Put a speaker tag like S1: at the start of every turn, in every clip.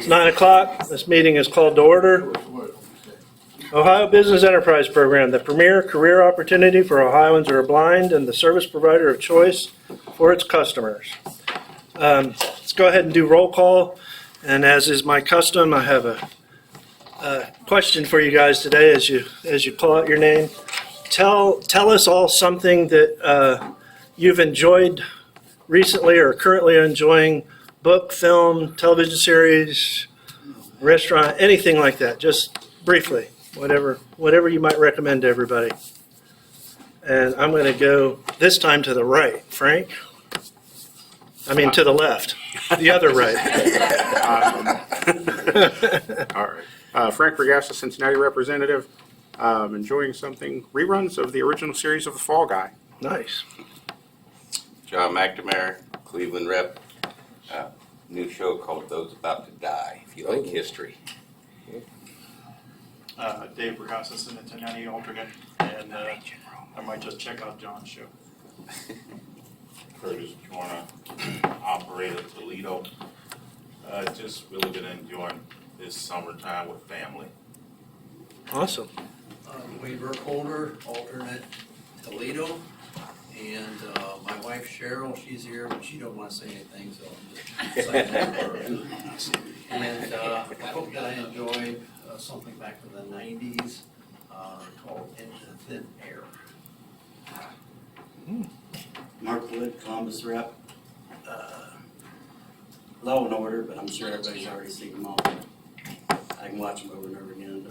S1: It's 9 o'clock. This meeting is called to order. Ohio Business Enterprise Program, the premier career opportunity for Ohioans who are blind and the service provider of choice for its customers. Let's go ahead and do roll call. And as is my custom, I have a question for you guys today as you call out your name. Tell us all something that you've enjoyed recently or currently enjoying, book, film, television series, restaurant, anything like that. Just briefly, whatever you might recommend to everybody. And I'm going to go this time to the right. Frank? I mean to the left, the other right.
S2: All right. Frank Regassa, Cincinnati representative. Enjoying something, reruns of the original series of The Fall Guy.
S1: Nice.
S3: John McNamara, Cleveland rep. New show called Those About to Die, if you like history.
S4: Dave Regassa, Cincinnati alternate, and I might just check out John's show.
S5: Curtis Joyner, operator Toledo. Just really been enjoying this summertime with family.
S1: Awesome.
S6: Wade Burkholder, alternate Toledo, and my wife Cheryl, she's here, but she don't want to say anything, so I'm just saying that for her. And I hope that I enjoyed something back from the 90s called Into Thin Air.
S7: Mark Wood, Columbus rep. Law and Order, but I'm sure everybody's already seen them all. I can watch them over and over again.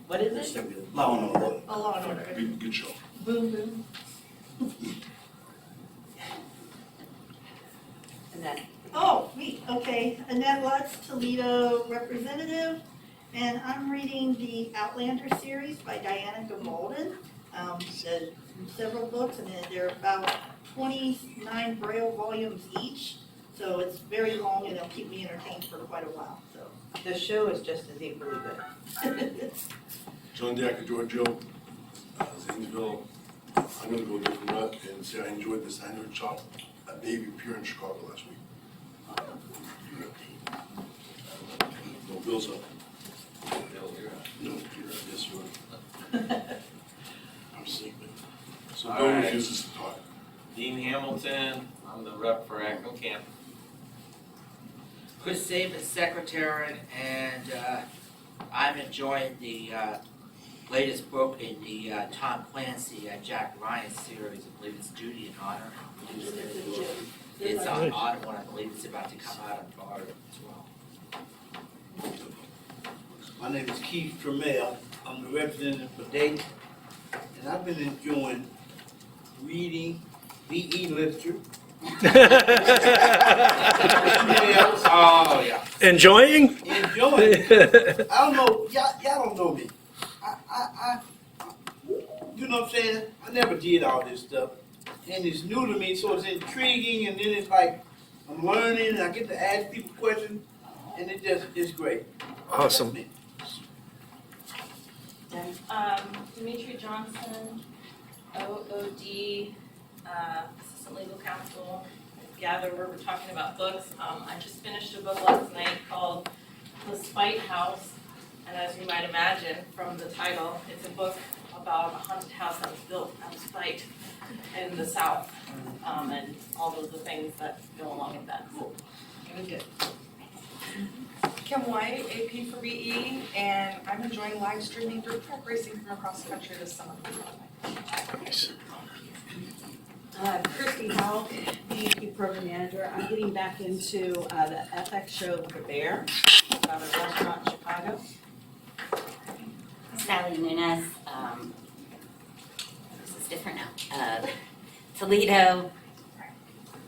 S8: What is
S7: They're
S8: it?
S7: still good. Law and Order.
S8: A Law and Order.
S5: Good show.
S8: Boom, boom. Annette.
S9: Oh, me, okay. Annette Lutz, Toledo representative, and I'm reading the Outlander series by Diana Gabaldon. Several books, and they're about 29 Braille volumes each, so it's very long, and it'll keep me entertained for quite a while, so.
S8: The show is just as equally good.
S10: John Decker, Georgia, Zanesville. I'm going to go a different route and say I enjoyed this annual shop at Navy Pier in Chicago last week. No, Bill's up. No, Pier, I guess you're I'm sleeping. So
S5: All
S10: Bill
S5: right.
S10: refuses to talk.
S5: Dean Hamilton, I'm the rep for Acton Camp.
S11: Chris Saban, secretary, and I'm enjoying the latest book in the Tom Clancy, Jack Ryan series. I believe it's Duty and Honor. It's on Autumn, I believe it's about to come out on Florida as well.
S12: My name is Keith Trammell. I'm the representative for Dayton, and I've been enjoying reading VE literature.
S11: Oh, yeah.
S1: Enjoying?
S12: Enjoying. I don't know, y'all don't know me. I you know what I'm saying? I never did all this stuff. And it's new to me, so it's intriguing, and then it's like I'm learning, and I get to ask people questions, and it's great.
S1: Awesome.
S13: Demetri Johnson, OOD, Assistant Legal Counsel. Gather where we're talking about books. I just finished a book last night called The Spite House, and as you might imagine from the title, it's a book about a haunted house that was built out of spite in the South, and all of the things that go along with that. It was good.
S14: Kim White, AP for BE, and I'm enjoying live streaming dirt track racing from across the country this summer.
S1: Nice.
S15: Christy Howell, DEP Program Manager. I'm getting back into the FX show The Bear, about a restaurant in Chicago.
S16: Sally Nunes, this is different now. Toledo,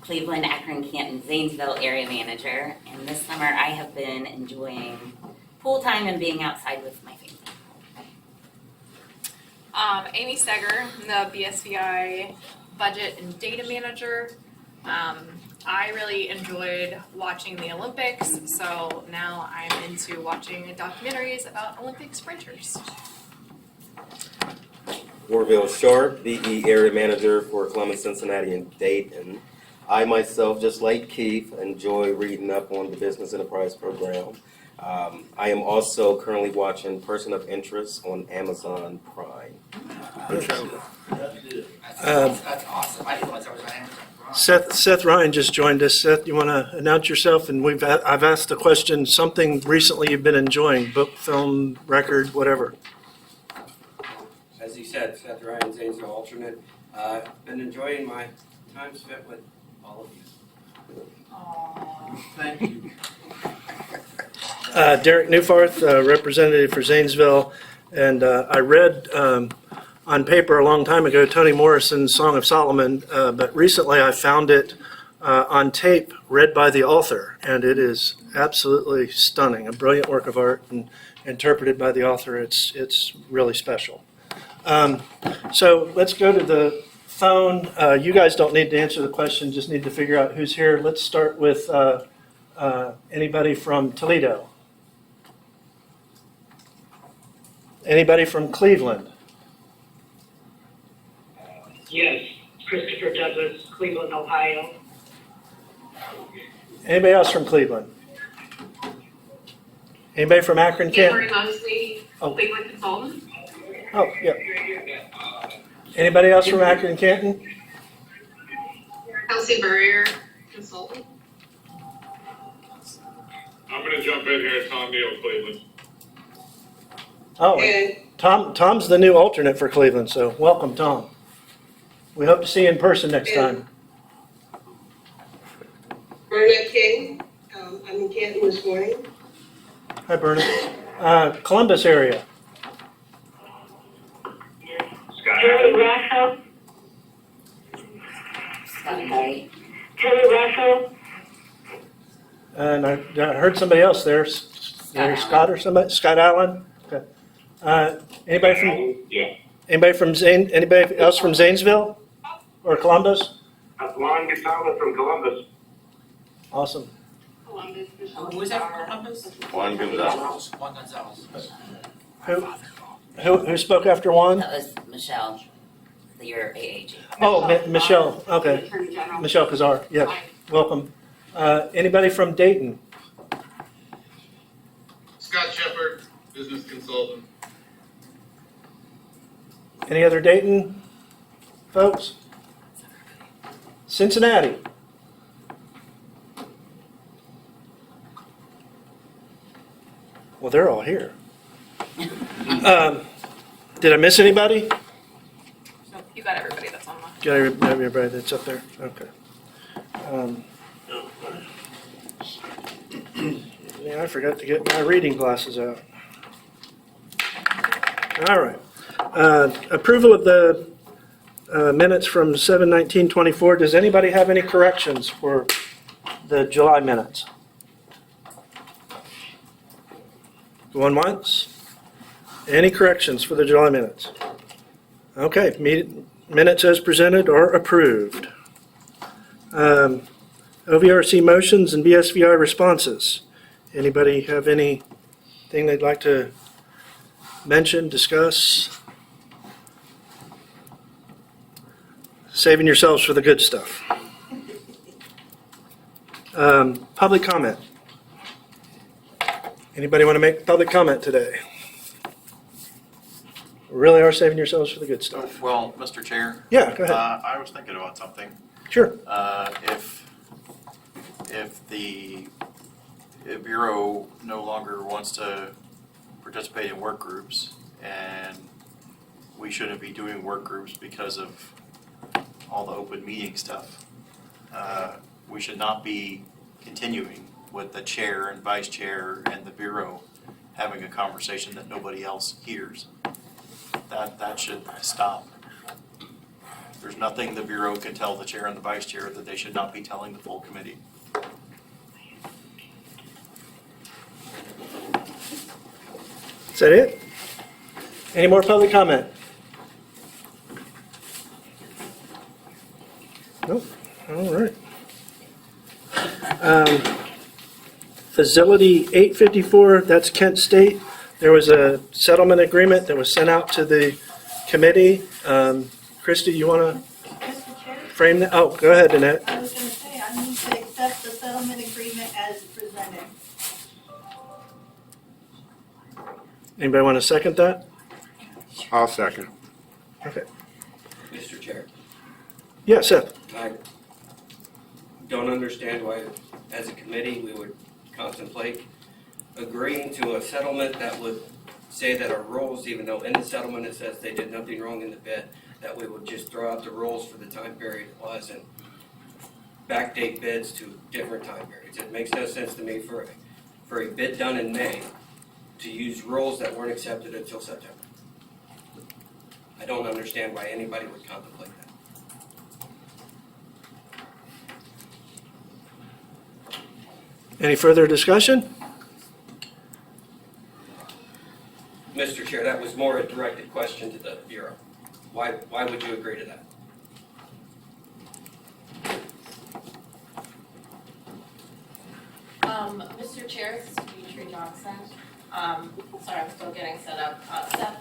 S16: Cleveland, Akron, Canton, Zanesville area manager. And this summer I have been enjoying pool time and being outside with my family.
S14: Amy Steger, the BSVI Budget and Data Manager. I really enjoyed watching the Olympics, so now I'm into watching documentaries about Olympic sprinters.
S17: Warville Short, BE Area Manager for Columbus, Cincinnati, and Dayton. I myself, just like Keith, enjoy reading up on the Business Enterprise Program. I am also currently watching Person of Interest on Amazon Prime.
S12: That's good.
S11: That's awesome. I didn't realize that was on Amazon Prime.
S1: Seth Ryan just joined us. Seth, you want to announce yourself? And I've asked the question, something recently you've been enjoying, book, film, record, whatever.
S18: As you said, Seth Ryan, Zanesville alternate. Been enjoying my time spent with all of you.
S12: Thank you.
S1: Derek Newfarth, representative for Zanesville. And I read on paper a long time ago Toni Morrison's Song of Solomon, but recently I found it on tape read by the author, and it is absolutely stunning, a brilliant work of art, and interpreted by the author. It's really special. So let's go to the phone. You guys don't need to answer the question, just need to figure out who's here. Let's start with anybody from Toledo. Anybody from Cleveland?
S19: Yes, Christopher Douglas, Cleveland, Ohio.
S1: Anybody else from Cleveland? Anybody from Akron,
S19: Kimberly
S1: Canton?
S19: Mosley,
S1: Oh.
S19: Cleveland consultant.
S1: Oh, yeah. Anybody else from Akron, Canton?
S19: Kelsey Barrier, consultant.
S20: I'm gonna jump in here, Tom Neal, Cleveland.
S1: Oh, Tom's the new alternate for Cleveland, so welcome, Tom. We hope to see you in person next time.
S19: Bernadette King, I'm in Canton this morning.
S1: Hi, Bernard. Columbus area.
S19: Terry Russell. Terry Russell.
S1: And I heard somebody else there. Scott or somebody? Scott Allen? Okay. Anybody from?
S19: Yeah.
S1: Anybody else from Zanesville or Columbus?
S19: Juan Gonzalez from Columbus.
S1: Awesome.
S11: Who is that from Columbus?
S3: Juan Gonzalez.
S11: Juan Gonzalez.
S1: Who spoke after Juan?
S16: That was Michelle, your AAG.
S1: Oh, Michelle. Okay. Michelle Kazar. Yes. Welcome. Anybody from Dayton?
S20: Scott Shepard, business consultant.
S1: Any other Dayton folks? Cincinnati. Well, they're all here. Did I miss anybody?
S14: So you got everybody that's on the.
S1: Got everybody that's up there? Okay. Yeah, I forgot to get my reading glasses out. All right. Approval of the minutes from 7/19/24. Does anybody have any corrections for the July minutes? Going once? Any corrections for the July minutes? Okay, minutes as presented are approved. OVRC motions and BSVI responses. Anybody have anything they'd like to mention, discuss? Saving yourselves for the good stuff. Public comment. Anybody want to make public comment today? Really are saving yourselves for the good stuff.
S4: Well, Mr. Chair.
S1: Yeah, go ahead.
S4: I was thinking about something.
S1: Sure.
S4: If the Bureau no longer wants to participate in work groups, and we shouldn't be doing work groups because of all the open meeting stuff, we should not be continuing with the chair and vice chair and the Bureau having a conversation that nobody else hears. That should stop. There's nothing the Bureau can tell the chair and the vice chair that they should not be telling the full committee.
S1: Is that it? Any more public comment? Nope. All right. Facility 854, that's Kent State. There was a settlement agreement that was sent out to the committee. Christy, you want to frame that? Oh, go ahead, Annette.
S9: I was going to
S1: Anybody want to second that?
S2: I'll second.
S1: Okay.
S18: Mr. Chair,
S1: Yeah, Seth?
S18: I don't understand why, as a committee, we would contemplate agreeing to a settlement that would say that our rules, even though in the settlement it says they did nothing wrong in the bid, that we would just throw out the rules for the time period it was and backdate bids to different time periods. It makes no sense to me for a bid done in May to use rules that weren't accepted until September. I don't understand why anybody would contemplate that.
S1: Any further discussion?
S18: Mr. Chair, that was more a directed question to the Bureau. Why would you agree to that?
S13: Mr. Chair, this is Dimitri Johnson. Sorry, I'm still getting set up. Seth,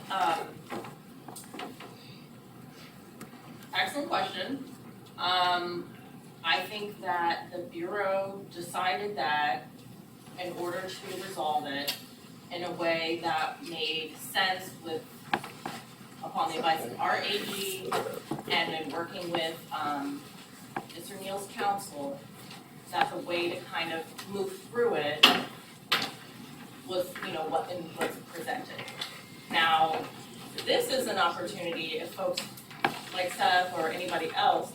S13: excellent question. I think that the Bureau decided that in order to resolve it in a way that made sense upon the advice of our AG and in working with Mr. Neal's counsel, that the way to kind of move through it was, what's presented. Now, this is an opportunity if folks like Seth or anybody else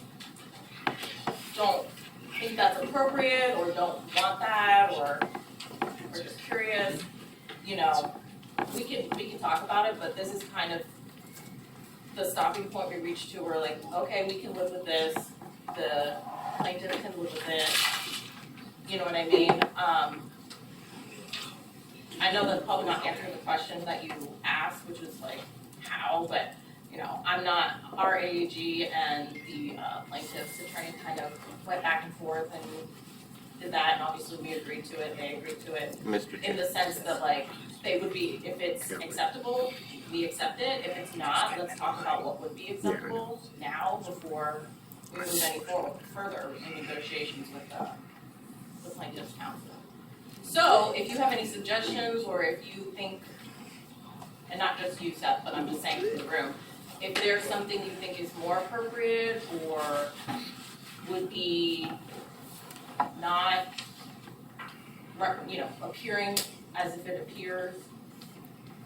S13: don't think that's appropriate or don't want that or just curious, we can talk about it, but this is kind of the stopping point we reached to. We're like, okay, we can live with this, the plaintiff can live with it, you know what I mean? I know that's probably not answering the question that you asked, which is like, how, but, I'm not, our AAG and the plaintiff's attorney kind of went back and forth and did that, and obviously we agreed to it, they agreed to it.
S3: Mr.
S13: In the sense that like, they would be, if it's acceptable, we accept it, if it's not, let's talk about what would be acceptable now before we move any further in negotiations with the plaintiff's counsel. So, if you have any suggestions, or if you think, and not just you, Seth, but I'm just saying to the room, if there's something you think is more appropriate, or would be not, appearing as if it appears,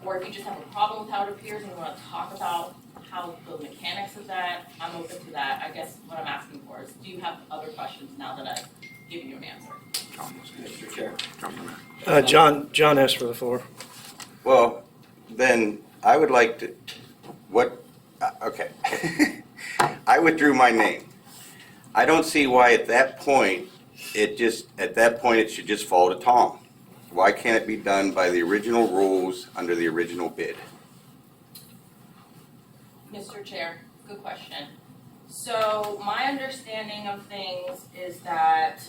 S13: or if you just have a problem with how it appears and you want to talk about how the mechanics of that, I'm open to that. I guess what I'm asking for is, do you have other questions now that I've given you an answer?
S18: Mr. Chair.
S1: John asked for the floor.
S3: Well, then I would like to, okay. I withdrew my name. I don't see why at that point, it should just fall to Tom. Why can't it be done by the original rules under the original bid?
S13: Mr. Chair, good question. So my understanding of things is that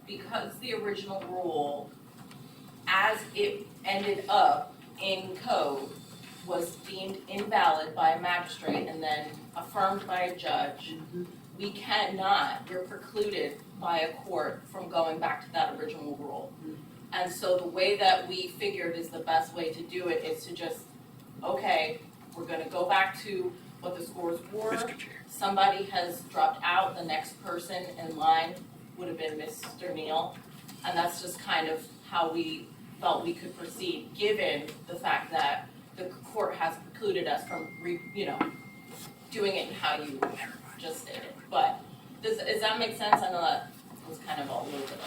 S13: because the original rule, as it ended up in code, was deemed invalid by a magistrate and then affirmed by a judge, we cannot, we're precluded by a court from going back to that original rule. And so the way that we figured is the best way to do it is to just, okay, we're gonna go back to what the scores were.
S3: Mr. Chair.
S13: Somebody has dropped out, the next person in line would have been Mr. Neal. And that's just kind of how we felt we could proceed, given the fact that the court has precluded us from, doing it how you just did it. But does that make sense? I know that was kind of all a little bit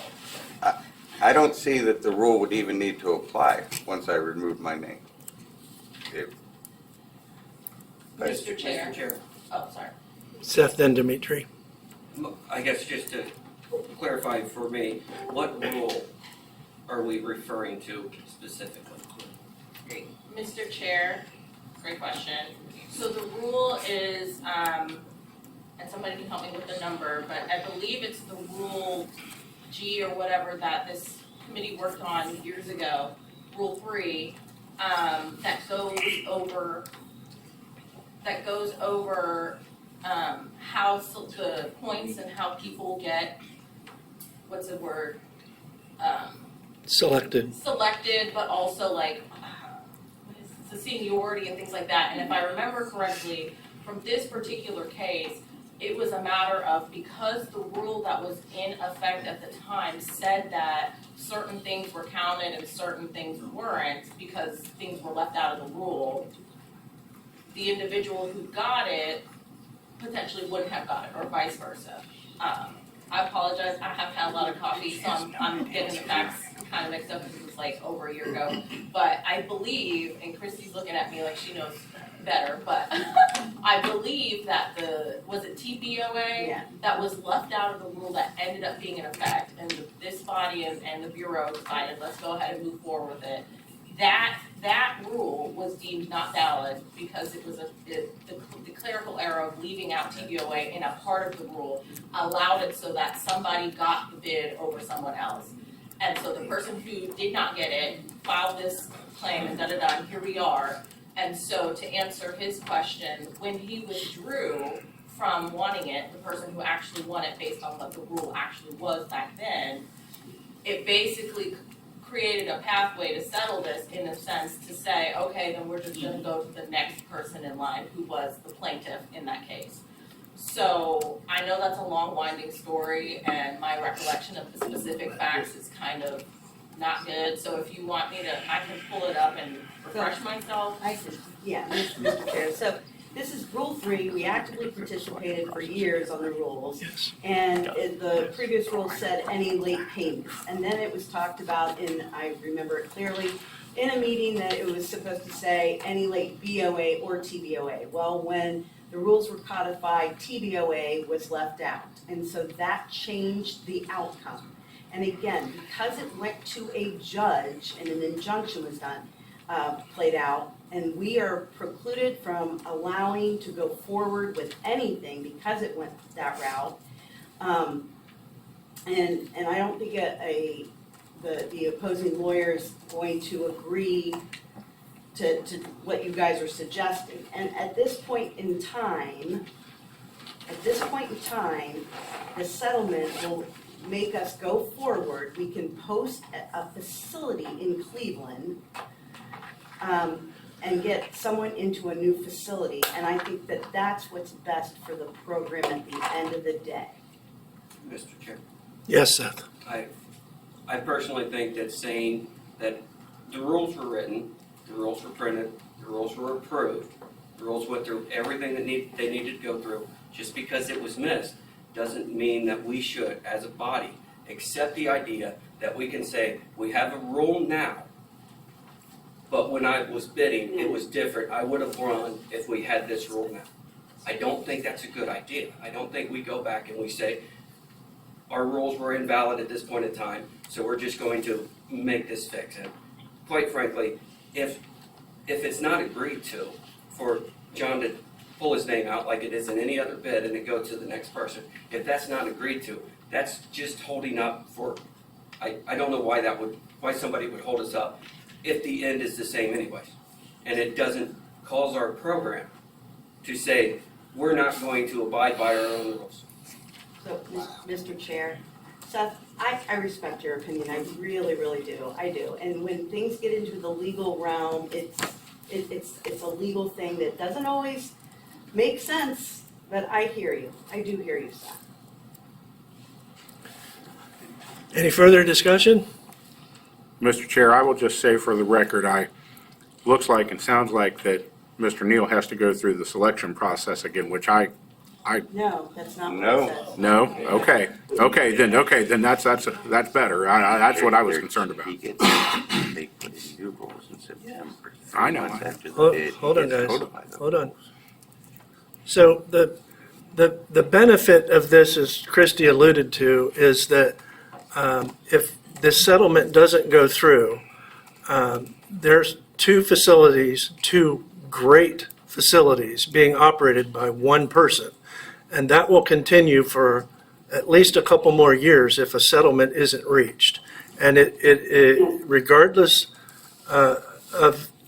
S13: of.
S3: I don't see that the rule would even need to apply once I remove my name.
S13: Mr. Chair. Oh, sorry.
S1: Seth, then Dimitri.
S18: I guess just to clarify for me, what rule are we referring to specifically?
S13: Great. Mr. Chair, great question. So the rule is, and somebody can help me with the number, but I believe it's the rule G or whatever that this committee worked on years ago, Rule 3, that goes over how the points and how people get, what's the word?
S1: Selected.
S13: Selected, but also like, to seniority and things like that. And if I remember correctly, from this particular case, it was a matter of, because the rule that was in effect at the time said that certain things were counted and certain things weren't, because things were left out of the rule, the individual who got it potentially wouldn't have got it, or vice versa. I apologize, I haven't had a lot of coffee, so I'm getting the facts kind of mixed up because it was like over a year ago. But I believe, and Christy's looking at me like she knows better, but I believe that was it TBOA?
S15: Yeah.
S13: That was left out of the rule that ended up being in effect, and this body and the Bureau decided, let's go ahead and move forward with it. That rule was deemed not valid because it was the clerical error of leaving out TBOA in a part of the rule allowed it so that somebody got the bid over someone else. And so the person who did not get it filed this claim and and here we are. And so to answer his question, when he withdrew from wanting it, the person who actually won it based on what the rule actually was back then, it basically created a pathway to settle this in a sense to say, okay, then we're just gonna go to the next person in line who was the plaintiff in that case. So I know that's a long winding story and my recollection of the specific facts is kind of not good. So if you want me to, I can pull it up and refresh myself.
S15: Yeah, Mr. Chair, so this is Rule 3, we actively participated for years on the rules.
S1: Yes.
S15: And the previous rule said any late payments. And then it was talked about I remember it clearly, in a meeting that it was supposed to say any late BOA or TBOA. Well, when the rules were codified, TBOA was left out. And so that changed the outcome. And again, because it went to a judge and an injunction was played out, and we are precluded from allowing to go forward with anything because it went that route. And I don't think the opposing lawyer is going to agree to what you guys are suggesting. And at this point in time, the settlement will make us go forward. We can post a facility in Cleveland and get someone into a new facility. And I think that that's what's best for the program at the end of the day.
S18: Mr. Chair,
S1: Yes, Seth.
S18: I personally think that saying that the rules were written, the rules were printed, the rules were approved, the rules went through everything that they needed to go through, just because it was missed doesn't mean that we should, as a body, accept the idea that we can say, we have a rule now, but when I was bidding, it was different. I would have won if we had this rule now. I don't think that's a good idea. I don't think we go back and we say, our rules were invalid at this point in time, so we're just going to make this fix. And quite frankly, if it's not agreed to for John to pull his name out like it is in any other bid and it goes to the next person, if that's not agreed to, that's just holding up for, I don't know why somebody would hold us up if the end is the same anyways. And it doesn't cause our program to say, we're not going to abide by our own rules.
S15: So, Mr. Chair, Seth, I respect your opinion, I really, really do, I do. And when things get into the legal realm, it's a legal thing that doesn't always make sense, but I hear you, I do hear you, Seth.
S1: Any further discussion?
S2: Mr. Chair, I will just say for the record, looks like and sounds like that Mr. Neal has to go through the selection process again, which
S15: No, that's not what
S3: No.
S15: it says.
S2: no? Okay, then that's better. That's what I was concerned about.
S3: He gets, they put in new rules in September.
S2: I know.
S3: Months after the
S1: Hold
S3: bid, he
S1: on,
S3: gets
S1: guys,
S3: notified of
S1: hold
S3: it.
S1: on. So the benefit of this, as Christie alluded to, is that if this settlement doesn't go through, there's two great facilities being operated by one person. And that will continue for at least a couple more years if a settlement isn't reached. And it regardless of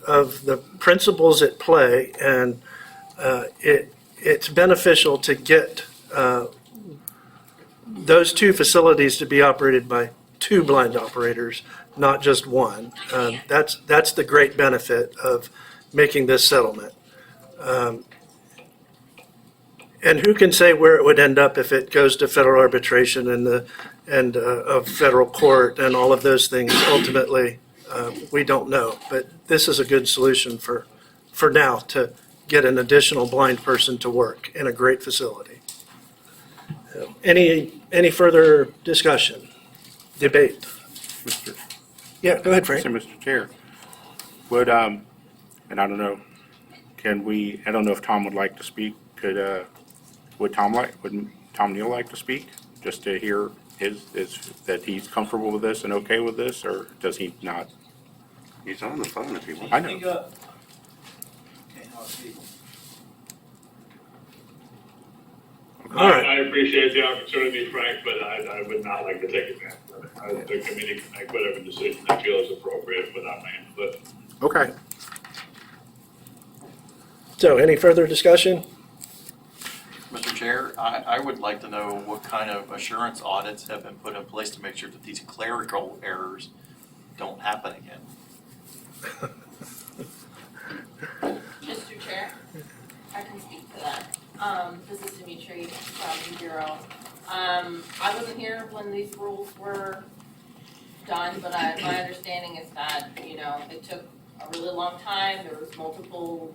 S1: the principles at play, and it's beneficial to get those two facilities to be operated by two blind operators, not just one. That's the great benefit of making this settlement. And who can say where it would end up if it goes to federal arbitration and of federal court and all of those things ultimately? We don't know, but this is a good solution for now to get an additional blind person to work in a great facility. Any further discussion, debate?
S2: Mr.
S1: Yeah, go ahead, Frank.
S2: So, Mr. Chair, would, and I don't know, I don't know if Tom would like to speak. Would Tom Neal like to speak? Just to hear that he's comfortable with this and okay with this, or does he not?
S3: He's on the phone if he wants.
S2: I know.
S12: Speak up. Can't hardly see.
S1: All right.
S20: I appreciate the opportunity, Frank, but I would not like to take advantage of it. The committee can make whatever decision they feel is appropriate without my input.
S2: Okay.
S1: So any further discussion?
S4: Mr. Chair, I would like to know what kind of assurance audits have been put in place to make sure that these clerical errors don't happen again.
S13: Mr. Chair, I can speak to that. This is Dimitri from the Bureau. I wasn't here when these rules were done, but my understanding is that, it took a really long time. There was multiple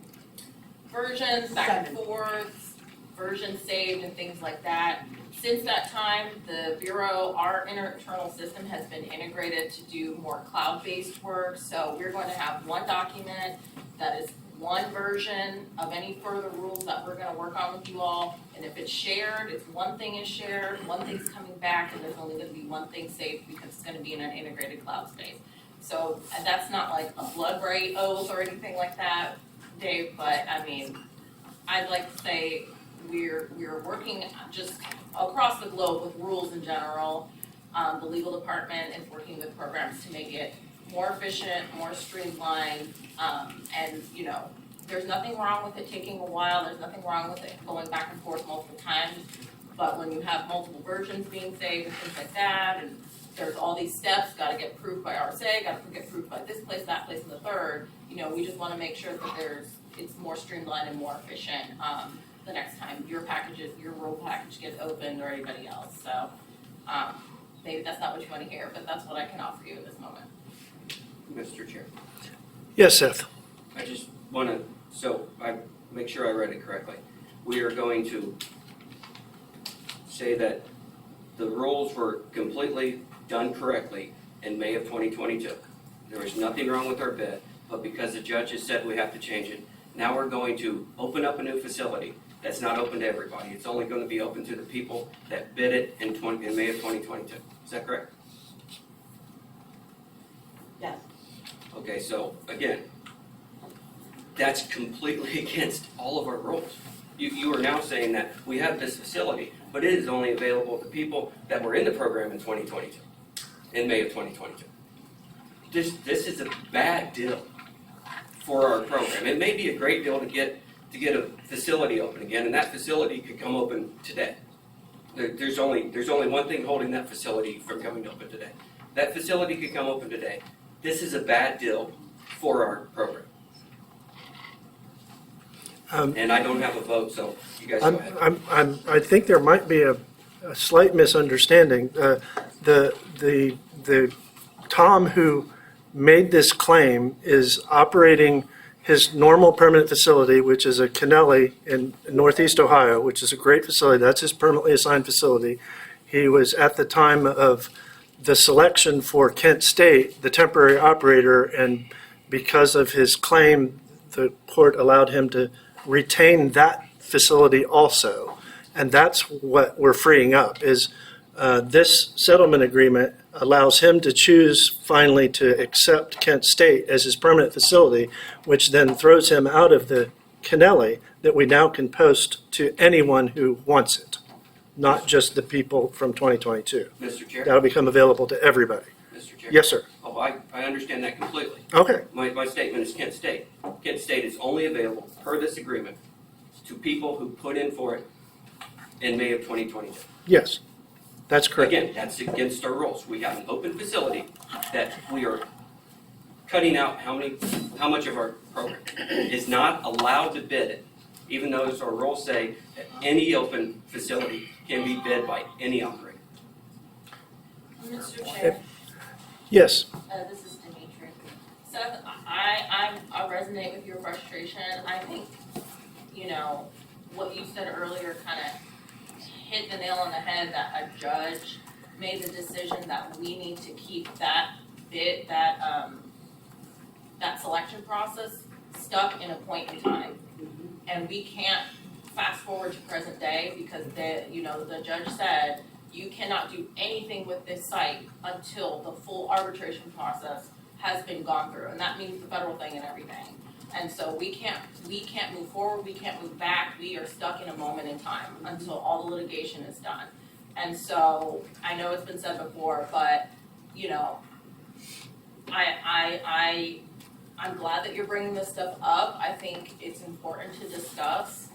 S13: versions, back and forth, versions saved and things like that. Since that time, the Bureau, our internal system has been integrated to do more cloud-based work. So we're going to have one document that is one version of any further rules that we're gonna work on with you all. And if it's shared, it's one thing is shared, one thing's coming back, and there's only gonna be one thing saved because it's gonna be in an integrated cloud space. So that's not like a blood right oath or anything like that, Dave, but I mean, I'd like to say we're working just across the globe with rules in general. The legal department is working with programs to make it more efficient, more streamlined, and there's nothing wrong with it taking a while, there's nothing wrong with it going back and forth multiple times, but when you have multiple versions being saved and things like that, and there's all these steps, gotta get approved by RSA, gotta get approved by this place, that place, and the third, we just wanna make sure that it's more streamlined and more efficient, the next time your rule package gets opened or anybody else, so, maybe that's not what you wanna hear, but that's what I can offer you at this moment.
S18: Mr. Chair,
S1: Yes, Seth.
S18: I just want to, so I make sure I read it correctly. We are going to say that the rules were completely done correctly in May of 2022. There was nothing wrong with our bid, but because the judges said we have to change it, now we're going to open up a new facility that's not open to everybody. It's only going to be open to the people that bid it in May of 2022. Is that correct?
S15: Yes.
S18: Okay, so again, that's completely against all of our rules. You are now saying that we have this facility, but it is only available to people that were in the program in 2022, in May of 2022. This is a bad deal for our program. It may be a great deal to get a facility open again, and that facility could come open today. There's only one thing holding that facility from coming open today. That facility could come open today. This is a bad deal for our program. And I don't have a vote, so you guys go ahead.
S1: I think there might be a slight misunderstanding. The Tom who made this claim is operating his normal permanent facility, which is a Kennelly in Northeast Ohio, which is a great facility. That's his permanently assigned facility. He was at the time of the selection for Kent State, the temporary operator, and because of his claim, the court allowed him to retain that facility also. And that's what we're freeing up, is this settlement agreement allows him to choose finally to accept Kent State as his permanent facility, which then throws him out of the Kennelly that we now can post to anyone who wants it, not just the people from 2022.
S18: Mr. Chair?
S1: That'll become available to everybody.
S18: Mr. Chair?
S1: Yes, sir.
S18: Oh, I understand that completely.
S1: Okay.
S18: My statement is Kent State. Kent State is only available per this agreement to people who put in for it in May of 2022.
S1: Yes, that's correct.
S18: Again, that's against our rules. We have an open facility that we are cutting out how much of our program is not allowed to bid it, even though our rules say that any open facility can be bid by any operator.
S13: Mr. Chair,
S1: Yes.
S13: this is Dimitri. Seth, I resonate with your frustration. I think, you know, what you said earlier kind of hit the nail on the head, that a judge made the decision that we need to keep that bit, that selection process stuck in a point in time. And we can't fast forward to present day because the judge said, you cannot do anything with this site until the full arbitration process has been gone through, and that means the federal thing and everything. And so we can't move forward, we can't move back, we are stuck in a moment in time until all the litigation is done. And so, I know it's been said before, but, you know, I'm glad that you're bringing this stuff up. I think it's important to discuss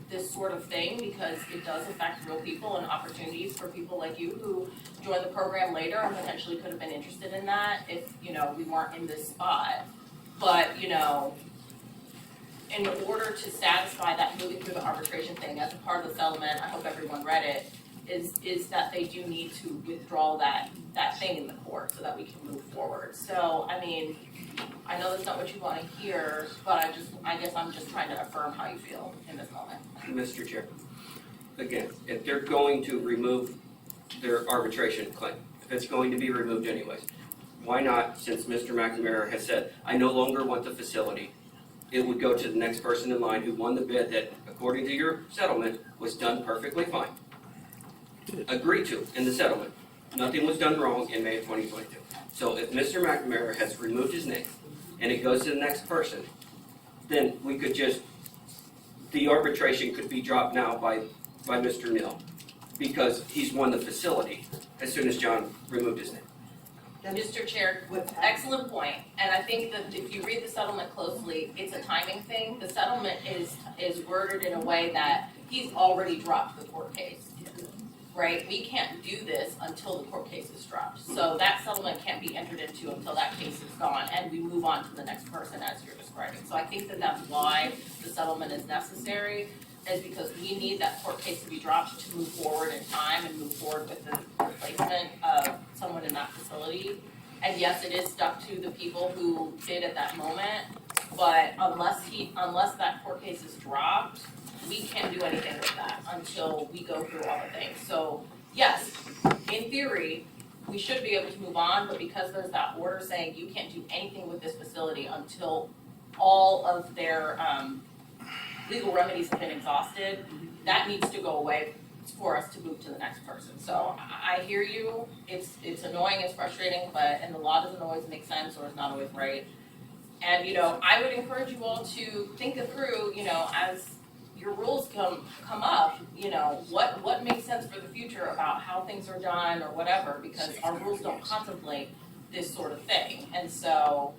S13: this sort of thing because it does affect real people and opportunities for people like you who join the program later and potentially could have been interested in that if, you know, we weren't in this spot. But, you know, in order to satisfy that moving through the arbitration thing as a part of the settlement, I hope everyone read it, is that they do need to withdraw that thing in the court so that we can move forward. So, I mean, I know that's not what you want to hear, but I guess I'm just trying to affirm how you feel in this moment.
S18: Mr. Chair, again, if they're going to remove their arbitration claim, if it's going to be removed anyways, why not, since Mr. McNamara has said, I no longer want the facility, it would go to the next person in line who won the bid that, according to your settlement, was done perfectly fine. Agreed to in the settlement. Nothing was done wrong in May of 2022. So if Mr. McNamara has removed his name and it goes to the next person, then we could just, the arbitration could be dropped now by Mr. Neal because he's won the facility as soon as John removed his name.
S13: Mr. Chair, excellent point, and I think that if you read the settlement closely, it's a timing thing. The settlement is worded in a way that he's already dropped the court case, right? We can't do this until the court case is dropped. So that settlement can't be entered into until that case is gone, and we move on to the next person as you're describing. So I think that that's why the settlement is necessary, is because we need that court case to be dropped to move forward in time and move forward with the replacement of someone in that facility. And yes, it is stuck to the people who did at that moment, but unless that court case is dropped, we can't do anything with that until we go through all the things. So yes, in theory, we should be able to move on, but because there's that order saying you can't do anything with this facility until all of their legal remedies have been exhausted, that needs to go away for us to move to the next person. So I hear you, it's annoying, it's frustrating, and the law doesn't always make sense or it's not always right. And, you know, I would encourage you all to think it through, you know, as your rules come up, you know, what makes sense for the future about how things are done or whatever, because our rules don't contemplate this sort of thing. And so,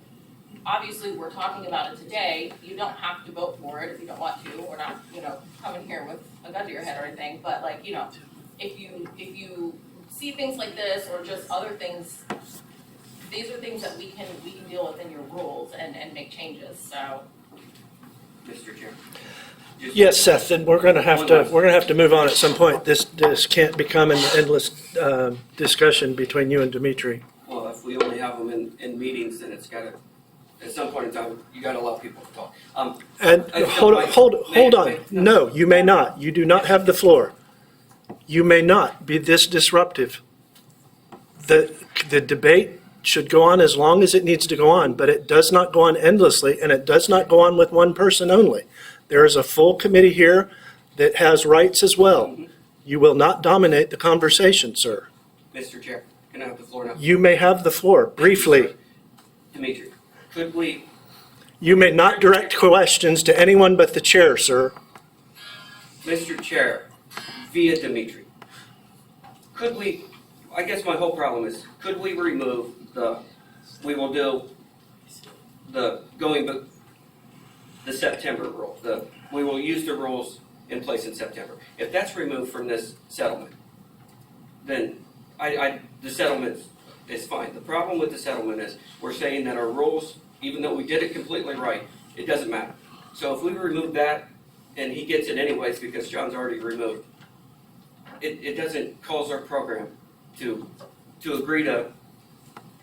S13: obviously, we're talking about it today. You don't have to vote for it if you don't want to. We're not, you know, coming here with a gun to your head or anything. But like, you know, if you see things like this or just other things, these are things that we can deal with in your rules and make changes. So,
S18: Mr. Chair.
S1: Yes, Seth, and we're gonna have to move on at some point. This can't become an endless discussion between you and Dimitri.
S18: Well, if we only have them in meetings, then it's gotta, at some point in time, you gotta allow people to talk.
S1: And hold on. No, you may not. You do not have the floor. You may not be this disruptive. The debate should go on as long as it needs to go on, but it does not go on endlessly, and it does not go on with one person only. There is a full committee here that has rights as well. You will not dominate the conversation, sir.
S18: Mr. Chair, can I have the floor now?
S1: You may have the floor, briefly.
S18: Dimitri, could we?
S1: You may not direct questions to anyone but the chair, sir.
S18: Mr. Chair, via Dimitri, could we, I guess my whole problem is, could we remove the September rule, we will use the rules in place in September. If that's removed from this settlement, then the settlement is fine. The problem with the settlement is we're saying that our rules even though we did it completely right, it doesn't matter. So if we remove that, and he gets it anyways because John's already removed, it doesn't cause our program to agree to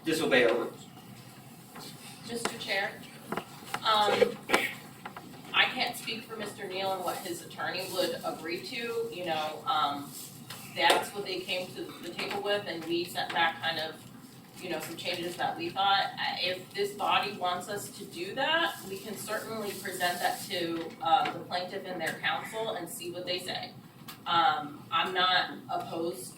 S18: disobey our rules.
S13: Mr. Chair, I can't speak for Mr. Neal and what his attorney would agree to, you know, that's what they came to the table with, and we sent back kind of, you know, some changes that we thought. If this body wants us to do that, we can certainly present that to, the plaintiff and their counsel and see what they say. I'm not opposed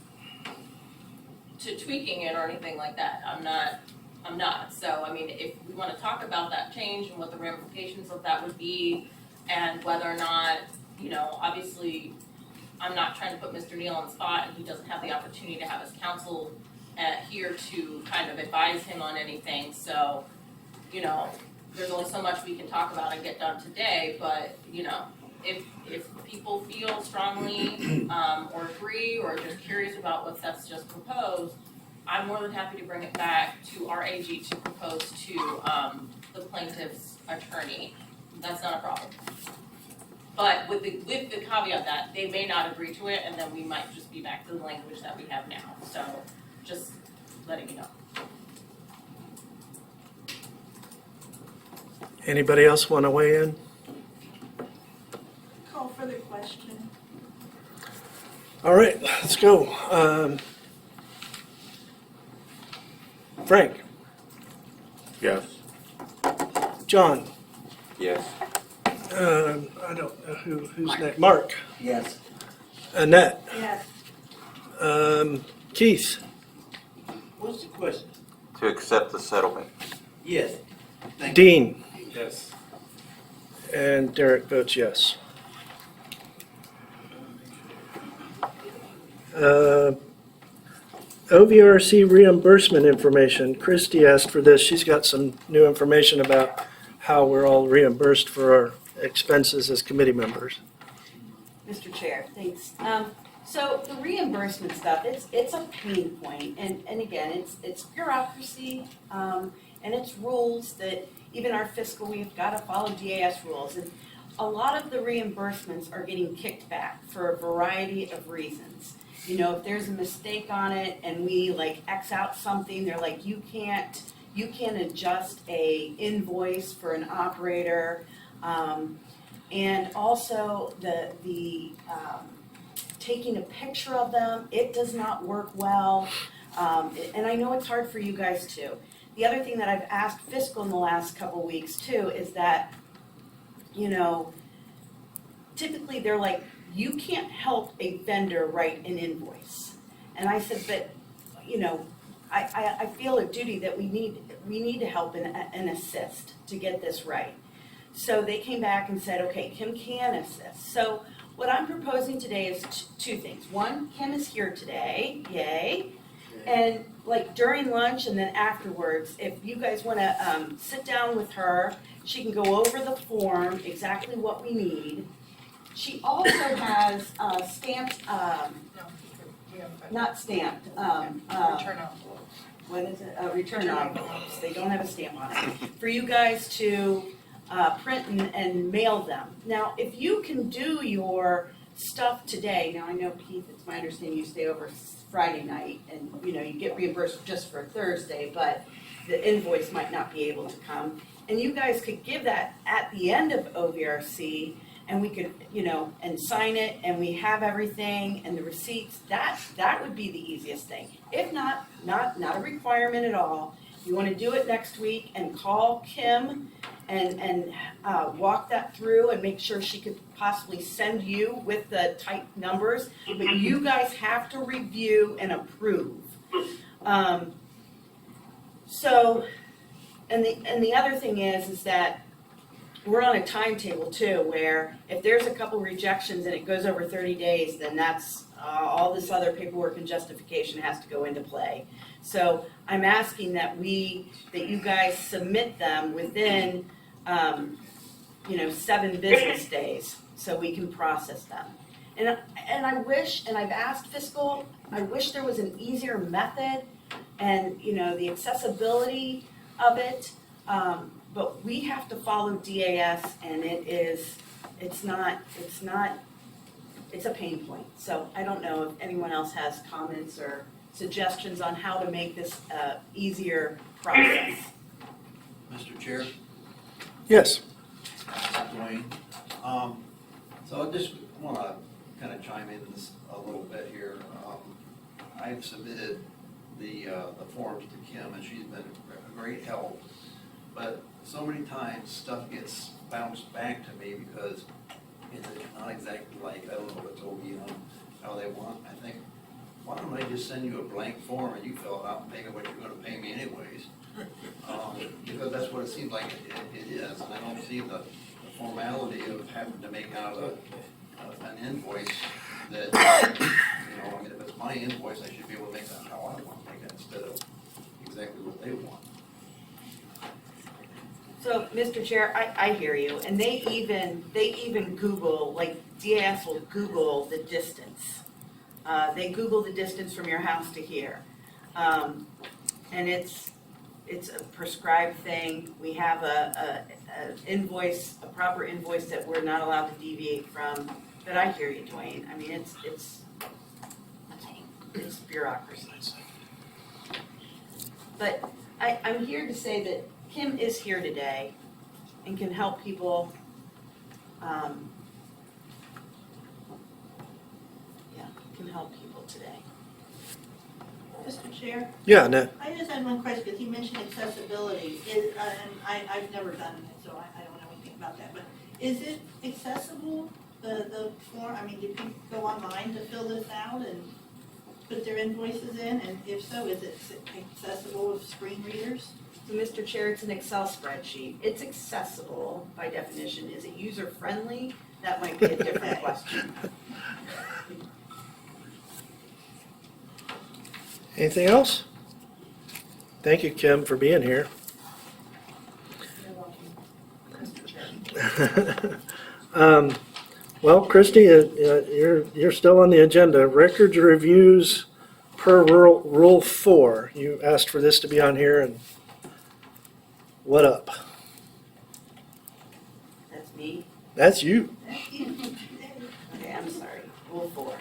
S13: to tweaking it or anything like that, I'm not, so, I mean, if we wanna talk about that change and what the ramifications of that would be, and whether or not, you know, obviously, I'm not trying to put Mr. Neal on the spot, and he doesn't have the opportunity to have his counsel here to kind of advise him on anything, so, you know, there's only so much we can talk about and get done today, but, you know, if people feel strongly, or agree, or just curious about what Seth's just proposed, I'm more than happy to bring it back to our AG to propose to, the plaintiff's attorney. That's not a problem. But with the caveat that they may not agree to it, and then we might just be back to the language that we have now, so just letting you know.
S1: Anybody else want to weigh in?
S9: Call for the question.
S1: All right, let's go. Frank,
S2: Yes.
S1: John,
S3: Yes.
S1: I don't know who's next. Mark,
S7: Yes.
S1: Annette,
S9: Yes.
S1: Keith,
S12: What's the question?
S3: To accept the settlement.
S12: Yes. Thank you.
S1: Dean,
S10: Yes.
S1: and Derek votes yes. OVRC reimbursement information. Christy asked for this. She's got some new information about how we're all reimbursed for our expenses as committee members.
S15: Mr. Chair, thanks. So the reimbursement stuff, it's a pain point, and again, it's bureaucracy, and it's rules that even our fiscal, we've got to follow DAS rules. And a lot of the reimbursements are getting kicked back for a variety of reasons. You know, if there's a mistake on it and we like X out something, they're like, you can't adjust a invoice for an operator. And also the taking a picture of them, it does not work well. And I know it's hard for you guys too. The other thing that I've asked fiscal in the last couple weeks too is that, you know, typically they're like, you can't help a vendor write an invoice. And I said, but, you know, I feel a duty that we need to help and assist to get this right. So they came back and said, okay, Kim can assist. So what I'm proposing today is two things. One, Kim is here today, yay. And like during lunch and then afterwards, if you guys want to sit down with her, she can go over the form, exactly what we need. She also has stamped, not stamped, return envelope. What is it? Return envelopes. They don't have a stamp on it. For you guys to print and mail them. Now, if you can do your stuff today, now I know Keith, it's my understanding you stay over Friday night and you know you get reimbursed just for Thursday, but the invoice might not be able to come. And you guys could give that at the end of OVRC and we could, you know, and sign it and we have everything and the receipts. That would be the easiest thing. If not a requirement at all. You want to do it next week and call Kim and walk that through and make sure she could possibly send you with the typed numbers, but you guys have to review and approve. So, and the other thing is that we're on a timetable too, where if there's a couple rejections and it goes over 30 days, then that's all this other paperwork and justification has to go into play. So I'm asking that you guys submit them within 7 business days so we can process them. And I wish, and I've asked fiscal, I wish there was an easier method and, you know, the accessibility of it. but we have to follow DAS and it's a pain point. So I don't know if anyone else has comments or suggestions on how to make this easier process.
S6: Mr. Chair,
S1: Yes.
S6: Dwayne. So I just want to kind of chime in this a little bit here. I've submitted the forms to Kim, and she's been a great help. But so many times, stuff gets bounced back to me because it's not exactly like, I don't know what's OV on how they want. I think, why don't I just send you a blank form and you fill it out and pay me what you're going to pay me anyways? Because that's what it seems like it is, and I don't see the formality of having to make out an invoice that, I mean, if it's my invoice, I should be able to make that how I want to make it instead of exactly what they want.
S15: So, Mr. Chair, I hear you, and they even Google, like DAS will Google the distance. They Google the distance from your house to here. And it's a prescribed thing. We have a proper invoice that we're not allowed to deviate from. But I hear you, Dwayne. I mean, it's bureaucracy. But I'm here to say that Kim is here today and can help people, can help people today.
S9: Mr. Chair?
S1: Yeah, no.
S9: I just had one question, because you mentioned accessibility, and I've never done it, so I don't know anything about that, but is it accessible, the form? I mean, do people go online to fill this out and put their invoices in, and if so, is it accessible with screen readers?
S15: So, Mr. Chair, it's an Excel spreadsheet. It's accessible by definition. Is it user-friendly? That might be a different question.
S1: Anything else? Thank you, Kim, for being here. Well, Christie, you're still on the agenda. Records reviews per Rule 4. You asked for this to be on here, and what up?
S15: That's me?
S1: That's you.
S15: Okay, I'm sorry. Rule 4.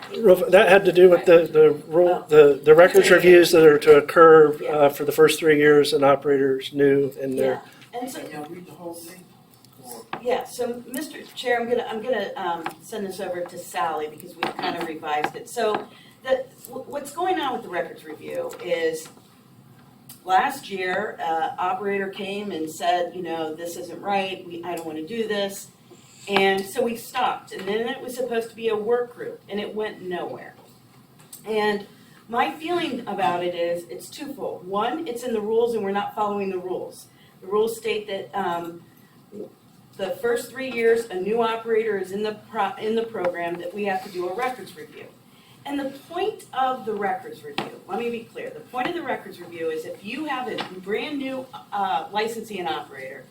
S1: That had to do with the records reviews that are to occur for the first 3 years an operator's new in their.
S15: And so,
S12: Can I read the whole thing?
S15: yeah, so Mr. Chair, I'm gonna send this over to Sally because we've kind of revised it. So what's going on with the records review is last year, operator came and said, this isn't right, I don't want to do this. And so we stopped, and then it was supposed to be a work group, and it went nowhere. And my feeling about it is, it's twofold. One, it's in the rules and we're not following the rules. The rules state that the first 3 years, a new operator is in the program, that we have to do a records review. And the point of the records review, let me be clear, the point of the records review is if you have a brand new licensee and operator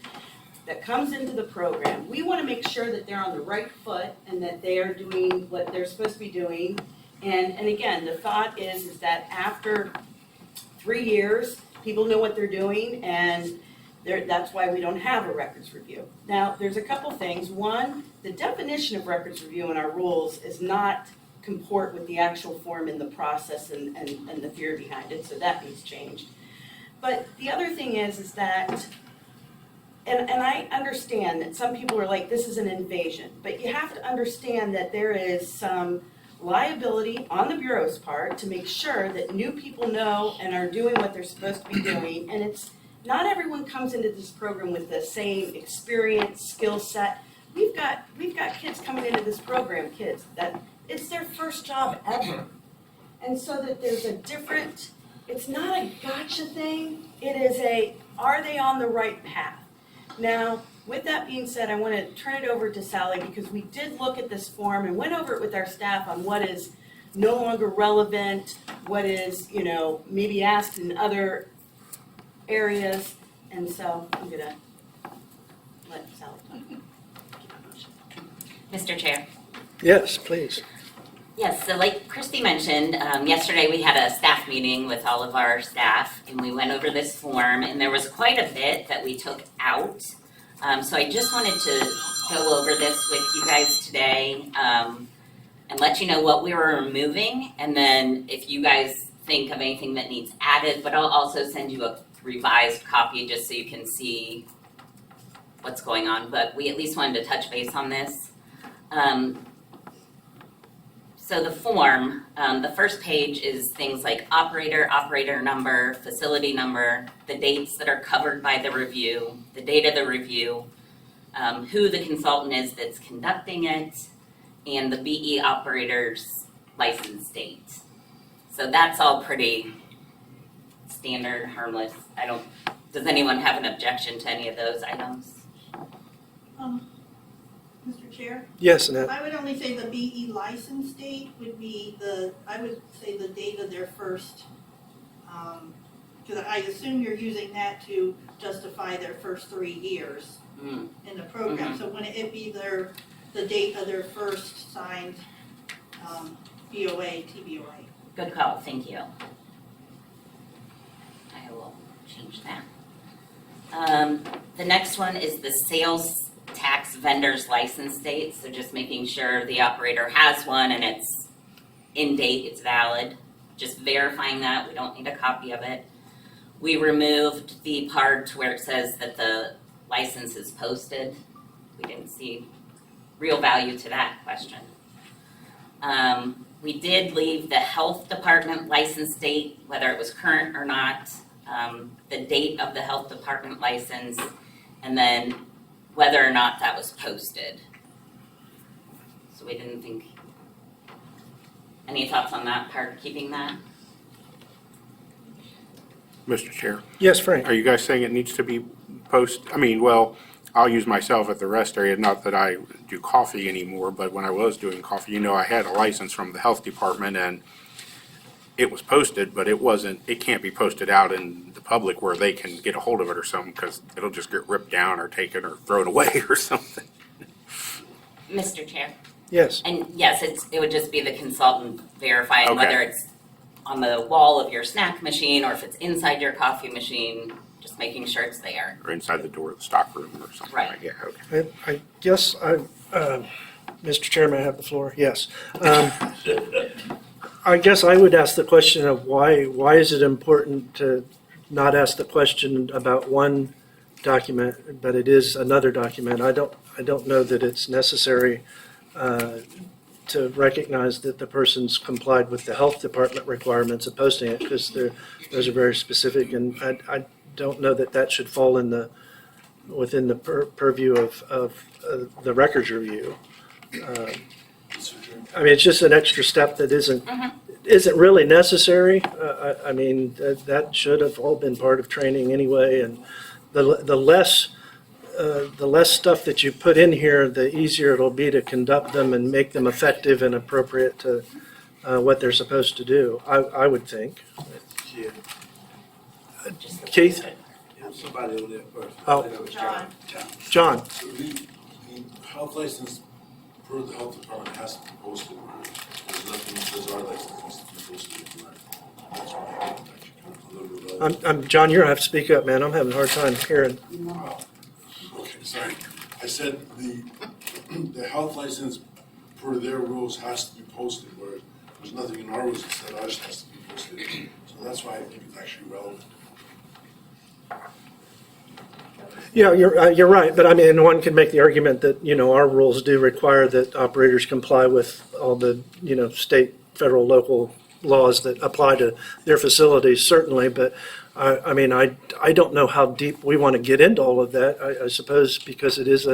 S15: that comes into the program, we want to make sure that they're on the right foot and that they are doing what they're supposed to be doing. And again, the thought is that after 3 years, people know what they're doing, and that's why we don't have a records review. Now, there's a couple things. One, the definition of records review in our rules is not comport with the actual form in the process and the theory behind it, so that needs changed. But the other thing is that, and I understand that some people are like, this is an invasion, but you have to understand that there is some liability on the Bureau's part to make sure that new people know and are doing what they're supposed to be doing, and it's not everyone comes into this program with the same experience, skill set. We've got kids coming into this program, that it's their first job ever. And so that there's a different, it's not a gotcha thing, it is are they on the right path? Now, with that being said, I want to turn it over to Sally because we did look at this form and went over it with our staff on what is no longer relevant, what is, maybe asked in other areas, and so I'm gonna let Sally talk.
S16: Mr. Chair.
S1: Yes, please.
S16: Yes, so like Christy mentioned, yesterday we had a staff meeting with all of our staff and we went over this form and there was quite a bit that we took out. So I just wanted to go over this with you guys today and let you know what we were removing, and then if you guys think of anything that needs added, but I'll also send you a revised copy just so you can see what's going on, but we at least wanted to touch base on this. So the form, the first page is things like operator number, facility number, the dates that are covered by the review, the date of the review, who the consultant is that's conducting it, and the BE operator's license date. So that's all pretty standard, harmless. Does anyone have an objection to any of those items?
S9: Mr. Chair?
S1: Yes, Annette?
S9: I would only say the BE license date would be I would say the date of their first, because I assume you're using that to justify their first 3 years in the program.
S16: Mhm.
S9: So wouldn't it be the date of their first signed BOA, TBOA?
S16: Good call, thank you. I will change that. The next one is the sales tax vendor's license date, so just making sure the operator has one and it's in date, it's valid. Just verifying that, we don't need a copy of it. We removed the part where it says that the license is posted. We didn't see real value to that question. We did leave the health department license date, whether it was current or not, the date of the health department license, and then whether or not that was posted. So we didn't think, any thoughts on that part, keeping that?
S2: Mr. Chair,
S1: Yes, Frank?
S2: are you guys saying it needs to be I'll use myself at the rest area, not that I do coffee anymore, but when I was doing coffee, I had a license from the health department and it was posted, but it can't be posted out in the public where they can get a hold of it or something, because it'll just get ripped down or taken or thrown away or something.
S16: Mr. Chair?
S1: Yes.
S16: And yes, it would just be the consultant verifying
S2: Okay.
S16: whether it's on the wall of your snack machine or if it's inside your coffee machine, just making sure it's there.
S2: Or inside the door of the stock room or something.
S16: Right.
S2: Like that. Okay.
S1: I guess Mr. Chairman, I have the floor, yes. I guess I would ask the question of why is it important to not ask the question about one document, but it is another document? I don't know that it's necessary to recognize that the person's complied with the health department requirements of posting it, because those are very specific, and I don't know that should fall within the purview of the records review. It's just an extra step that isn't really necessary. That should have all been part of training anyway, and the less stuff that you put in here, the easier it'll be to conduct them and make them effective and appropriate to what they're supposed to do, I would think.
S12: Yeah.
S1: Keith?
S12: Somebody over there first.
S1: Oh.
S9: John.
S1: John?
S10: The health license per the health department has to be posted. There's nothing that says our license has to be posted. That's why I think actually kind of a little bit of-
S1: John, you're gonna have to speak up, man. I'm having a hard time hearing.
S10: Okay, sorry. I said the health license per their rules has to be posted, whereas there's nothing in our rules that said ours has to be posted. So that's why I think it's actually relevant.
S1: Yeah, you're right, but one can make the argument that, our rules do require that operators comply with all the, state, federal, local laws that apply to their facilities, certainly, but I don't know how deep we want to get into all of that. I suppose because it is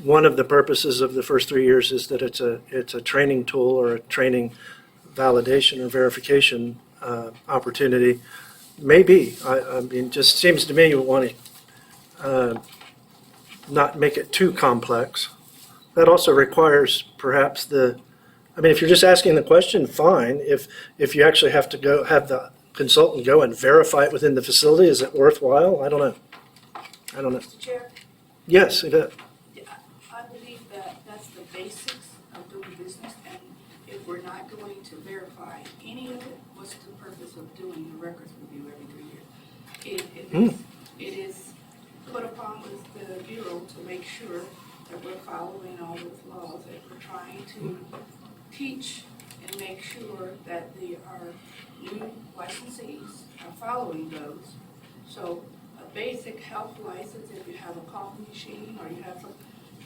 S1: one of the purposes of the first 3 years is that it's a training tool or a training validation or verification opportunity. Maybe, it just seems to me you want to not make it too complex. That also requires perhaps if you're just asking the question, fine. If you actually have to have the consultant go and verify it within the facility, is it worthwhile? I don't know.
S21: Mr. Chair?
S1: Yes, it is.
S21: I believe that's the basics of doing business, and if
S8: going to verify any of it, what's the purpose of doing the records review every 3 years? It is put upon with the Bureau to make sure that we're following all those laws, that we're trying to teach and make sure that our new licensees are following those. So a basic health license, if you have a coffee machine or you have some,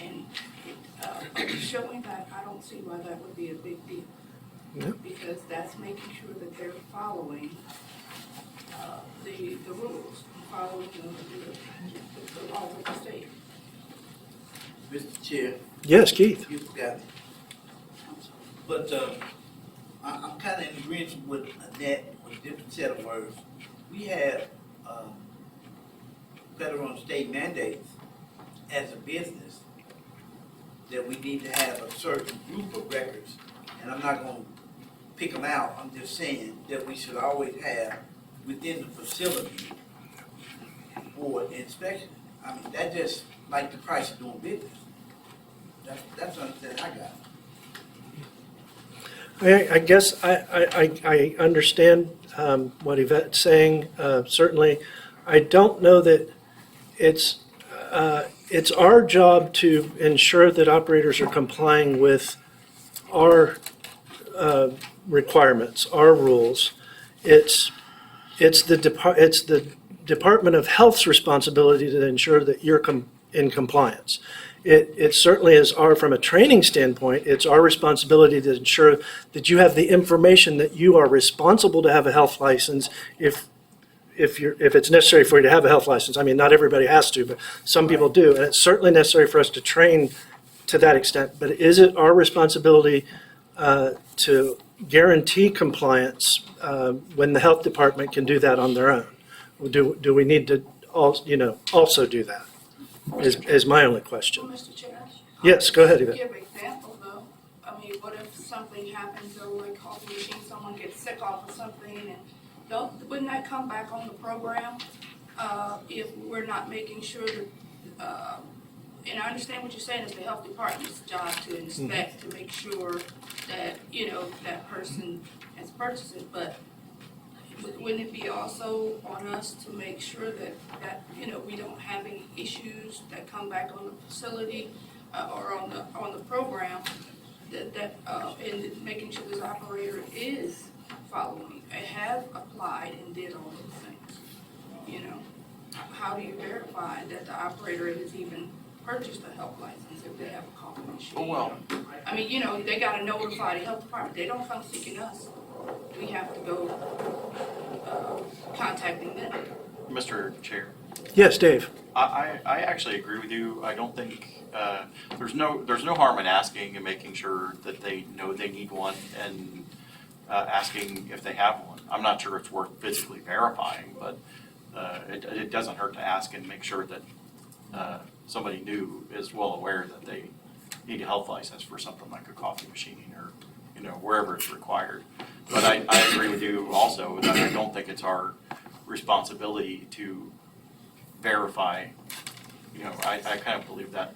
S8: and showing that, I don't see why that would be a big deal.
S1: Yeah.
S8: Because that's making sure that they're following the rules, following the laws of the state.
S12: Mr. Chair.
S1: Yes, Keith.
S12: You forgot me. But I'm kind of in agreement with Annette with a different set of words. We have federal and state mandates as a business that we need to have a certain group of records. And I'm not going to pick them out. I'm just saying that we should always have within the facility for inspection. I mean, that just like the price of doing business. That's the understanding I got.
S1: I guess I understand what Yvette's saying, certainly. I don't know that it's our job to ensure that operators are complying with our requirements, our rules. It's the Department of Health's responsibility to ensure that you're in compliance. It certainly is from a training standpoint, it's our responsibility to ensure that you have the information that you are responsible to have a health license if it's necessary for you to have a health license. I mean, not everybody has to, but some people do. And it's certainly necessary for us to train to that extent. But is it our responsibility to guarantee compliance when the health department can do that on their own? Do we need to also do that? Is my only question.
S8: Well, Mr. Chair?
S1: Yes, go ahead, Yvette.
S8: Give an example though. I mean, what if something happens, or like coffee machine, someone gets sick off of something, and wouldn't that come back on the program if we're not making sure that, and I understand what you're saying, it's the health department's job to inspect, to make sure that, that person has purchased it, but wouldn't it be also on us to make sure that we don't have any issues that come back on the facility or on the program and making sure this operator is following, have applied and did all those things? How do you verify that the operator has even purchased a health license if they have a coffee machine?
S4: Oh, well.
S8: I mean, they gotta notify the health department. They don't come seeking us. We have to go contacting them.
S4: Mr. Chair.
S1: Yes, Dave.
S4: I actually agree with you. I don't think, there's no harm in asking and making sure that they know they need one and asking if they have one. I'm not sure it's worth physically verifying, but it doesn't hurt to ask and make sure that somebody new is well aware that they need a health license for something like a coffee machine or, wherever it's required. But I agree with you also that I don't think it's our responsibility to verify. I kind of believe that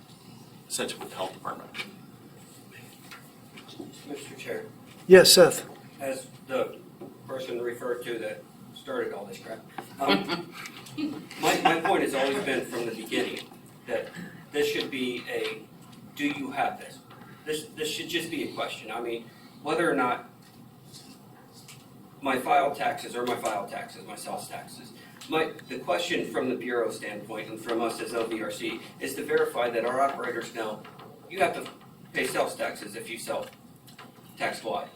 S4: essentially with the health department.
S18: Mr. Chair,
S1: Yes, Seth.
S18: as the person referred to that started all this crap, my point has always been from the beginning that this should be do you have this? This should just be a question. I mean, whether or not my file taxes, my sales taxes. The question from the Bureau standpoint and from us as OVRC is to verify that our operators know you have to pay sales taxes if you sell tax-wide.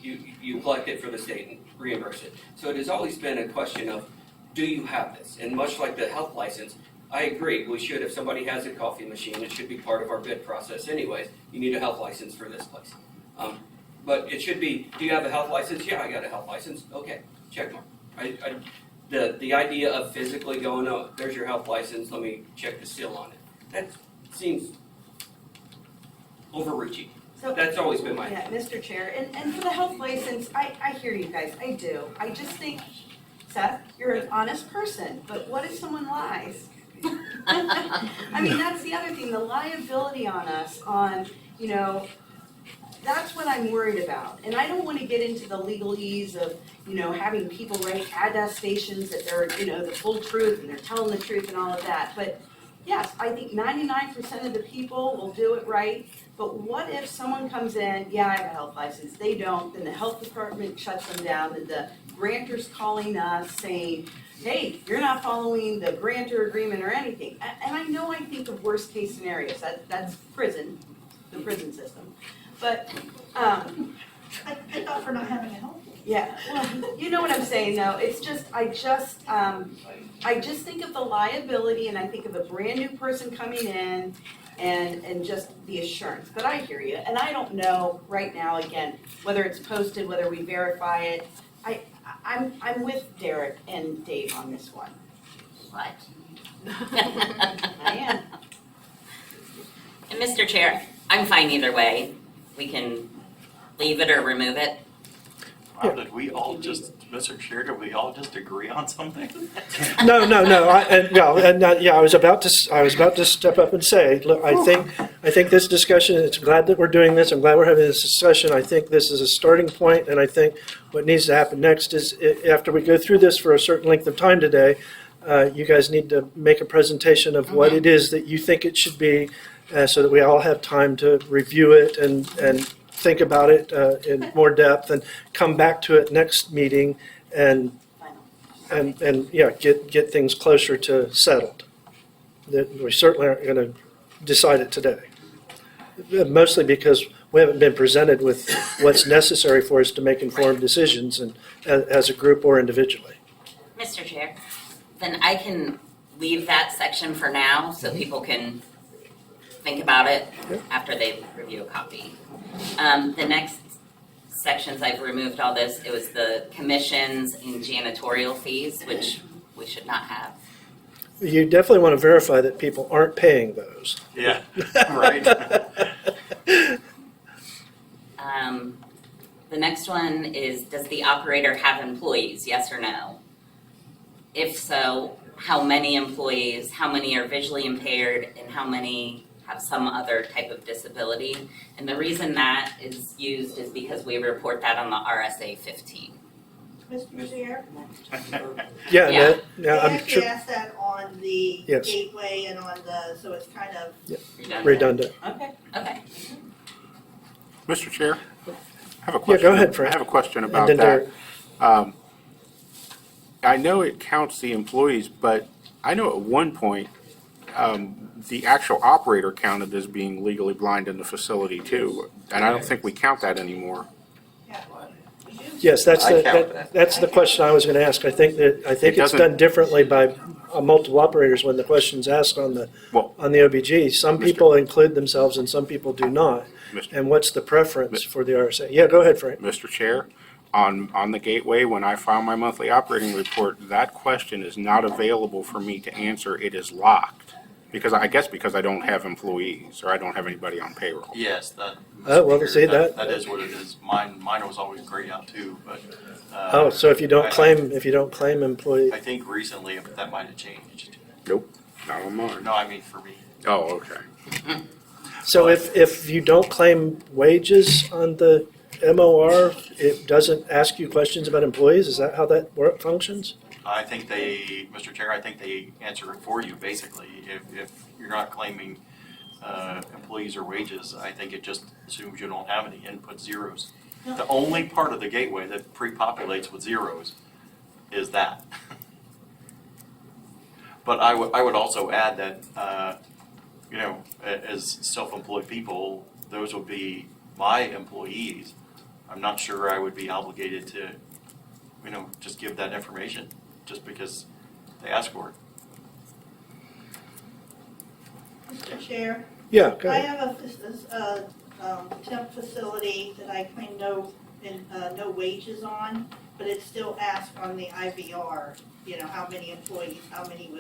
S18: You collect it for the state and reimburse it. So it has always been a question of, do you have this? And much like the health license, I agree, we should, if somebody has a coffee machine, it should be part of our bid process anyways. You need a health license for this place. But it should be, do you have a health license? Yeah, I got a health license. Okay, check mark. The idea of physically going, oh, there's your health license, let me check the seal on it. That seems overreaching.
S15: So,
S18: that's always been my
S15: yeah, Mr. Chair, and for the health license, I hear you guys, I do. I just think, Seth, you're an honest person, but what if someone lies? I mean, that's the other thing, the liability on us on, that's what I'm worried about. And I don't wanna get into the legalese of, having people write attestations that they're, the full truth and they're telling the truth and all of that. But yes, I think 99% of the people will do it right. But what if someone comes in, yeah, I have a health license, they don't, then the health department shuts them down, then the grantor's calling us saying, hey, you're not following the grantor agreement or anything. And I think of worst case scenarios, that's prison, the prison system. But,
S9: I thought for not having a health.
S15: yeah, well, you know what I'm saying though, it's just, I just think of the liability and I think of a brand new person coming in and just the assurance, but I hear you, and I don't know right now, again, whether it's posted, whether we verify it. I'm with Derek and Dave on this one.
S16: What?
S15: I am.
S16: And Mr. Chair, I'm fine either way. We can leave it or remove it.
S4: Wow, did we all just, Mr. Chair, did we all just agree on something?
S1: No. I was about to step up and say, look, I think this discussion. It's glad that we're doing this. I'm glad we're having this discussion. I think this is a starting point, and I think what needs to happen next is after we go through this for a certain length of time today, you guys need to make a presentation of what it is that you think it should be, so that we all have time to review it and think about it in more depth and come back to it next meeting and get things closer to settled. That we certainly aren't going to decide it today. Mostly because we haven't been presented with what's necessary for us to make informed decisions and as a group or individually.
S16: Mr. Chair, then I can leave that section for now so people can think about it after they review a copy. The next sections, I've removed all this. It was the commissions and janitorial fees, which we should not have.
S1: You definitely want to verify that people aren't paying those.
S4: Yeah, right.
S16: The next one is, does the operator have employees, yes or no? If so, how many employees, how many are visually impaired, and how many have some other type of disability? And the reason that is used is because we report that on the RSA 15.
S9: Mr. Chair?
S1: Yeah.
S9: They
S1: I'm
S9: actually
S1: sure.
S9: asked that on the
S1: Yes.
S9: gateway and on the, so it's kind of.
S1: Redundant.
S16: Okay.
S2: Mr. Chair, I have a
S1: Yeah,
S2: question.
S1: go ahead, Frank.
S2: I have a question
S1: And
S2: about
S1: then
S2: that. I know it counts the employees, but I know at one point, the actual operator counted as being legally blind in the facility too. And I don't think we count that anymore.
S1: Yes, that's
S3: I count that.
S1: that's the question I was going to ask. I think it's
S2: doesn't-
S1: done differently by multiple operators when the question's asked on the
S2: Well,
S1: OBG. Some
S2: Mr.
S1: people include themselves and some people do not.
S2: Mr.
S1: And what's the preference for the RSA? Yeah, go ahead, Frank.
S2: Mr. Chair, on the gateway, when I file my monthly operating report, that question is not available for me to answer. It is locked. Because I don't have employees or I don't have anybody on payroll.
S4: Yes, that.
S1: Oh, well,
S4: Mr.
S1: see,
S4: Chair,
S1: that-
S4: That is what it is. Mine was always grayed out too, but.
S1: Oh, so if you don't
S4: I-
S1: claim employee,
S4: I think recently that might have changed.
S2: Nope, not on mine.
S4: No, I mean for me.
S2: Oh, okay.
S1: so if you don't claim wages on the MOR, it doesn't ask you questions about employees? Is that how that functions?
S4: I think Mr. Chair, I think they answer it for you, basically. If you're not claiming employees or wages, I think it just assumes you don't have any input zeros. The only part of the gateway that pre-populates with zeros is that. But I would also add that, as self-employed people, those would be my employees. I'm not sure I would be obligated to, just give that information just because they ask for it.
S9: Mr. Chair?
S1: Yeah, go
S9: I
S1: ahead.
S9: have a temp facility that I claim no wages on, but it still asks on the IVR, how many employees, how many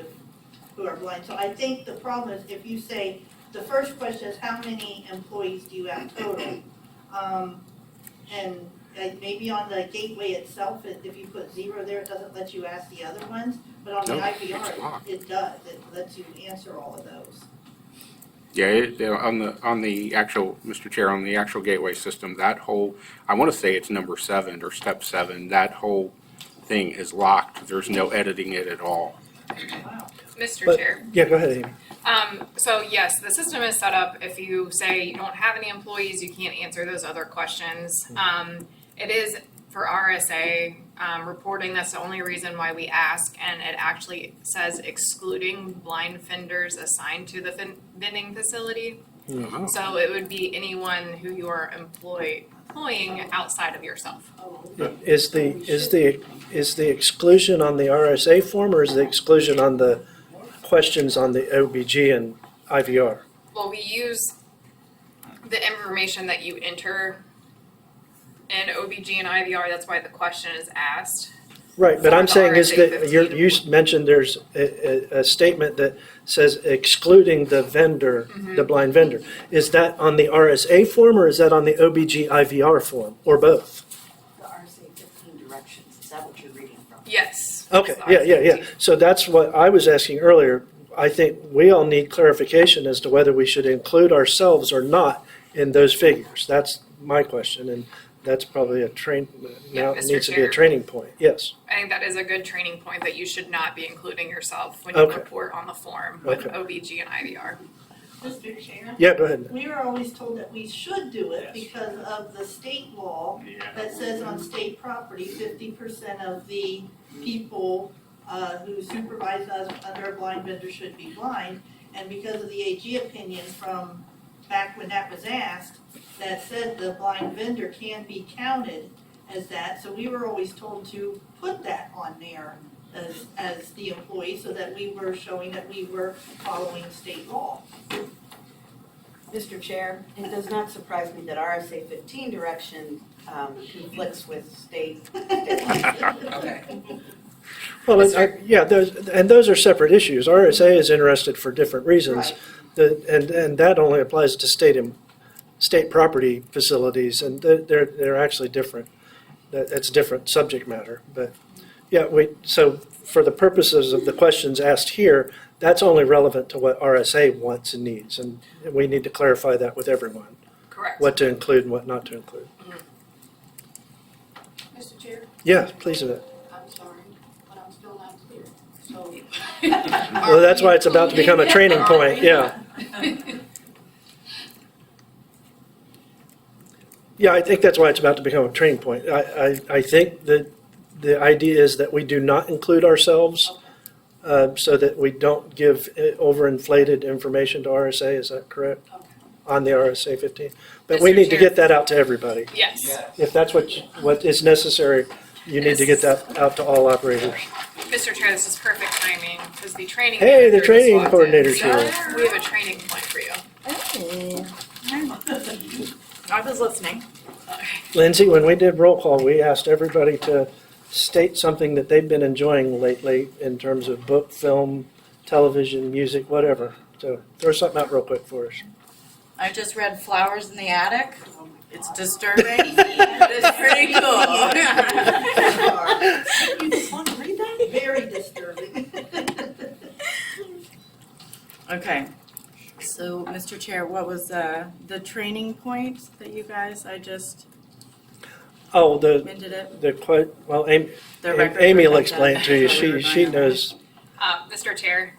S9: who are blind. So I think the problem is if you say, the first question is how many employees do you have total? And maybe on the gateway itself, if you put 0 there, it doesn't let you ask the other ones, but on the
S2: No, it's
S9: IVR,
S2: locked.
S9: it does. It lets you answer all of those.
S2: on the actual, Mr. Chair, on the actual gateway system, that whole, I want to say it's number 7 or step 7, that whole thing is locked. There's no editing it at all.
S14: Mr.
S1: But-
S14: Chair.
S1: Yeah, go ahead, Amy.
S14: So yes, the system is set up, if you say you don't have any employees, you can't answer those other questions. It is for RSA, reporting, that's the only reason why we ask, and it actually says excluding blind vendors assigned to the vending facility.
S1: Mhm.
S14: So it would be anyone who you are employing outside of yourself.
S1: Is the exclusion on the RSA form, or is the exclusion on the questions on the OBG and IVR?
S14: Well, we use the information that you enter in OBG and IVR, that's why the question is asked.
S1: Right, but I'm
S14: For
S1: saying is
S14: RSA
S1: that,
S14: 15.
S1: you mentioned there's a statement that says excluding the vendor, the blind vendor. Is that on the RSA form, or is that on the OBG IVR form, or both?
S15: The RSA 15 directions, is that what you're reading from?
S14: Yes.
S1: Okay,
S14: It's
S1: yeah. So that's what I was asking earlier. I think we all need clarification as to whether we should include ourselves or not in those figures. That's my question, and that's probably now it
S14: Mr.
S1: needs to be a
S14: Chair.
S1: training point, yes.
S14: I think that is a good training point, that you should not be including yourself when you
S1: Okay.
S14: report on the form with
S1: Okay.
S14: OBG and IVR.
S9: Mr. Chair?
S1: Yeah, go ahead.
S9: We were always told that we should do it because of the state law that says on state property, 50% of the people who supervise us under a blind vendor should be blind. And because of the AG opinion from back when that was asked, that said the blind vendor can be counted as that. So we were always told to put that on there as the employee, so that we were showing that we were following state law.
S15: Mr. Chair, it does not surprise me that RSA 15 direction conflicts with state.
S11: Okay.
S1: Well, those are separate issues. RSA is interested for different reasons. And that only applies to state property facilities, and they're actually different. It's different subject matter. But yeah, so for the purposes of the questions asked here, that's only relevant to what RSA wants and needs, and we need to clarify that with everyone.
S14: Correct.
S1: What to include and what not to include.
S8: Mr. Chair,
S1: Yeah, please.
S8: I'm sorry, but I'm still not clear. So.
S1: Well, that's why it's about to become a training point, yeah. Yeah, I think that's why it's about to become a training point. I think that the idea is that we do not include ourselves, so that we don't give overinflated information to RSA, is that correct? On the RSA 15? But we
S14: Mr.
S1: need to
S14: Chair.
S1: get that out to everybody.
S14: Yes.
S1: If that's what is necessary, you need to get that out to all operators.
S14: Mr. Chair, this is perfect timing, because the training.
S1: Hey, the
S14: manager just
S1: training
S14: walked in.
S1: coordinator's
S14: So
S1: here.
S14: we have a training point for you.
S5: I was listening.
S1: Lindsay, when we did roll call, we asked everybody to state something that they've been enjoying lately in terms of book, film, television, music, whatever. So throw something out real quick for us.
S5: I just read Flowers in the Attic. It's disturbing, but it's pretty cool.
S9: You just want to read that? Very disturbing.
S5: Okay, so Mr. Chair, what was the training point that you guys, I just
S1: Oh,
S5: ended it?
S1: well, Amy
S5: The record
S1: Amy will
S5: protection.
S1: explain it to you.
S5: That's what we were
S1: She
S5: going
S1: knows.
S14: Mr. Chair,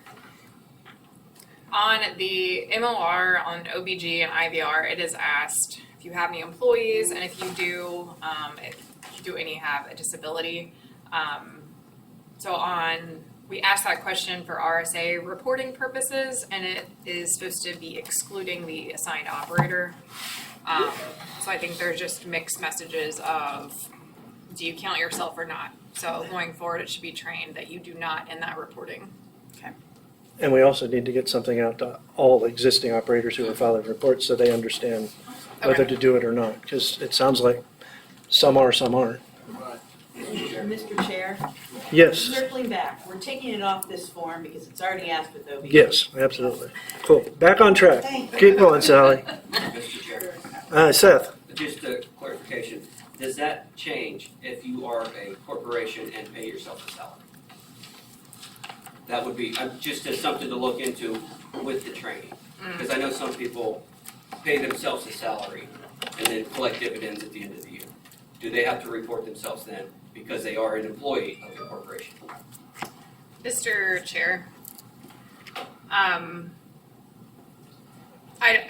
S14: on the MOR, on OBG and IVR, it is asked if you have any employees, and if you do, have a disability. We asked that question for RSA reporting purposes, and it is supposed to be excluding the assigned operator. So I think there's just mixed messages of, do you count yourself or not? So going forward, it should be trained that you do not in that reporting.
S1: And we also need to get something out to all existing operators who are filing reports so they understand whether to do it or not. Because it sounds like some are, some aren't.
S15: Mr. Chair?
S1: Yes.
S15: Circling back, we're taking it off this form because it's already asked with OB.
S1: Yes, absolutely. Cool. Back on track. Keep going, Sally.
S18: Mr. Chair,
S1: Seth.
S18: just a clarification, does that change if you are a corporation and pay yourself a salary? That would be, just as something to look into with the training. Because I know some people pay themselves a salary and then collect dividends at the end of the year. Do they have to report themselves then because they are an employee of the corporation?
S14: Mr. Chair, I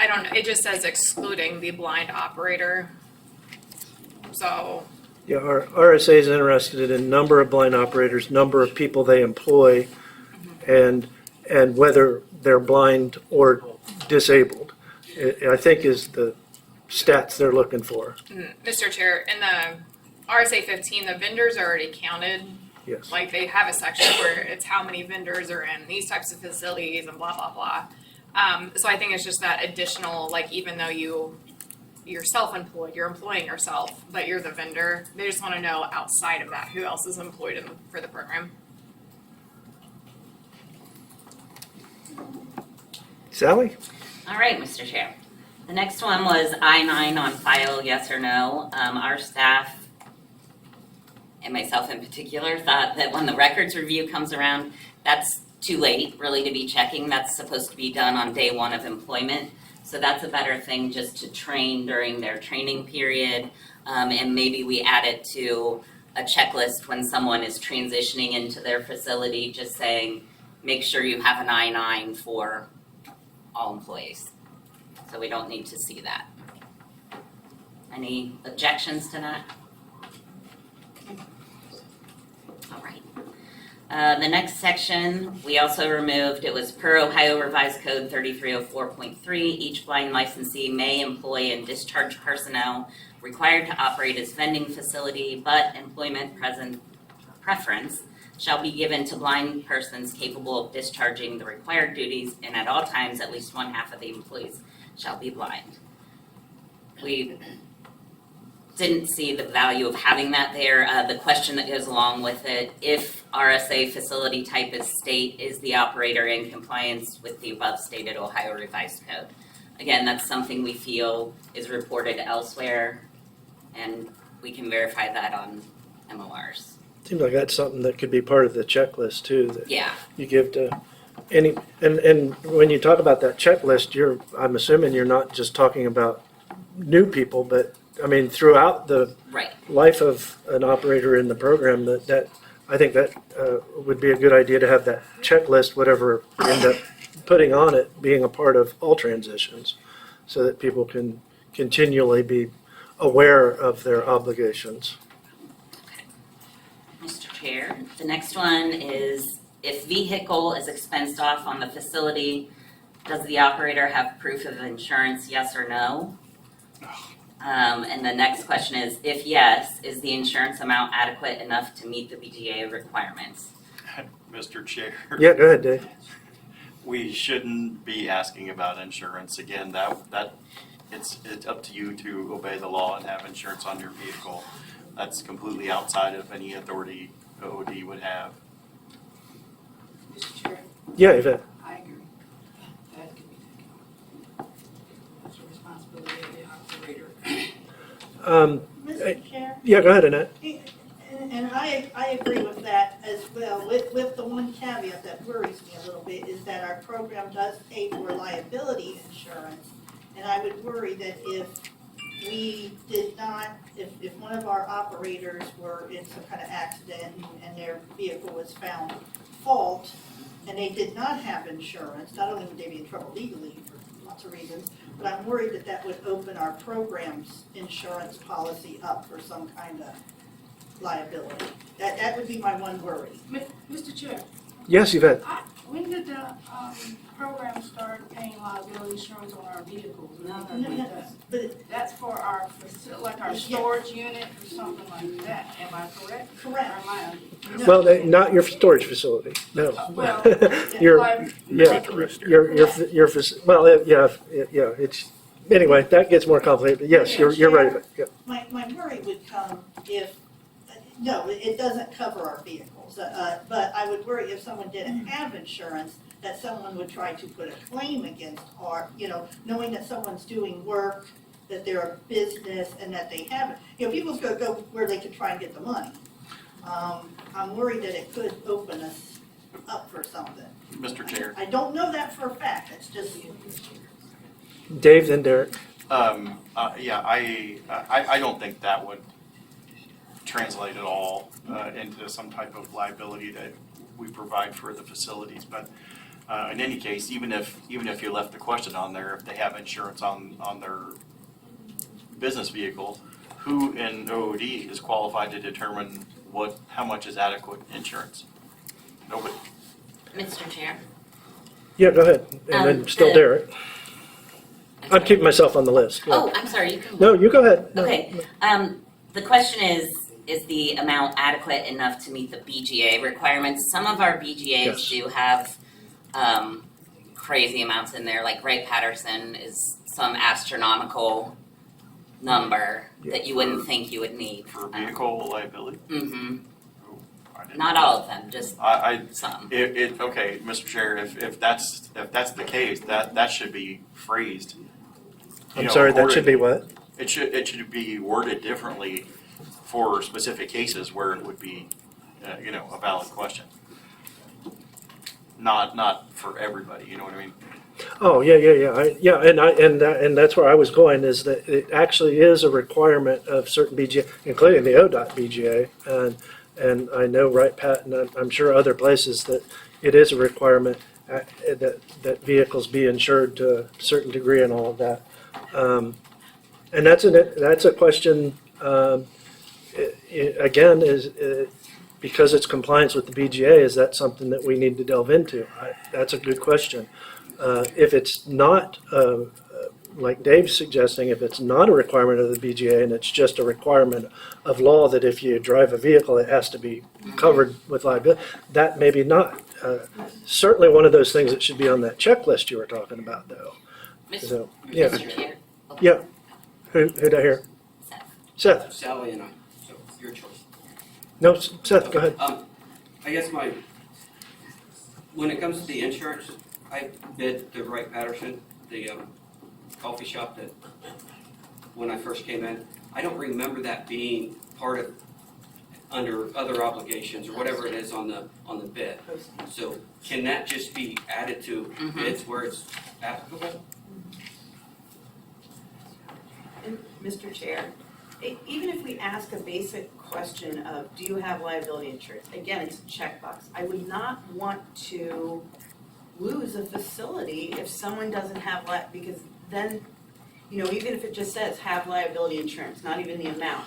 S14: don't know, it just says excluding the blind operator. So,
S1: Yeah, our RSA is interested in number of blind operators, number of people they employ, and whether they're blind or disabled. I think is the stats they're looking for.
S14: Mr. Chair, in the RSA 15, the vendors are already counted.
S1: Yes.
S14: Like they have a section where it's how many vendors are in these types of facilities and blah, blah, blah. So I think it's just that additional, like even though you're self-employed, you're employing yourself, but you're the vendor, they just want to know outside of that, who else is employed for the program.
S1: Sally?
S16: All right, Mr. Chair. The next one was I-9 on file, yes or no. Our staff, and myself in particular, thought that when the records review comes around, that's too late really to be checking. That's supposed to be done on day one of employment. So that's a better thing just to train during their training period. And maybe we add it to a checklist when someone is transitioning into their facility, just saying, make sure you have an I-9 for all employees. So we don't need to see that. Any objections to that? All right. The next section, we also removed, it was per Ohio Revised Code 3304.3, each blind licensee may employ and discharge personnel required to operate as vending facility, but employment preference shall be given to blind persons capable of discharging the required duties, and at all times, at least one half of the employees shall be blind. We didn't see the value of having that there. The question that goes along with it, if RSA facility type is state, is the operator in compliance with the above stated Ohio Revised Code? Again, that's something we feel is reported elsewhere, and we can verify that on MORs.
S1: Seems like that's something that could be part of the checklist too, that
S16: Yeah.
S1: you give to any, and when you talk about that checklist, I'm assuming you're not just talking about new people, but I mean, throughout the
S16: Right.
S1: life of an operator in the program, that I think that would be a good idea to have that checklist, whatever you end up putting on it, being a part of all transitions, so that people can continually be aware of their obligations.
S16: Mr. Chair, the next one is if vehicle is expensed off on the facility, does the operator have proof of insurance, yes or no? And the next question is, if yes, is the insurance amount adequate enough to meet the BGA requirements?
S4: Mr. Chair.
S1: Yeah, go ahead, Dave.
S4: We shouldn't be asking about insurance. Again, that it's up to you to obey the law and have insurance on your vehicle. That's completely outside of any authority OOD would have.
S12: Mr. Chair,
S1: Yeah, Yvette.
S12: I agree. That can be taken off. That's the responsibility of the operator.
S9: Mr. Chair?
S1: Yeah, go ahead, Annette.
S9: And I agree with that as well, with the one caveat that worries me a little bit is that our program does pay for liability insurance. And I would worry that if we did not, if one of our operators were in some kind of accident and their vehicle was found fault, and they did not have insurance, not only would they be in trouble legally for lots of reasons, but I'm worried that that would open our program's insurance policy up for some kind of liability. That would be my one worry.
S8: Mr. Chair,
S1: Yes, Yvette.
S8: when did the program start paying liability insurance on our vehicles?
S9: But
S8: That's for our like our storage unit or something like that, am I correct?
S9: Correct.
S8: Or am I?
S1: Well, not your storage facility, no.
S8: Well,
S1: Your,
S8: like-
S1: yeah, well, yeah, it's, anyway, that gets more complicated, but yes, you're right, yeah.
S9: My worry would come if, no, it doesn't cover our vehicles, but I would worry if someone didn't have insurance, that someone would try to put a claim against our, knowing that someone's doing work, that they're a business, and that they haven't. People's gonna go where they can try and get the money. I'm worried that it could open us up for something.
S4: Mr. Chair.
S9: I don't know that for a fact, it's just,
S1: Dave, then Derek.
S4: Yeah, I don't think that would translate at all into some type of liability that we provide for the facilities. But in any case, even if you left the question on there, if they have insurance on their business vehicle, who in OOD is qualified to determine how much is adequate insurance? Nobody.
S16: Mr. Chair.
S1: Yeah, go ahead. And then still Derek. I'm keeping myself on the list. Yeah.
S16: Oh, I'm sorry, you can.
S1: No, you go ahead. No.
S16: Okay, the question is the amount adequate enough to meet the BGA requirements? Some of our BGAs
S1: Yes.
S16: do have, crazy amounts in there, like Wright-Patterson is some astronomical number that you wouldn't think you would need.
S4: For vehicle liability?
S16: Mm-hmm,
S4: I didn't
S16: not
S4: know
S16: all
S4: that.
S16: of them, just some.
S4: Okay, Mr. Chair, if that's the case, that should be phrased.
S1: I'm sorry, that should be what?
S4: It should be worded differently for specific cases where it would be, a valid question. Not for everybody, you know what I mean?
S1: Oh, yeah. And that's where I was going, is that it actually is a requirement of certain BGA, including the ODOT BGA. And I know Wright-Pat, and I'm sure other places, that it is a requirement that vehicles be insured to a certain degree and all of that. And that's a question, again, is because it's compliance with the BGA, is that something that we need to delve into? That's a good question. If it's not, like Dave's suggesting, if it's not a requirement of the BGA and it's just a requirement of law that if you drive a vehicle, it has to be covered with liability, that maybe not. Certainly one of those things that should be on that checklist you were talking about, though. So, yeah.
S16: Mr. Chair.
S1: Yeah. Who'd I hear? Seth.
S18: Sally and I, so your choice.
S1: No, Seth, go ahead.
S18: I guess when it comes to the insurance, I bid the Wright-Patterson, the coffee shop that, when I first came in, I don't remember that being part of, under other obligations or whatever it is on the bid. So can that just be added to bids where it's applicable?
S15: And Mr. Chair, even if we ask a basic question of, do you have liability insurance? Again, it's a checkbox. I would not want to lose a facility if someone doesn't have because then, even if it just says have liability insurance, not even the amount,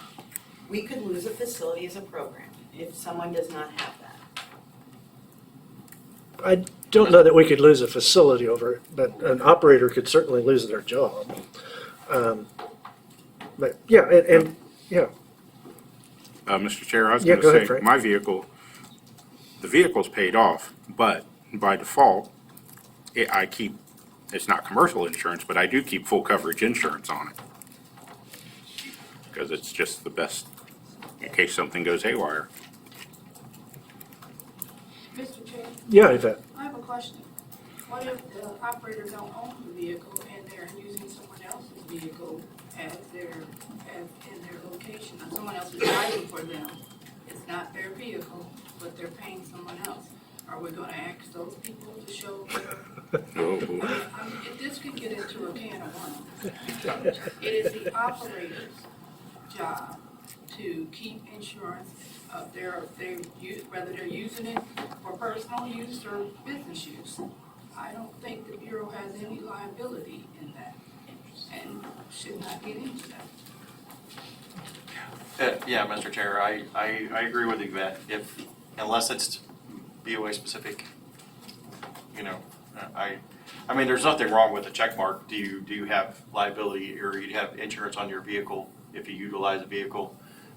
S15: we could lose a facility as a program if someone does not have that.
S1: I don't know that we could lose a facility over it, but an operator could certainly lose their job. But yeah, and yeah.
S2: Mr. Chair, I was
S1: Yeah,
S2: gonna
S1: go ahead,
S2: say,
S1: Frank.
S2: my vehicle, the vehicle's paid off, but by default, it's not commercial insurance, but I do keep full coverage insurance on it. Because it's just the best in case something goes haywire.
S8: Mr. Chair,
S1: Yeah, Yvette.
S8: I have a question. What if the operator don't own the vehicle and they're using someone else's vehicle as in their location? And someone else is driving for them. It's not their vehicle, but they're paying someone else. Are we gonna ask those people to show their? This could get into a can of worms. It is the operator's job to keep insurance of whether they're using it for personal use or business use. I don't think the Bureau has any liability in that and should not get into that.
S4: Yeah, Mr. Chair, I agree with you that unless it's BOA specific, I mean, there's nothing wrong with a check mark. Do you have liability or you have insurance on your vehicle if you utilize a vehicle?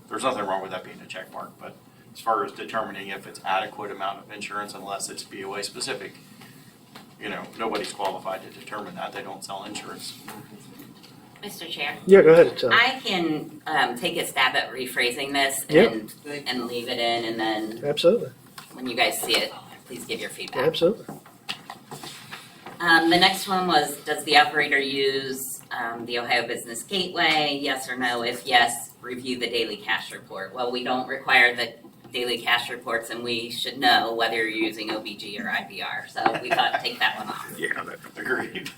S4: There's nothing wrong with that being a check mark, but as far as determining if it's adequate amount of insurance, unless it's BOA specific, nobody's qualified to determine that. They don't sell insurance.
S16: Mr. Chair?
S1: Yeah, go ahead, Sally.
S16: I can take a stab at rephrasing this
S1: Yeah.
S16: and leave it in, and then
S1: Absolutely.
S16: when you guys see it, please give your feedback.
S1: Absolutely.
S16: The next one was, does the operator use the Ohio Business Gateway? Yes or no? If yes, review the daily cash report. Well, we don't require the daily cash reports, and we should know whether you're using OBG or IVR. So we thought to take that one off.
S2: Yeah, that,
S4: Agreed.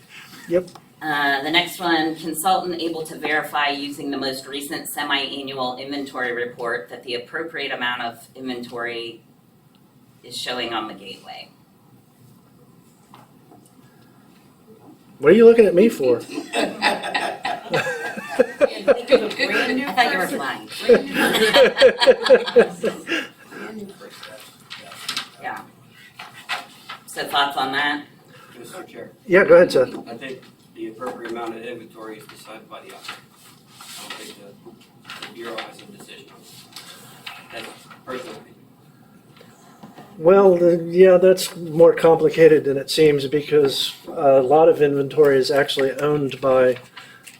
S16: The next one, consultant able to verify using the most recent semi-annual inventory report that the appropriate amount of inventory is showing on the gateway.
S1: What are you looking at me for?
S16: I thought you were blind. Yeah. So thoughts on that?
S18: Mr. Chair,
S1: Yeah, go ahead, Seth.
S18: I think the appropriate amount of inventory is decided by the operator. I don't think the Bureau has a decision on this. That's personal opinion.
S1: Well, yeah, that's more complicated than it seems because a lot of inventory is actually owned by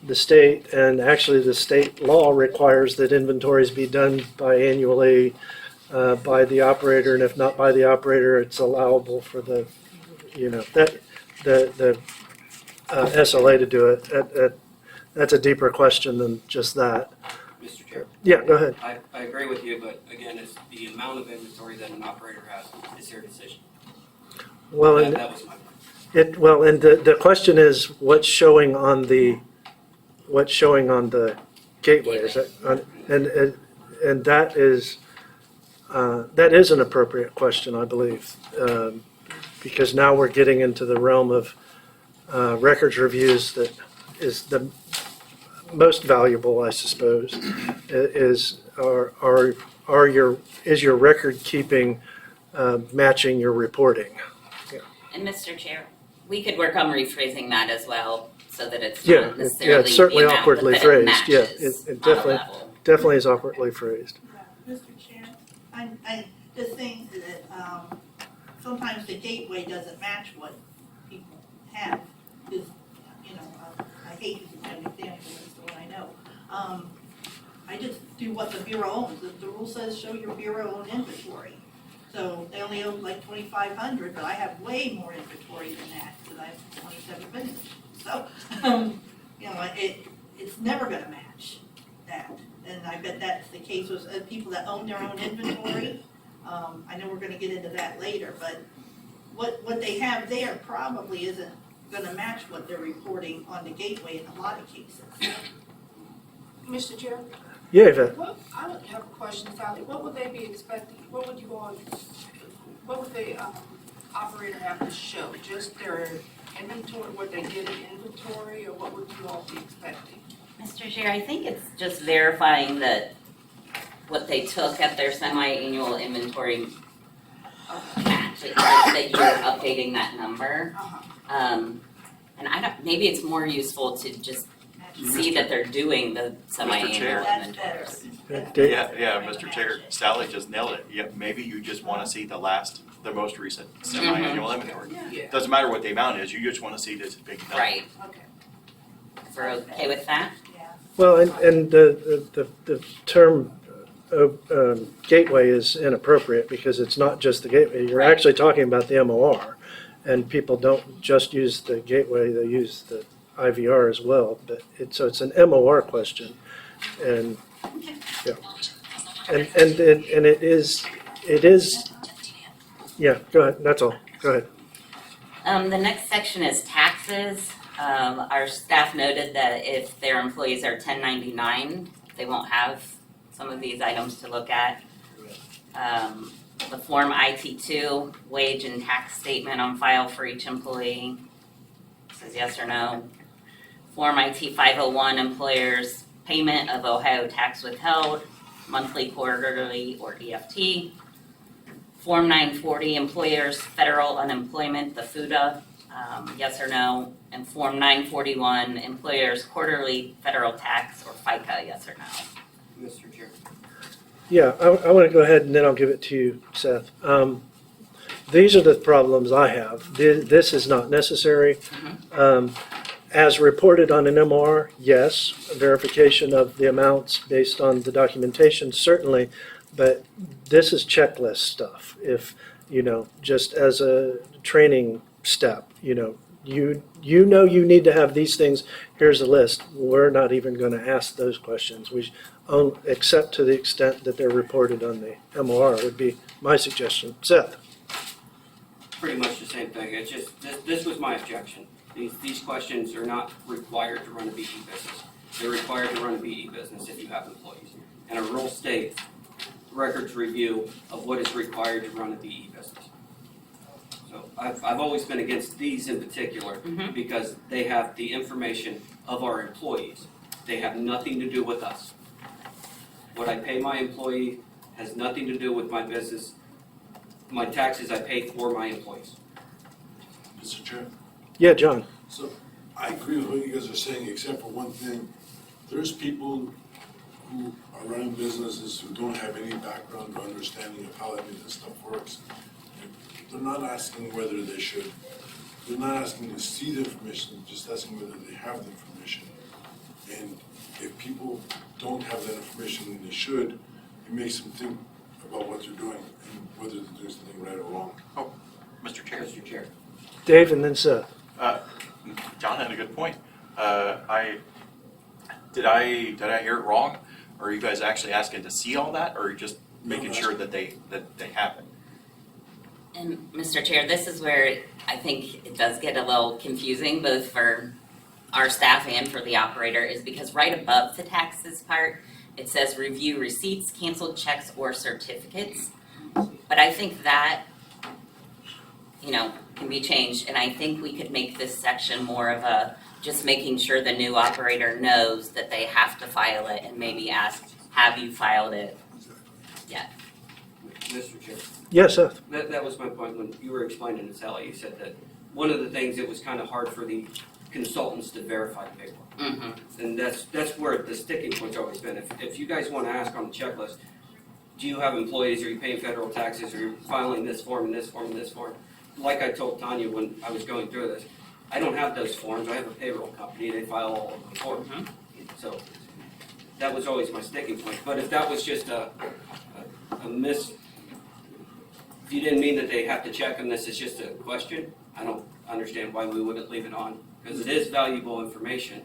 S1: the state, and actually the state law requires that inventories be done biannually by the operator, and if not by the operator, it's allowable for the, the SLA to do it. That's a deeper question than just that.
S18: Mr. Chair.
S1: Yeah, go ahead.
S18: I agree with you, but again, it's the amount of inventory that an operator has is their decision.
S1: Well,
S18: That was my point.
S1: and the question is what's showing on the gateway? Is that and that is an appropriate question, I believe, because now we're getting into the realm of records reviews that is the most valuable, I suppose. Is your record keeping matching your reporting?
S16: And Mr. Chair, we could work on rephrasing that as well so that it's
S1: Yeah,
S16: not necessarily
S1: it's certainly
S16: the amount,
S1: awkwardly
S16: but that it
S1: phrased. Yeah,
S16: matches
S1: it
S16: on a level.
S1: definitely is awkwardly phrased.
S9: Mr. Chair, I just think that sometimes the gateway doesn't match what people have. Because, I hate using my example, it's the one I know. I just do what the Bureau owns. The rule says show your Bureau owned inventory. So they only own like 2,500, but I have way more inventory than that because I have 27 minutes. So, it's never gonna match that. And I bet that's the case with people that own their own inventory. I know we're gonna get into that later, but what they have there probably isn't gonna match what they're reporting on the gateway in a lot of cases.
S8: Mr. Chair?
S1: Yeah, Yvette.
S8: I would have a question, Sally. What would they be expecting? What would the operator have to show? Just their inventory, what they did in inventory, or what would you all be expecting?
S16: Mr. Chair, I think it's just verifying that what they took at their semi-annual inventory match, that you're updating that number. And maybe it's more useful to just see that they're doing the semi-annual inventories.
S4: Yeah, Mr. Chair, Sally just nailed it. Yeah, maybe you just want to see the most recent semi-annual inventory.
S8: Yeah.
S4: Doesn't matter what the amount is, you just want to see this big number.
S16: Right.
S8: Okay.
S16: If we're okay with that?
S1: Well, and the term gateway is inappropriate because it's not just the gateway. You're actually talking about the MOR, and people don't just use the gateway; they use the IVR as well. But so it's an MOR question, and yeah, and it is. Yeah, go ahead. That's all. Go ahead.
S16: The next section is taxes. Our staff noted that if their employees are 1099, they won't have some of these items to look at. The Form IT-2, wage and tax statement on file for each employee, says yes or no. Form IT-501, employer's payment of Ohio tax withheld, monthly, quarterly, or EFT. Form 940, employer's federal unemployment, the FUTA, yes or no. And Form 941, employer's quarterly federal tax or FICA, yes or no.
S18: Mr. Chair.
S1: Yeah, I want to go ahead and then I'll give it to you, Seth. These are the problems I have. This is not necessary. As reported on an MR, yes, verification of the amounts based on the documentation, certainly, but this is checklist stuff. If, just as a training step, you know you need to have these things, here's a list. We're not even going to ask those questions. Except to the extent that they're reported on the MOR would be my suggestion. Seth?
S18: Pretty much the same thing. It's just, this was my objection. These questions are not required to run a BE business. They're required to run a BE business if you have employees. And a rule states records review of what is required to run a BE business. So I've always been against these in particular because they have the information of our employees. They have nothing to do with us. What I pay my employee has nothing to do with my business. My taxes I pay for my employees.
S10: Mr. Chair?
S1: Yeah, John?
S10: So I agree with what you guys are saying, except for one thing. There's people who are running businesses who don't have any background or understanding of how any of this stuff works. They're not asking whether they should. They're not asking to see the information, just asking whether they have the information. And if people don't have that information and they should, it makes them think about what they're doing and whether they're doing something right or wrong.
S4: Oh, Mr. Chair.
S18: Mr. Chair.
S1: Dave and then Seth.
S4: John had a good point. Did I hear it wrong? Or are you guys actually asking to see all that, or are you just making sure that they have it?
S16: And Mr. Chair, this is where I think it does get a little confusing, both for our staff and for the operator, is because right above the taxes part, it says review receipts, canceled checks, or certificates. But I think that, can be changed, and I think we could make this section more of a, just making sure the new operator knows that they have to file it and maybe ask, have you filed it yet?
S18: Mr. Chair.
S1: Yes, Seth?
S18: That was my point when you were explaining to Sally. You said that one of the things, it was kind of hard for the consultants to verify paperwork. And that's where the sticking point's always been. If you guys want to ask on the checklist, do you have employees, are you paying federal taxes, are you filing this form and this form and this form? Like I told Tanya when I was going through this, I don't have those forms. I have a payroll company, they file all of the forms. So that was always my sticking point. But if that was just a miss, if you didn't mean that they have to check and this is just a question, I don't understand why we wouldn't leave it on, because it is valuable information.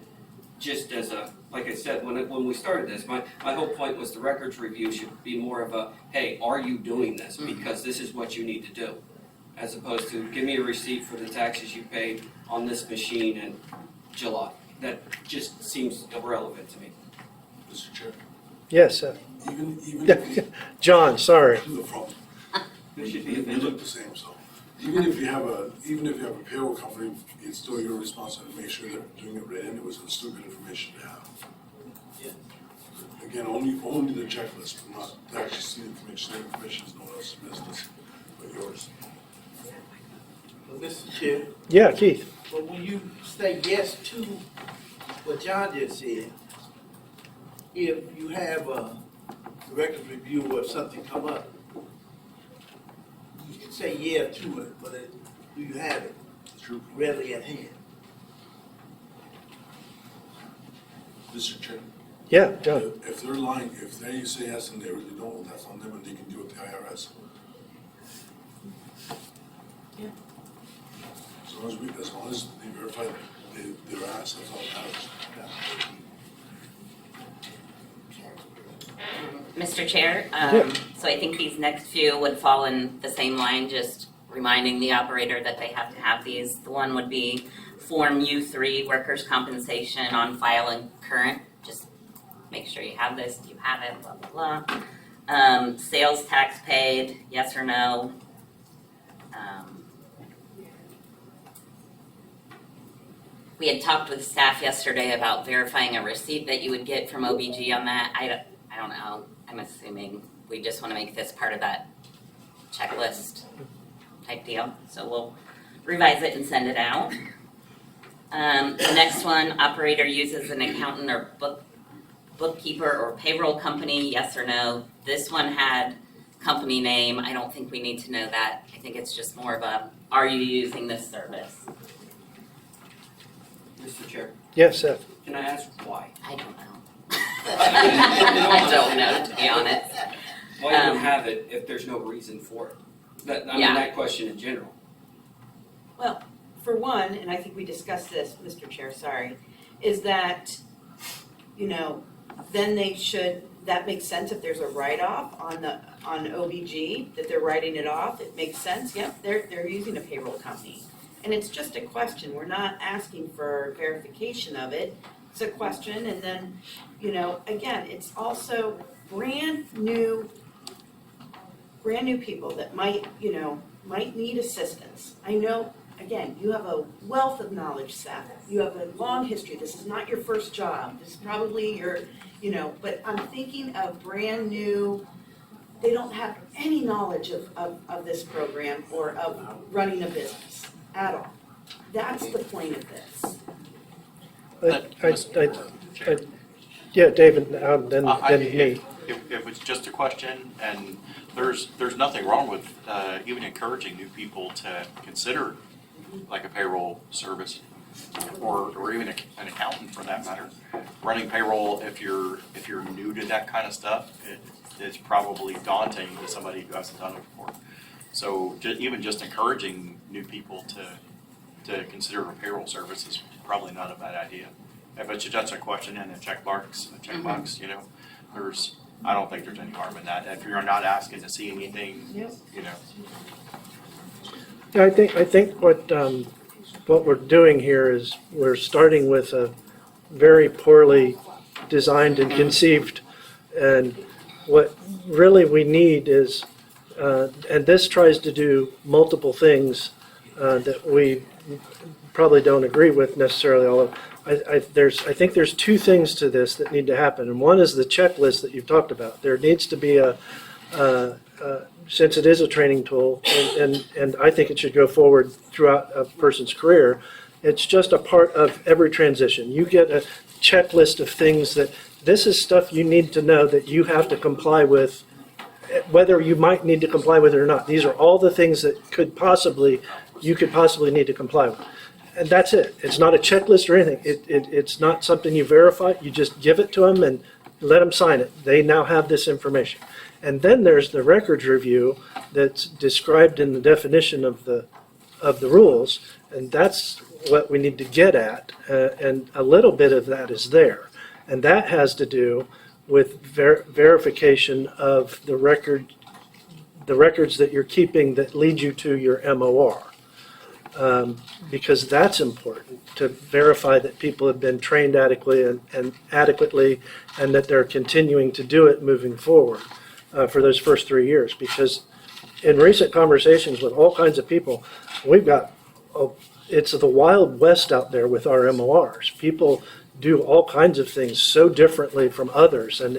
S18: Just as like I said, when we started this, my whole point was the records review should be more of a, hey, are you doing this? Because this is what you need to do. As opposed to, give me a receipt for the taxes you paid on this machine in July. That just seems irrelevant to me.
S10: Mr. Chair?
S1: Yes, Seth?
S10: Even if
S1: John, sorry.
S10: no problem.
S18: It should be
S10: We look the same, so even if you have a payroll company, it's still your responsibility to make sure they're doing it right anyways. It's still good information to have. Again, only the checklist, not to actually see the information. The information is no one else's business but yours.
S12: Well, Mr. Chair,
S1: Yeah, Keith?
S12: but when you say yes to what John just said, if you have a records review or something come up, you can say yeah to it, but do you have it readily at hand?
S10: Mr. Chair?
S1: Yeah, John?
S10: If they're lying, if they say yes and they really don't, that's on them and they can deal with the IRS.
S5: Yeah.
S10: As long as they verify their ass, that's all that matters.
S16: Mr. Chair,
S1: Yeah.
S16: so I think these next few would fall in the same line, just reminding the operator that they have to have these. The one would be Form U3, workers' compensation on file and current. Just make sure you have this, you have it, blah, blah, blah. Sales tax paid, yes or no. We had talked with staff yesterday about verifying a receipt that you would get from OBG on that. I don't know. I'm assuming we just want to make this part of that checklist type deal. So we'll revise it and send it out. The next one, operator uses an accountant or bookkeeper or payroll company, yes or no. This one had company name. I don't think we need to know that. I think it's just more of a, are you using this service?
S18: Mr. Chair,
S1: Yes, Seth?
S18: can I ask why?
S16: I don't know. I don't know, to be honest.
S18: Why do you have it if there's no reason for it? That question in general.
S16: Well,
S15: for one, and I think we discussed this, Mr. Chair, sorry, is that, then they should, that makes sense if there's a write-off on OBG, that they're writing it off, it makes sense, yep, they're using a payroll company. And it's just a question, we're not asking for verification of it, it's a question, and then, again, it's also brand new people that might need assistance. I know, again, you have a wealth of knowledge, Seth. You have a long history. This is not your first job. This is probably your, but I'm thinking of brand new, they don't have any knowledge of this program or of running a business at all. That's the point of this.
S1: Yeah, David, then me.
S4: If it's just a question, and there's nothing wrong with even encouraging new people to consider like a payroll service, or even an accountant for that matter. Running payroll, if you're new to that kind of stuff, it's probably daunting to somebody who hasn't done it before. So even just encouraging new people to consider a payroll service is probably not a bad idea. If it's just a question and a checkbox, I don't think there's any harm in that. If you're not asking to see anything,
S1: Yeah, I think what we're doing here is we're starting with a very poorly designed and conceived, and what really we need is, and this tries to do multiple things that we probably don't agree with necessarily all of. I think there's two things to this that need to happen, and one is the checklist that you've talked about. There needs to be since it is a training tool, and I think it should go forward throughout a person's career, it's just a part of every transition. You get a checklist of things that this is stuff you need to know that you have to comply with, whether you might need to comply with it or not. These are all the things that you could possibly need to comply with. And that's it. It's not a checklist or anything. It's not something you verify. You just give it to them and let them sign it. They now have this information. And then there's the records review that's described in the definition of the rules, and that's what we need to get at. And a little bit of that is there, and that has to do with verification of the records that you're keeping that lead you to your MOR. Because that's important to verify that people have been trained adequately and that they're continuing to do it moving forward for those first 3 years. Because in recent conversations with all kinds of people, it's the Wild West out there with our MORs. People do all kinds of things so differently from others, and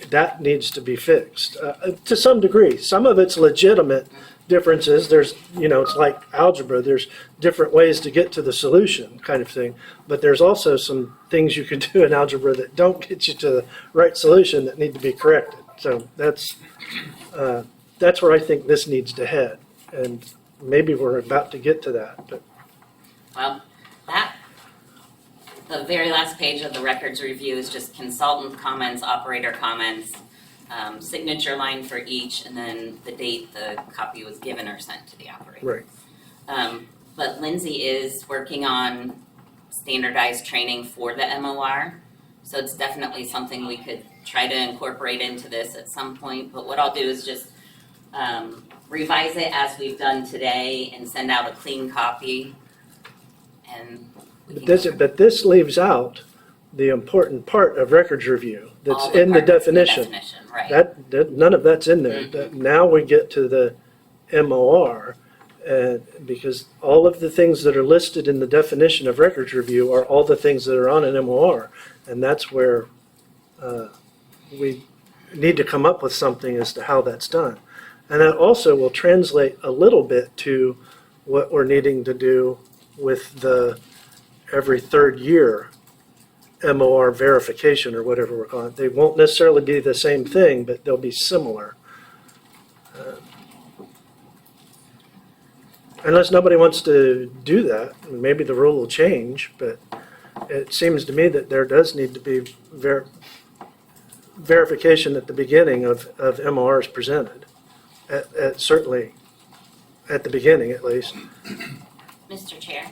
S1: that needs to be fixed to some degree. Some of it's legitimate differences. There's, it's like algebra. There's different ways to get to the solution kind of thing. But there's also some things you can do in algebra that don't get you to the right solution that need to be corrected. So that's where I think this needs to head. And maybe we're about to get to that. But
S16: Well, the very last page of the records review is just consultant comments, operator comments, signature line for each, and then the date the copy was given or sent to the operator.
S1: Right.
S16: But Lindsay is working on standardized training for the MOR, so it's definitely something we could try to incorporate into this at some point. But what I'll do is just revise it as we've done today and send out a clean copy. And
S1: But this leaves out the important part of records review that's in the definition.
S16: Right.
S1: That none of that's in there.
S16: Mm-hmm.
S1: Now we get to the MOR, because all of the things that are listed in the definition of records review are all the things that are on an MOR, and that's where we need to come up with something as to how that's done. And that also will translate a little bit to what we're needing to do with the every third year MOR verification or whatever we're calling it. They won't necessarily be the same thing, but they'll be similar. Unless nobody wants to do that, maybe the rule will change, but it seems to me that there does need to be verification at the beginning of MORs presented, certainly at the beginning at least.
S16: Mr. Chair,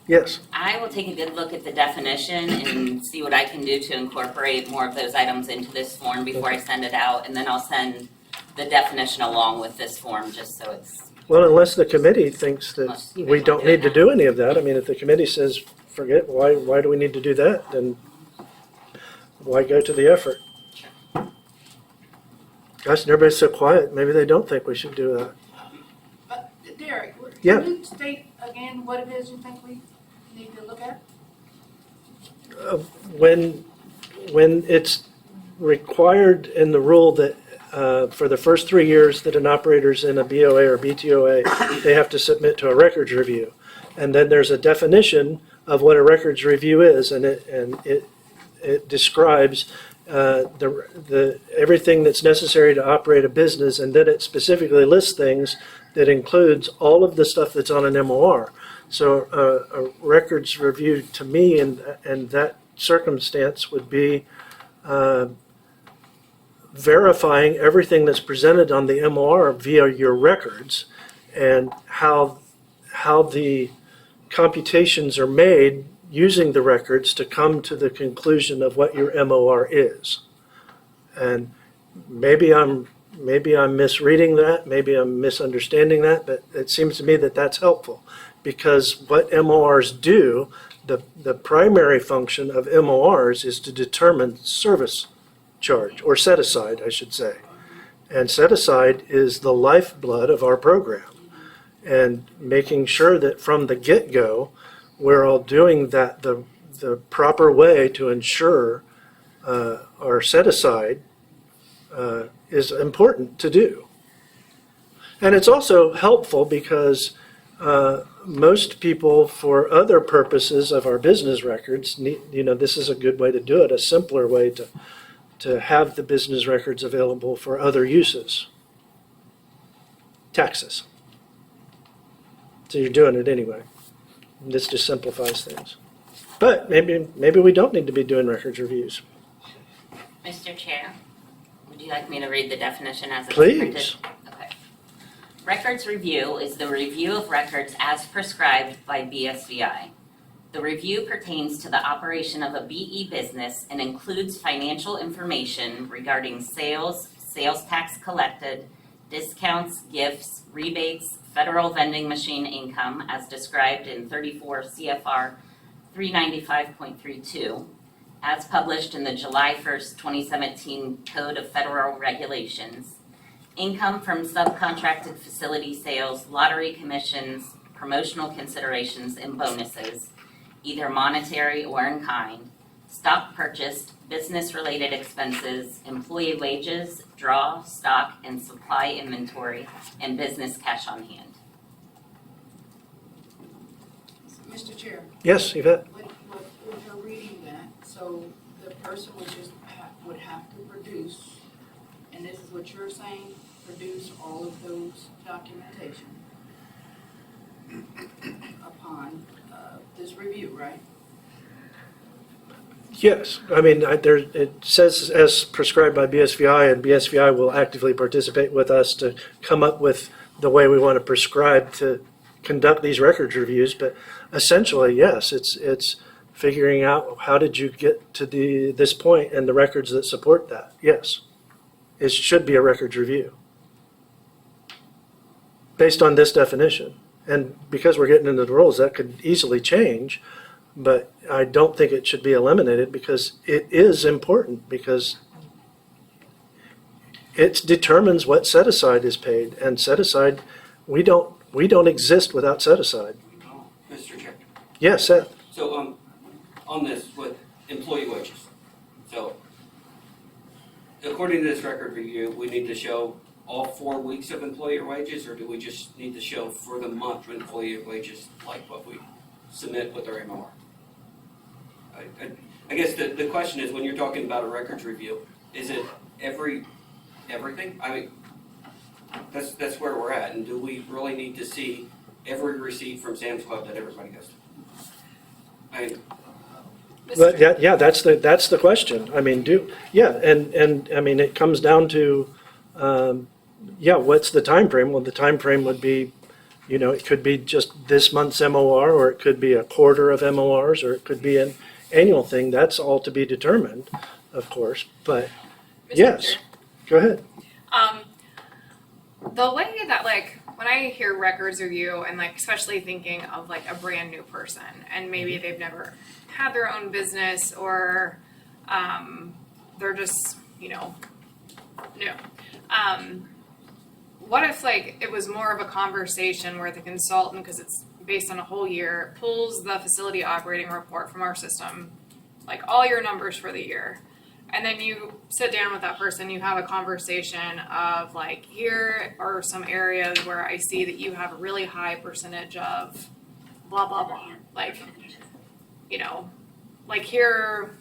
S1: Yes.
S16: I will take a good look at the definition and see what I can do to incorporate more of those items into this form before I send it out, and then I'll send the definition along with this form, just so it's,
S1: Well, unless the committee thinks that we don't need to do any of that. I mean, if the committee says, forget, why do we need to do that? Then why go to the effort? Gosh, everybody's so quiet. Maybe they don't think we should do that.
S8: Derek,
S1: Yeah.
S8: can you state again what it is you think we need to look at?
S1: When it's required in the rule that for the first 3 years that an operator's in a BOA or BTOA, they have to submit to a records review. And then there's a definition of what a records review is, and it describes everything that's necessary to operate a business, and then it specifically lists things that includes all of the stuff that's on an MOR. So a records review to me in that circumstance would be verifying everything that's presented on the MOR via your records, and how the computations are made using the records to come to the conclusion of what your MOR is. And maybe I'm misreading that, maybe I'm misunderstanding that, but it seems to me that that's helpful, because what MORs do, the primary function of MORs is to determine service charge, or set aside, I should say. And set aside is the lifeblood of our program. And making sure that from the get-go, we're all doing that the proper way to ensure our set aside is important to do. And it's also helpful because most people, for other purposes of our business records, this is a good way to do it, a simpler way to have the business records available for other uses. Taxes. So you're doing it anyway. This just simplifies things. But maybe we don't need to be doing records reviews.
S16: Mr. Chair, would you like me to read the definition as it's
S1: Please.
S16: printed? Okay. Records review is the review of records as prescribed by BSVI. The review pertains to the operation of a BE business and includes financial information regarding sales, sales tax collected, discounts, gifts, rebates, federal vending machine income as described in 34 CFR 395.32, as published in the July 1st, 2017 Code of Federal Regulations, income from subcontracted facility sales, lottery commissions, promotional considerations, and bonuses, either monetary or in kind, stock purchased, business-related expenses, employee wages, draw, stock, and supply inventory, and business cash on hand.
S8: Mr. Chair,
S1: Yes, Yvette?
S8: when you're reading that, so the person would have to produce, and this is what you're saying, produce all of those documentation upon this review, right?
S1: Yes. I mean, it says as prescribed by BSVI, and BSVI will actively participate with us to come up with the way we want to prescribe to conduct these records reviews. But essentially, yes, it's figuring out how did you get to this point and the records that support that. Yes, it should be a records review based on this definition. And because we're getting into the rules, that could easily change, but I don't think it should be eliminated because it is important, because it determines what set aside is paid, and set aside, we don't exist without set aside.
S18: Mr. Chair.
S1: Yes, Seth.
S18: So, on this with employee wages. So, according to this record review, we need to show all 4 weeks of employee wages, or do we just need to show for the month employee wages like what we submit with our MOR? I guess the question is, when you're talking about a records review, is it everything? I mean, that's where we're at, and do we really need to see every receipt from Sam's Club that everybody goes to?
S1: But yeah, that's the question. I mean, and I mean, it comes down to, what's the time frame? Well, the time frame would be, You know, it could be just this month's MOR, or it could be a quarter of MORs, or it could be an annual thing. That's all to be determined, of course, but yes, go ahead.
S14: The way that, like, when I hear records review and, like, especially thinking of, like, a brand new person and maybe they've never had their own business or they're just, you know, new. What if, like, it was more of a conversation where the consultant, because it's based on a whole year, pulls the facility operating report from our system, like all your numbers for the year, and then you sit down with that person, you have a conversation of like, here are some areas where I see that you have a really high percentage of blah, blah, blah. Like, you know, like here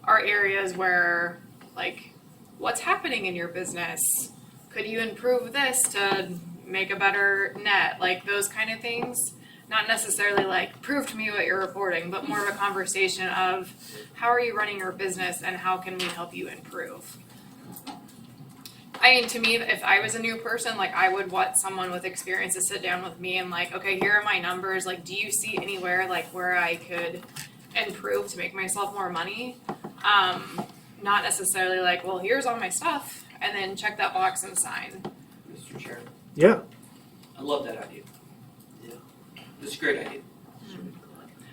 S14: are areas where, like, what's happening in your business? Could you improve this to make a better net? Like those kind of things. Not necessarily like, prove to me what you're reporting, but more of a conversation of how are you running your business and how can we help you improve? I mean, to me, if I was a new person, like I would want someone with experience to sit down with me and like, okay, here are my numbers. Like, do you see anywhere like where I could improve to make myself more money? Not necessarily like, well, here's all my stuff and then check that box and sign.
S18: Mr. Chair,
S1: Yeah,
S18: I love that idea. It's a great idea.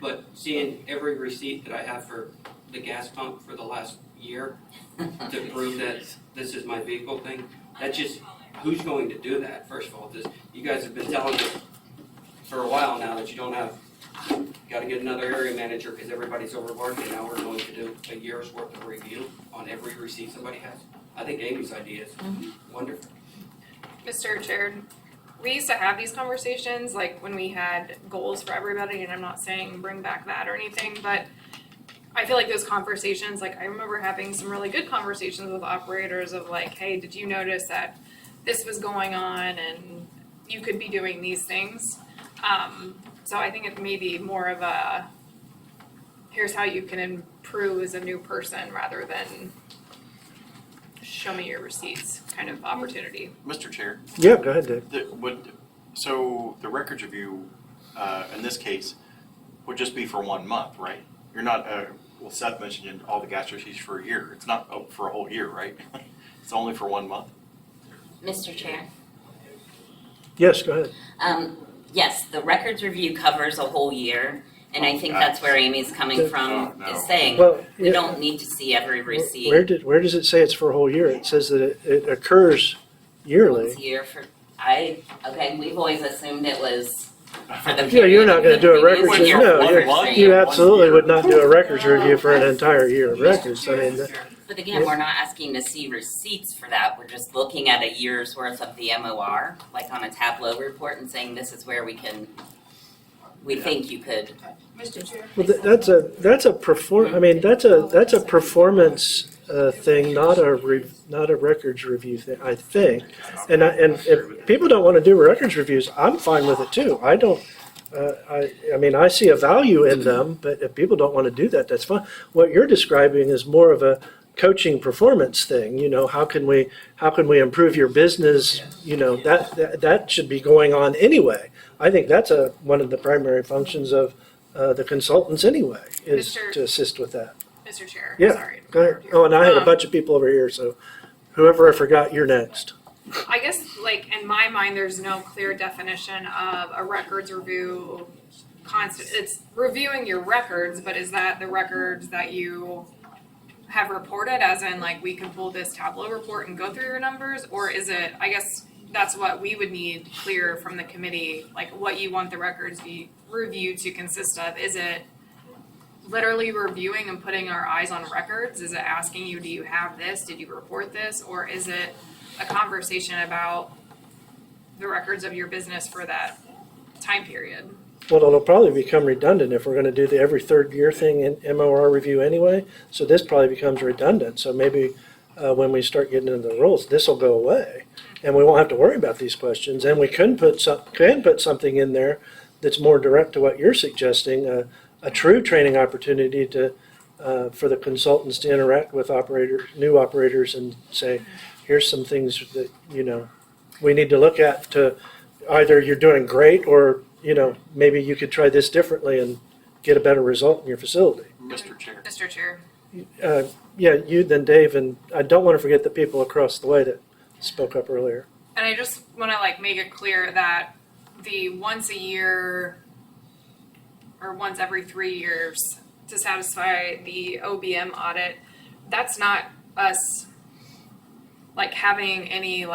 S18: But seeing every receipt that I have for the gas pump for the last year to prove that this is my vehicle thing, that just, who's going to do that, first of all? You guys have been telling us for a while now that you don't have, gotta get another area manager because everybody's overworked, and now we're going to do a year's worth of review on every receipt somebody has. I think Amy's idea is wonderful.
S14: Mr. Chair, we used to have these conversations like when we had goals for everybody, and I'm not saying bring back that or anything, but I feel like those conversations, like I remember having some really good conversations with operators of like, hey, did you notice that this was going on and you could be doing these things? So I think it may be more of a, here's how you can improve as a new person rather than show me your receipts kind of opportunity.
S4: Mr. Chair?
S1: yeah, go ahead, Dave.
S4: So the records review, in this case, would just be for 1 month, right? You're not, well, Seth mentioned all the gas receipts for a year. It's not for a whole year, right? It's only for 1 month?
S16: Mr. Chair.
S1: Yes, go ahead.
S16: Yes, the records review covers a whole year, and I think that's where Amy's coming from, is saying,
S1: Well,
S16: we don't need to see every receipt
S1: Where does it say it's for a whole year? It says that it occurs yearly.
S16: once a year for, okay, we've always assumed it was for the.
S1: Yeah, you're not gonna do a records,
S16: previous year.
S1: no, you absolutely would not do a records review for an entire year of records. I mean,
S16: But again, we're not asking to see receipts for that, we're just looking at a year's worth of the MOR, like on a Tableau report and saying this is where we think you could.
S8: Mr. Chair?
S1: well, that's a performance thing, not a records review thing, I think. And if people don't want to do records reviews, I'm fine with it too. I don't, I mean, I see a value in them, but if people don't want to do that, that's fine. What you're describing is more of a coaching performance thing, you know, how can we improve your business, you know, that should be going on anyway. I think that's one of the primary functions of the consultants anyway, is to assist with that.
S14: Mr. Chair,
S1: Yeah,
S14: sorry.
S1: go ahead. Oh, and I had a bunch of people over here, so whoever I forgot, you're next.
S14: I guess, like, in my mind, there's no clear definition of a records review it's reviewing your records, but is that the records that you have reported, as in, like, we can pull this Tableau report and go through your numbers, or is it, I guess that's what we would need clear from the committee, like, what you want the records review to consist of. Is it literally reviewing and putting our eyes on records? Is it asking you, do you have this? Did you report this? Or is it a conversation about the records of your business for that time period?
S1: Well, it'll probably become redundant if we're going to do the every third year thing in MOR review anyway. So this probably becomes redundant. So maybe when we start getting into the rules, this will go away, and we won't have to worry about these questions. And we can put something in there that's more direct to what you're suggesting, a true training opportunity to for the consultants to interact with new operators and say, here's some things that, you know, we need to look at to either you're doing great or, maybe you could try this differently and get a better result in your facility.
S4: Mr. Chair.
S14: Mr. Chair.
S1: Yeah, you, then Dave, and I don't want to forget the people across the way that spoke up earlier.
S14: And I just want to make it clear that the once a year or once every 3 years to satisfy the OBM audit, that's not us having any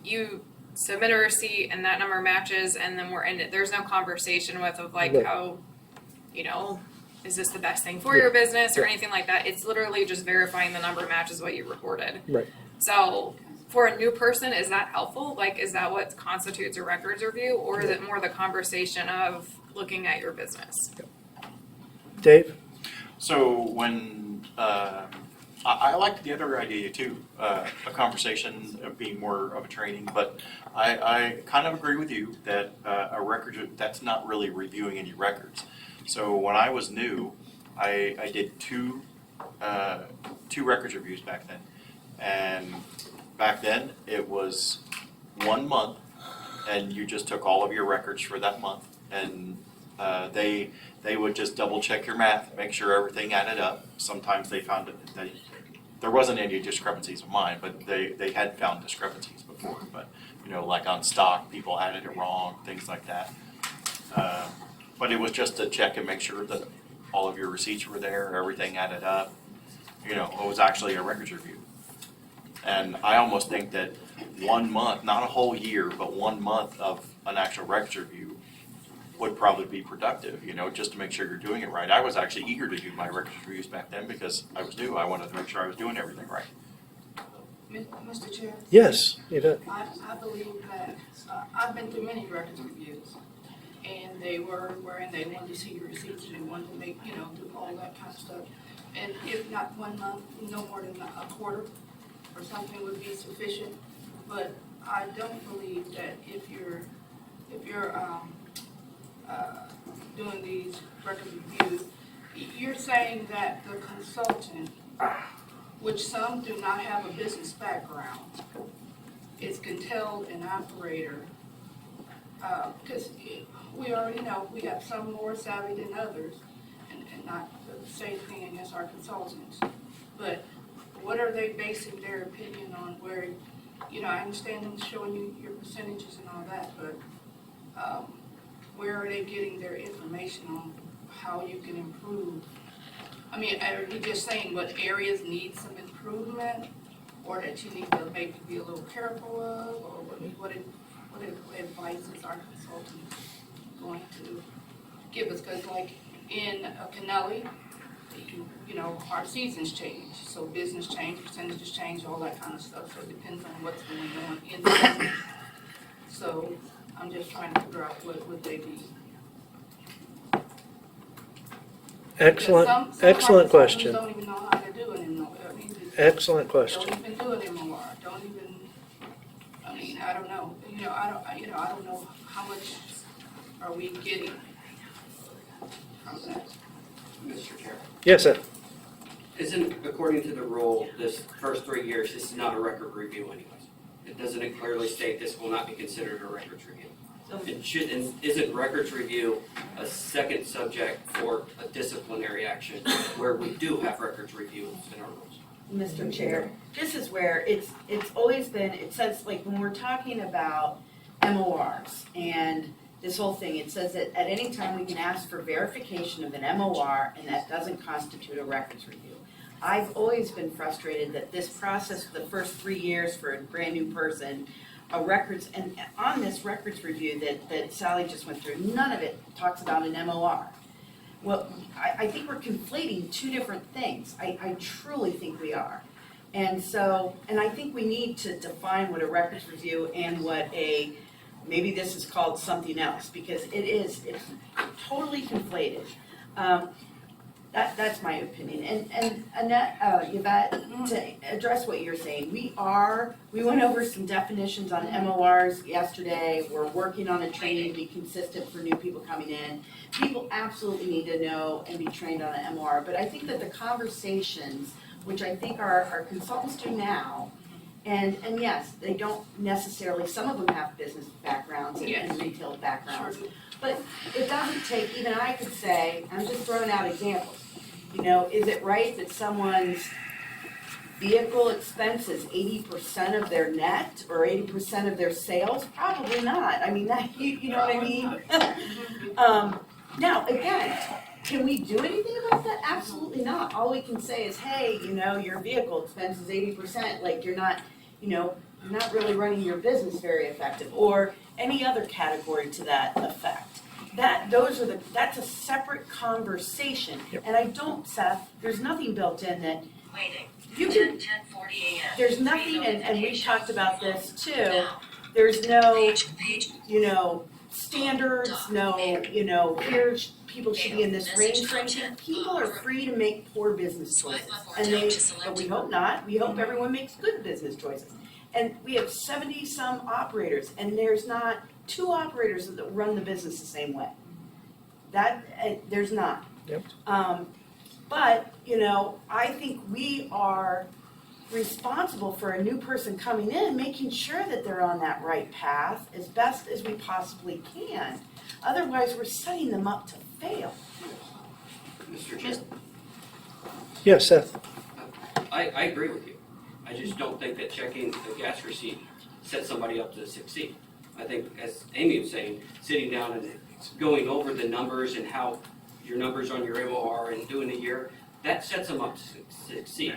S14: you submit a receipt and that number matches and then we're in it. There's no conversation of
S1: Right.
S14: how, is this the best thing for your business or anything like that. It's literally just verifying the number matches what you reported.
S1: Right.
S14: So for a new person, is that helpful? Is that what constitutes a records review, or is it more the conversation of looking at your business?
S1: Dave?
S4: So when, I liked the other idea too, a conversation of being more of a training, but I kind of agree with you that a record, that's not really reviewing any records. So when I was new, I did two records reviews back then. And back then, it was 1 month, and you just took all of your records for that month, and they would just double check your math, make sure everything added up. Sometimes they found that there wasn't any discrepancies of mine, but they had found discrepancies before. But on stock, people added it wrong, things like that. But it was just to check and make sure that all of your receipts were there, everything added up. It was actually a records review. And I almost think that 1 month, not a whole year, but 1 month of an actual records review would probably be productive, just to make sure you're doing it right. I was actually eager to do my records reviews back then because I was new. I wanted to make sure I was doing everything right.
S8: Mr. Chair?
S1: Yes, you bet.
S8: I believe that, I've been through many records reviews, and they were wherein they wanted to see your receipts, and they wanted to make, do all that kind of stuff. And if not 1 month, no more than a quarter or something would be sufficient. But I don't believe that if you're doing these record reviews, you're saying that the consultant, which some do not have a business background, is controlled an operator, because we already know we have some more savvy than others, and not to say anything against our consultants, but what are they basing their opinion on? Where, I understand them showing you your percentages and all that, but where are they getting their information on how you can improve? I mean, are you just saying what areas need some improvement, or that you need to maybe be a little careful of, or what advice is our consultant going to give us? Because in Kennelly, our seasons change, so business change, percentages change, all that kind of stuff, so it depends on what's going on in the business. So I'm just trying to figure out what would they be.
S1: Excellent, excellent question.
S8: Some don't even know how to do it anymore.
S1: Excellent question.
S8: Don't even do it anymore. I don't know. I don't know how much are we getting from that.
S18: Mr. Chair.
S1: Yes, sir.
S18: Isn't, according to the rule, this first 3 years, this is not a record review anyways? It doesn't clearly state this will not be considered a records review. It should, and isn't records review a second subject for a disciplinary action where we do have records review in our rules?
S15: Mr. Chair, this is where it's always been, it says, when we're talking about MORs and this whole thing, it says that at any time we can ask for verification of an MOR, and that doesn't constitute a records review. I've always been frustrated that this process, the first 3 years for a brand new person, and on this records review that Sally just went through, none of it talks about an MOR. Well, I think we're conflating two different things. I truly think we are. And I think we need to define what a records review and what maybe this is called something else, because it's totally conflated. That's my opinion. And Annette, Yvette, to address what you're saying, we went over some definitions on MORs yesterday. We're working on a training to be consistent for new people coming in. People absolutely need to know and be trained on an MOR, but I think that the conversations, which I think our consultants do now, And yes, they don't necessarily, some of them have business backgrounds and
S8: Yes.
S15: retail backgrounds.
S8: Sure.
S15: But it doesn't take, even I could say, I'm just throwing out examples. You know, is it right that someone's vehicle expense is 80% of their net or 80% of their sales? Probably not. I mean, that, you know what I mean? Now, again, can we do anything about that? Absolutely not. All we can say is, hey, you know, your vehicle expense is 80%, like you're not, you know, you're not really running your business very effective, or any other category to that effect. That's a separate conversation. And I don't, Seth, there's nothing built in that you can,
S17: 10:40 a.m.
S15: there's nothing, and we talked about this too, there's no, you know, standards, no, you know, here's, people should be in this range for anything. People are free to make poor business choices, and but we hope not, we hope everyone makes good business choices. And we have 70-some operators, and there's not 2 operators that run the business the same way. There's not.
S1: Yep.
S15: But, you know, I think we are responsible for a new person coming in, making sure that they're on that right path as best as we possibly can. Otherwise, we're setting them up to fail.
S18: Mr. Chair,
S1: Yes, Seth.
S18: I agree with you. I just don't think that checking the gas receipt sets somebody up to succeed. I think, as Amy was saying, sitting down and going over the numbers and how your numbers on your MOR and doing a year, that sets them up to succeed.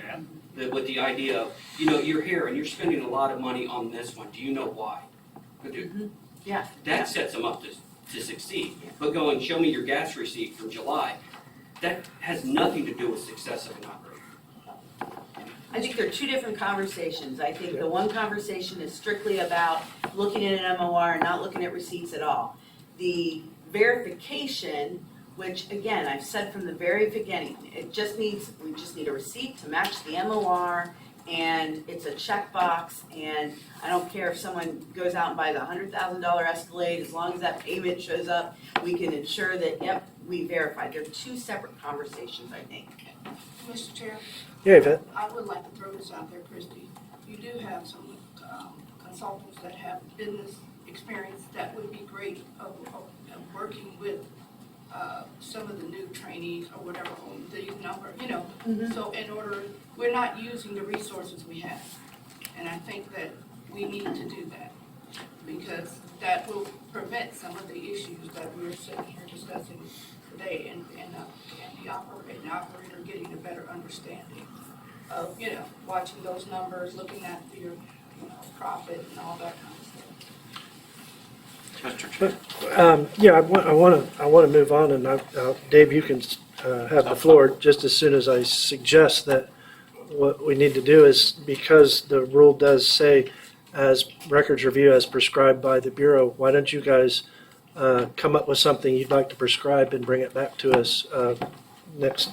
S18: With the idea of, you know, you're here and you're spending a lot of money on this one. Do you know why?
S15: Yeah.
S18: That sets them up to succeed. But go and show me your gas receipt from July. That has nothing to do with success of an operator.
S15: I think they're 2 different conversations. I think the one conversation is strictly about looking at an MOR and not looking at receipts at all. The verification, which again, I've said from the very beginning, we just need a receipt to match the MOR, and it's a checkbox, and I don't care if someone goes out and buys a $100,000 Escalade, as long as that payment shows up, we can ensure that, yep, we verified. They're 2 separate conversations, I think.
S8: Mr. Chair,
S1: Yeah, Yvette.
S8: I would like to throw this out there, Christie. You do have some consultants that have business experience that would be great of working with some of the new trainees or whatever on these numbers, you know. So in order, we're not using the resources we have. And I think that we need to do that, because that will prevent some of the issues that we're sitting here discussing today, and the operator getting a better understanding of, you know, watching those numbers, looking at your, you know, profit and all that kind of stuff.
S4: Mr. Chair.
S1: Yeah, I want to move on, and Dave, you can have the floor just as soon as I suggest that what we need to do is, because the rule does say as records review as prescribed by the Bureau, why don't you guys come up with something you'd like to prescribe and bring it back to us next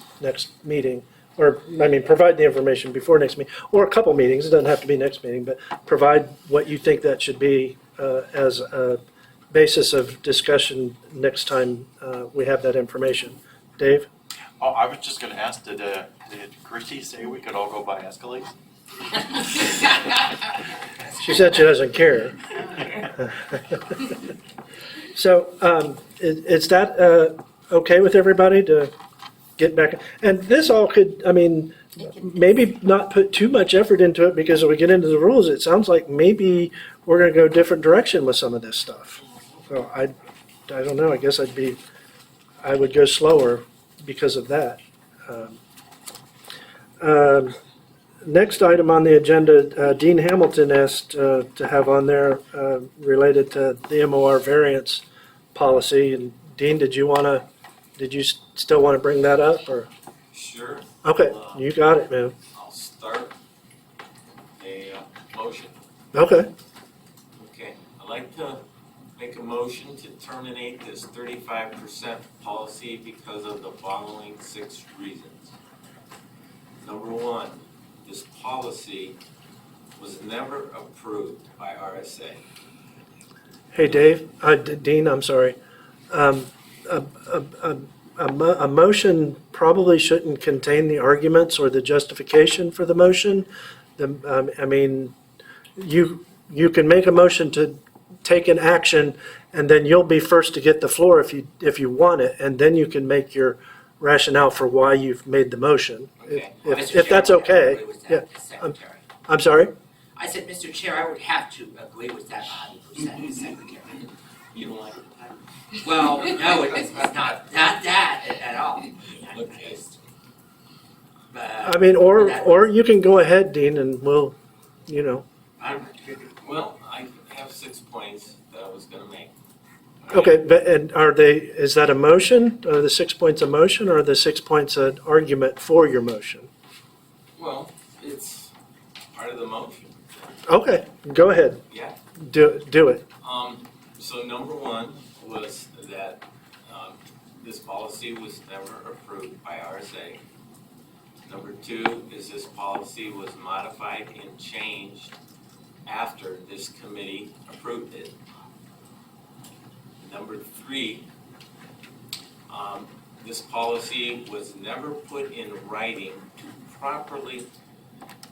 S1: meeting, or I mean, provide the information before next meeting, or a couple meetings. It doesn't have to be next meeting, but provide what you think that should be as a basis of discussion next time we have that information. Dave?
S4: Oh, I was just gonna ask, did Christie say we could all go buy Escalades?
S1: She said she doesn't care. So is that okay with everybody to get back? And this all could, I mean, maybe not put too much effort into it, because if we get into the rules, it sounds like maybe we're going to go a different direction with some of this stuff. So I don't know. I guess I would go slower because of that. Next item on the agenda, Dean Hamilton asked to have on there related to the MOR variance policy. And Dean, did you still want to bring that up, or?
S22: Sure.
S1: Okay, you got it, man.
S22: I'll start a motion.
S1: Okay.
S22: Okay, I'd like to make a motion to terminate this 35% policy because of the following 6 reasons. Number 1, this policy was never approved by RSA.
S1: Hey, Dave, Dean, I'm sorry. A motion probably shouldn't contain the arguments or the justification for the motion. I mean, you can make a motion to take an action, and then you'll be first to get the floor if you want it, and then you can make your rationale for why you've made the motion.
S11: Okay.
S1: If that's okay. Yeah.
S11: Secretary.
S1: I'm sorry?
S11: I said, Mr. Chair, I would have to agree with that 100%, Secretary.
S22: You don't like it?
S11: Well, no, it's not that at all.
S22: Okay.
S1: I mean, or you can go ahead, Dean, and we'll, you know.
S22: Well, I have 6 points that I was gonna make.
S1: Okay, but, and is that a motion? Are the 6 points a motion, or are the 6 points an argument for your motion?
S22: Well, it's part of the motion.
S1: Okay, go ahead.
S22: Yeah.
S1: Do it.
S22: So number one was that, this policy was never approved by RSA. Number two is this policy was modified and changed after this committee approved it. Number three, this policy was never put in writing to properly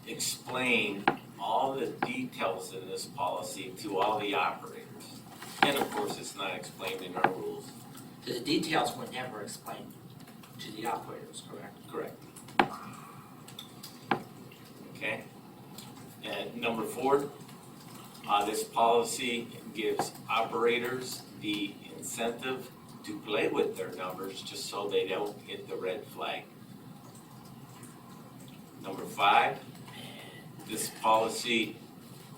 S22: explain all the details in this policy to all the operators. And of course, it's not explained in our rules.
S11: The details were never explained to the operators, correct?
S22: Correct. Okay. And number four, this policy gives operators the incentive to play with their numbers just so they don't hit the red flag. Number five, this policy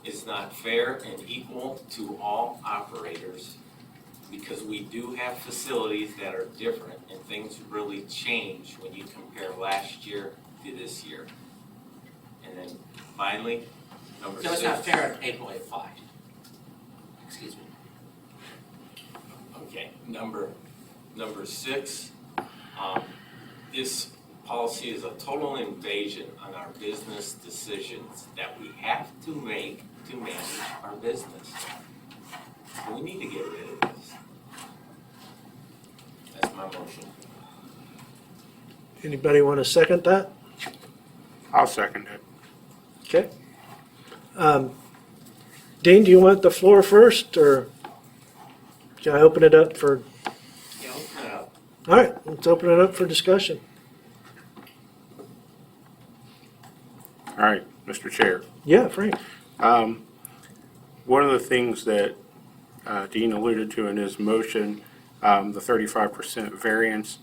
S22: is not fair and equal to all operators because we do have facilities that are different and things really change when you compare last year to this year. And then finally, number
S11: So
S22: six.
S11: it's not fair and equally applied. Excuse me.
S22: Okay, number six, this policy is a total invasion on our business decisions that we have to make to manage our business. So we need to get rid of this. That's my motion.
S1: Anybody want to second that?
S2: I'll second it.
S1: Okay. Dean, do you want the floor first, or can I open it up for?
S22: Yeah, open it up.
S1: All right, let's open it up for discussion.
S2: All right, Mr. Chair.
S1: Yeah, Frank.
S2: One of the things that Dean alluded to in his motion, the 35% variance,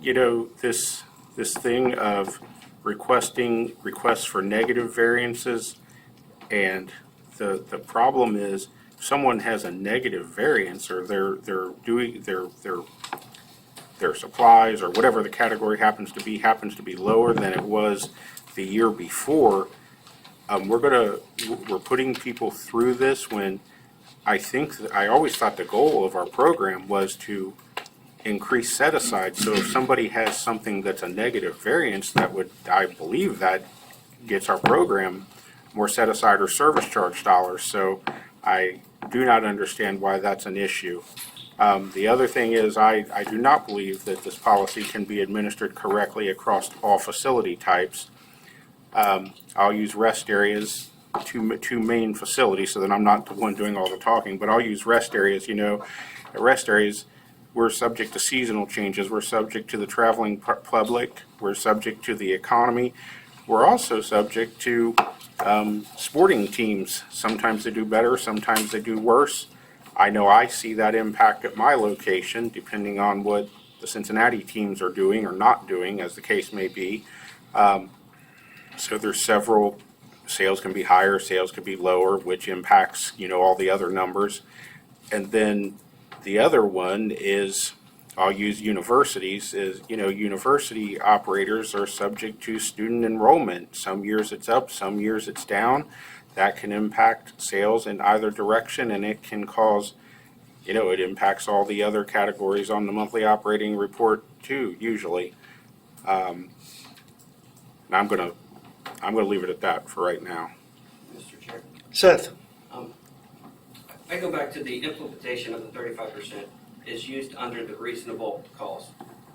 S2: you know, this thing of requests for negative variances, and the problem is if someone has a negative variance or they're doing their supplies or whatever the category happens to be lower than it was the year before, we're putting people through this when I always thought the goal of our program was to increase set aside. So if somebody has something that's a negative variance, I believe that gets our program more set aside or service charge dollars. So I do not understand why that's an issue. The other thing is I do not believe that this policy can be administered correctly across all facility types. I'll use rest areas, two main facilities, so that I'm not the one doing all the talking, but I'll use rest areas. You know, at rest areas, we're subject to seasonal changes. We're subject to the traveling public. We're subject to the economy. We're also subject to sporting teams. Sometimes they do better, sometimes they do worse. I know I see that impact at my location, depending on what the Cincinnati teams are doing or not doing, as the case may be. So there's several, sales can be higher, sales can be lower, which impacts, you know, all the other numbers. And then the other one is, I'll use universities, is, you know, university operators are subject to student enrollment. Some years it's up, some years it's down. That can impact sales in either direction, and it can cause, you know, it impacts all the other categories on the monthly operating report too, usually. And I'm gonna leave it at that for right now.
S18: Mr. Chair.
S1: Seth.
S18: I go back to the implementation of the 35% is used under the reasonable cause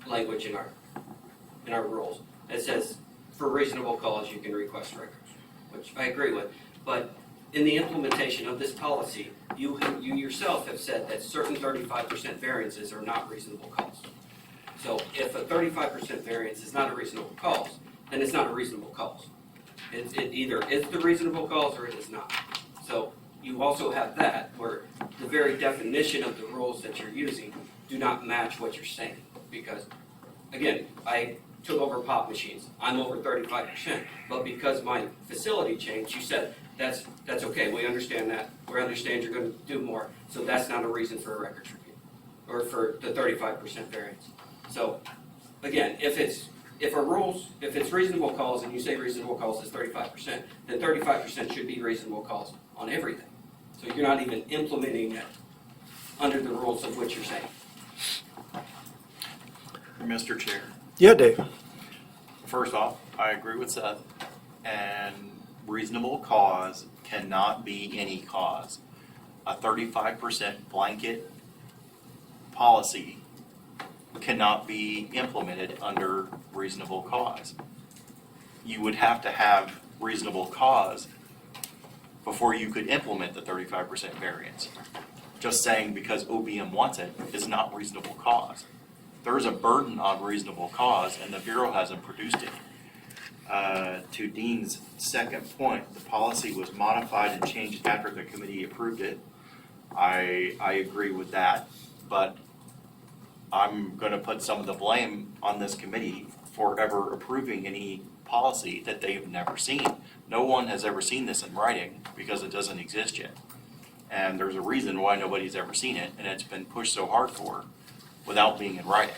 S18: language in our rules. It says for reasonable cause you can request records, which I agree with. But in the implementation of this policy, you yourself have said that certain 35% variances are not reasonable cause. So if a 35% variance is not a reasonable cause, then it's not a reasonable cause. It either is the reasonable cause or it is not. So you also have that where the very definition of the rules that you're using do not match what you're saying. Because, again, I took over pop machines. I'm over 35%. But because my facility changed, you said, that's okay, we understand that. We understand you're going to do more. So that's not a reason for a records review or for the 35% variance. So, again, if it's reasonable cause and you say reasonable cause is 35%, then 35% should be reasonable cause on everything. So you're not even implementing it under the rules of what you're saying.
S4: Mr. Chair,
S1: Yeah, Dave.
S4: first off, I agree with Seth, and reasonable cause cannot be any cause. A 35% blanket policy cannot be implemented under reasonable cause. You would have to have reasonable cause before you could implement the 35% variance. Just saying because OBM wants it is not reasonable cause. There's a burden on reasonable cause, and the Bureau hasn't produced it. To Dean's second point, the policy was modified and changed after the committee approved it. I agree with that, but I'm going to put some of the blame on this committee for ever approving any policy that they've never seen. No one has ever seen this in writing because it doesn't exist yet. And there's a reason why nobody's ever seen it, and it's been pushed so hard for without being in writing.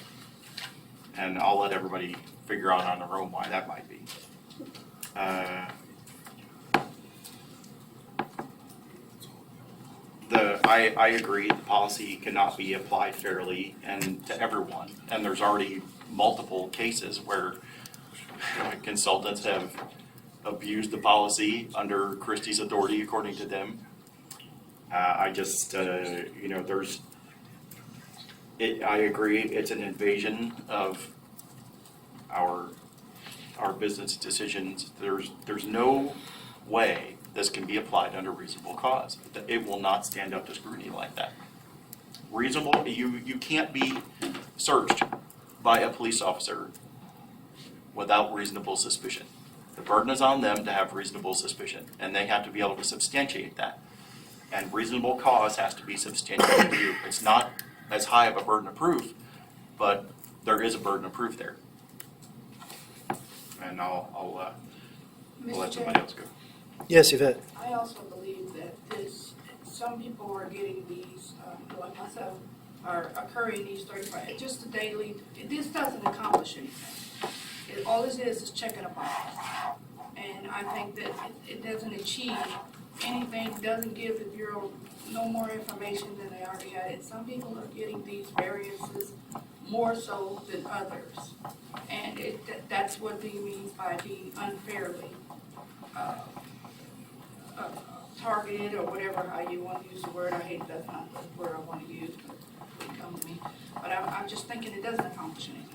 S4: And I'll let everybody figure out on their own why that might be. I agree, the policy cannot be applied fairly and to everyone. And there's already multiple cases where consultants have abused the policy under Christie's authority, according to them. I agree, it's an invasion of our business decisions. There's no way this can be applied under reasonable cause. It will not stand up to scrutiny like that. Reasonable, you can't be searched by a police officer without reasonable suspicion. The burden is on them to have reasonable suspicion, and they have to be able to substantiate that. And reasonable cause has to be substantiated to you. It's not as high of a burden of proof, but there is a burden of proof there. And I'll let somebody else go.
S1: Yes, Yvette.
S8: I also believe that some people are getting these, like myself, are occurring these 35, just a daily, this doesn't accomplish anything. All this is checking a box. And I think that it doesn't achieve anything, doesn't give the Bureau no more information than they already had. And some people are getting these variances more so than others. And that's what he means by being unfairly targeted, or whatever, how you want to use the word. I hate that's not the word I want to use, but it comes to me. But I'm just thinking it doesn't accomplish anything.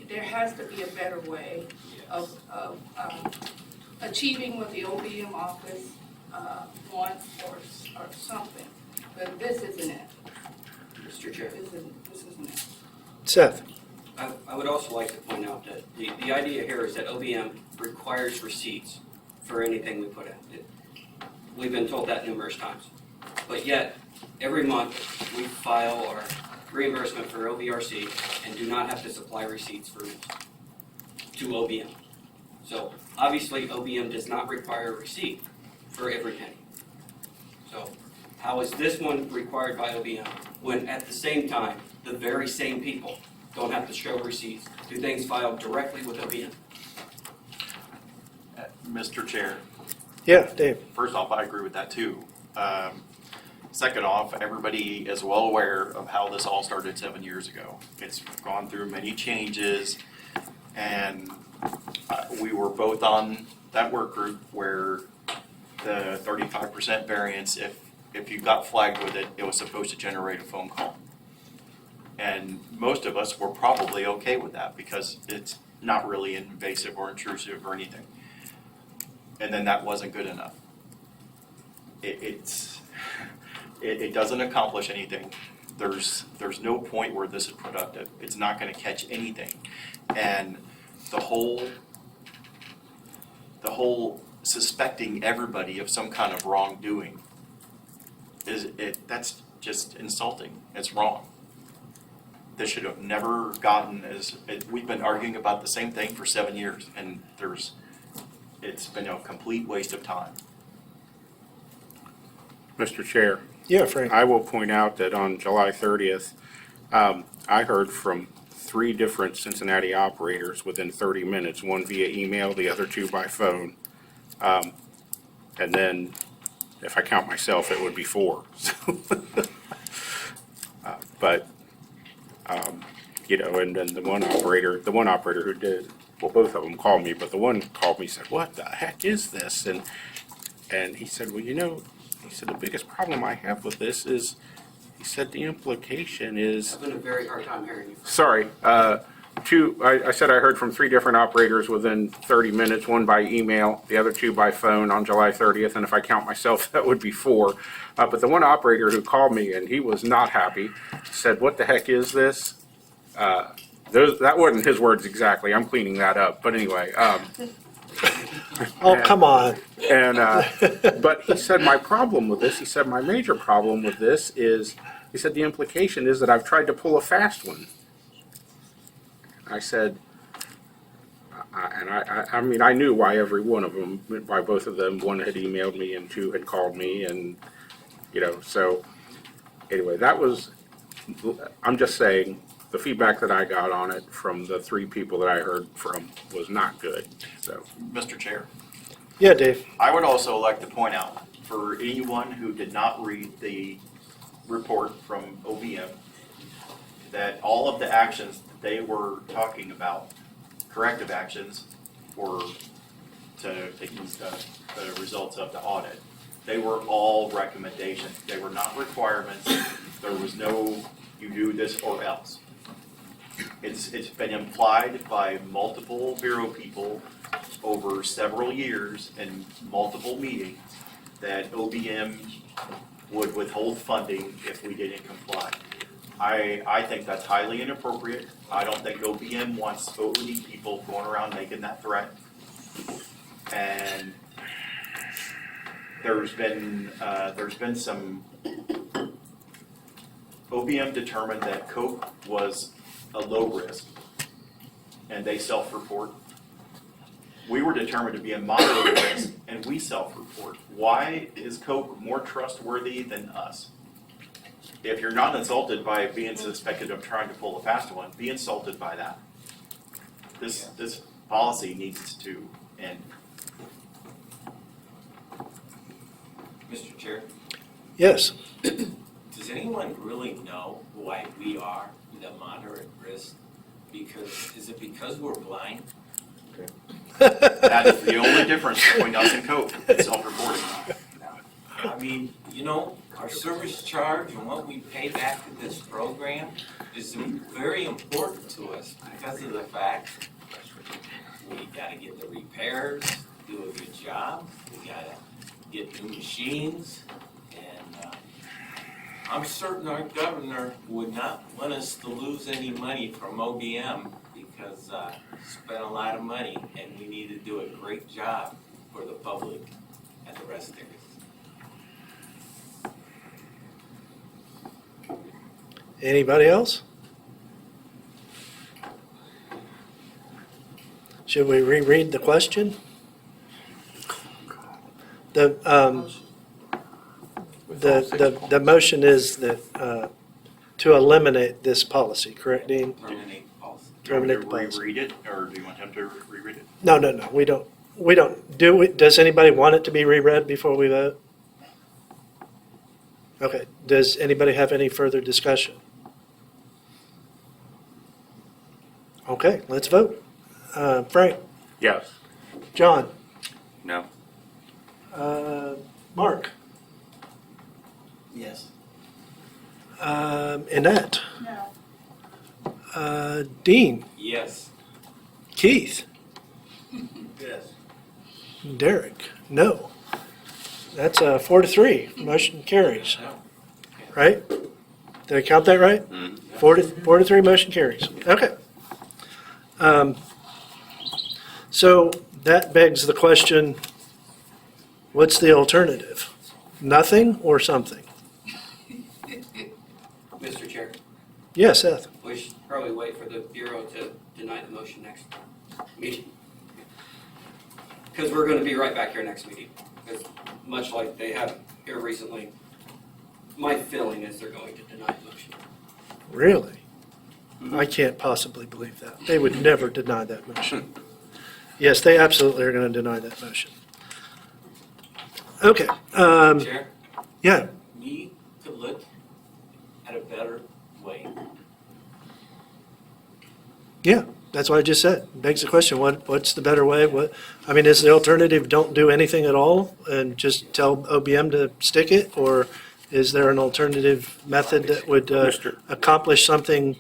S8: There has to be a better way of achieving what the OBM office wants or something. But this isn't it.
S18: Mr. Chair.
S8: This isn't it.
S1: Seth.
S18: I would also like to point out that the idea here is that OBM requires receipts for anything we put out. We've been told that numerous times. But yet, every month, we file our reimbursement for OVRC and do not have to supply receipts to OBM. So obviously, OBM does not require a receipt for every penny. So how is this one required by OBM when at the same time, the very same people don't have to show receipts, do things filed directly with OBM?
S4: Mr. Chair.
S1: Yeah, Dave.
S4: First off, I agree with that too. Second off, everybody is well aware of how this all started 7 years ago. It's gone through many changes, and we were both on that work group where the 35% variance, if you got flagged with it, it was supposed to generate a phone call. And most of us were probably okay with that because it's not really invasive or intrusive or anything. and then that wasn't good enough. It doesn't accomplish anything. There's no point where this is productive. It's not gonna catch anything. And the whole suspecting everybody of some kind of wrongdoing that's just insulting. It's wrong. This should have never gotten we've been arguing about the same thing for 7 years, and it's been a complete waste of time.
S2: Mr. Chair.
S1: Yeah, Frank.
S2: I will point out that on July 30th, I heard from 3 different Cincinnati operators within 30 minutes, one via email, the other 2 by phone. And then, if I count myself, it would be 4. But, you know, and then the one operator who did, well, both of them called me, but the one called me and said, "What the heck is this?" And he said, "Well, you know," he said, "the biggest problem I have with this is," he said, "the implication is."
S7: I'm having a very hard time hearing you.
S2: Sorry, I said I heard from 3 different operators within 30 minutes, one by email, the other 2 by phone on July 30th, and if I count myself, that would be 4. But the one operator who called me, and he was not happy, said, "What the heck is this?" That wasn't his words exactly. I'm cleaning that up. But anyway.
S1: Oh, come on.
S2: And but he said, my problem with this, he said, my major problem with this is, he said, the implication is that I've tried to pull a fast one. I said, I mean, I knew why every one of them, why both of them, one had emailed me and 2 had called me, and, you know, so anyway, that was, I'm just saying, the feedback that I got on it from the 3 people that I heard from was not good, so.
S4: Mr. Chair.
S1: Yeah, Dave.
S4: I would also like to point out, for anyone who did not read the report from OVM, that all of the actions that they were talking about, corrective actions, were to use the results of the audit. They were all recommendations. They were not requirements. There was no, you do this or else. It's been implied by multiple Bureau people over several years and multiple meetings that OBM would withhold funding if we didn't comply. I think that's highly inappropriate. I don't think OBM wants OD people going around making that threat. And there's been some, OBM determined that Coke was a low risk, and they self-report. We were determined to be a moderate risk, and we self-report. Why is Coke more trustworthy than us? If you're not insulted by being suspected of trying to pull a fast one, be insulted by that. This policy needs to end.
S22: Mr. Chair,
S1: Yes.
S22: does anyone really know why we are the moderate risk? Is it because we're blind?
S4: That is the only difference between us and Coke, self-reporting.
S22: I mean, you know, our service charge and what we pay back to this program is very important to us because of the fact we gotta get the repairs, do a good job, we gotta get new machines, and I'm certain our governor would not want us to lose any money from OBM because we spent a lot of money and we need to do a great job for the public at the rest areas.
S1: Anybody else? Should we reread the question? The motion is that, to eliminate this policy, correct, Dean?
S22: Terminate the policy.
S1: Terminate the
S4: Do you want me
S1: policy.
S4: to reread it, or do you want him to reread it?
S1: No, we don't. Does anybody want it to be reread before we vote? Okay, does anybody have any further discussion? Okay, let's vote. Frank?
S2: Yes.
S1: John?
S2: No.
S1: Mark?
S7: Yes.
S1: Annette?
S9: No.
S1: Dean?
S22: Yes.
S1: Keith?
S12: Yes.
S1: Derek, no. That's 4-3, motion carries. Right? Did I count that right? 4-3, motion carries. Okay. So that begs the question, what's the alternative? Nothing or something?
S18: Mr. Chair,
S1: Yes, Seth.
S18: we should probably wait for the Bureau to deny the motion next meeting. Because we're going to be right back here next meeting. Because much like they have here recently, my feeling is they're going to deny the motion.
S1: Really? I can't possibly believe that. They would never deny that motion. Yes, they absolutely are going to deny that motion. Okay.
S22: Chair,
S1: Yeah.
S22: we could look at a better way.
S1: Yeah, that's what I just said. Begs the question, what's the better way? I mean, is the alternative don't do anything at all and just tell OBM to stick it? Or is there an alternative method that would accomplish something,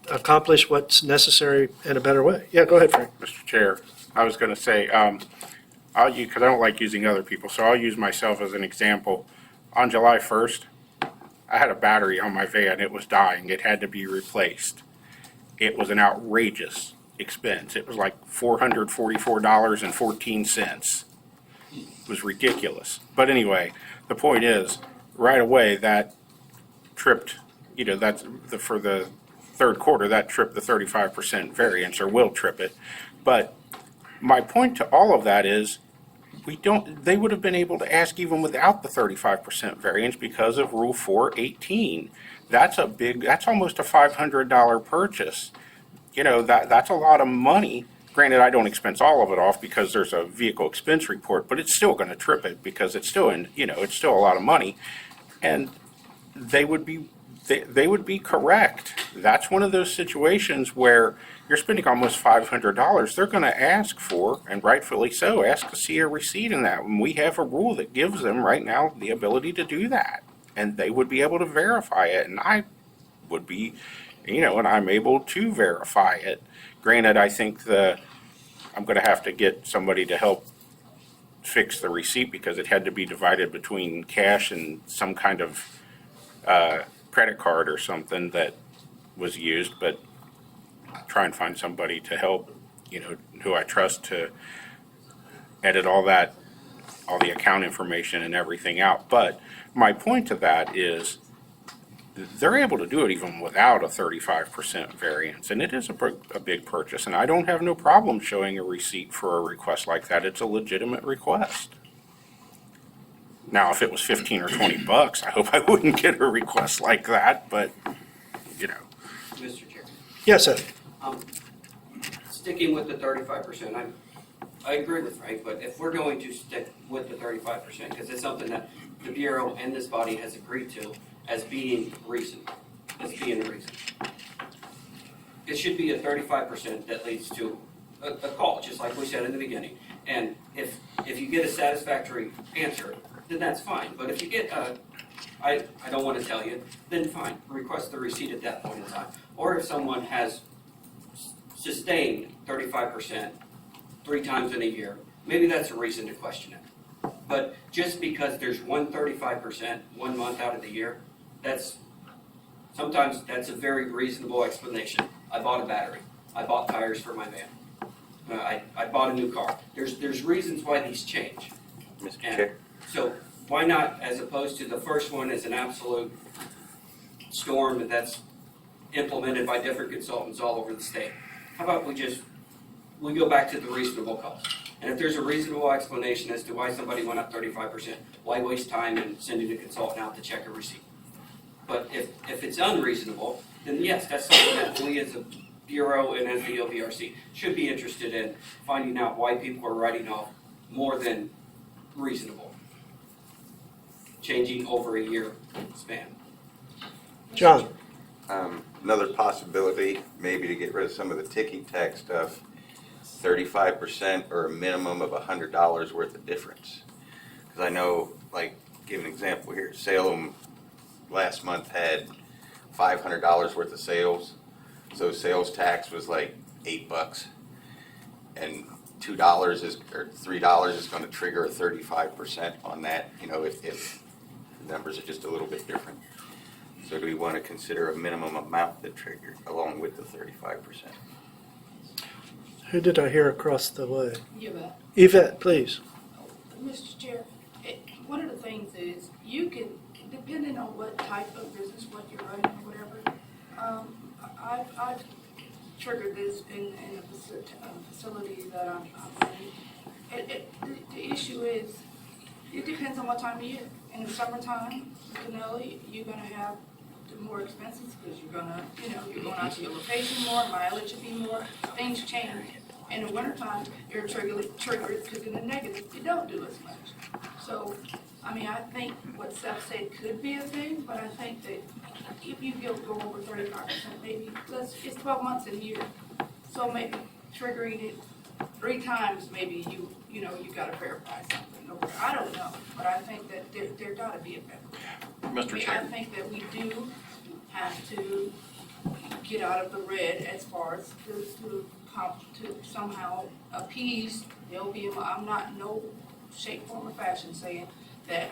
S1: accomplish what's necessary in a better way? Yeah, go ahead, Frank.
S2: Mr. Chair, I was going to say, because I don't like using other people, so I'll use myself as an example. On July 1st, I had a battery on my van. It was dying. It had to be replaced. It was an outrageous expense. It was like $444.14. It was ridiculous. But anyway, the point is, right away, that tripped, that's for the third quarter, that tripped the 35% variance, or will trip it. But my point to all of that is, they would have been able to ask even without the 35% variance because of Rule 418. That's almost a $500 purchase. That's a lot of money. Granted, I don't expense all of it off because there's a vehicle expense report, but it's still going to trip it because it's still it's still a lot of money. And they would be correct. That's one of those situations where you're spending almost $500. They're going to ask for, and rightfully so, ask to see a receipt in that. And we have a rule that gives them right now the ability to do that. And they would be able to verify it. And I would be, and I'm able to verify it. Granted, I think I'm going to have to get somebody to help fix the receipt because it had to be divided between cash and some kind of credit card or something that was used, but try and find somebody to help, who I trust to edit all the account information and everything out. But my point to that is they're able to do it even without a 35% variance, and it is a big purchase, and I don't have no problem showing a receipt for a request like that. It's a legitimate request. Now, if it was 15 or 20 bucks, I hope I wouldn't get a request like that, but,
S18: Mr. Chair.
S1: Yes, sir.
S18: Sticking with the 35%, I agree with Frank, but if we're going to stick with the 35%, because it's something that the Bureau and this body has agreed to as being reasonable, it should be a 35% that leads to a call, just like we said in the beginning. And if you get a satisfactory answer, then that's fine. But if you get I don't want to tell you, then fine, request the receipt at that point in time. Or if someone has sustained 35% 3 times in a year, maybe that's a reason to question it. But just because there's 35% 1 month out of the year, sometimes that's a very reasonable explanation. I bought a battery. I bought tires for my van. I bought a new car. There's reasons why these change.
S3: Mr. Chair.
S18: So why not, as opposed to the first one is an absolute storm that's implemented by different consultants all over the state? How about we go back to the reasonable cost? And if there's a reasonable explanation as to why somebody went up 35%, why waste time in sending a consultant out to check a receipt? But if it's unreasonable, then yes, that's something that we as a Bureau and as the OVRC should be interested in finding out why people are writing off more than reasonable, changing over a year span.
S1: John.
S3: Another possibility, maybe to get rid of some of the ticky tax stuff, 35% or a minimum of $100 worth of difference. Because I know, give an example here, Salem last month had $500 worth of sales, so sales tax was like $8, and $2 is, or $3 is gonna trigger a 35% on that, you know, if the numbers are just a little bit different. So do we wanna consider a minimum amount that triggered along with the 35%?
S1: Who did I hear across the way?
S8: You bet.
S1: Yvette, please.
S8: Mr. Chair, one of the things is you can, depending on what type of business, what you're running or whatever, I've triggered this in a facility that I'm running. The issue is, it depends on what time of year. In the summertime, Canelli, you're gonna have more expenses because you're gonna, you're going out to your location more, mileage will be more, things change. In the wintertime, you're triggered because in the negative, you don't do as much. So, I mean, I think what Seth said could be a thing, but I think that if you go over 35%, maybe, it's 12 months in a year. So maybe triggering it 3 times, maybe you gotta verify something. Or I don't know, but I think that there gotta be a better way.
S4: Mr. Chair.
S8: I think that we do have to get out of the red as far as to somehow appease the OVM. I'm not in no shape, form, or fashion saying that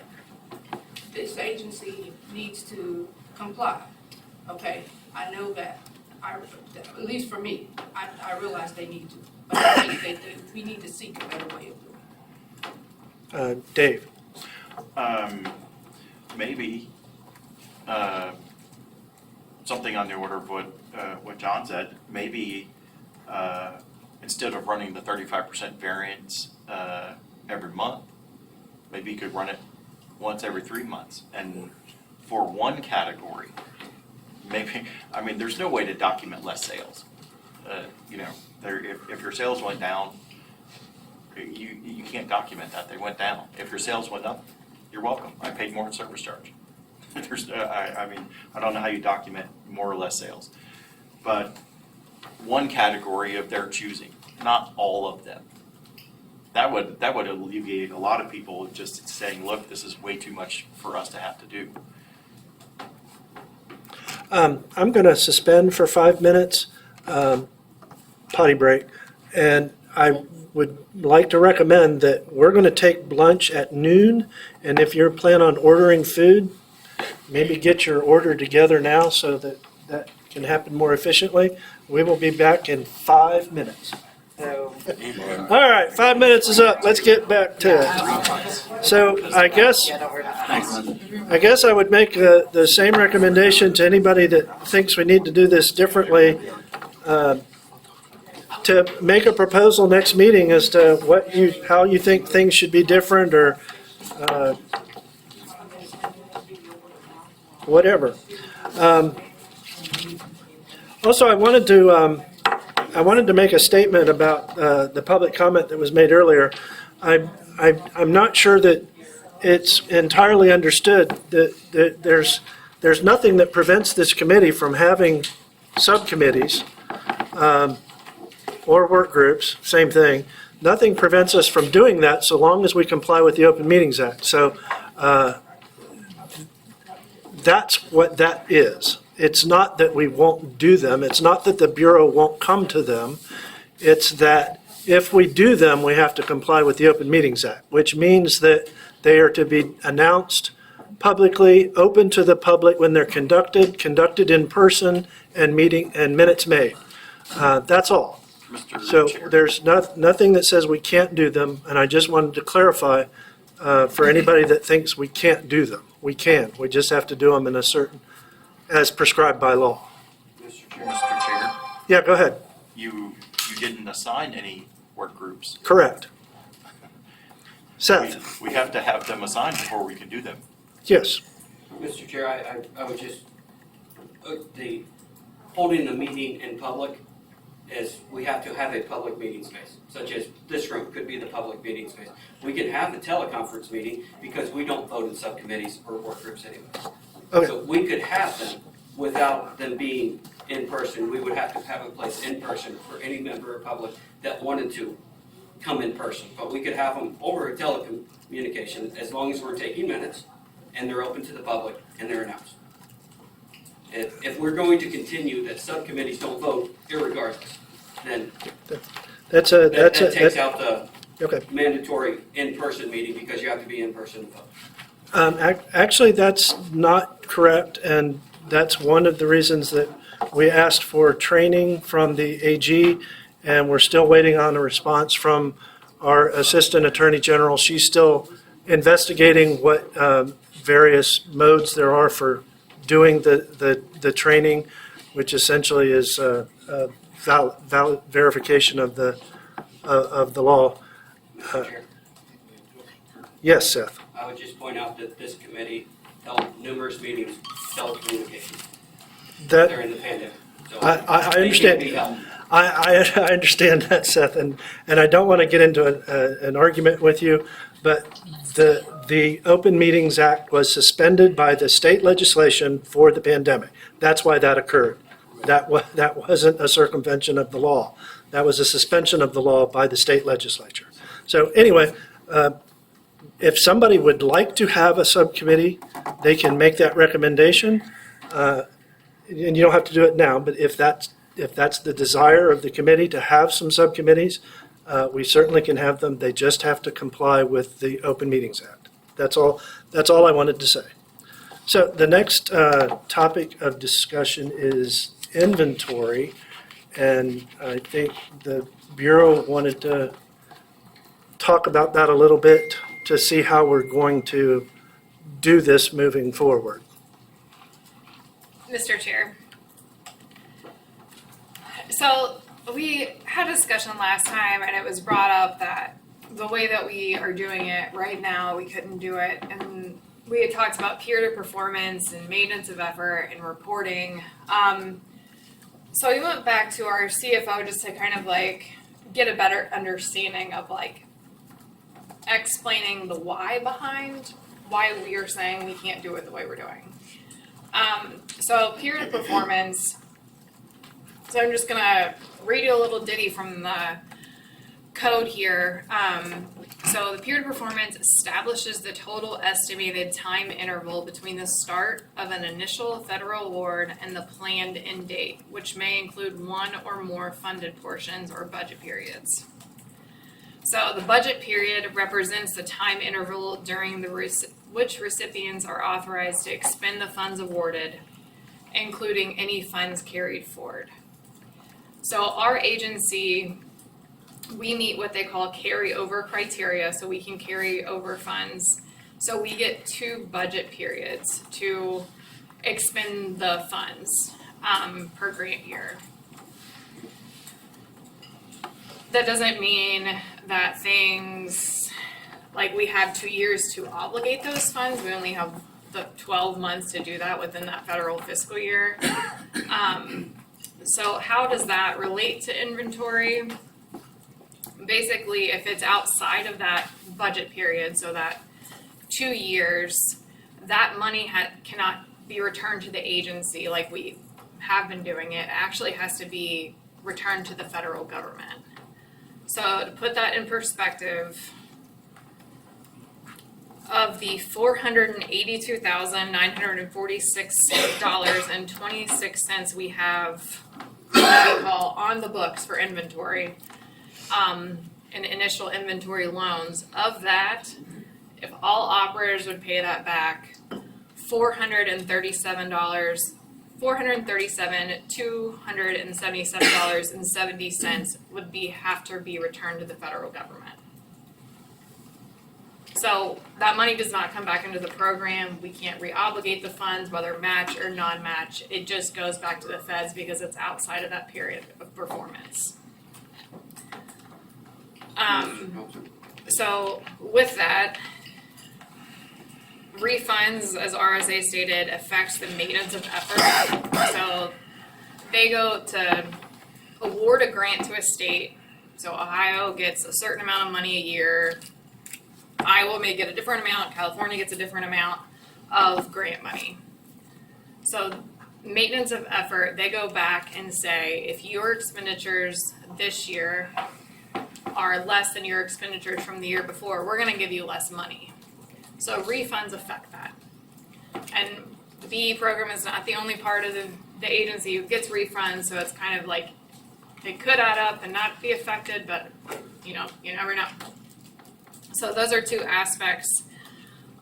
S8: this agency needs to comply. Okay, I know that. At least for me, I realize they need to, but I think that we need to seek a better way of doing it.
S1: Dave.
S4: Maybe something on the order of what John said. Maybe instead of running the 35% variance every month, maybe you could run it once every 3 months. And for one category, maybe, I mean, there's no way to document less sales. If your sales went down, you can't document that they went down. If your sales went up, you're welcome. I paid more in service charge. I mean, I don't know how you document more or less sales. But one category of their choosing, not all of them. That would alleviate a lot of people just saying, look, this is way too much for us to have to do.
S1: I'm going to suspend for 5 minutes, potty break, and I would like to recommend that we're going to take lunch at noon, and if you're planning on ordering food, maybe get your order together now so that that can happen more efficiently. We will be back in 5 minutes. All right, 5 minutes is up. Let's get back to it. So I guess I would make the same recommendation to anybody that thinks we need to do this differently, to make a proposal next meeting as to how you think things should be different, or whatever. Also, I wanted to make a statement about the public comment that was made earlier. I'm not sure that it's entirely understood that there's nothing that prevents this committee from having subcommittees or work groups, same thing. Nothing prevents us from doing that so long as we comply with the Open Meetings Act. So that's what that is. It's not that we won't do them. It's not that the Bureau won't come to them. It's that if we do them, we have to comply with the Open Meetings Act, which means that they are to be announced publicly, open to the public when they're conducted in person, and minutes made. That's all. So there's nothing that says we can't do them, and I just wanted to clarify for anybody that thinks we can't do them. We can. We just have to do them in a certain, as prescribed by law.
S4: Mr. Chair.
S1: Yeah, go ahead.
S4: You didn't assign any work groups.
S1: Correct. Seth?
S4: We have to have them assigned before we can do them.
S1: Yes.
S18: Mr. Chair, I would just, the holding the meeting in public is we have to have a public meeting space, such as this room could be the public meeting space. We can have the teleconference meeting because we don't vote in subcommittees or work groups anyway.
S1: Okay.
S18: So we could have them without them being in person. We would have to have a place in person for any member of public that wanted to come in person. But we could have them over a telecommunication as long as we're taking minutes and they're open to the public and they're announced. If we're going to continue that subcommittees don't vote irregardless, then
S1: That's
S18: That
S1: a,
S18: takes
S1: that,
S18: out the
S1: okay.
S18: mandatory in-person meeting because you have to be in person to vote.
S1: Actually, that's not correct, and that's one of the reasons that we asked for training from the AG, and we're still waiting on a response from our Assistant Attorney General. She's still investigating what various modes there are for doing the training, which essentially is valid verification of the law. Yes, Seth.
S18: I would just point out that this committee held numerous meetings, telecommunications
S1: That,
S18: during the pandemic. So
S1: I
S18: they
S1: understand.
S18: can be held.
S1: I understand that, Seth, and I don't want to get into an argument with you, but the Open Meetings Act was suspended by the state legislation for the pandemic. That's why that occurred. That wasn't a circumvention of the law. That was a suspension of the law by the state legislature. So anyway, if somebody would like to have a subcommittee, they can make that recommendation. And you don't have to do it now, but if that's the desire of the committee to have some subcommittees, we certainly can have them. They just have to comply with the Open Meetings Act. That's all I wanted to say. So the next topic of discussion is inventory. And I think the Bureau wanted to talk about that a little bit to see how we're going to do this moving forward.
S14: Mr. Chair. So we had a discussion last time and it was brought up that the way that we are doing it right now, we couldn't do it. And we had talked about peer to performance and maintenance of effort and reporting. So we went back to our CFO just to kind of like get a better understanding of like explaining the why behind why we are saying we can't do it the way we're doing. So peer to performance. So I'm just gonna read you a little ditty from the code here. So the peer to performance establishes the total estimated time interval between the start of an initial federal award and the planned end date, which may include one or more funded portions or budget periods. So the budget period represents the time interval during which recipients are authorized to expend the funds awarded, including any funds carried forward. So our agency, we meet what they call carryover criteria, so we can carry over funds. So we get 2 budget periods to expend the funds per grant year. That doesn't mean that things, like we have 2 years to obligate those funds. We only have the 12 months to do that within that federal fiscal year. So how does that relate to inventory? Basically, if it's outside of that budget period, so that 2 years, that money cannot be returned to the agency like we have been doing it. It actually has to be returned to the federal government. So to put that in perspective, of the $482,946.26 we have what we call on the books for inventory, and initial inventory loans, of that, if all operators would pay that back, $277,277.70 would have to be returned to the federal government. So that money does not come back into the program. We can't re-obligate the funds, whether match or non-match. It just goes back to the feds because it's outside of that period of performance. So with that, refunds, as RSA stated, affects the maintenance of effort. So they go to award a grant to a state. So Ohio gets a certain amount of money a year. Iowa may get a different amount. California gets a different amount of grant money. So maintenance of effort, they go back and say, if your expenditures this year are less than your expenditures from the year before, we're gonna give you less money. So refunds affect that. And the BE program is not the only part of the agency who gets refunds, so it's kind of like it could add up and not be affected, but, you never know. So those are two aspects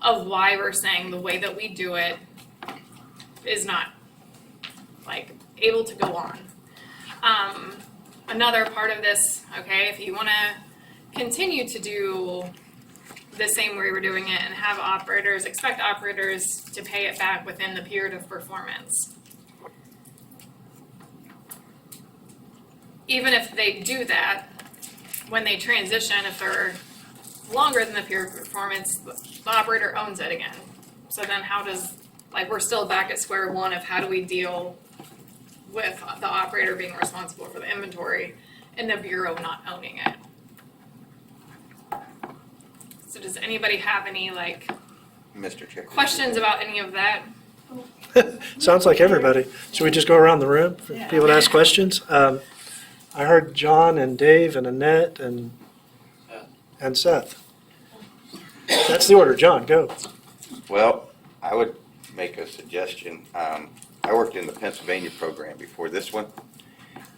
S14: of why we're saying the way that we do it is not, able to go on. Another part of this, okay, if you wanna continue to do the same way we're doing it and have expect operators to pay it back within the period of performance. Even if they do that, when they transition, if they're longer than the period of performance, the operator owns it again. So then how does, we're still back at square one of how do we deal with the operator being responsible for the inventory and the Bureau not owning it? So does anybody have any
S3: Mr. Chair.
S14: questions about any of that?
S1: Sounds like everybody. Should we just go around the room for people to ask questions? I heard John and Dave and Annette and Seth. That's the order. John, go.
S3: Well, I would make a suggestion. I worked in the Pennsylvania program before this one,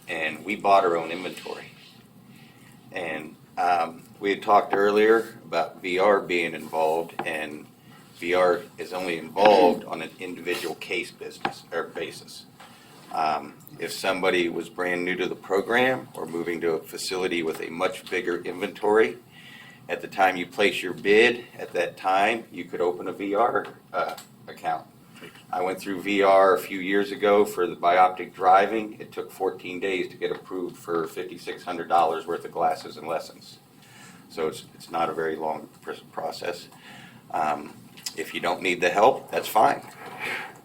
S3: and we bought our own inventory. And we had talked earlier about VR being involved, and VR is only involved on an individual case basis. If somebody was brand new to the program or moving to a facility with a much bigger inventory, at the time you place your bid, at that time, you could open a VR account. I went through VR a few years ago for the bioptic driving. It took 14 days to get approved for $5,600 worth of glasses and lessons. So it's not a very long process. If you don't need the help, that's fine.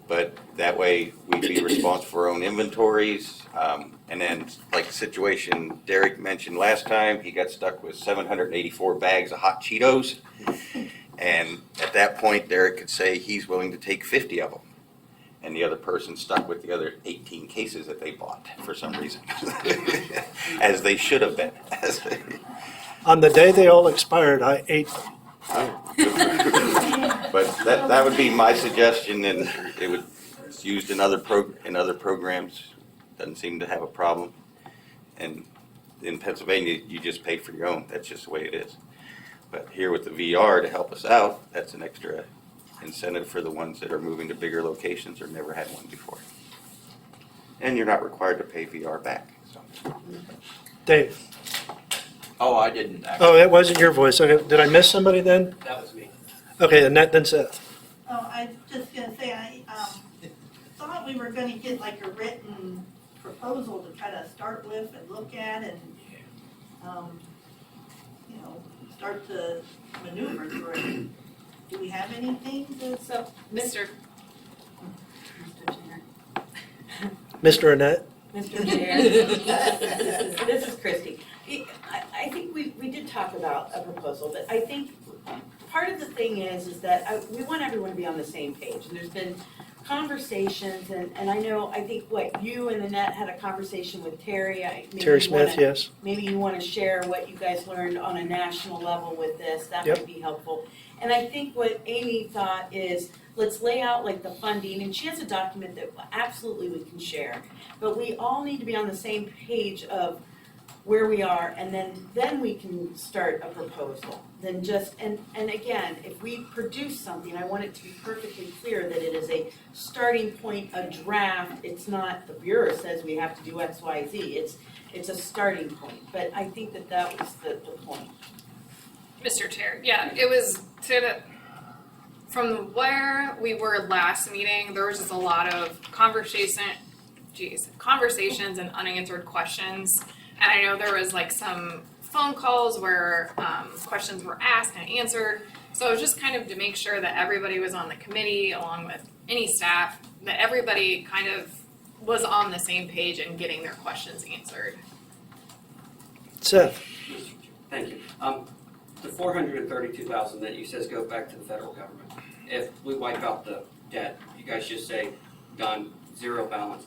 S3: But that way we'd be responsible for our own inventories. And then like the situation Derek mentioned last time, he got stuck with 784 bags of hot Cheetos. And at that point, Derek could say he's willing to take 50 of them. And the other person stuck with the other 18 cases that they bought for some reason, as they should have been.
S1: On the day they all expired, I ate them.
S3: But that would be my suggestion, and it would, it's used in other programs, doesn't seem to have a problem. And in Pennsylvania, you just pay for your own, that's just the way it is. But here with the VR to help us out, that's an extra incentive for the ones that are moving to bigger locations or never had one before. And you're not required to pay VR back, so.
S1: Dave.
S6: Oh, I didn't actually.
S1: Oh, it wasn't your voice. Okay, did I miss somebody then?
S6: That was me.
S1: Okay, Annette, then Seth.
S9: Oh, I was just gonna say, I thought we were gonna get like a written proposal to kind of start with and look at and, start to maneuver through it. Do we have anything to?
S14: So, Mr.
S1: Mr. Annette.
S15: Mr. Chair. This is Christie. I think we did talk about a proposal, but I think part of the thing is that we want everyone to be on the same page. And there's been conversations, and I think what you and Annette had a conversation with Terry.
S1: Terry Smith, yes.
S15: Maybe you want to share what you guys learned on a national level with this. That
S1: Yep.
S15: would be helpful. And I think what Amy thought is, let's lay out the funding, and she has a document that absolutely we can share. But we all need to be on the same page of where we are, and then we can start a proposal. Then and again, if we produce something, I want it to be perfectly clear that it is a starting point, a draft. It's not the Bureau says we have to do X, Y, Z. It's a starting point. But I think that was the point.
S14: Mr. Chair, yeah, it was from where we were last meeting, there was just a lot of conversations and unanswered questions. And I know there was some phone calls where questions were asked and answered. So it was just kind of to make sure that everybody was on the committee, along with any staff, that everybody kind of was on the same page and getting their questions answered.
S1: Seth.
S18: Thank you. The $432,000 that you says go back to the federal government. If we wipe out the debt, you guys just say done, zero balance.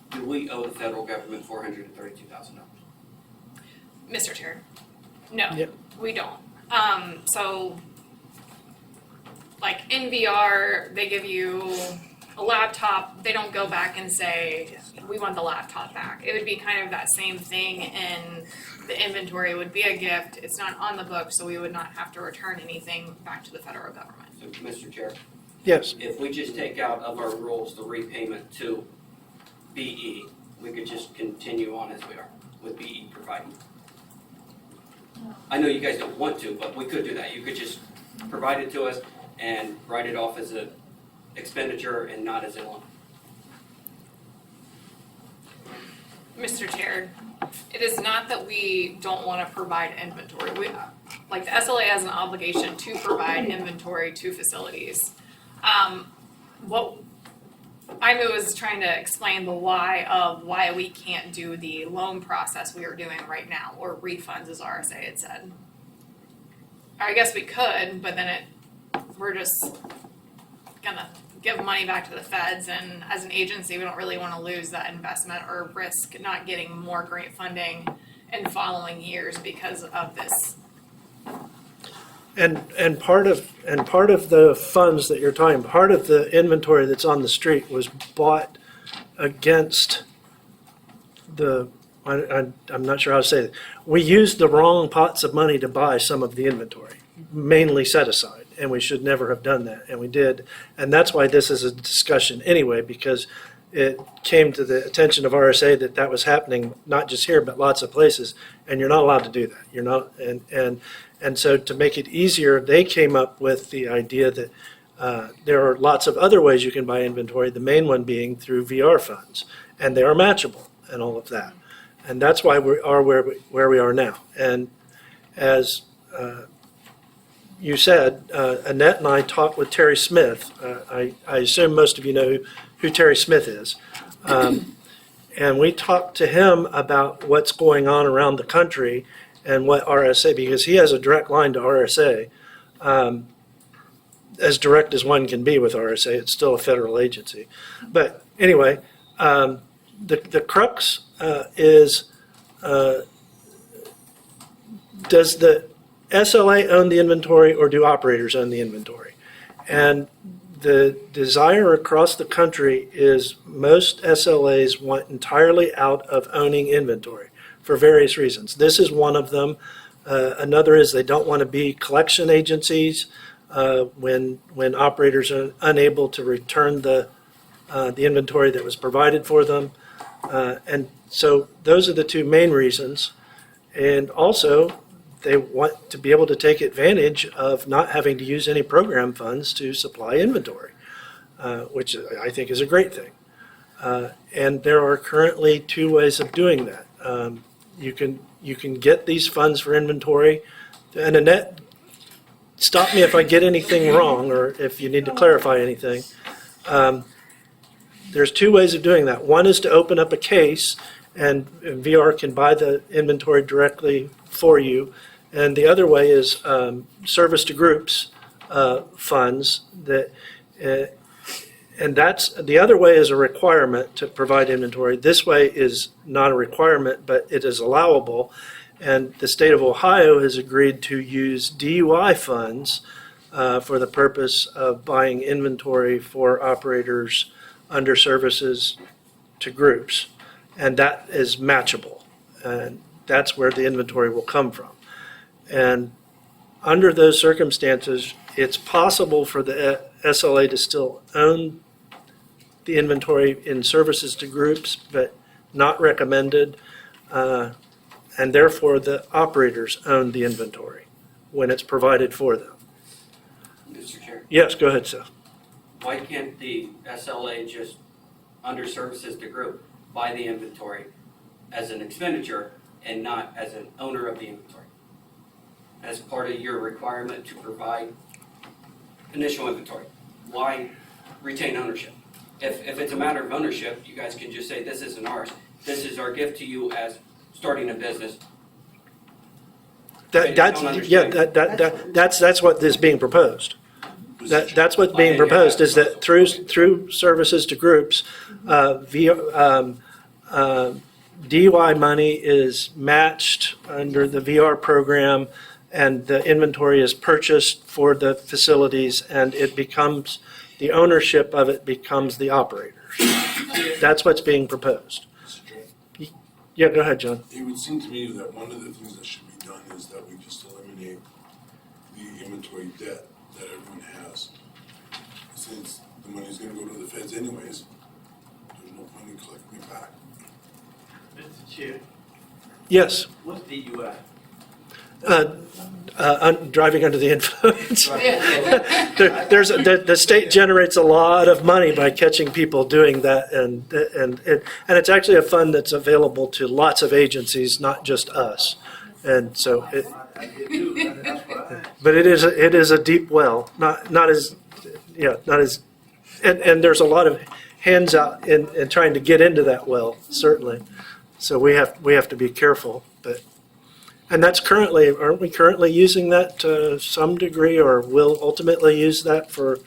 S18: Do we owe the federal government $432,000?
S14: Mr. Chair, no,
S1: Yep.
S14: we don't. So, in VR, they give you a laptop, they don't go back and say, we want the laptop back. It would be kind of that same thing, and the inventory would be a gift. It's not on the book, so we would not have to return anything back to the federal government.
S18: So, Mr. Chair,
S1: Yes.
S18: if we just take out of our rules the repayment to BE, we could just continue on as we are with BE providing. I know you guys don't want to, but we could do that. You could just provide it to us and write it off as an expenditure and not as a loan.
S14: Mr. Chair, it is not that we don't want to provide inventory. Like the SLA has an obligation to provide inventory to facilities. What I was trying to explain the why we can't do the loan process we are doing right now, or refunds as RSA had said. I guess we could, but then we're just gonna give money back to the feds, and as an agency, we don't really want to lose that investment or risk not getting more grant funding in following years because of this.
S1: And part of the funds that you're talking, part of the inventory that's on the street was bought against I'm not sure how to say it. We used the wrong pots of money to buy some of the inventory, mainly set aside, and we should never have done that, and we did. And that's why this is a discussion anyway, because it came to the attention of RSA that was happening, not just here, but lots of places, and you're not allowed to do that. You're not, and so to make it easier, they came up with the idea that there are lots of other ways you can buy inventory, the main one being through VR funds, and they are matchable and all of that. And that's why we are where we are now. And as you said, Annette and I talked with Terry Smith. I assume most of you know who Terry Smith is. And we talked to him about what's going on around the country and what RSA, because he has a direct line to RSA, as direct as one can be with RSA. It's still a federal agency. But anyway, the crux is, does the SLA own the inventory, or do operators own the inventory? And the desire across the country is most SLAs want entirely out of owning inventory for various reasons. This is one of them. Another is they don't want to be collection agencies when operators are unable to return the inventory that was provided for them. And so those are the two main reasons. And also, they want to be able to take advantage of not having to use any program funds to supply inventory, which I think is a great thing. And there are currently two ways of doing that. You can get these funds for inventory. And Annette, stop me if I get anything wrong or if you need to clarify anything. There's two ways of doing that. One is to open up a case, and VR can buy the inventory directly for you. And the other way is service to groups funds that, and that's the other way is a requirement to provide inventory. This way is not a requirement, but it is allowable. And the state of Ohio has agreed to use DUI funds for the purpose of buying inventory for operators under services to groups. And that is matchable. And that's where the inventory will come from. And under those circumstances, it's possible for the SLA to still own the inventory in services to groups, but not recommended. And therefore, the operators own the inventory when it's provided for them.
S18: Mr. Chair,
S1: Yes, go ahead, Seth.
S18: why can't the SLA just, under services to group, buy the inventory as an expenditure and not as an owner of the inventory? As part of your requirement to provide initial inventory. Why retain ownership? If it's a matter of ownership, you guys can just say, this isn't ours. This is our gift to you as starting a business.
S1: That's what is being proposed. That's what's being proposed, is that through services to groups, DUI money is matched under the VR program, and the inventory is purchased for the facilities, and it becomes the ownership of it becomes the operators. That's what's being proposed.
S10: Mr. Chair,
S1: Yeah, go ahead, John.
S10: it would seem to me that one of the things that should be done is that we just eliminate the inventory debt that everyone has. Since the money's gonna go to the feds anyways, there's no point in collecting it back.
S12: Mr. Chair,
S1: Yes,
S12: what's DUI?
S1: driving under the influence. The state generates a lot of money by catching people doing that, and it's actually a fund that's available to lots of agencies, not just us. And so,
S12: I did too, that's why
S1: but it is a deep well, not as and there's a lot of hands out in trying to get into that well, certainly. So we have to be careful, but. And that's aren't we currently using that to some degree, or will ultimately use that for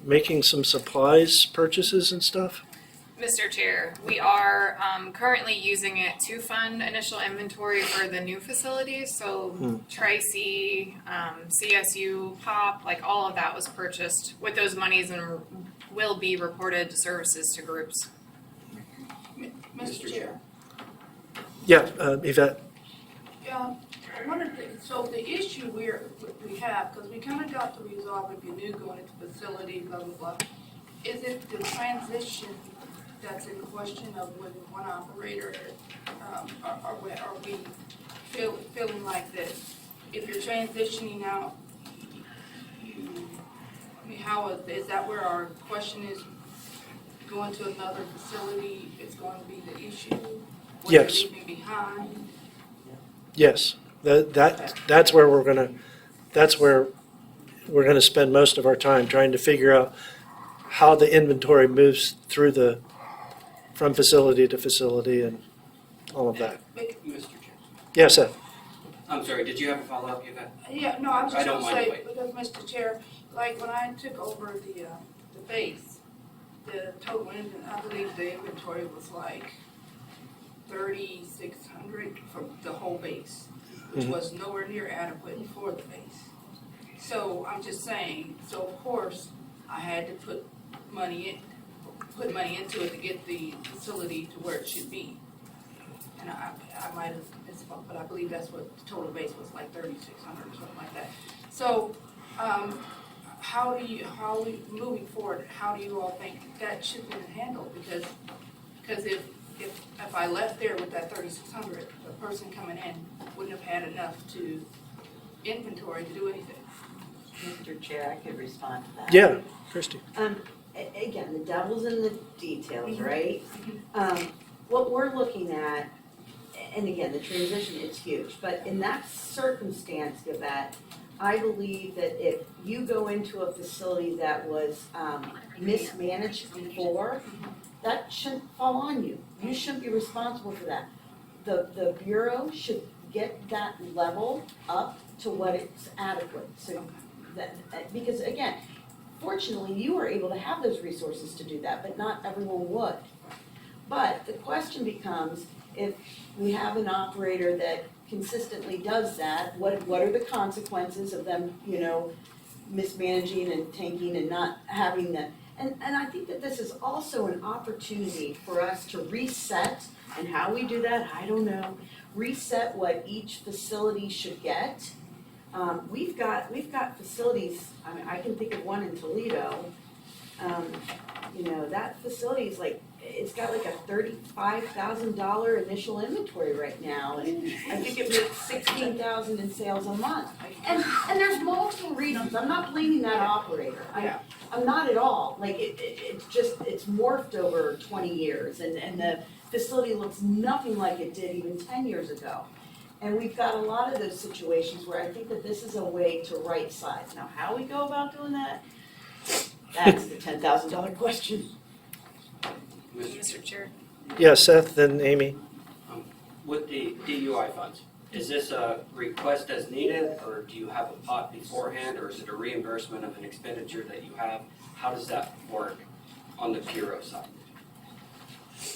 S1: making some supplies purchases and stuff?
S14: Mr. Chair, we are currently using it to fund initial inventory for the new facilities. So Tri-C, CSU, POP, like all of that was purchased with those monies and will be reported to services to groups.
S8: Mr. Chair.
S1: Yeah, Yvette.
S8: One of the, so the issue we have, because we kind of got to resolve if you knew going into facility, blah, blah, blah, is it the transition that's in question of with one operator, are we feeling like that if you're transitioning out, how is that where our question is, going to another facility is going to be the issue? What
S1: Yes.
S8: you're leaving behind?
S1: Yes, that's where we're gonna spend most of our time trying to figure out how the inventory moves from facility to facility and all of that.
S18: Mr. Chair.
S1: Yes, Seth?
S18: I'm sorry, did you have a follow-up, Yvette?
S8: Yeah, no, I was
S18: I
S8: just
S18: don't
S8: gonna
S18: mind
S8: say,
S18: waiting.
S8: because Mr. Chair, like when I took over the base, the total, I believe the inventory was like 3,600 for the whole base, which was nowhere near adequate for the base. So I'm just saying, so of course, I had to put money into it to get the facility to where it should be. And I might have misspoke, but I believe that's what the total base was, like 3,600 or something like that. So, moving forward, how do you all think that should be handled? Because if I left there with that 3,600, the person coming in wouldn't have had enough to inventory to do anything.
S15: Mr. Chair, I could respond to that.
S1: Yeah, Christie.
S15: Again, the devil's in the details, right? What we're looking at, and again, the transition is huge, but in that circumstance, Yvette, I believe that if you go into a facility that was mismanaged before, that shouldn't fall on you. You shouldn't be responsible for that. The Bureau should get that level up to what it's adequate. So that, because again, fortunately, you were able to have those resources to do that, but not everyone would. But the question becomes, if we have an operator that consistently does that, what are the consequences of them, mismanaging and tanking and not having the, and I think that this is also an opportunity for us to reset, and how we do that, I don't know, reset what each facility should get. We've got facilities, I mean, I can think of one in Toledo, that facility is like, it's got like a $35,000 initial inventory right now, and I think it makes $16,000 in sales a month. And there's multiple reasons, I'm not blaming that operator, I'm not at all, like, it's morphed over 20 years, and the facility looks nothing like it did even 10 years ago. And we've got a lot of those situations where I think that this is a way to right size. Now, how we go about doing that, that's the $10,000 question.
S14: Mr. Chair.
S1: Yeah, Seth, then Amy.
S18: With the DUI funds, is this a request as needed, or do you have a pot beforehand, or is it a reimbursement of an expenditure that you have? How does that work on the Bureau side?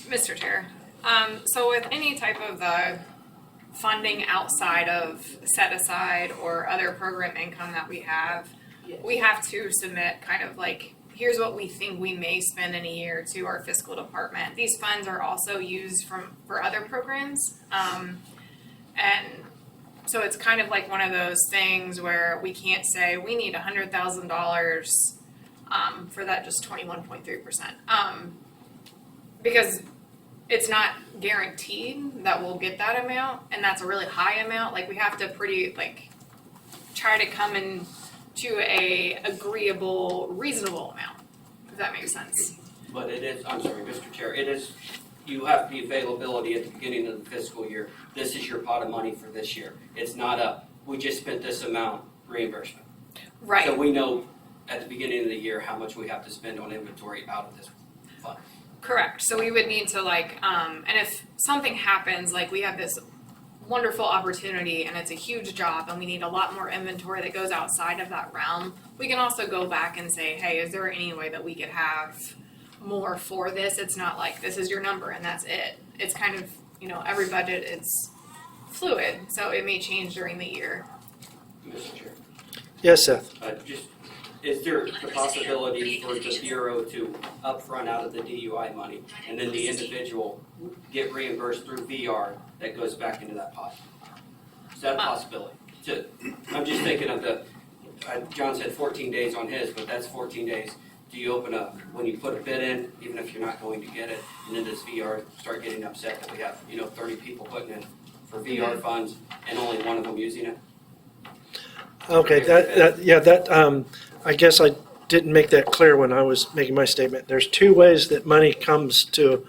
S14: Mr. Chair, so with any type of funding outside of set aside or other program income that we have to submit kind of like here's what we think we may spend in a year to our fiscal department. These funds are also used for other programs. And so it's kind of like one of those things where we can't say we need $100,000 for that just 21.3%. Because it's not guaranteed that we'll get that amount, and that's a really high amount. Like, we have to try to come in to a agreeable, reasonable amount, if that makes sense.
S18: But it is, I'm sorry, Mr. Chair, it is, you have the availability at the beginning of the fiscal year. This is your pot of money for this year. It's not we just spent this amount reimbursement.
S14: Right.
S18: So we know at the beginning of the year how much we have to spend on inventory out of this fund.
S14: Correct. So we would need to and if something happens, like we have this wonderful opportunity and it's a huge job and we need a lot more inventory that goes outside of that realm, we can also go back and say, hey, is there any way that we could have more for this? It's not like this is your number and that's it. It's kind of, every budget is fluid, so it may change during the year.
S18: Mr. Chair.
S1: Yes, Seth?
S18: Is there the possibility for the Bureau to upfront out of the DUI money and then the individual get reimbursed through VR that goes back into that pot? Is that a possibility? I'm just thinking of John said 14 days on his, but that's 14 days. Do you open up, when you put a bid in, even if you're not going to get it, and then does VR start getting upset that we have, 30 people putting in for VR funds and only one of them using it?
S1: Okay, I guess I didn't make that clear when I was making my statement. There's two ways that money comes to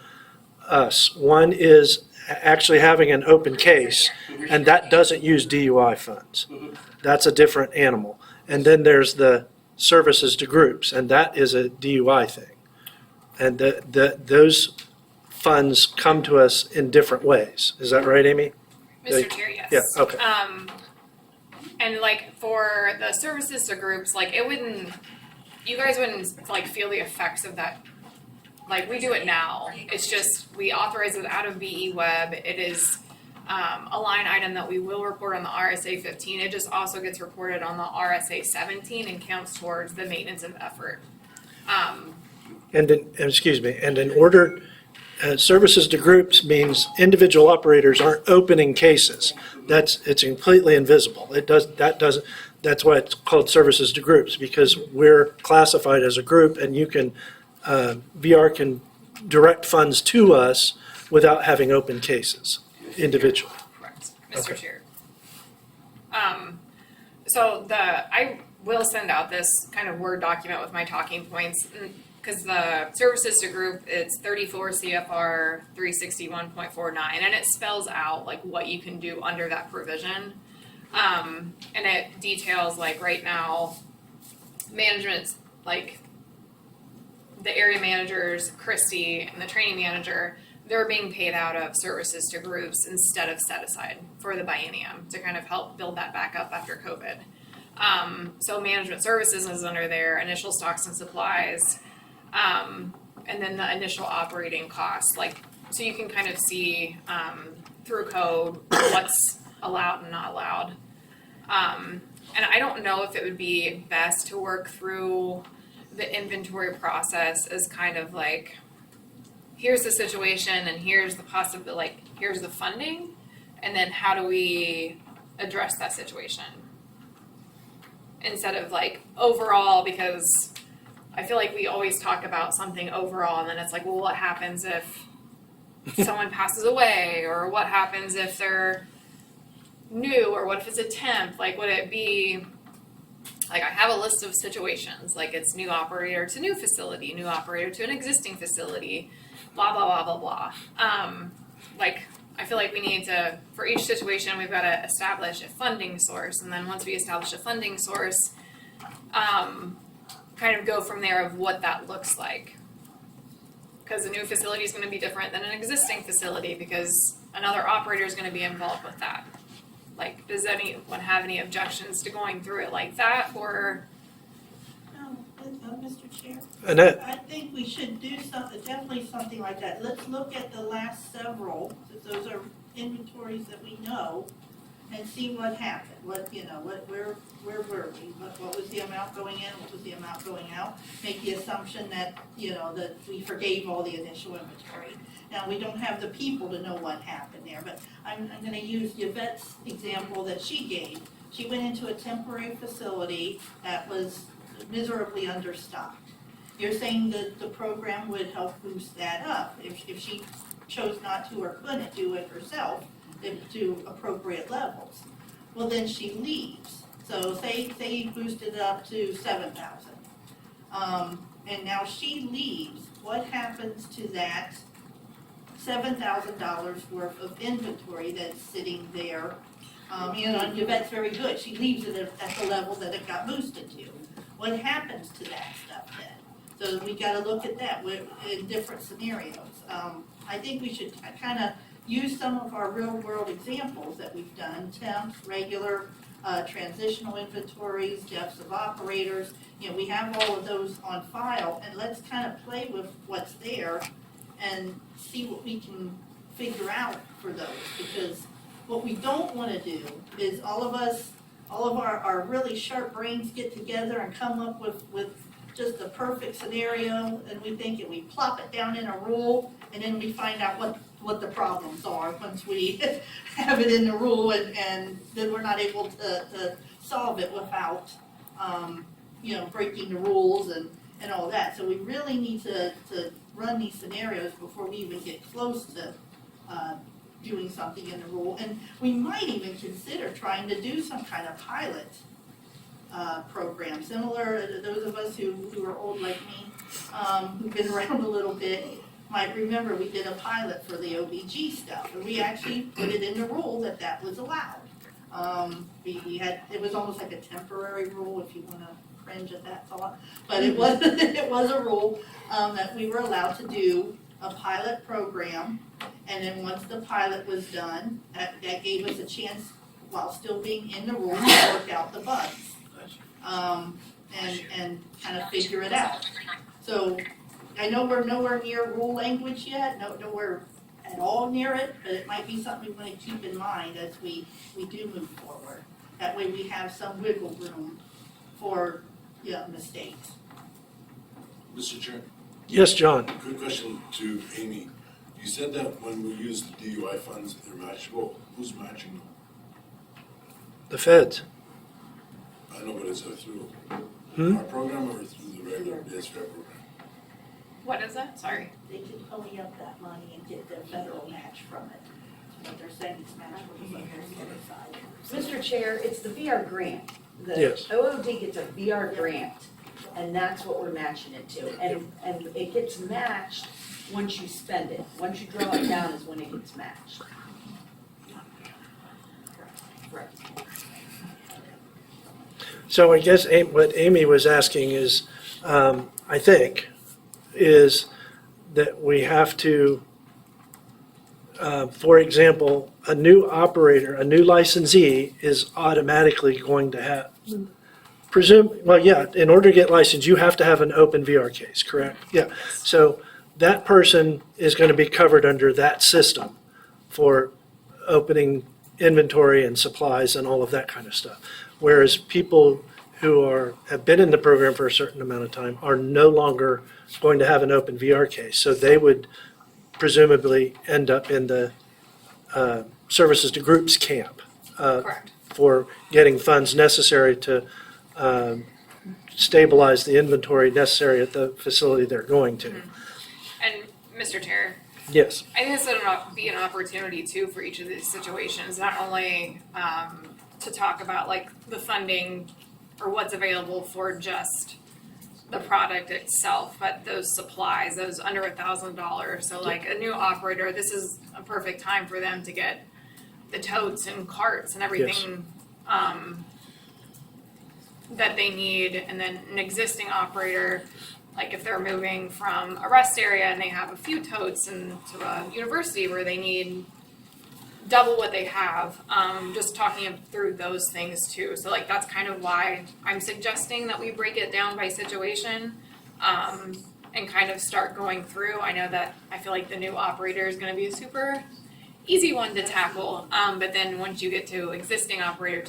S1: us. One is actually having an open case, and that doesn't use DUI funds. That's a different animal. And then there's the services to groups, and that is a DUI thing. And those funds come to us in different ways. Is that right, Amy?
S14: Mr. Chair, yes.
S1: Yeah, okay.
S14: And for the services to groups, you guys wouldn't feel the effects of that. We do it now. It's just, we authorize it out of BE Web. It is a line item that we will report on the RSA 15. It just also gets reported on the RSA 17 and counts towards the maintenance of effort.
S1: And in order, services to groups means individual operators aren't opening cases. It's completely invisible. That's why it's called services to groups, because we're classified as a group, and VR can direct funds to us without having open cases individually.
S14: Correct, Mr. Chair. So I will send out this kind of Word document with my talking points, because the services to group, it's 34 CFR 361.49, and it spells out what you can do under that provision. And it details right now, management's the area managers, Christy, and the training manager, they're being paid out of services to groups instead of set aside for the biennium to kind of help build that back up after COVID. So management services is under there, initial stocks and supplies, and then the initial operating costs. So you can kind of see through code what's allowed and not allowed. And I don't know if it would be best to work through the inventory process as kind of here's the situation and here's the possibility, here's the funding, and then how do we address that situation? Instead of overall, because I feel we always talk about something overall and then it's well, what happens if someone passes away, or what happens if they're new, or what if it's a temp? Would it be I have a list of situations, it's new operator to new facility, new operator to an existing facility, blah, blah, blah, blah, blah. I feel we need to, for each situation, we've got to establish a funding source. And then once we establish a funding source, kind of go from there of what that looks like. Because a new facility is going to be different than an existing facility, because another operator is going to be involved with that. Does anyone have any objections to going through it like that, or?
S9: Mr. Chair?
S1: Annette?
S9: I think we should do definitely something like that. Let's look at the last several, since those are inventories that we know, and see what happened, where were we? What was the amount going in, what was the amount going out? Make the assumption that, that we forgave all the initial inventory. Now, we don't have the people to know what happened there, but I'm gonna use Yvette's example that she gave. She went into a temporary facility that was miserably understocked. You're saying that the program would help boost that up if she chose not to or couldn't do it herself to appropriate levels. Well, then she leaves. So say you boosted it up to 7,000. And now she leaves. What happens to that $7,000 worth of inventory that's sitting there? Yvette's very good. She leaves it at the level that it got boosted to. What happens to that stuff then? So we gotta look at that in different scenarios. I think we should kind of use some of our real world examples that we've done, temps, regular, transitional inventories, depths of operators. We have all of those on file, and let's kind of play with what's there and see what we can figure out for those. Because what we don't want to do is all of our really sharp brains get together and come up with just the perfect scenario, and we think and we plop it down in a rule, and then we find out what the problems are once we have it in the rule, and then we're not able to solve it without breaking the rules and all that. So we really need to run these scenarios before we even get close to doing something in the rule. And we might even consider trying to do some kind of pilot program, similar to those of us who are old like me, who've been around a little bit, might remember we did a pilot for the OVG stuff, and we actually put it in the rule that was allowed. It was almost like a temporary rule, if you want to cringe at that thought, but it was a rule that we were allowed to do a pilot program, and then once the pilot was done, that gave us a chance, while still being in the rule, to work out the bugs. And kind of figure it out. So I know we're nowhere near rule language yet, nowhere at all near it, but it might be something we want to keep in mind as we do move forward. That way we have some wiggle room for mistakes.
S10: Mr. Chair,
S1: Yes, John?
S10: quick question to Amy. You said that when we use the DUI funds, they're matchable. Who's matching them?
S1: The feds.
S10: I know, but is it through
S1: Hmm?
S10: our program or through the regular DSR program?
S14: What is that? Sorry.
S9: They can pony up that money and get their federal match from it. What they're saying is match with the other side.
S15: Mr. Chair, it's the VR grant. The
S1: Yes.
S15: OOD gets a VR grant, and that's what we're matching it to. And it gets matched once you spend it. Once you draw it down is when it gets matched. Correct.
S1: So I guess what Amy was asking is, I think, is that we have to, for example, a new operator, a new licensee is automatically going to have, in order to get licensed, you have to have an open VR case, correct? Yeah. So that person is going to be covered under that system for opening inventory and supplies and all of that kind of stuff. Whereas people who have been in the program for a certain amount of time are no longer going to have an open VR case. So they would presumably end up in the services to groups camp.
S14: Correct.
S1: For getting funds necessary to stabilize the inventory necessary at the facility they're going to.
S14: And Mr. Chair,
S1: Yes.
S14: I think this would be an opportunity too for each of these situations, not only to talk about like the funding or what's available for just the product itself, but those supplies, those under $1,000. So like a new operator, this is a perfect time for them to get the totes and carts and everything that they need. And then an existing operator, like if they're moving from a rest area and they have a few totes into a university where they need double what they have, just talking through those things too. So like that's kind of why I'm suggesting that we break it down by situation and kind of start going through. I know that I feel like the new operator is going to be super easy one to tackle. But then once you get to existing operator,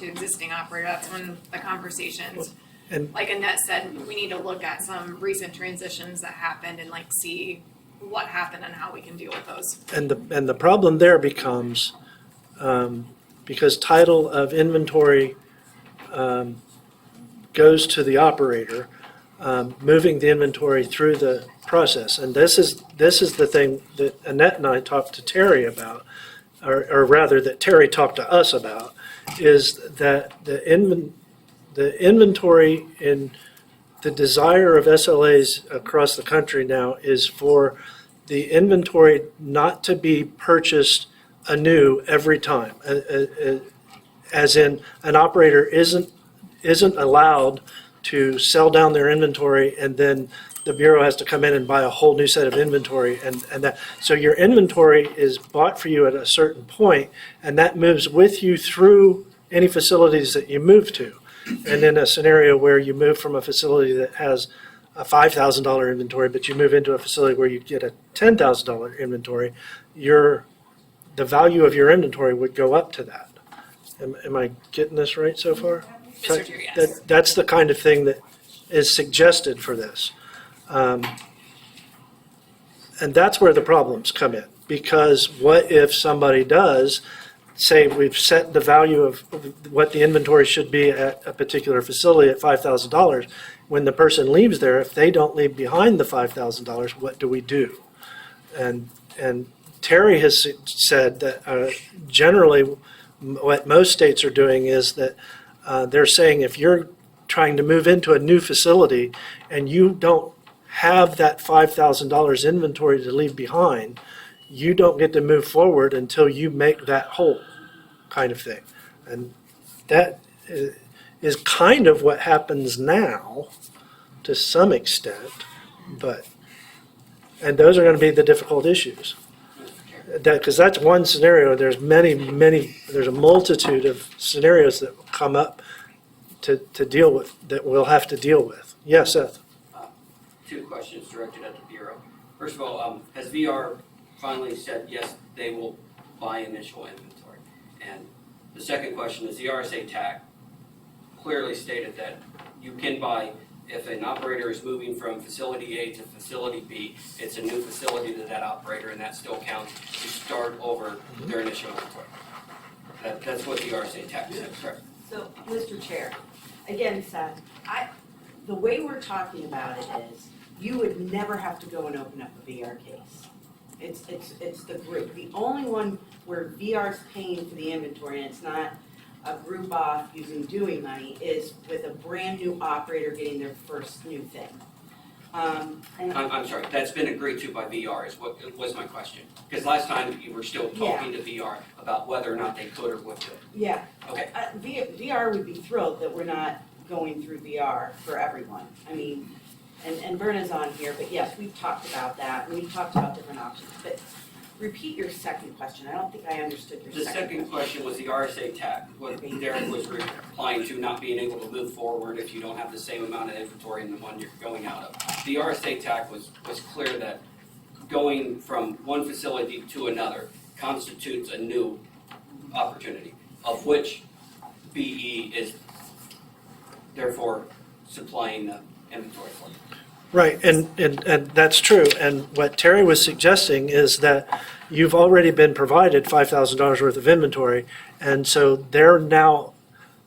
S14: that's when the conversations,
S1: And
S14: like Annette said, we need to look at some recent transitions that happened and like see what happened and how we can deal with those.
S1: the problem there becomes, because title of inventory goes to the operator, moving the inventory through the process. And this is the thing that Annette and I talked to Terry about, or rather that Terry talked to us about, is that the inventory in the desire of SLAs across the country now is for the inventory not to be purchased anew every time. As in, an operator isn't allowed to sell down their inventory and then the Bureau has to come in and buy a whole new set of inventory and that. So your inventory is bought for you at a certain point and that moves with you through any facilities that you move to. And in a scenario where you move from a facility that has a $5,000 inventory, but you move into a facility where you get a $10,000 inventory, the value of your inventory would go up to that. Am I getting this right so far?
S14: Mr. Chair, yes.
S1: That's the kind of thing that is suggested for this. And that's where the problems come in. Because what if somebody does say we've set the value of what the inventory should be at a particular facility at $5,000. When the person leaves there, if they don't leave behind the $5,000, what do we do? And Terry has said that generally what most states are doing is that they're saying if you're trying to move into a new facility and you don't have that $5,000 inventory to leave behind, you don't get to move forward until you make that whole, kind of thing. And that is kind of what happens now to some extent, and those are going to be the difficult issues. Because that's one scenario. There's there's a multitude of scenarios that will come up to deal with, that we'll have to deal with. Yes, Seth?
S18: Two questions directed at the Bureau. First of all, has VR finally said, yes, they will buy initial inventory? And the second question is the RSA TAC clearly stated that you can buy, if an operator is moving from facility A to facility B, it's a new facility to that operator and that still counts to start over their initial inventory. That's what the RSA TAC said, correct?
S15: So, Mr. Chair, again, Seth, the way we're talking about it is, you would never have to go and open up a VR case. It's the group. The only one where VR's paying for the inventory, and it's not a group off using Dewey money, is with a brand new operator getting their first new thing.
S18: I'm sorry, that's been agreed to by VR is what was my question. Because last time you were still talking to VR about whether or not they could or would do it.
S15: Yeah.
S18: Okay.
S15: VR would be thrilled that we're not going through VR for everyone. I mean, and Verna's on here, but yes, we've talked about that, and we've talked about different options. But repeat your second question. I don't think I understood your
S18: The second question was the RSA TAC, what Derek was replying to, not being able to move forward if you don't have the same amount of inventory in the one you're going out of. The RSA TAC was clear that going from one facility to another constitutes a new opportunity, of which BE is therefore supplying the inventory for.
S1: Right, and that's true. And what Terry was suggesting is that you've already been provided $5,000 worth of inventory, and so they're now,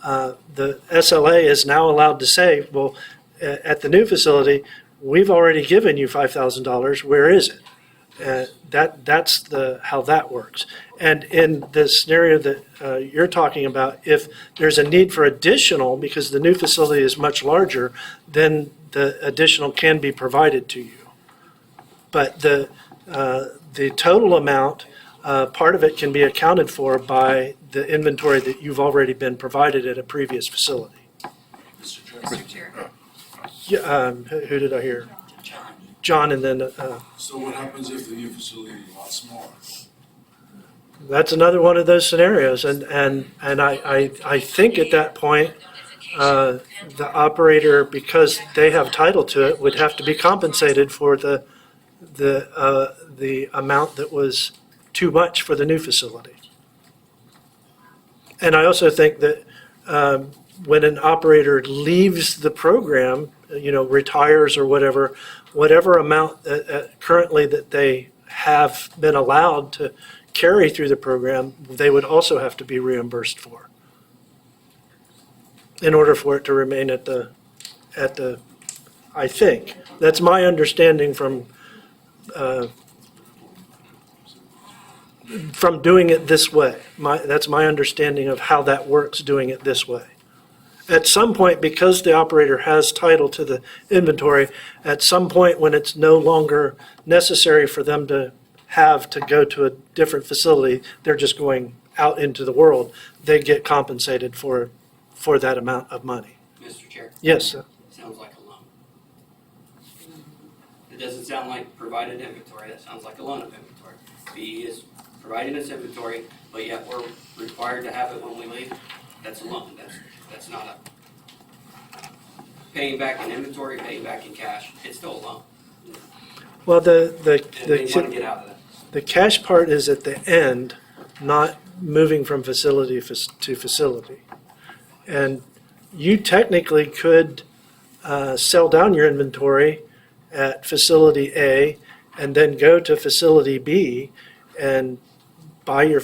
S1: the SLA is now allowed to say, well, at the new facility, we've already given you $5,000, where is it? That's how that works. And in the scenario that you're talking about, if there's a need for additional, because the new facility is much larger, then the additional can be provided to you. But the total amount, part of it can be accounted for by the inventory that you've already been provided at a previous facility.
S14: Mr. Chair.
S1: Yeah, who did I hear? John, and then.
S10: So what happens if the new facility is a lot smaller?
S1: That's another one of those scenarios, and I think at that point, the operator, because they have title to it, would have to be compensated for the amount that was too much for the new facility. And I also think that when an operator leaves the program, retires or whatever amount currently that they have been allowed to carry through the program, they would also have to be reimbursed for in order for it to remain at the, I think. That's my understanding from doing it this way. That's my understanding of how that works, doing it this way. At some point, because the operator has title to the inventory, at some point when it's no longer necessary for them to have to go to a different facility, they're just going out into the world, they get compensated for that amount of money.
S7: Mr. Chair?
S1: Yes, sir.
S7: Sounds like a loan. It doesn't sound like provided inventory, that sounds like a loan of inventory. B is providing us inventory, but yet we're required to have it when we leave. That's a loan, that's not a paying back in inventory, paying back in cash, it's still a loan.
S1: Well,
S7: And they want to get out of that.
S1: the cash part is at the end, not moving from facility to facility. And you technically could sell down your inventory at facility A and then go to facility B and buy your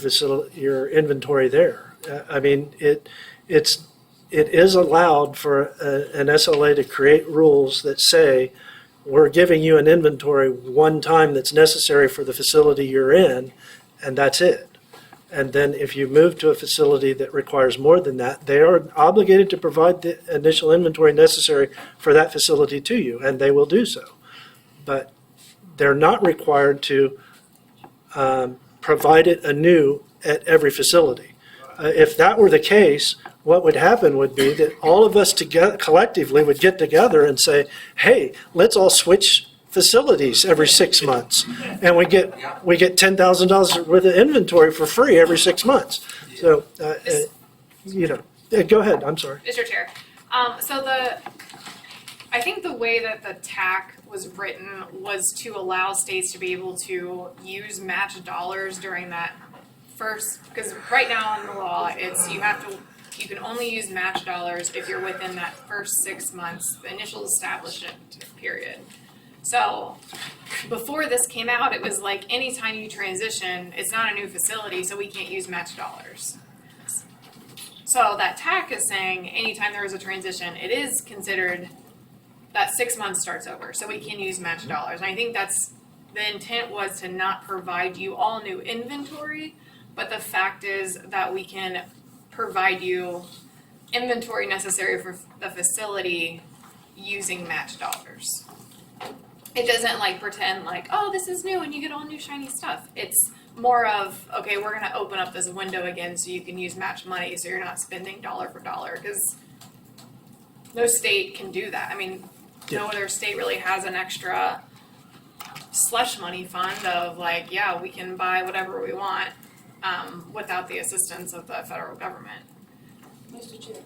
S1: inventory there. I mean, it is allowed for an SLA to create rules that say, we're giving you an inventory one time that's necessary for the facility you're in, and that's it. And then if you move to a facility that requires more than that, they are obligated to provide the initial inventory necessary for that facility to you, and they will do so. But they're not required to provide it anew at every facility. If that were the case, what would happen would be that all of us together collectively would get together and say, hey, let's all switch facilities every 6 months. And we get $10,000 worth of inventory for free every 6 months. So, go ahead, I'm sorry.
S14: Mr. Chair, I think the way that the TAC was written was to allow states to be able to use match dollars during that first, because right now in the law, you can only use match dollars if you're within that first 6 months, the initial establishment period. So before this came out, it was like anytime you transition, it's not a new facility, so we can't use match dollars. So that TAC is saying anytime there is a transition, it is considered that 6 months starts over, so we can use match dollars. And I think the intent was to not provide you all new inventory, but the fact is that we can provide you inventory necessary for the facility using match dollars. It doesn't pretend oh, this is new and you get all new shiny stuff. It's more of, okay, we're gonna open up this window again so you can use match money so you're not spending dollar for dollar, because no state can do that. I mean, no other state really has an extra slush money fund of we can buy whatever we want without the assistance of the federal government.
S8: Mr. Chair.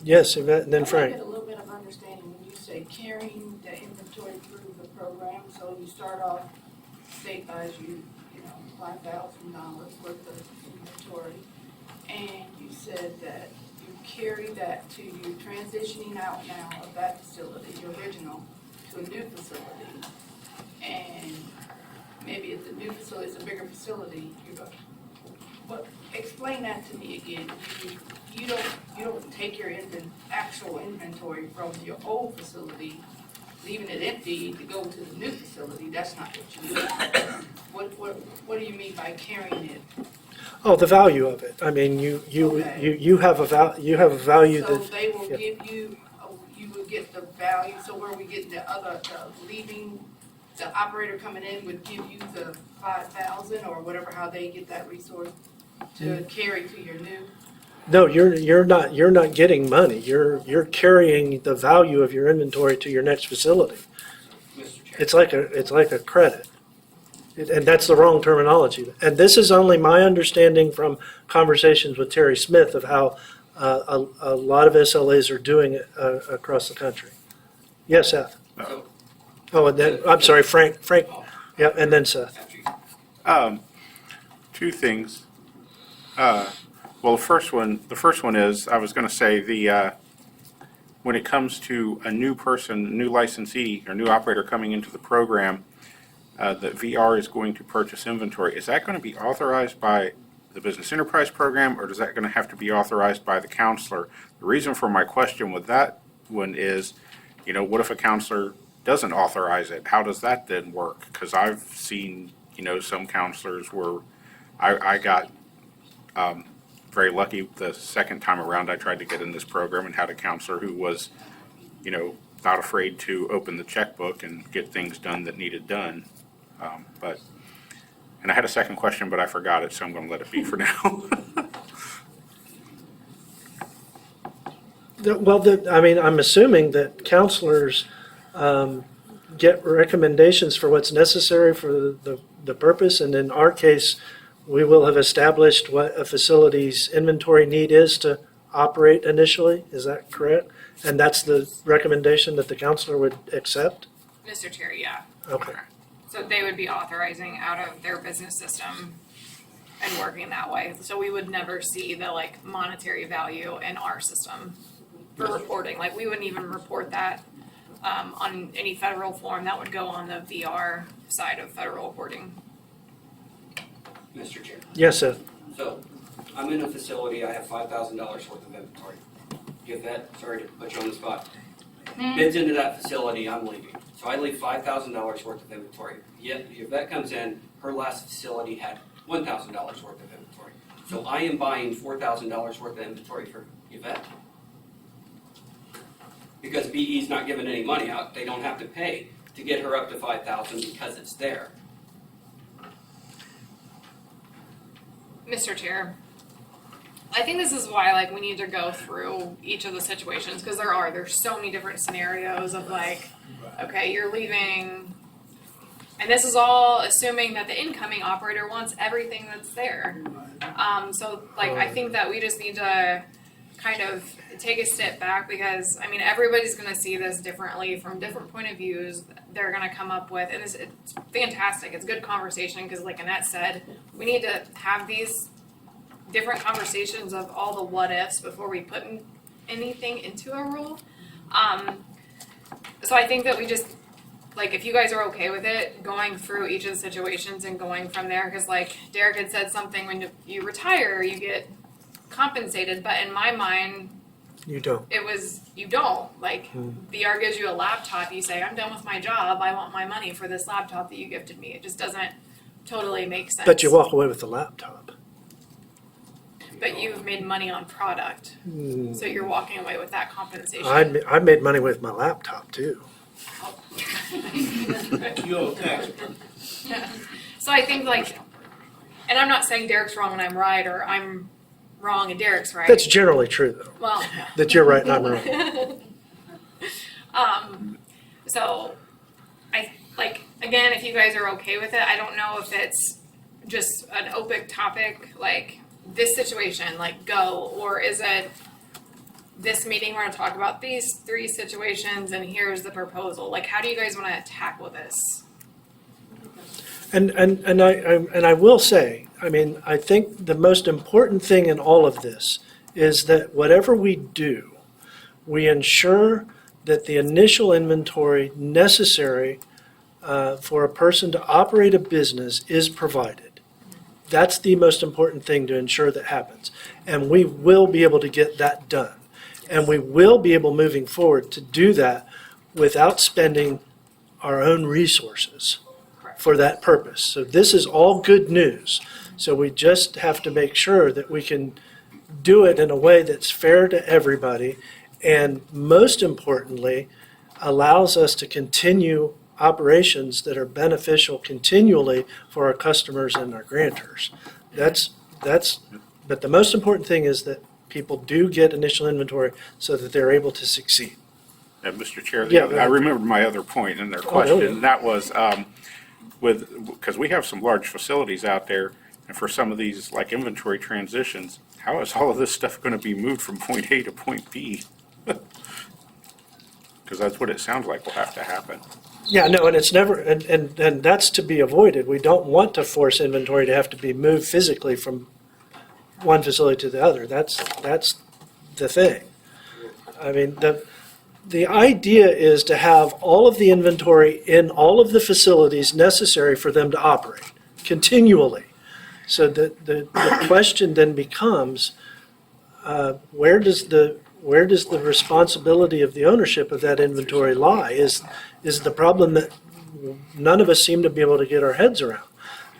S1: Yes, Yvette, and then Frank.
S8: I get a little bit of understanding when you say carrying the inventory through the program. So you start off, state buys you, $5,000 worth of inventory, and you said that you carry that to you transitioning out now of that facility, your original, to a new facility, and maybe if the new facility is a bigger facility, but explain that to me again. You don't take your actual inventory from your old facility, leaving it empty to go to the new facility. That's not what you do. What do you mean by carrying it?
S1: Oh, the value of it. I mean, you have a value that.
S8: So they will give you, you will get the value. So where are we getting leaving? The operator coming in would give you the 5,000 or whatever, how they get that resource to carry to your new.
S1: No, you're not getting money. You're carrying the value of your inventory to your next facility. It's like a credit. And that's the wrong terminology. And this is only my understanding from conversations with Terry Smith of how a lot of SLAs are doing it across the country. Yes, Seth. Oh, and then I'm sorry, Frank. Yeah, and then Seth.
S2: Two things. Well, the first one is, I was gonna say, when it comes to a new person, new licensee, or new operator coming into the program, that VR is going to purchase inventory, is that gonna be authorized by the Business Enterprise Program, or is that gonna have to be authorized by the counselor? The reason for my question with that one is, what if a counselor doesn't authorize it? How does that then work? Because I've seen, some counselors where I got very lucky the second time around I tried to get in this program and had a counselor who was, not afraid to open the checkbook and get things done that needed done. And I had a second question, but I forgot it, so I'm going to let it be for now.
S1: I'm assuming that counselors get recommendations for what's necessary for the purpose, and in our case, we will have established what a facility's inventory need is to operate initially. Is that correct? And that's the recommendation that the counselor would accept?
S14: Mr. Chair, yeah.
S1: Okay.
S14: So they would be authorizing out of their business system and working that way. So we would never see the monetary value in our system for reporting. We wouldn't even report that on any federal form. That would go on the VR side of federal reporting.
S7: Mr. Chair.
S1: Yes, sir.
S7: So, I'm in a facility, I have $5,000 worth of inventory. Give that, sorry to put you on the spot. Bids into that facility, I'm leaving. So I leave $5,000 worth of inventory. Yet, if that comes in, her last facility had $1,000 worth of inventory. So I am buying $4,000 worth of inventory for Yvette. Because BE's not giving any money out, they don't have to pay to get her up to $5,000 because it's there.
S14: Mr. Chair, I think this is why we need to go through each of the situations, because there's so many different scenarios of okay, you're leaving, and this is all assuming that the incoming operator wants everything that's there. I think that we just need to kind of take a step back, because everybody's going to see this differently from different point of views. They're going to come up with, and it's fantastic. It's good conversation, because like Annette said, we need to have these different conversations of all the what ifs before we put anything into a rule. So I think that we just, if you guys are okay with it, going through each of the situations and going from there, because Derek had said something, when you retire, you get compensated, but in my mind,
S1: You don't.
S14: it was, you don't. VR gives you a laptop, you say, I'm done with my job, I want my money for this laptop that you gifted me. It just doesn't totally make sense.
S1: But you walk away with the laptop.
S14: But you've made money on product, so you're walking away with that compensation.
S1: I made money with my laptop too.
S12: You're a tax.
S14: Yeah. So I think and I'm not saying Derek's wrong and I'm right, or I'm wrong and Derek's right.
S1: That's generally true though,
S14: Well,
S1: that you're right and I'm wrong.
S14: So I again, if you guys are okay with it, I don't know if it's just an open topic, this situation, go, or is it this meeting, we're gonna talk about these 3 situations and here's the proposal. How do you guys wanna tackle this?
S1: And I will say, I think the most important thing in all of this is that whatever we do, we ensure that the initial inventory necessary for a person to operate a business is provided. That's the most important thing to ensure that happens. And we will be able to get that done. And we will be able, moving forward, to do that without spending our own resources for that purpose. So this is all good news. So we just have to make sure that we can do it in a way that's fair to everybody, and most importantly, allows us to continue operations that are beneficial continually for our customers and our grantors. But the most important thing is that people do get initial inventory so that they're able to succeed.
S2: Mr. Chair,
S1: Yeah,
S2: I remembered my other point in their question, and that was because we have some large facilities out there, and for some of these inventory transitions, how is all of this stuff going to be moved from point A to point B? Because that's what it sounds like will have to happen.
S1: Yeah, no, and it's never, and that's to be avoided. We don't want to force inventory to have to be moved physically from one facility to the other. That's the thing. I mean, the idea is to have all of the inventory in all of the facilities necessary for them to operate continually. So the question then becomes, where does the responsibility of the ownership of that inventory lie? Is the problem that none of us seem to be able to get our heads around.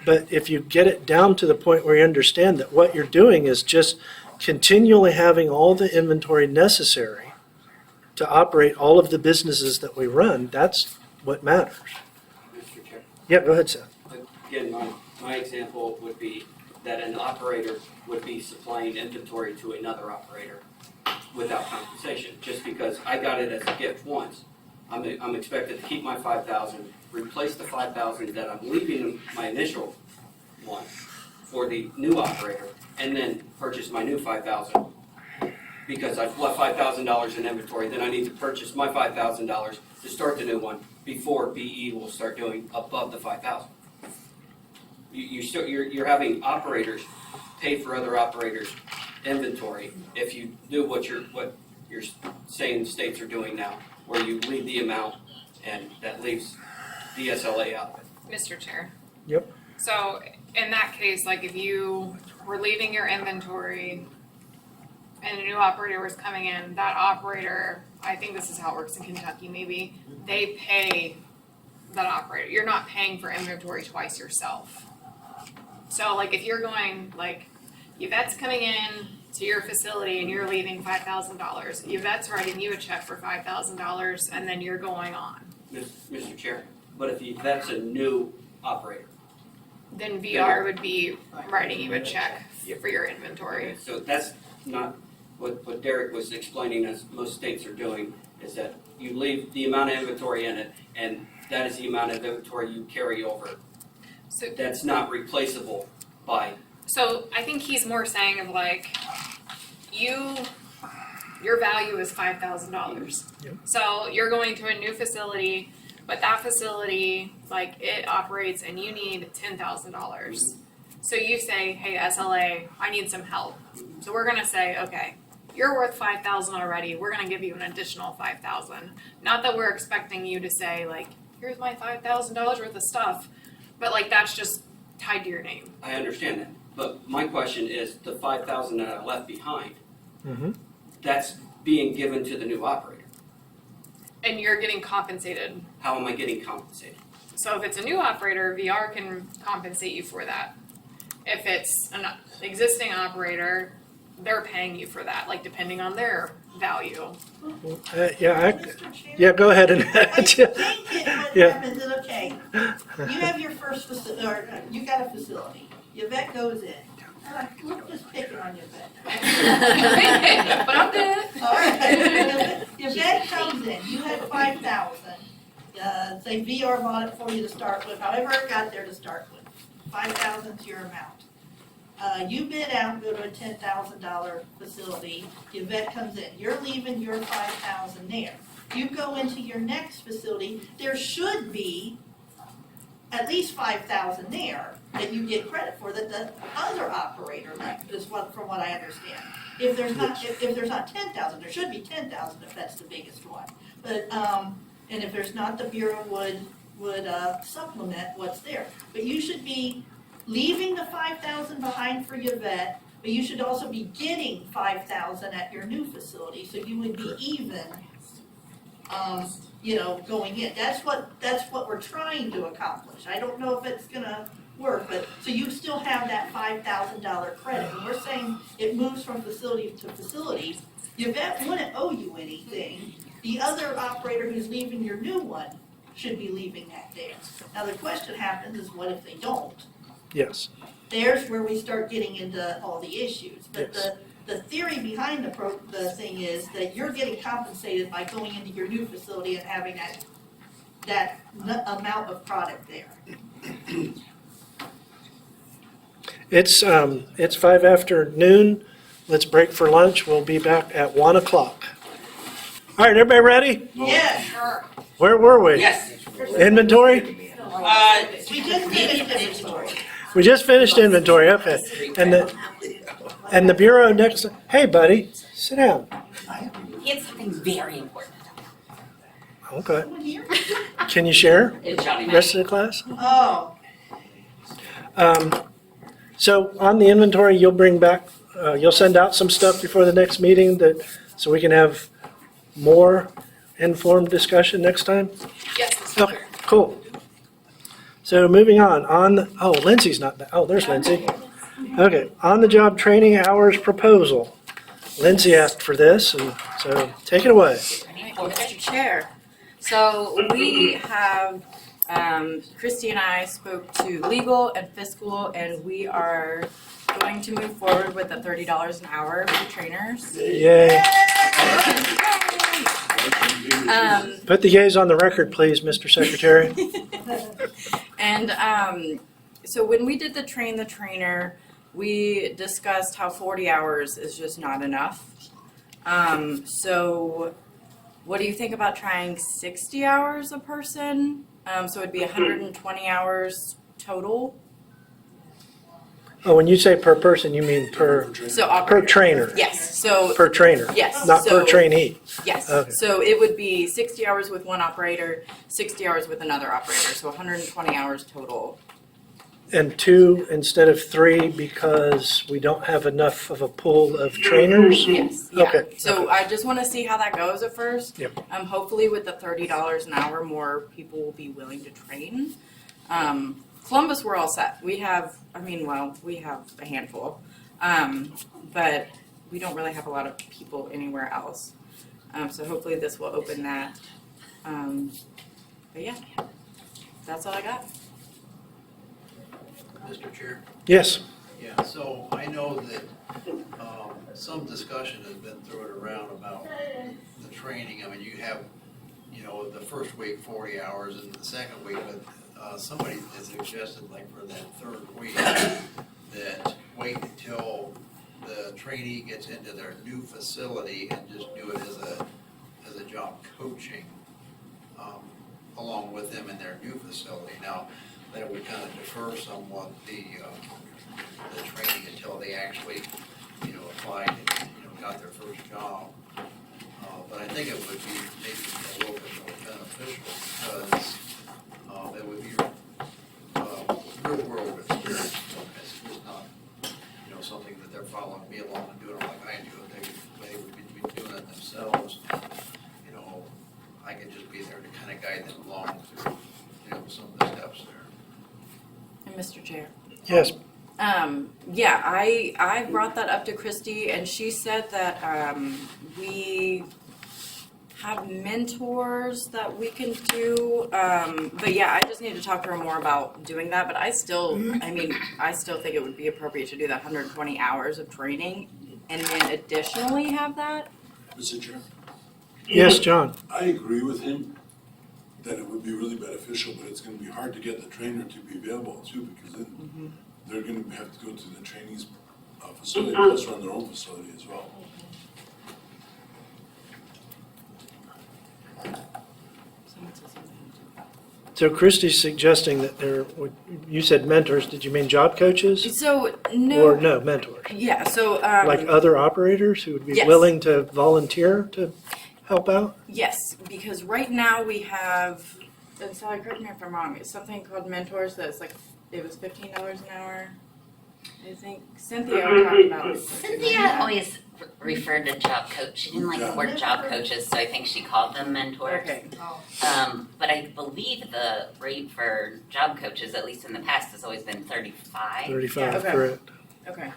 S1: But if you get it down to the point where you understand that what you're doing is just continually having all the inventory necessary to operate all of the businesses that we run, that's what matters.
S7: Mr. Chair.
S1: Yeah, go ahead, Seth.
S7: Again, my example would be that an operator would be supplying inventory to another operator without compensation, just because I got it as a gift once. I'm expected to keep my 5,000, replace the 5,000 that I'm leaving my initial one for the new operator, and then purchase my new 5,000. Because I've left $5,000 in inventory, then I need to purchase my $5,000 to start the new one before BE will start doing above the 5,000. You're having operators pay for other operators' inventory if you do what you're saying states are doing now, where you leave the amount and that leaves the SLA out of it.
S14: Mr. Chair.
S1: Yep.
S14: So in that case, like if you were leaving your inventory and a new operator was coming in, that operator, I think this is how it works in Kentucky maybe, they pay that operator. You're not paying for inventory twice yourself. So like if you're going, like Yvette's coming in to your facility and you're leaving $5,000, Yvette's writing you a check for $5,000 and then you're going on.
S7: Mr. Chair, but if that's a new operator.
S14: Then VR would be writing you a check for your inventory.
S7: So that's not what Derek was explaining, as most states are doing, is that you leave the amount of inventory in it, and that is the amount of inventory you carry over.
S14: So
S7: that's not replaceable by.
S14: So I think he's more saying of like, your value is $5,000.
S1: Yep.
S14: So you're going to a new facility, but that facility, like it operates and you need $10,000. So you say, hey, SLA, I need some help. So we're gonna say, okay, you're worth $5,000 already. We're gonna give you an additional $5,000. Not that we're expecting you to say like, here's my $5,000 worth of stuff, but like that's just tied to your name.
S7: I understand that, but my question is the 5,000 that I left behind.
S1: Mm-hmm.
S7: That's being given to the new operator.
S14: And you're getting compensated.
S7: How am I getting compensated?
S14: So if it's a new operator, VR can compensate you for that. If it's an existing operator, they're paying you for that, like depending on their value.
S1: Yeah, go ahead and.
S9: I think what
S1: Yeah.
S9: happens is, okay, you have your first facility, or you got a facility, Yvette goes in. We're just picking on Yvette.
S14: But I'm good.
S9: All right. Yvette comes in, you had 5,000. Say VR bought it for you to start with, however it got there to start with. 5,000 is your amount. You bid out, go to a $10,000 facility, Yvette comes in, you're leaving your 5,000 there. You go into your next facility, there should be at least 5,000 there that you get credit for, that the other operator left, is what, from what I understand. If there's not, if there's not 10,000, there should be 10,000 if that's the biggest one. But, and if there's not, the Bureau would supplement what's there. But you should be leaving the 5,000 behind for Yvette, but you should also be getting 5,000 at your new facility, so you would be even, going in. That's what we're trying to accomplish. I don't know if it's gonna work, but, so you still have that $5,000 credit. And we're saying it moves from facility to facility. Yvette wouldn't owe you anything. The other operator who's leaving your new one should be leaving that there. Now, the question happens is, what if they don't?
S1: Yes.
S9: There's where we start getting into all the issues. But
S1: Yes.
S9: the theory behind the thing is that you're getting compensated by going into your new facility and having that amount of product there.
S1: It's 5 after noon. Let's break for lunch. We'll be back at 1 o'clock. All right, everybody ready?
S11: Yeah, sure.
S1: Where were we?
S11: Yes.
S1: Inventory?
S9: We just finished inventory.
S1: We just finished inventory, okay. And the Bureau next, hey buddy, sit down.
S16: He had something very important.
S1: Okay. Can you share?
S16: It's Johnny
S1: Rest of the class?
S9: Oh,
S1: So on the inventory, you'll bring back, you'll send out some stuff before the next meeting so we can have more informed discussion next time?
S14: Yes.
S1: Okay, cool. So moving on, oh, Lindsay's not back. Oh, there's Lindsay. Okay, on-the-job training hours proposal. Lindsay asked for this, and so take it away.
S5: Mr. Chair, so we have, Christy and I spoke to legal and fiscal, and we are going to move forward with the $30 an hour for trainers.
S1: Yay. Put the yays on the record, please, Mr. Secretary.
S5: And so when we did the train the trainer, we discussed how 40 hours is just not enough. So what do you think about trying 60 hours a person? So it'd be 120 hours total.
S1: Oh, when you say per person, you mean per trainer?
S5: Yes, so.
S1: Per trainer?
S5: Yes.
S1: Not per
S5: so-
S1: trainee?
S5: Yes,
S1: Okay.
S5: so it would be 60 hours with one operator, 60 hours with another operator, so 120 hours total.
S1: And 2 instead of 3 because we don't have enough of a pool of trainers?
S5: Yes, yeah.
S1: Okay.
S5: So I just want to see how that goes at first.
S1: Yep.
S5: Hopefully with the $30 an hour, more people will be willing to train. Columbus, we're all set. We have a handful. But we don't really have a lot of people anywhere else. So hopefully this will open that. But yeah, that's all I got.
S6: Mr. Chair?
S1: Yes.
S6: Yeah, so I know that some discussion has been thrown around about the training. I mean, you have, the first week 40 hours and the second week, but somebody has suggested like for that third week that wait until the trainee gets into their new facility and just do it as a job coaching along with them in their new facility. Now, that would kind of defer somewhat the training until they actually, applied and, got their first job. But I think it would be maybe a little bit more beneficial because it would be real world experience. It's just not, something that they're following me along and doing it like I do. They would be doing it themselves. I could just be there to kind of guide them along through, some of the steps there.
S5: And Mr. Chair.
S1: Yes.
S5: Yeah, I brought that up to Christy, and she said that we have mentors that we can do. But yeah, I just need to talk to her more about doing that. But I still think it would be appropriate to do the 120 hours of training, and then additionally have that.
S10: Mr. Chair?
S1: Yes, John.
S10: I agree with him that it would be really beneficial, but it's gonna be hard to get the trainer to be available too, because then they're gonna have to go to the trainee's facility, plus run their own facility as well.
S1: So Christy's suggesting that you said mentors, did you mean job coaches?
S5: So no.
S1: Or no, mentors?
S5: Yeah. So
S1: Like other operators who would be
S5: Yes.
S1: willing to volunteer to help out?
S5: Yes, because right now we have, and Sally, correct me if I'm wrong, it's something called mentors that's like, it was $15 an hour. I think Cynthia talked about it.
S16: Cynthia always referred to job coach. She didn't like the word job coaches, so I think she called them mentors.
S5: Okay.
S16: But I believe the rate for job coaches, at least in the past, has always been 35.
S1: 35,
S5: Okay.
S1: correct.
S5: Okay.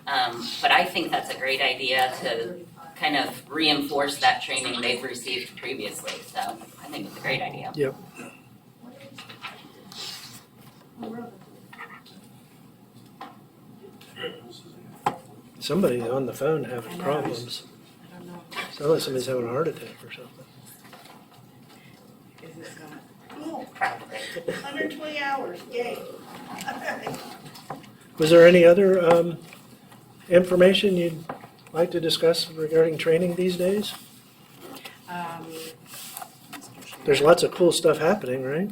S16: But I think that's a great idea to kind of reinforce that training they've received previously. So I think it's a great idea.
S1: Yep. Somebody on the phone having problems.
S5: I don't know.
S1: Sounds like somebody's having a heart attack or something.
S5: Is it gonna?
S9: cool. 120 hours, yay.
S1: Was there any other information you'd like to discuss regarding training these days? There's lots of cool stuff happening, right?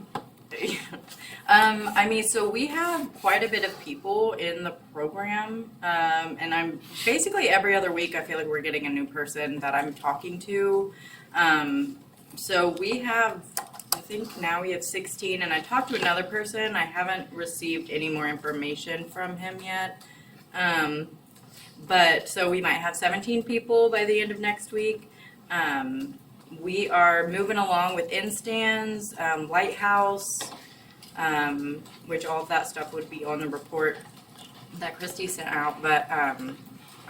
S5: I mean, so we have quite a bit of people in the program, and I'm basically every other week. I feel like we're getting a new person that I'm talking to. So we have, I think now we have 16, and I talked to another person. I haven't received any more information from him yet. But so we might have 17 people by the end of next week. We are moving along with in-stands, Lighthouse, which all of that stuff would be on the report that Christy sent out. But I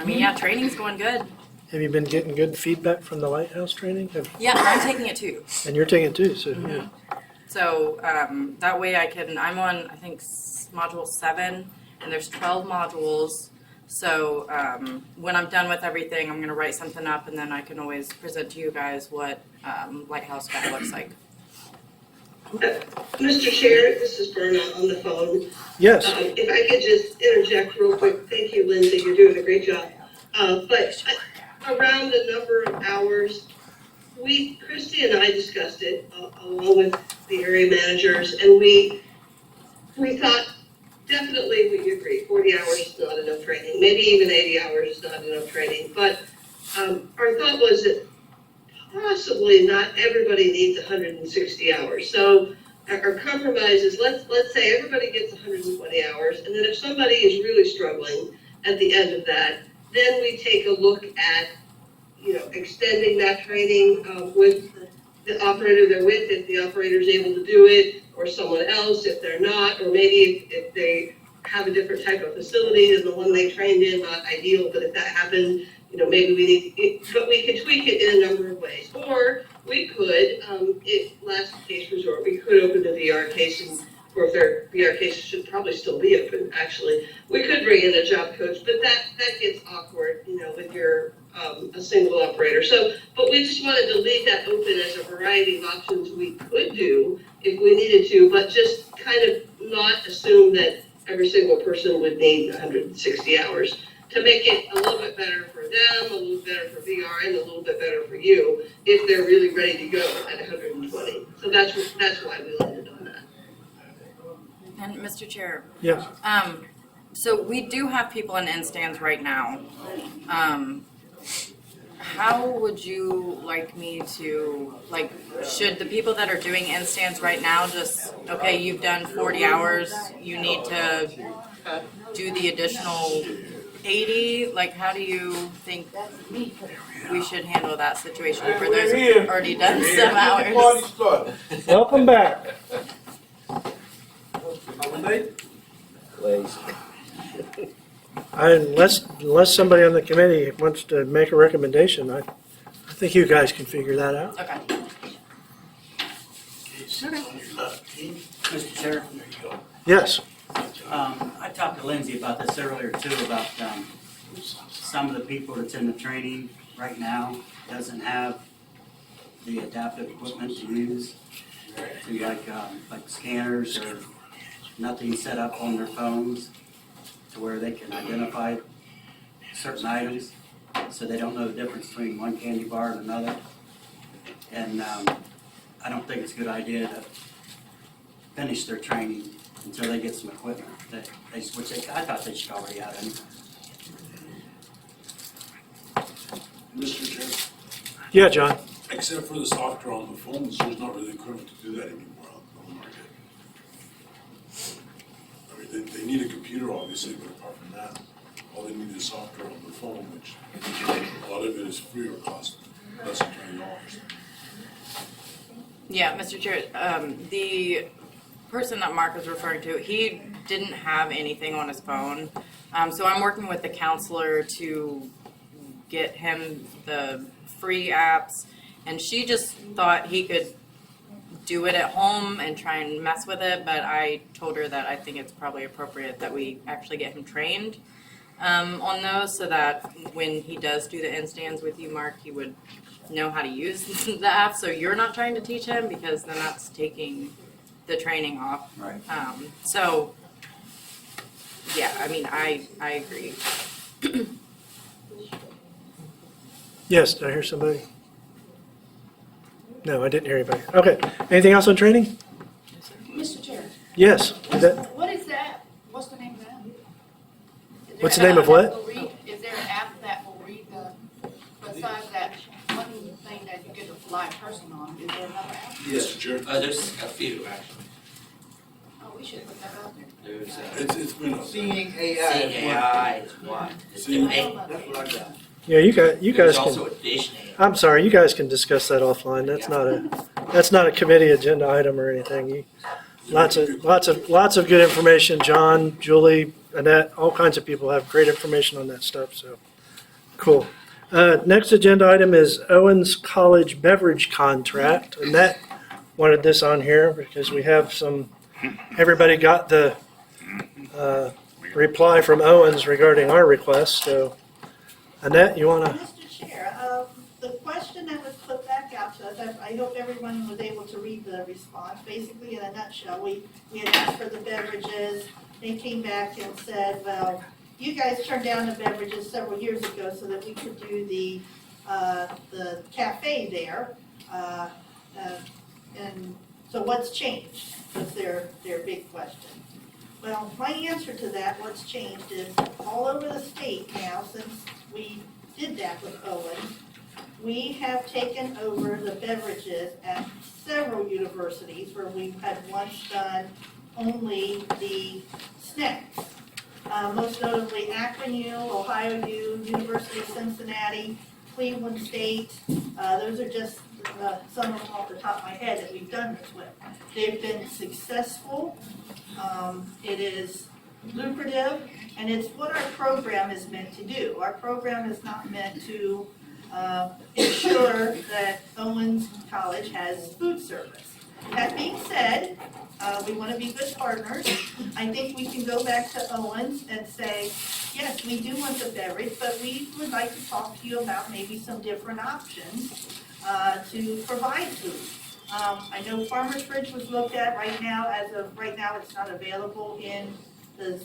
S5: mean, yeah, training's going good.
S1: Have you been getting good feedback from the Lighthouse training?
S5: Yeah, I'm taking it too.
S1: And you're taking it too, so yeah.
S5: So that way I'm on, I think, module 7, and there's 12 modules. So when I'm done with everything, I'm going to write something up, and then I can always present to you guys what Lighthouse guy looks like.
S17: Mr. Chair, this is Berna on the phone.
S1: Yes.
S17: If I could just interject real quick, thank you, Lindsay, you're doing a great job. But around the number of hours, Christy and I discussed it along with the area managers, and we thought definitely we agree 40 hours is not enough training, maybe even 80 hours is not enough training. But our thought was that possibly not everybody needs 160 hours. So our compromise is let's say everybody gets 120 hours, and then if somebody is really struggling at the end of that, then we take a look at, extending that training with the operator they're with, if the operator is able to do it, or someone else if they're not, or maybe if they have a different type of facility than the one they trained in, not ideal, but if that happened, maybe we need it, but we could tweak it in a number of ways. Or we could, last case resort, we could open the VR case, or if their VR cases should probably still be open, actually. We could bring in a job coach, but that gets awkward, with your, a single operator. So, but we just wanted to leave that open as a variety of options we could do if we needed to, but just kind of not assume that every single person would need 160 hours. To make it a little bit better for them, a little better for VR, and a little bit better for you if they're really ready to go at 120. So that's why we landed on that.
S5: And Mr. Chair.
S1: Yes.
S5: So we do have people in in-stands right now. How would you like me to, should the people that are doing in-stands right now just, okay, you've done 40 hours, you need to do the additional 80? How do you think we should handle that situation for those who've already done some hours?
S1: Welcome back. Unless somebody on the committee wants to make a recommendation, I think you guys can figure that out.
S5: Okay.
S19: Mr. Chair?
S1: Yes.
S19: I talked to Lindsay about this earlier too, about some of the people that's in the training right now doesn't have the adaptive equipment to use, to like scanners or nothing set up on their phones to where they can identify certain items, so they don't know the difference between one candy bar and another. And I don't think it's a good idea to finish their training until they get some equipment, which I thought they should already have anyway.
S10: Mr. Chair,
S1: Yeah, John.
S10: except for the software on the phones, there's not really equipment to do that anymore on the market. I mean, they need a computer, obviously, but apart from that, all they need is software on the phone, which a lot of it is free or costs less than $20.
S5: Yeah, Mr. Chair, the person that Mark was referring to, he didn't have anything on his phone. So I'm working with the counselor to get him the free apps, and she just thought he could do it at home and try and mess with it, but I told her that I think it's probably appropriate that we actually get him trained on those, so that when he does do the in-stands with you, Mark, he would know how to use the app, so you're not trying to teach him, because then that's taking the training off.
S19: Right.
S5: So, yeah, I mean, I agree.
S1: Yes, did I hear somebody? No, I didn't hear anybody. Okay, anything else on training?
S8: Mr. Chair,
S1: Yes. Is that-
S8: what is that? What's the name of that? Is there
S1: What's the
S8: an
S1: name
S8: app
S1: of what?
S8: that will read- Is there an app that will read besides that one thing that you get a live person on, is there another app?
S10: Mr. Chair.
S11: There's a few, actually.
S8: Oh, we should put that out there.
S11: There's,
S10: It's been a.
S12: Seeing AI.
S11: Seeing AI is one.
S10: Seeing-
S12: That's what I got.
S1: Yeah, you guys
S11: There's
S1: can.
S11: also a dish name.
S1: I'm sorry, you guys can discuss that offline. That's not a committee agenda item or anything. Lots of good information. John, Julie, Annette, all kinds of people have great information on that stuff, so, cool. Next agenda item is Owens College beverage contract. Annette wanted this on here because we have everybody got the, reply from Owens regarding our request, so. Annette, you wanna?
S9: Mr. Chair, the question that was put back out to us, I hope everyone was able to read the response. Basically, in a nutshell, we had asked for the beverages. They came back and said, well, you guys turned down the beverages several years ago so that we could do the cafe there. And so what's changed? Was their big question. Well, my answer to that, what's changed, is all over the state now, since we did that with Owens, we have taken over the beverages at several universities where we had once done only the snacks. Most notably Akron U, Ohio U, University of Cincinnati, Cleveland State. Those are just some of them off the top of my head that we've done this with. They've been successful. It is lucrative, and it's what our program is meant to do. Our program is not meant to ensure that Owens College has food service. That being said, we want to be good partners. I think we can go back to Owens and say, yes, we do want the beverage, but we would like to talk to you about maybe some different options to provide food. I know Farmer's Fridge was looked at right now. As of right now, it's not available in the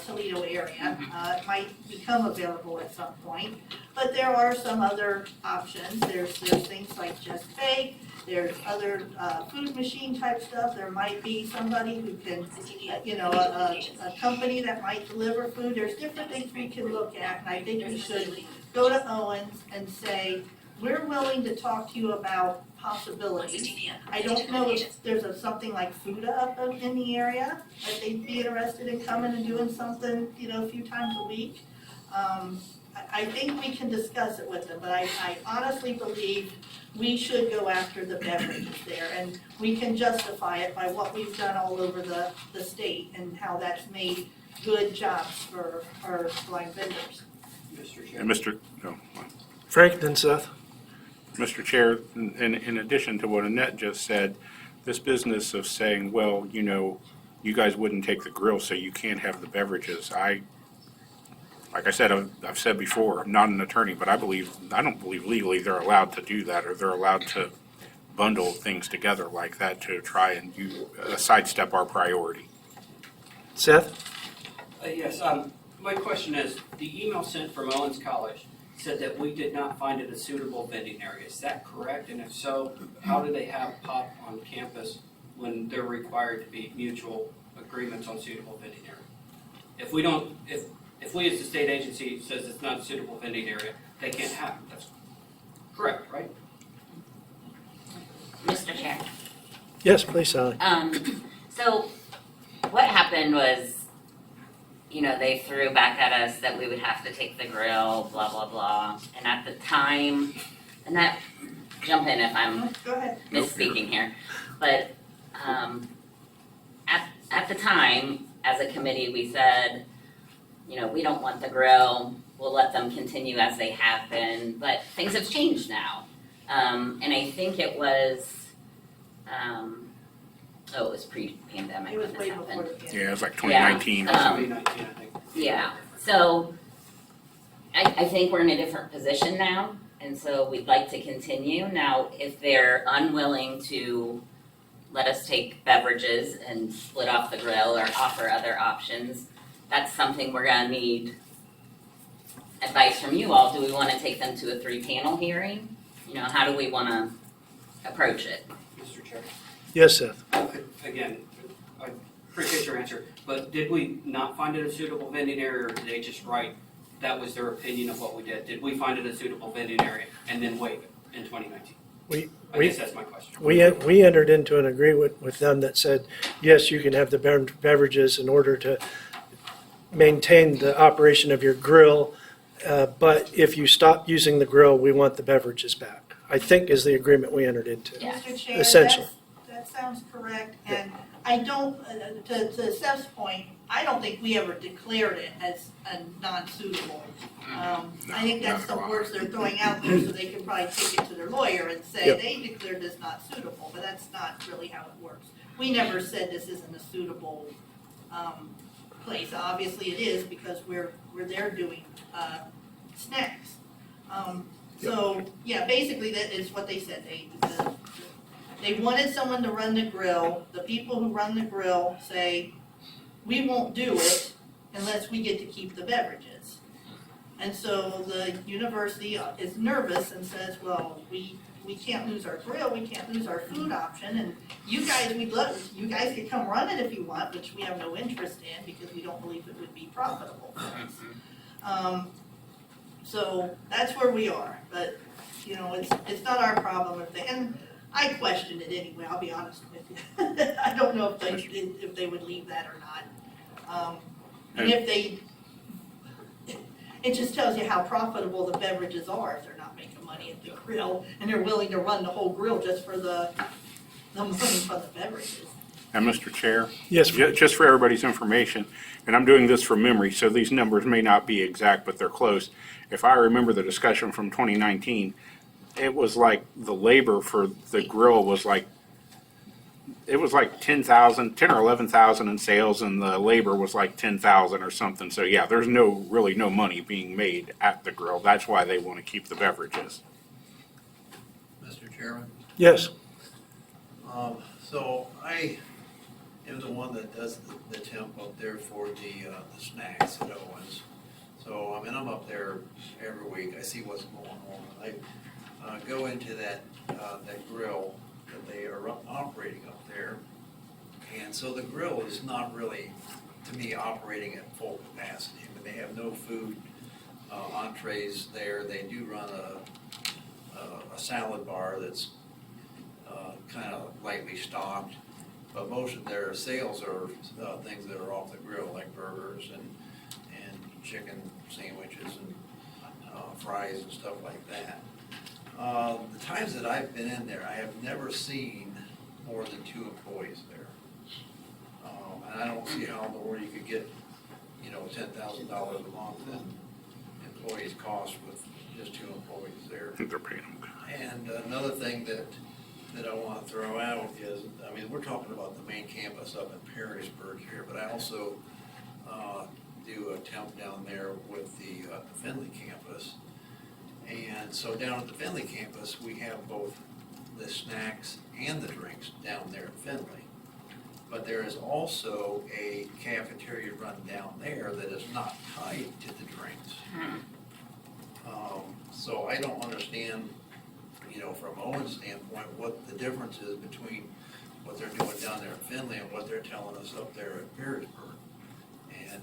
S9: Toledo area. It might become available at some point, but there are some other options. There's things like Just Bake. There's other food machine type stuff. There might be somebody who can, a company that might deliver food. There's different things we can look at, and I think we should go to Owens and say, we're willing to talk to you about possibilities. I don't know if there's something like Fuda up in the area, that they'd be interested in coming and doing something, a few times a week. I think we can discuss it with them, but I honestly believe we should go after the beverages there, and we can justify it by what we've done all over the state and how that's made good jobs for our blind vendors.
S2: And
S1: Frank, then Seth.
S2: Mr. Chair, in addition to what Annette just said, this business of saying, well, you guys wouldn't take the grill, so you can't have the beverages. Like I said, I've said before, I'm not an attorney, but I don't believe legally they're allowed to do that, or they're allowed to bundle things together like that to try and sidestep our priority.
S1: Seth?
S7: Yes, my question is, the email sent from Owens College said that we did not find it a suitable vending area. Is that correct? And if so, how do they have pop on campus when they're required to be mutual agreements on suitable vending area? If we as the state agency says it's not a suitable vending area, they can't have it. That's correct, right?
S16: Mr. Chair.
S1: Yes, please, Sally.
S16: So what happened was, they threw back at us that we would have to take the grill, blah, blah, blah. And at the time, and that, jump in if I'm misspeaking here, but at the time, as a committee, we said, we don't want the grill, we'll let them continue as they have been, but things have changed now. And I think it was, it was pre-pandemic
S9: It was
S16: when this
S9: way
S16: happened.
S9: before the pandemic.
S2: Yeah, it was like 2019 or something.
S7: 2019, I think.
S16: Yeah, so I think we're in a different position now, and so we'd like to continue. Now, if they're unwilling to let us take beverages and split off the grill or offer other options, that's something we're gonna need advice from you all. Do we wanna take them to a 3-panel hearing? How do we wanna approach it.
S7: Mr. Chair.
S1: Yes, Seth?
S7: Again, I appreciate your answer, but did we not find it a suitable vending area, or did they just write that was their opinion of what we did? Did we find it a suitable vending area and then waive it in 2019? I guess that's my question.
S1: We entered into an agreement with them that said, yes, you can have the beverages in order to maintain the operation of your grill, but if you stop using the grill, we want the beverages back, I think is the agreement we entered into.
S9: Mr. Chair,
S1: Essentially.
S9: that sounds correct, and I don't, to Seth's point, I don't think we ever declared it as a non-suitable. I think that's the words they're throwing out there, so they can probably take it to their lawyer and say
S1: Yep.
S9: they declared this not suitable, but that's not really how it works. We never said this isn't a suitable, place, obviously it is, because we're there doing, snacks. So, yeah, basically that is what they said, they wanted someone to run the grill, the people who run the grill say, we won't do it unless we get to keep the beverages. And so the university is nervous and says, well, we can't lose our grill, we can't lose our food option, and you guys, you guys can come run it if you want, which we have no interest in because we don't believe it would be profitable for us. So that's where we are, but, you know, it's not our problem if they, and I questioned it anyway, I'll be honest with you. I don't know if they would leave that or not. And if they, it just tells you how profitable the beverages are if they're not making money at the grill and they're willing to run the whole grill just for the money from the beverages.
S2: And Mr. Chair?
S1: Yes.
S2: Just for everybody's information, and I'm doing this from memory, so these numbers may not be exact, but they're close. If I remember the discussion from 2019, it was like the labor for the grill was like, it was like 10,000 or 11,000 in sales, and the labor was like 10,000 or something. So yeah, there's really no money being made at the grill. That's why they want to keep the beverages.
S6: Mr. Chairman,
S1: Yes,
S6: so I am the one that does the temp up there for the snacks at Owens. So, I mean, I'm up there every week, I see what's going on. I go into that grill that they are operating up there. And so the grill is not really, to me, operating at full capacity. I mean, they have no food entrees there. They do run a salad bar that's kind of lightly stocked, but most of their sales are things that are off the grill, like burgers and chicken sandwiches and fries and stuff like that. The times that I've been in there, I have never seen more than 2 employees there. And I don't see how in the world you could get, $10,000 a month in employees cost with just 2 employees there.
S2: I think they're paying them.
S6: And another thing that I want to throw out is, I mean, we're talking about the main campus up in Perrysburg here, but I also do a temp down there with the Findlay campus. And so down at the Findlay campus, we have both the snacks and the drinks down there at Findlay. But there is also a cafeteria run down there that is not tied to the drinks. So I don't understand, from Owen's standpoint, what the difference is between what they're doing down there at Findlay and what they're telling us up there at Perrysburg. And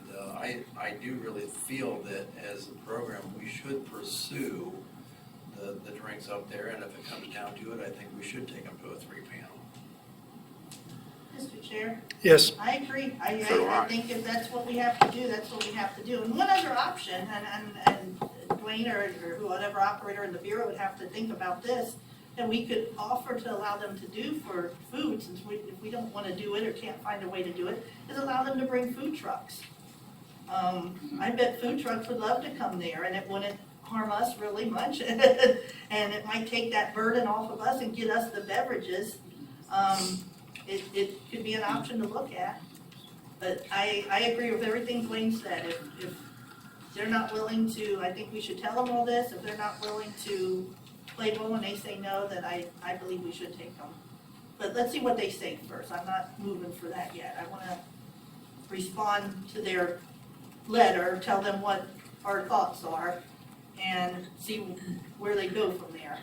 S6: I do really feel that as a program, we should pursue the drinks up there, and if it comes down to it, I think we should take them to a 3-panel.
S9: Mr. Chair?
S1: yes.
S9: I agree.
S2: So do
S9: I
S2: I.
S9: think if that's what we have to do, that's what we have to do. And one other option, and Dwayne or whatever operator in the bureau would have to think about this, that we could offer to allow them to do for food, since if we don't want to do it or can't find a way to do it, is allow them to bring food trucks. I bet food trucks would love to come there, and it wouldn't harm us really much, and it might take that burden off of us and get us the beverages. It could be an option to look at, but I agree with everything Dwayne said. If they're not willing to, I think we should tell them all this. If they're not willing to play ball and they say no, then I believe we should take them. But let's see what they say first. I'm not moving for that yet. I want to respond to their letter, tell them what our thoughts are, and see where they go from there.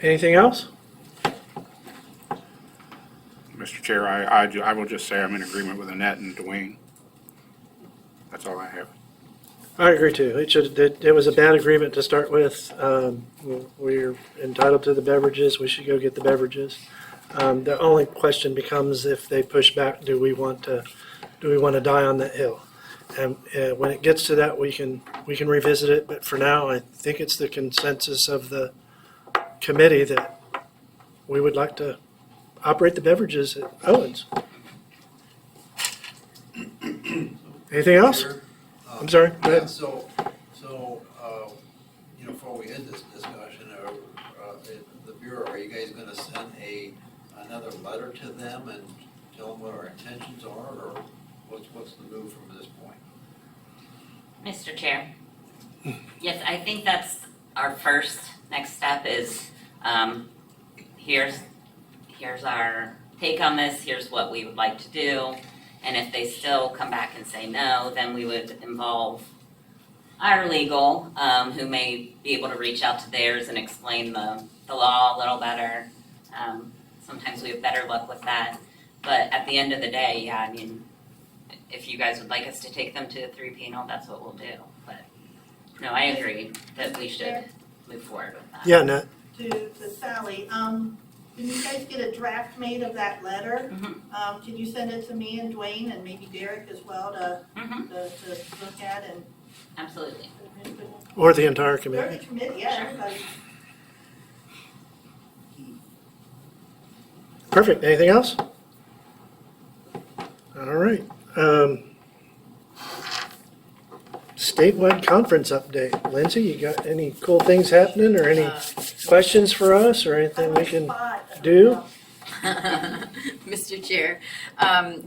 S1: Anything else?
S2: Mr. Chair, I will just say I'm in agreement with Annette and Dwayne. That's all I have.
S1: I agree too. It was a bad agreement to start with. We're entitled to the beverages. We should go get the beverages. The only question becomes if they push back, do we want to die on that hill? And when it gets to that, we can revisit it. But for now, I think it's the consensus of the committee that we would like to operate the beverages at Owens. Anything else? I'm sorry, go ahead.
S6: Before we end this discussion, the Bureau, are you guys gonna send another letter to them and tell them what our intentions are, or what's the move from this point?
S16: Mr. Chair, yes, I think that's our first next step is, here's our take on this, here's what we would like to do. And if they still come back and say no, then we would involve our legal, who may be able to reach out to theirs and explain the law a little better. Sometimes we have better luck with that. But at the end of the day, yeah, I mean, if you guys would like us to take them to a 3 panel, that's what we'll do. But no, I agree that we should move forward with that.
S1: Yeah, Nat.
S9: To Sally, can you guys get a draft made of that letter? Can you send it to me and Dwayne and maybe Derek as well to look at and?
S16: Absolutely.
S1: Or the entire
S9: Or
S1: committee.
S9: the committee, yeah, everybody.
S1: Perfect. Anything else? All right. Statewide conference update. Lindsay, you got any cool things happening or any questions for us or anything we can do?
S5: Mr. Chair.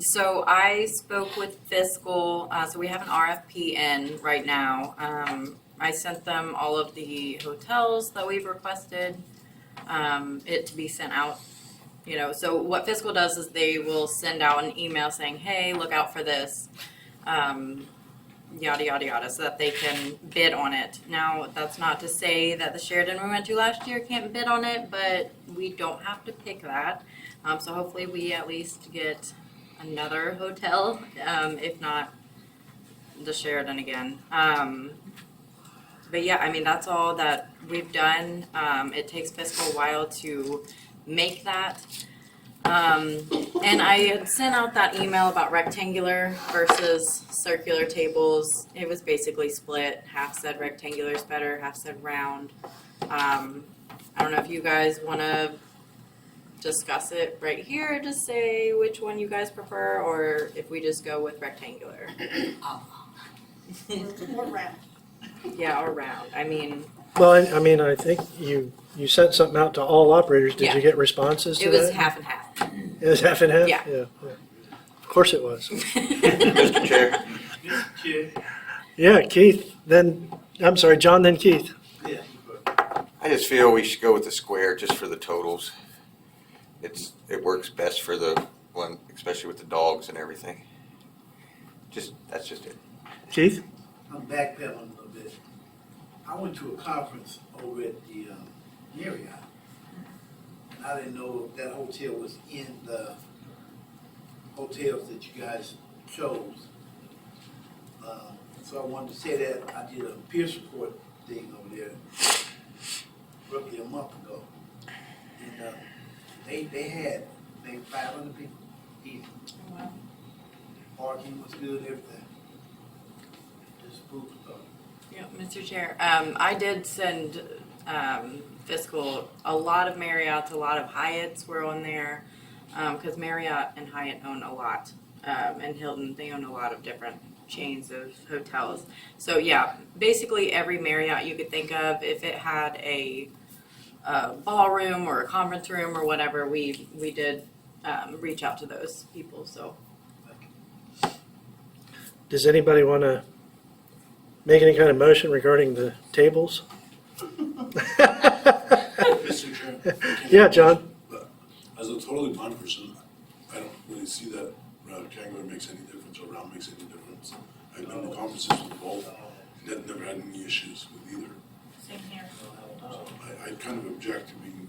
S5: So I spoke with Fiscal, so we have an RFP in right now. I sent them all of the hotels that we've requested, it to be sent out. So what Fiscal does is they will send out an email saying, hey, look out for this, yada, yada, yada, so that they can bid on it. Now, that's not to say that the Sheraton we went to last year can't bid on it, but we don't have to pick that. So hopefully we at least get another hotel, if not the Sheraton again. But yeah, I mean, that's all that we've done. It takes Fiscal a while to make that. And I had sent out that email about rectangular versus circular tables. It was basically split. Half said rectangular is better, half said round. I don't know if you guys want to discuss it right here, just say which one you guys prefer, or if we just go with rectangular.
S9: Or round.
S5: Yeah, or round. I mean,
S1: Well, I mean, I think you sent something out to all operators. Did
S5: Yeah.
S1: you get responses to
S5: it
S1: that?
S5: was half and half.
S1: It was half and half?
S5: Yeah.
S1: Of course it was.
S3: Mr. Chair,
S12: Mr. Chair,
S1: Yeah, Keith, then, I'm sorry, John, then Keith.
S12: yeah.
S3: I just feel we should go with the square just for the totals. It works best for the one, especially with the dogs and everything. That's just it.
S1: Keith?
S12: I'm backpedaling a little bit. I went to a conference over at the Marriott. And I didn't know if that hotel was in the hotels that you guys chose. So I wanted to say that I did a peer support thing over there roughly a month ago. And they had maybe 500 people eating.
S5: Wow.
S12: Parking was good, everything. Just food for thought.
S5: Yeah, Mr. Chair, I did send Fiscal a lot of Marriotts, a lot of Hyatts were on there, because Marriott and Hyatt own a lot, and Hilton, they own a lot of different chains of hotels. So yeah, basically every Marriott you could think of, if it had a ballroom or a conference room or whatever, we did reach out to those people. So
S1: Does anybody want to make any kind of motion regarding the tables?
S10: Mr. Chair.
S1: Yeah, John?
S10: As a totally blind person, I don't really see that rectangular makes any difference or round makes any difference. I've been to conferences with both, and never had any issues with either.
S5: same here.
S10: I kind of object to being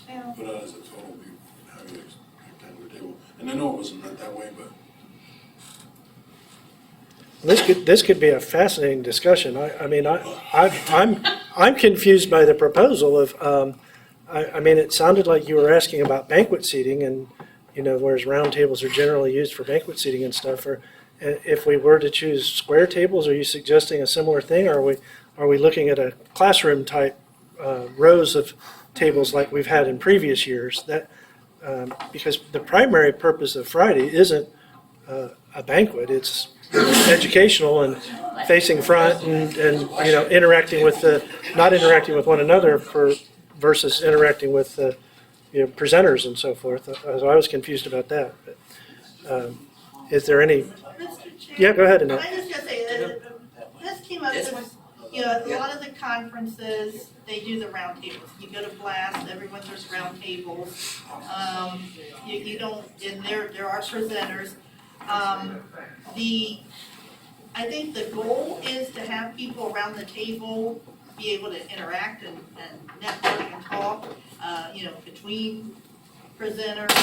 S9: Well,
S10: put out as a total, having a rectangular table. And I know it wasn't meant that way, but
S1: This could be a fascinating discussion. I'm confused by the proposal of, I mean, it sounded like you were asking about banquet seating and, whereas round tables are generally used for banquet seating and stuff, or if we were to choose square tables, are you suggesting a similar thing? Or are we looking at a classroom type, rows of tables like we've had in previous years? Because the primary purpose of Friday isn't a banquet, it's educational and facing front and interacting with not interacting with one another versus interacting with presenters and so forth. So I was confused about that. But, is there any?
S9: Mr. Chair?
S1: Yeah, go ahead, Annette.
S9: I just gotta say, this came up, because, a lot of the conferences, they do the round tables. You go to Blast, everyone does round tables. You don't, and there are presenters. I think the goal is to have people around the table be able to interact and network and talk, between presenters.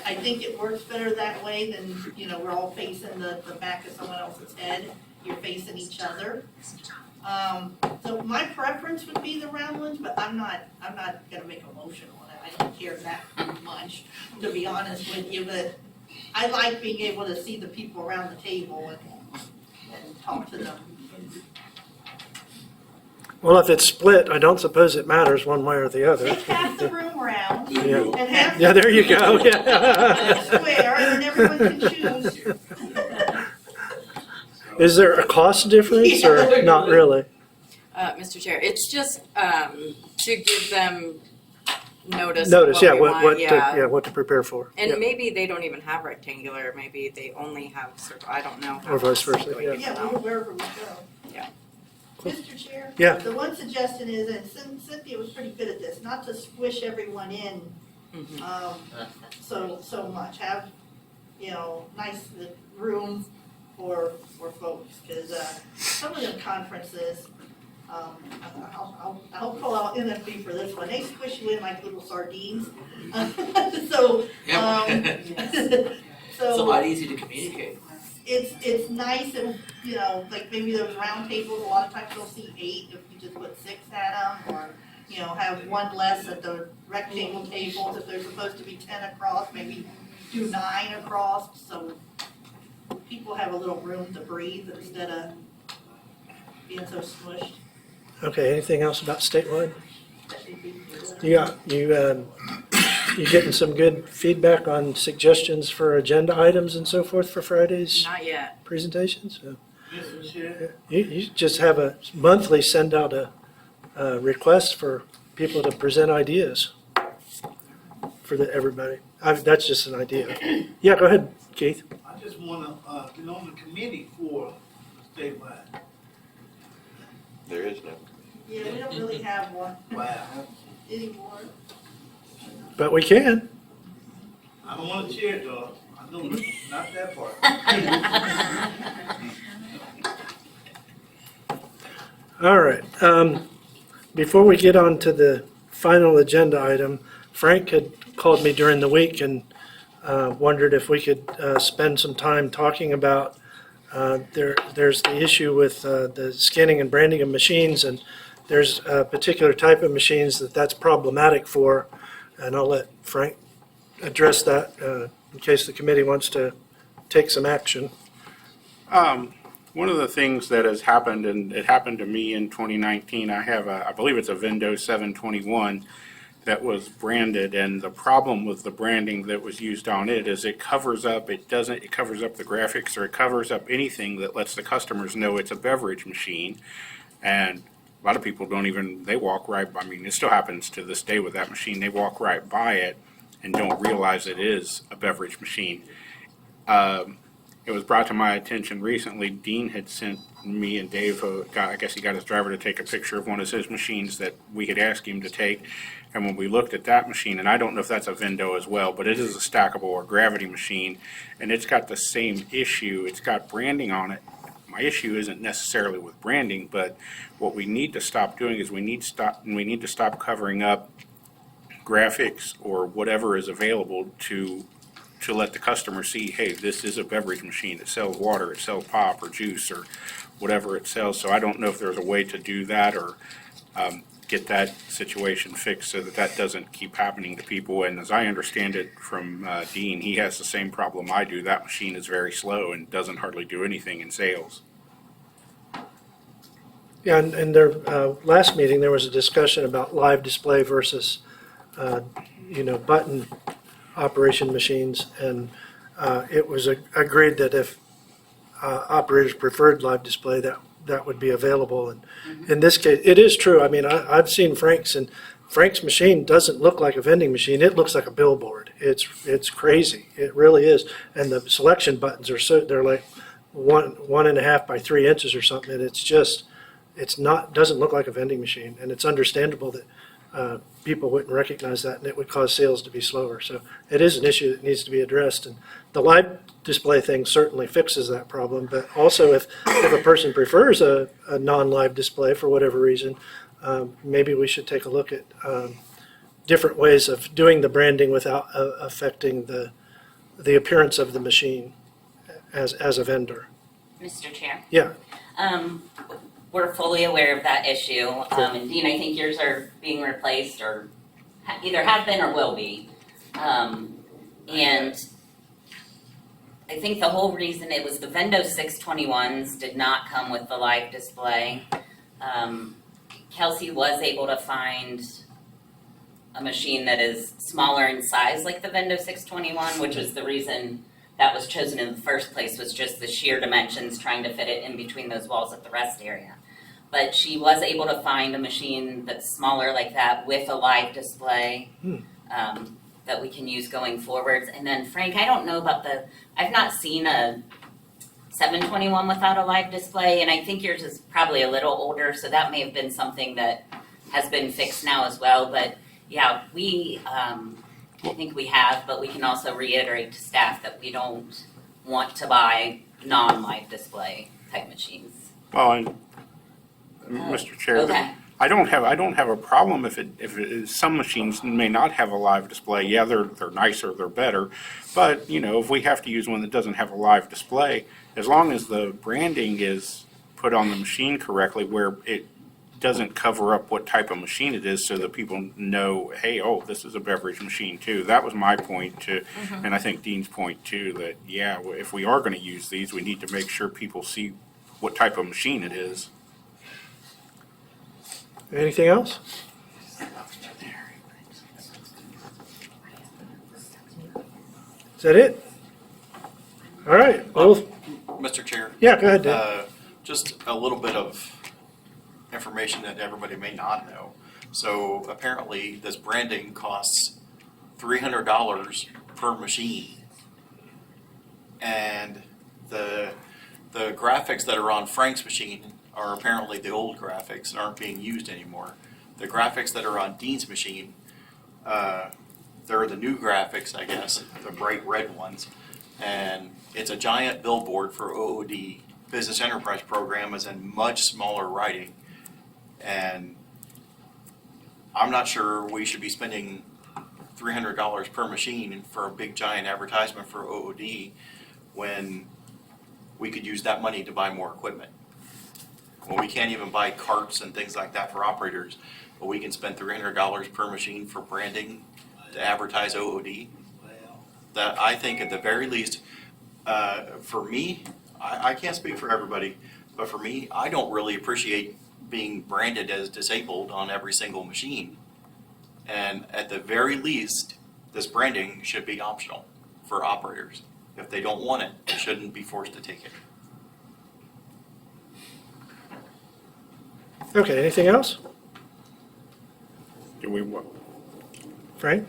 S9: I think it works better that way than, we're all facing the back of someone else's head. You're facing each other. So my preference would be the round ones, but I'm not gonna make a motion on it. I don't care that much, to be honest with you, but I like being able to see the people around the table and talk to them.
S1: Well, if it's split, I don't suppose it matters one way or the other.
S9: Take half the room round
S1: Yeah.
S9: and half
S1: Yeah, there you go. Yeah.
S9: square, and then everyone can choose.
S1: Is there a cost difference or not really?
S5: Mr. Chair, it's just, to give them notice of
S1: Notice,
S5: what
S1: yeah,
S5: we want,
S1: what to prepare for.
S5: And
S1: Yeah.
S5: maybe they don't even have rectangular, maybe they only have, I don't know. how
S1: Or vice
S5: it's
S1: versa,
S5: going
S1: yeah.
S5: to
S9: Yeah,
S5: go.
S9: wherever we go.
S5: Yeah.
S9: Mr. Chair?
S1: Yeah.
S9: The one suggestion is, and Cynthia was pretty good at this, not to squish everyone in, so much. Have, nice room for folks, because, some of them conferences, I'll call out NFB for this one, they squish you in like little sardines. So,
S11: It's a lot easier to communicate.
S9: it's nice and, like maybe those round tables, a lot of times you'll see 8 if you just put 6 at them, or, have one less at the rectangle tables. If they're supposed to be 10 across, maybe do 9 across, so people have a little room to breathe instead of being so smushed.
S1: Okay, anything else about statewide? You getting some good feedback on suggestions for agenda items and so forth for Friday's
S5: Not yet.
S1: presentations?
S12: Mr. Chair?
S1: You just have a monthly send out a request for people to present ideas for everybody. That's just an idea. Yeah, go ahead, Keith.
S12: I just wanna, get on the committee for statewide.
S3: There is no.
S9: Yeah, we don't really have one
S12: Wow.
S9: anymore.
S1: But we can.
S12: I don't want to chair, dog. I know, not that part.
S1: All right. Before we get on to the final agenda item, Frank had called me during the week and wondered if we could spend some time talking about there's the issue with the scanning and branding of machines, and there's a particular type of machines that's problematic for, and I'll let Frank address that in case the committee wants to take some action.
S2: One of the things that has happened, and it happened to me in 2019, I believe it's a Vindo 721 that was branded, and the problem with the branding that was used on it is it covers up, it covers up the graphics, or it covers up anything that lets the customers know it's a beverage machine. And a lot of people they walk right, it still happens to this day with that machine, they walk right by it and don't realize it is a beverage machine. It was brought to my attention recently, Dean had sent me and Dave, I guess he got his driver to take a picture of one of his machines that we had asked him to take. And when we looked at that machine, and I don't know if that's a Vindo as well, but it is a stackable or gravity machine, and it's got the same issue. It's got branding on it, my issue isn't necessarily with branding, but what we need to stop doing is we need to stop covering up graphics or whatever is available to let the customer see, hey, this is a beverage machine. It sells water, it sells pop or juice or whatever it sells. So I don't know if there's a way to do that or get that situation fixed so that that doesn't keep happening to people. And as I understand it from Dean, he has the same problem I do. That machine is very slow and doesn't hardly do anything in sales.
S1: Yeah, and their last meeting, there was a discussion about live display versus, button operation machines. And it was agreed that if operators preferred live display, that would be available. And in this case, it is true. I mean, I've seen Frank's, and Frank's machine doesn't look like a vending machine. It looks like a billboard. It's crazy. It really is. And the selection buttons they're like 1.5 by 3 inches or something. And doesn't look like a vending machine. And it's understandable that people wouldn't recognize that, and it would cause sales to be slower. So it is an issue that needs to be addressed. And the live display thing certainly fixes that problem. But also, if a person prefers a non-live display for whatever reason, maybe we should take a look at different ways of doing the branding without affecting the appearance of the machine as a vendor.
S16: Mr. Chair?
S1: Yeah.
S16: We're fully aware of that issue. And Dean, I think yours are being replaced or either have been or will be. And I think the whole reason it was the Vendo 621s did not come with the live display. Kelsey was able to find a machine that is smaller in size like the Vendo 621, which was the reason that was chosen in the first place, was just the sheer dimensions, trying to fit it in between those walls at the rest area. But she was able to find a machine that's smaller like that with a live display that we can use going forwards. And then Frank, I don't know about I've not seen a 721 without a live display, and I think yours is probably a little older, so that may have been something that has been fixed now as well. But yeah, I think we have, but we can also reiterate to staff that we don't want to buy non-live display type machines.
S2: Well, and Mr. Chair,
S16: Okay.
S2: I don't have a problem if some machines may not have a live display. Yeah, they're nicer, they're better, but if we have to use one that doesn't have a live display, as long as the branding is put on the machine correctly, where it doesn't cover up what type of machine it is, so that people know, hey, oh, this is a beverage machine too. That was my point too, and I think Dean's point too. That if we are going to use these, we need to make sure people see what type of machine it is.
S1: Anything else? Is that it? All right. Well,
S4: Mr. Chair?
S1: Yeah, go ahead, Dan.
S4: Just a little bit of information that everybody may not know. So apparently this branding costs $300 per machine. And the graphics that are on Frank's machine are apparently the old graphics and aren't being used anymore. The graphics that are on Dean's machine, they're the new graphics, I guess, the bright red ones. And it's a giant billboard for OOD. Business Enterprise Program is in much smaller writing. And I'm not sure we should be spending $300 per machine for a big giant advertisement for OOD when we could use that money to buy more equipment. Well, we can't even buy carts and things like that for operators, but we can spend $300 per machine for branding to advertise OOD. That I think at the very least, for me, I can't speak for everybody, but for me, I don't really appreciate being branded as disabled on every single machine. And at the very least, this branding should be optional for operators. If they don't want it, they shouldn't be forced to take it.
S1: Okay, anything else?
S2: Do we?
S1: Frank?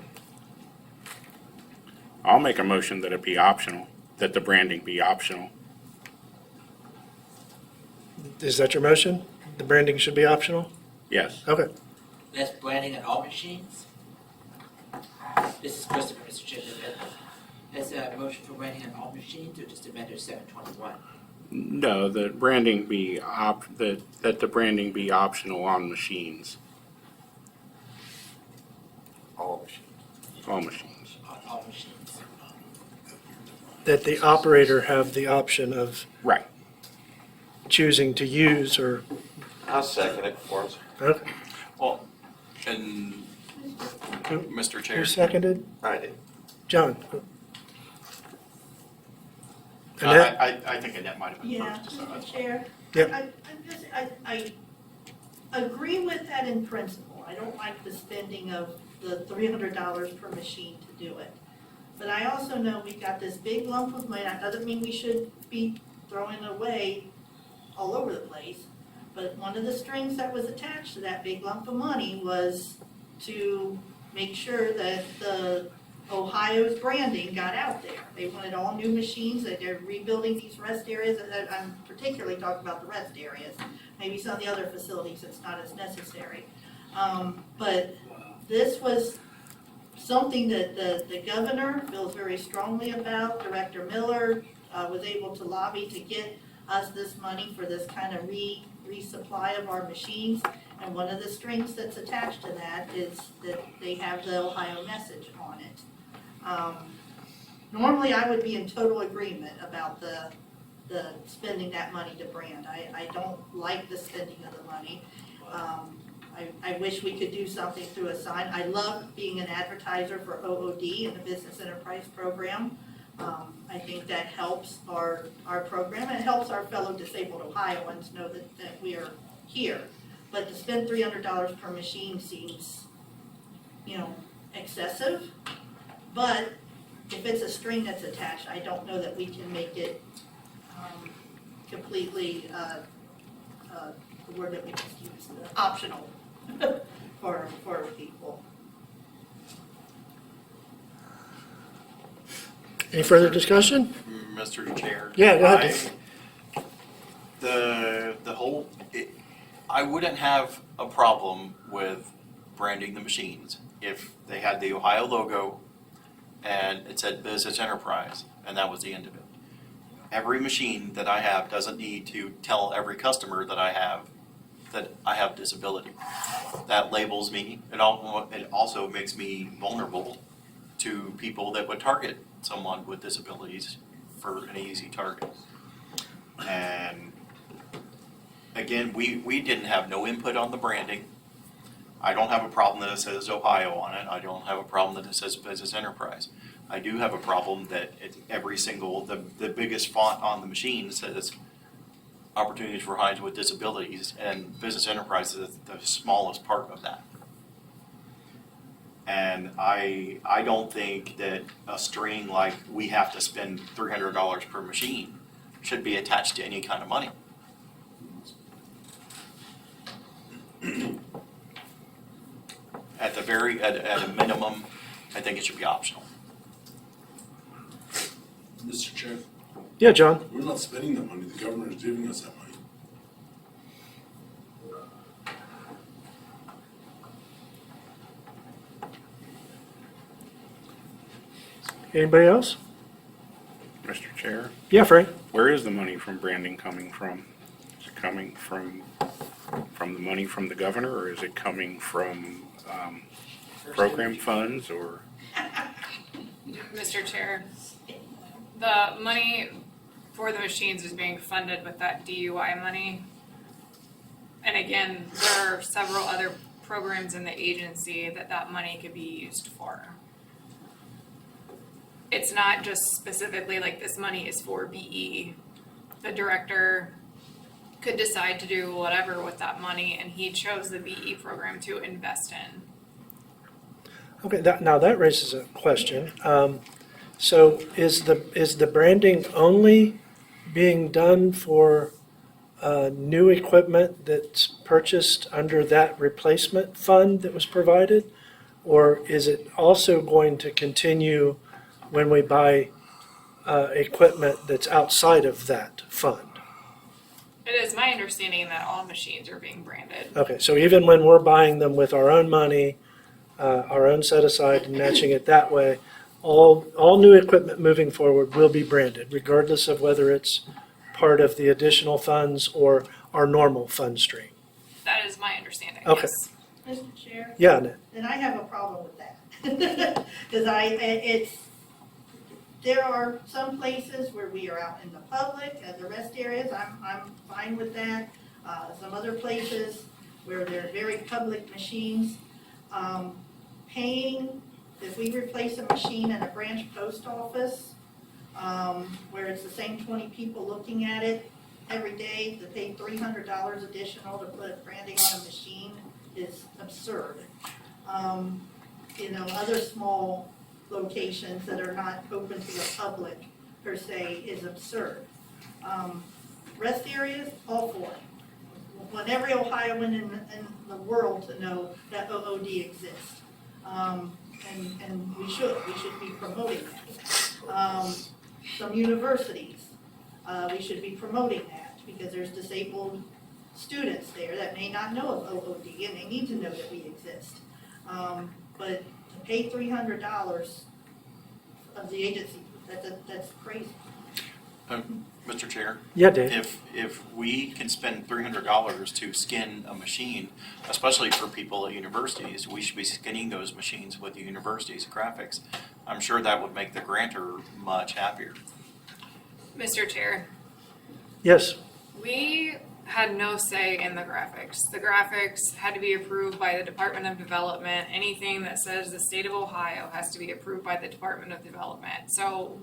S2: I'll make a motion that it be optional, that the branding be optional.
S1: Is that your motion? The branding should be optional?
S2: Yes.
S1: Okay.
S11: Less branding on all machines? This is Christopher, Mr. Chairman. There's a motion for branding on all machines or just amended 721?
S2: No, the branding be that the branding be optional on machines,
S3: All machines.
S2: all machines.
S11: All machines.
S1: That the operator have the option of
S2: Right.
S1: choosing to use or,
S3: I'll second it for us.
S1: okay.
S4: Well, and Mr. Chair.
S1: Who seconded?
S3: I did.
S1: John? Annette?
S4: I think Annette might have been
S9: Yeah,
S4: first. so
S9: Mr. Chair.
S1: Yep.
S9: I agree with that in principle. I don't like the spending of the $300 per machine to do it. But I also know we've got this big lump of money. That doesn't mean we should be throwing it away all over the place. But one of the strings that was attached to that big lump of money was to make sure that the Ohio's branding got out there. They wanted all new machines, that they're rebuilding these rest areas, and I'm particularly talking about the rest areas. Maybe some of the other facilities, it's not as necessary. But this was something that the governor feels very strongly about. Director Miller was able to lobby to get us this money for this kind of resupply of our machines. And one of the strings that's attached to that is that they have the Ohio message on it. Normally, I would be in total agreement about the spending that money to brand. I don't like the spending of the money. I wish we could do something through a sign. I love being an advertiser for OOD and the Business Enterprise Program. I think that helps our program, and it helps our fellow disabled Ohioans know that we are here. But to spend $300 per machine seems, excessive. But if it's a string that's attached, I don't know that we can make it completely, the word that we just used, optional for people.
S1: Any further discussion?
S4: Mr. Chair.
S1: Yeah, go ahead.
S4: I wouldn't have a problem with branding the machines if they had the Ohio logo and it said Business Enterprise, and that was the end of it. Every machine that I have doesn't need to tell every customer that I have disability. That labels me. It also makes me vulnerable to people that would target someone with disabilities for an easy target. And again, we didn't have no input on the branding. I don't have a problem that it says Ohio on it. I don't have a problem that it says Business Enterprise. I do have a problem that the biggest font on the machine says Opportunities for Hines with Disabilities, and Business Enterprise is the smallest part of that. And I don't think that a string like we have to spend $300 per machine should be attached to any kind of money. At a minimum, I think it should be optional.
S10: Mr. Chair,
S1: Yeah, John?
S10: we're not spending that money, the government is giving us that money.
S1: Anybody else?
S2: Mr. Chair,
S1: Yeah, Frank?
S2: where is the money from branding coming from? Is it coming from the money from the governor, or is it coming from program funds, or?
S14: Mr. Chair, the money for the machines is being funded with that DUI money. And again, there are several other programs in the agency that money could be used for. It's not just specifically like this money is for BE. The director could decide to do whatever with that money, and he chose the BE program to invest in.
S1: Okay, now that raises a question. So is the branding only being done for new equipment that's purchased under that replacement fund that was provided? Or is it also going to continue when we buy equipment that's outside of that fund?
S14: It is my understanding that all machines are being branded.
S1: Okay, so even when we're buying them with our own money, our own set aside and matching it that way, all new equipment moving forward will be branded, regardless of whether it's part of the additional funds or our normal fund stream.
S14: That is my understanding,
S1: Okay.
S14: yes.
S9: Mr. Chair?
S1: Yeah, Annette.
S9: Then I have a problem with that. Because there are some places where we are out in the public, at the rest areas, I'm fine with that. Some other places where they're very public machines, paying, if we replace a machine in a branch post office, where it's the same 20 people looking at it every day, to pay $300 additional to put branding on a machine is absurd. Other small locations that are not open to the public per se is absurd. Rest areas, all for it. Want every Ohioan in the world to know that OOD exists. And we should be promoting that. Some universities, we should be promoting that because there's disabled students there that may not know of OOD and they need to know that we exist. But to pay $300 of the agency, that's crazy.
S4: Mr. Chair?
S1: Yeah, Dave.
S4: If we can spend $300 to skin a machine, especially for people at universities, we should be skinning those machines with the university's graphics. I'm sure that would make the grantor much happier.
S14: Mr. Chair,
S1: Yes.
S14: we had no say in the graphics. The graphics had to be approved by the Department of Development. Anything that says the state of Ohio has to be approved by the Department of Development. So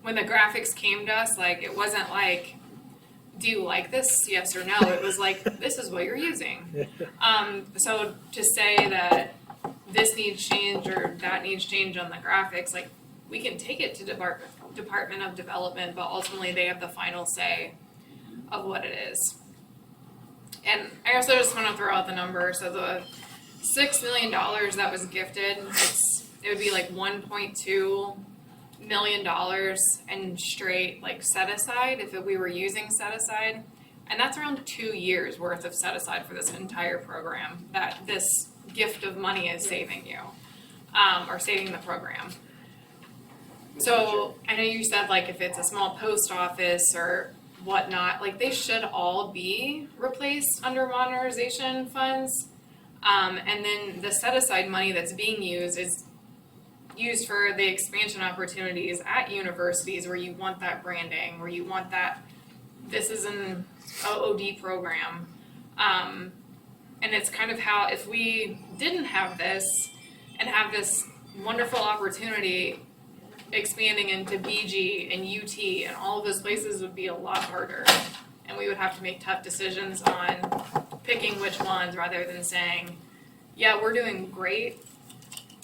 S14: when the graphics came to us, it wasn't like, do you like this? Yes or no. It was like, this is what you're using. So to say that this needs change or that needs change on the graphics, we can take it to Department of Development, but ultimately they have the final say of what it is. And I also just want to throw out the number. So the $6 million that was gifted, it would be $1.2 million in straight set aside if we were using set aside. And that's around 2 years worth of set aside for this entire program that this gift of money is saving you, or saving the program. So I know you said if it's a small post office or whatnot, they should all be replaced under modernization funds. And then the set aside money that's being used is used for the expansion opportunities at universities where you want that branding, where you want that, this is an OOD program. And it's kind of how, if we didn't have this and have this wonderful opportunity expanding into BG and UT and all of those places would be a lot harder. And we would have to make tough decisions on picking which ones rather than saying, yeah, we're doing great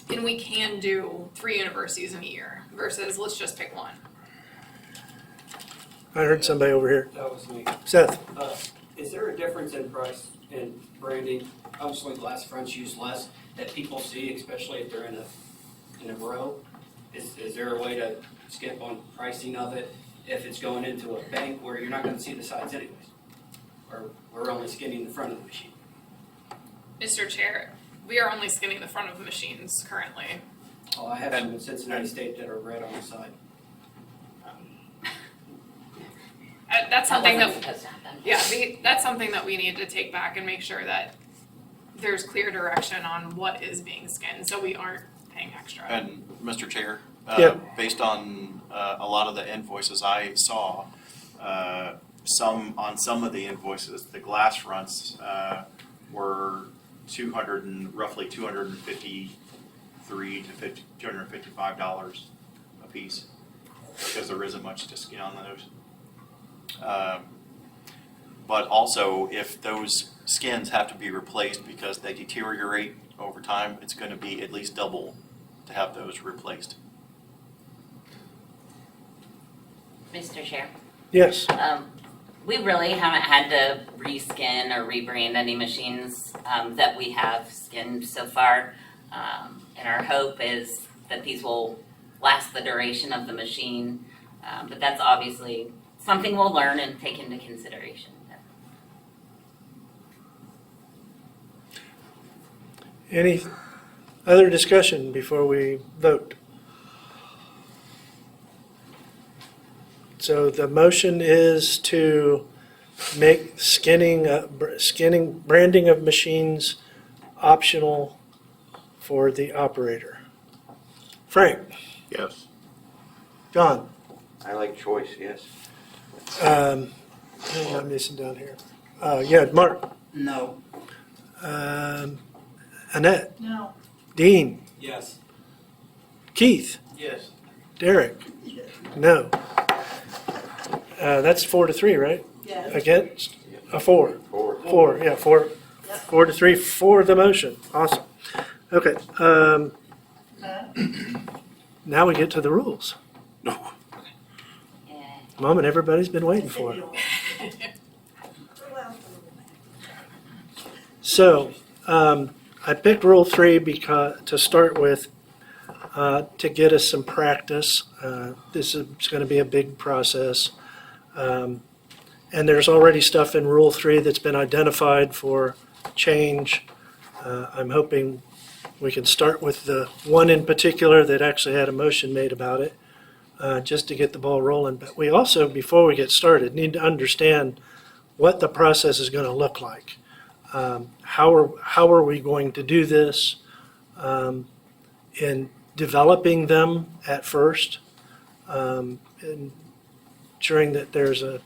S14: and we can do 3 universities in a year versus let's just pick one.
S1: I heard somebody over here.
S7: That was me.
S1: Seth.
S7: Is there a difference in price in branding? Obviously, glass fronts use less that people see, especially if they're in a row. Is there a way to skip on pricing of it if it's going into a bank where you're not going to see the sides anyways? Or we're only skinning the front of the machine?
S14: Mr. Chair, we are only skinning the front of the machines currently.
S7: Oh, I have some in Cincinnati State that are red on the side.
S14: That's something
S16: wasn't
S14: that,
S16: supposed to happen.
S14: yeah, that's something that we need to take back and make sure that there's clear direction on what is being skinned, so we aren't paying extra.
S4: And Mr. Chair,
S1: Yeah.
S4: based on a lot of the invoices I saw, some of the invoices, the glass fronts were roughly $253 to $255 a piece because there isn't much to skin on those. But also, if those skins have to be replaced because they deteriorate over time, it's going to be at least double to have those replaced.
S16: Mr. Chair,
S1: Yes.
S16: we really haven't had to reskin or rebrand any machines that we have skinned so far. And our hope is that these will last the duration of the machine. But that's obviously something we'll learn and take into consideration.
S1: Any other discussion before we vote? So the motion is to make branding of machines optional for the operator. Frank?
S2: Yes.
S1: John?
S3: I like choice, yes.
S1: Who am I missing down here? Yeah, Mark?
S19: No.
S1: Annette?
S9: No.
S1: Dean?
S12: Yes.
S1: Keith?
S12: Yes.
S1: Derek? No. That's 4-3, right?
S9: Yes.
S1: Against? A 4?
S3: 4.
S1: 4, yeah, 4-3 for the motion. Awesome. Okay, now we get to the rules.
S2: No.
S1: Moment everybody's been waiting for. So, I picked Rule 3 to start with, to get us some practice. This is going to be a big process. And there's already stuff in Rule 3 that's been identified for change. I'm hoping we can start with the one in particular that actually had a motion made about it, just to get the ball rolling. But we also, before we get started, need to understand what the process is going to look like. How are we going to do this in developing them at first, and ensuring that there's a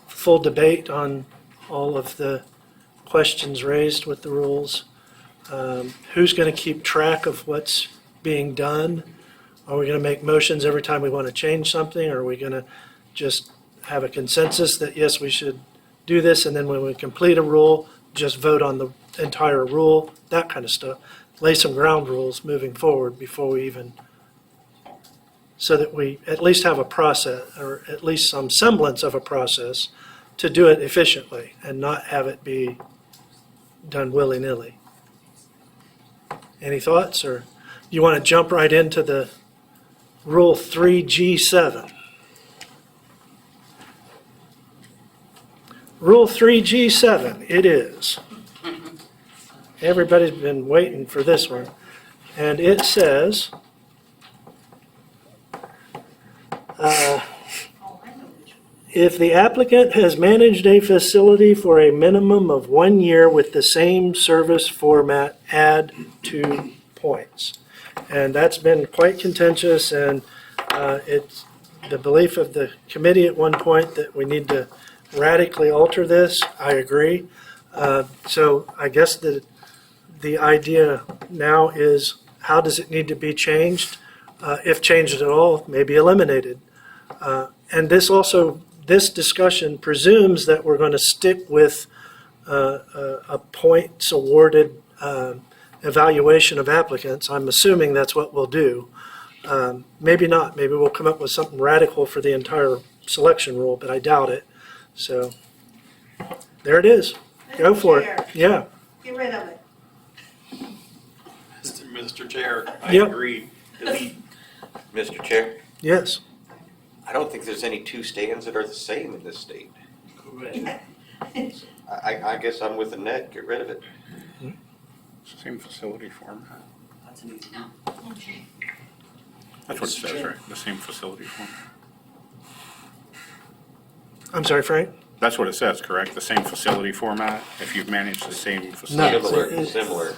S1: full debate on all of the questions raised with the rules. Who's going to keep track of what's being done? Are we going to make motions every time we want to change something? Or are we going to just have a consensus that, yes, we should do this, and then when we complete a rule, just vote on the entire rule, that kind of stuff. Lay some ground rules moving forward before we even, so that we at least have a process, or at least some semblance of a process to do it efficiently and not have it be done willy-nilly. Any thoughts, or you want to jump right into the Rule 3G7? Rule 3G7, it is. Everybody's been waiting for this one. And it says, if the applicant has managed a facility for a minimum of 1 year with the same service format, add 2 points. And that's been quite contentious, and it's the belief of the committee at one point that we need to radically alter this. I agree. So I guess the idea now is, how does it need to be changed? If changed at all, maybe eliminated. And this discussion presumes that we're going to stick with a points awarded evaluation of applicants. I'm assuming that's what we'll do. Maybe not. Maybe we'll come up with something radical for the entire selection rule, but I doubt it. So there it is. Go for it. Yeah.
S9: Get rid of it.
S4: Mr. Chair, I
S1: Yep.
S4: agree. Delete.
S3: Mr. Chair,
S1: Yes.
S3: I don't think there's any two stands that are the same in this state.
S12: Correct.
S3: I guess I'm with Annette, get rid of it.
S2: Same facility format.
S19: That's an easy one.
S2: That's what it says, right? The same facility format.
S1: I'm sorry, Frank?
S2: That's what it says, correct? The same facility format, if you've managed the same
S1: No.
S2: facility.
S3: Similar.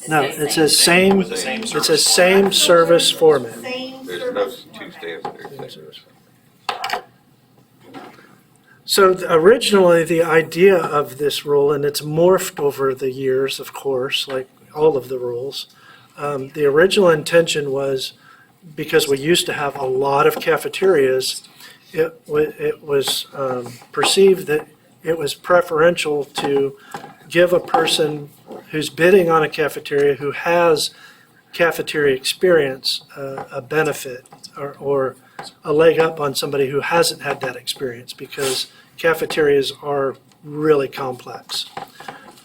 S1: No, it says same,
S4: With the same
S1: it
S4: service
S1: says same service format.
S9: Same
S3: There's no
S9: service.
S3: two stands that are the same.
S1: So originally, the idea of this rule, and it's morphed over the years, of course, like all of the rules. The original intention was, because we used to have a lot of cafeterias, it was perceived that it was preferential to give a person who's bidding on a cafeteria who has cafeteria experience a benefit or a leg up on somebody who hasn't had that experience, because cafeterias are really complex.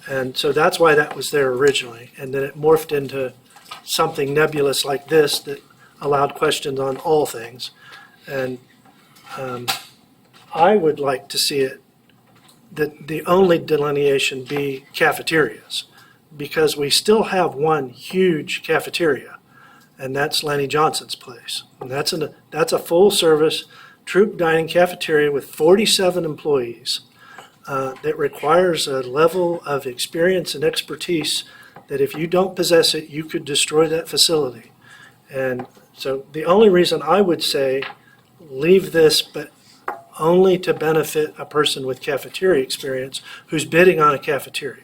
S1: And so that's why that was there originally. And then it morphed into something nebulous like this that allowed questions on all things. And I would like to see it, that the only delineation be cafeterias, because we still have one huge cafeteria, and that's Lenny Johnson's place. And that's a full service, troop dining cafeteria with 47 employees that requires a level of experience and expertise that if you don't possess it, you could destroy that facility. And so the only reason I would say leave this, but only to benefit a person with cafeteria experience who's bidding on a cafeteria.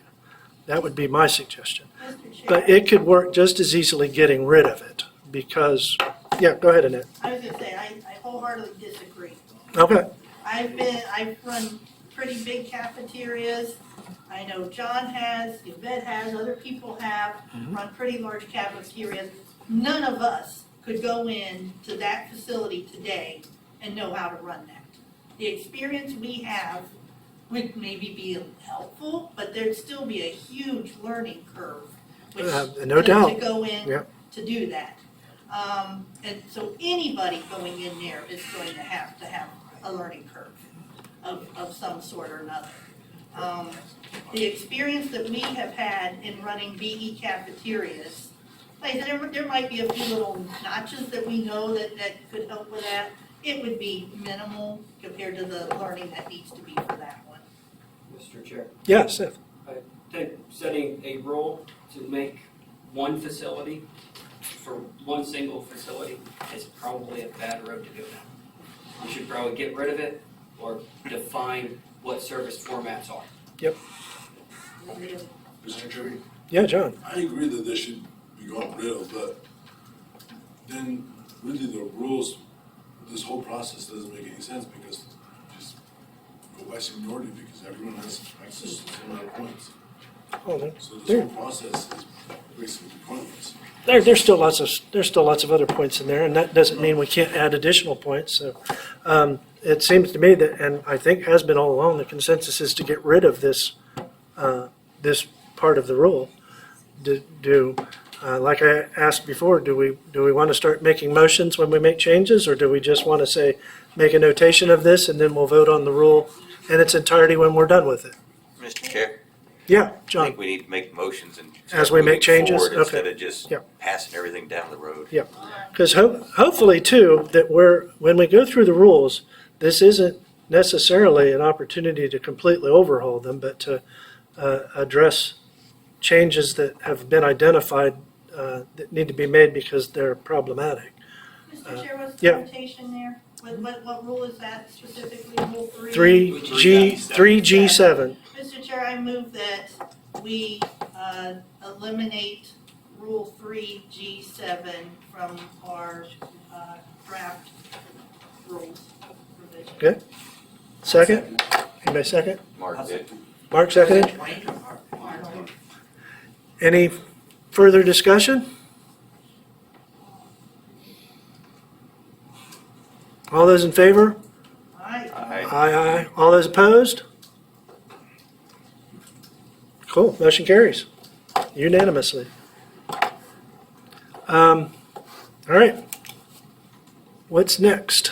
S1: That would be my suggestion.
S9: Mr. Chair,
S1: But it could work just as easily getting rid of it because, yeah, go ahead, Annette.
S9: I was gonna say, I wholeheartedly disagree.
S1: Okay.
S9: I've run pretty big cafeterias. I know John has, Yvette has, other people have run pretty large cafeterias. None of us could go in to that facility today and know how to run that. The experience we have would maybe be helpful, but there'd still be a huge learning curve. Which,
S1: no doubt.
S9: To go in
S1: Yeah.
S9: to do that. And so anybody going in there is going to have a learning curve of some sort or another. The experience that we have had in running BE cafeterias, like there might be a few little notches that we know that could help with that. It would be minimal compared to the learning that needs to be for that one.
S7: Mr. Chair,
S1: Yeah, Seth.
S7: I think setting a rule to make one facility for one single facility is probably a bad road to go down. We should probably get rid of it or define what service formats are.
S1: Yep.
S10: Mr. Chairman,
S1: Yeah, John.
S10: I agree that this should be gotten rid of, but then really the rules, this whole process doesn't make any sense because just go by seniority because everyone has access to the same amount of points.
S1: Oh,
S10: So this
S1: there,
S10: whole process is basically pointless.
S1: there's still lots of other points in there, and that doesn't mean we can't add additional points. So it seems to me that, and I think has been all along, the consensus is to get rid of this this part of the rule. Like I asked before, do we want to start making motions when we make changes, or do we just want to say make a notation of this and then we'll vote on the rule in its entirety when we're done with it?
S3: Mr. Chair,
S1: Yeah,
S3: I
S1: John.
S3: think we need to make motions and
S1: As
S3: start
S1: we make
S3: moving
S1: changes?
S3: forward
S1: Okay.
S3: instead of just
S1: Yep.
S3: passing everything down the road.
S1: Because hopefully too, that when we go through the rules, this isn't necessarily an opportunity to completely overhaul them, but to address changes that have been identified that need to be made because they're problematic.
S9: Mr. Chair, what's the
S1: yeah.
S9: notation there? What rule is that specifically, Rule 3?
S1: 3G7.
S9: Mr. Chair, I move that we eliminate Rule 3G7 from our draft rules provision.
S1: Good. Second? Anybody second?
S3: Mark did.
S1: Mark seconded? Any further discussion? All those in favor?
S9: Aye.
S3: Aye.
S1: Aye. All those opposed? Cool, motion carries unanimously. All right. What's next?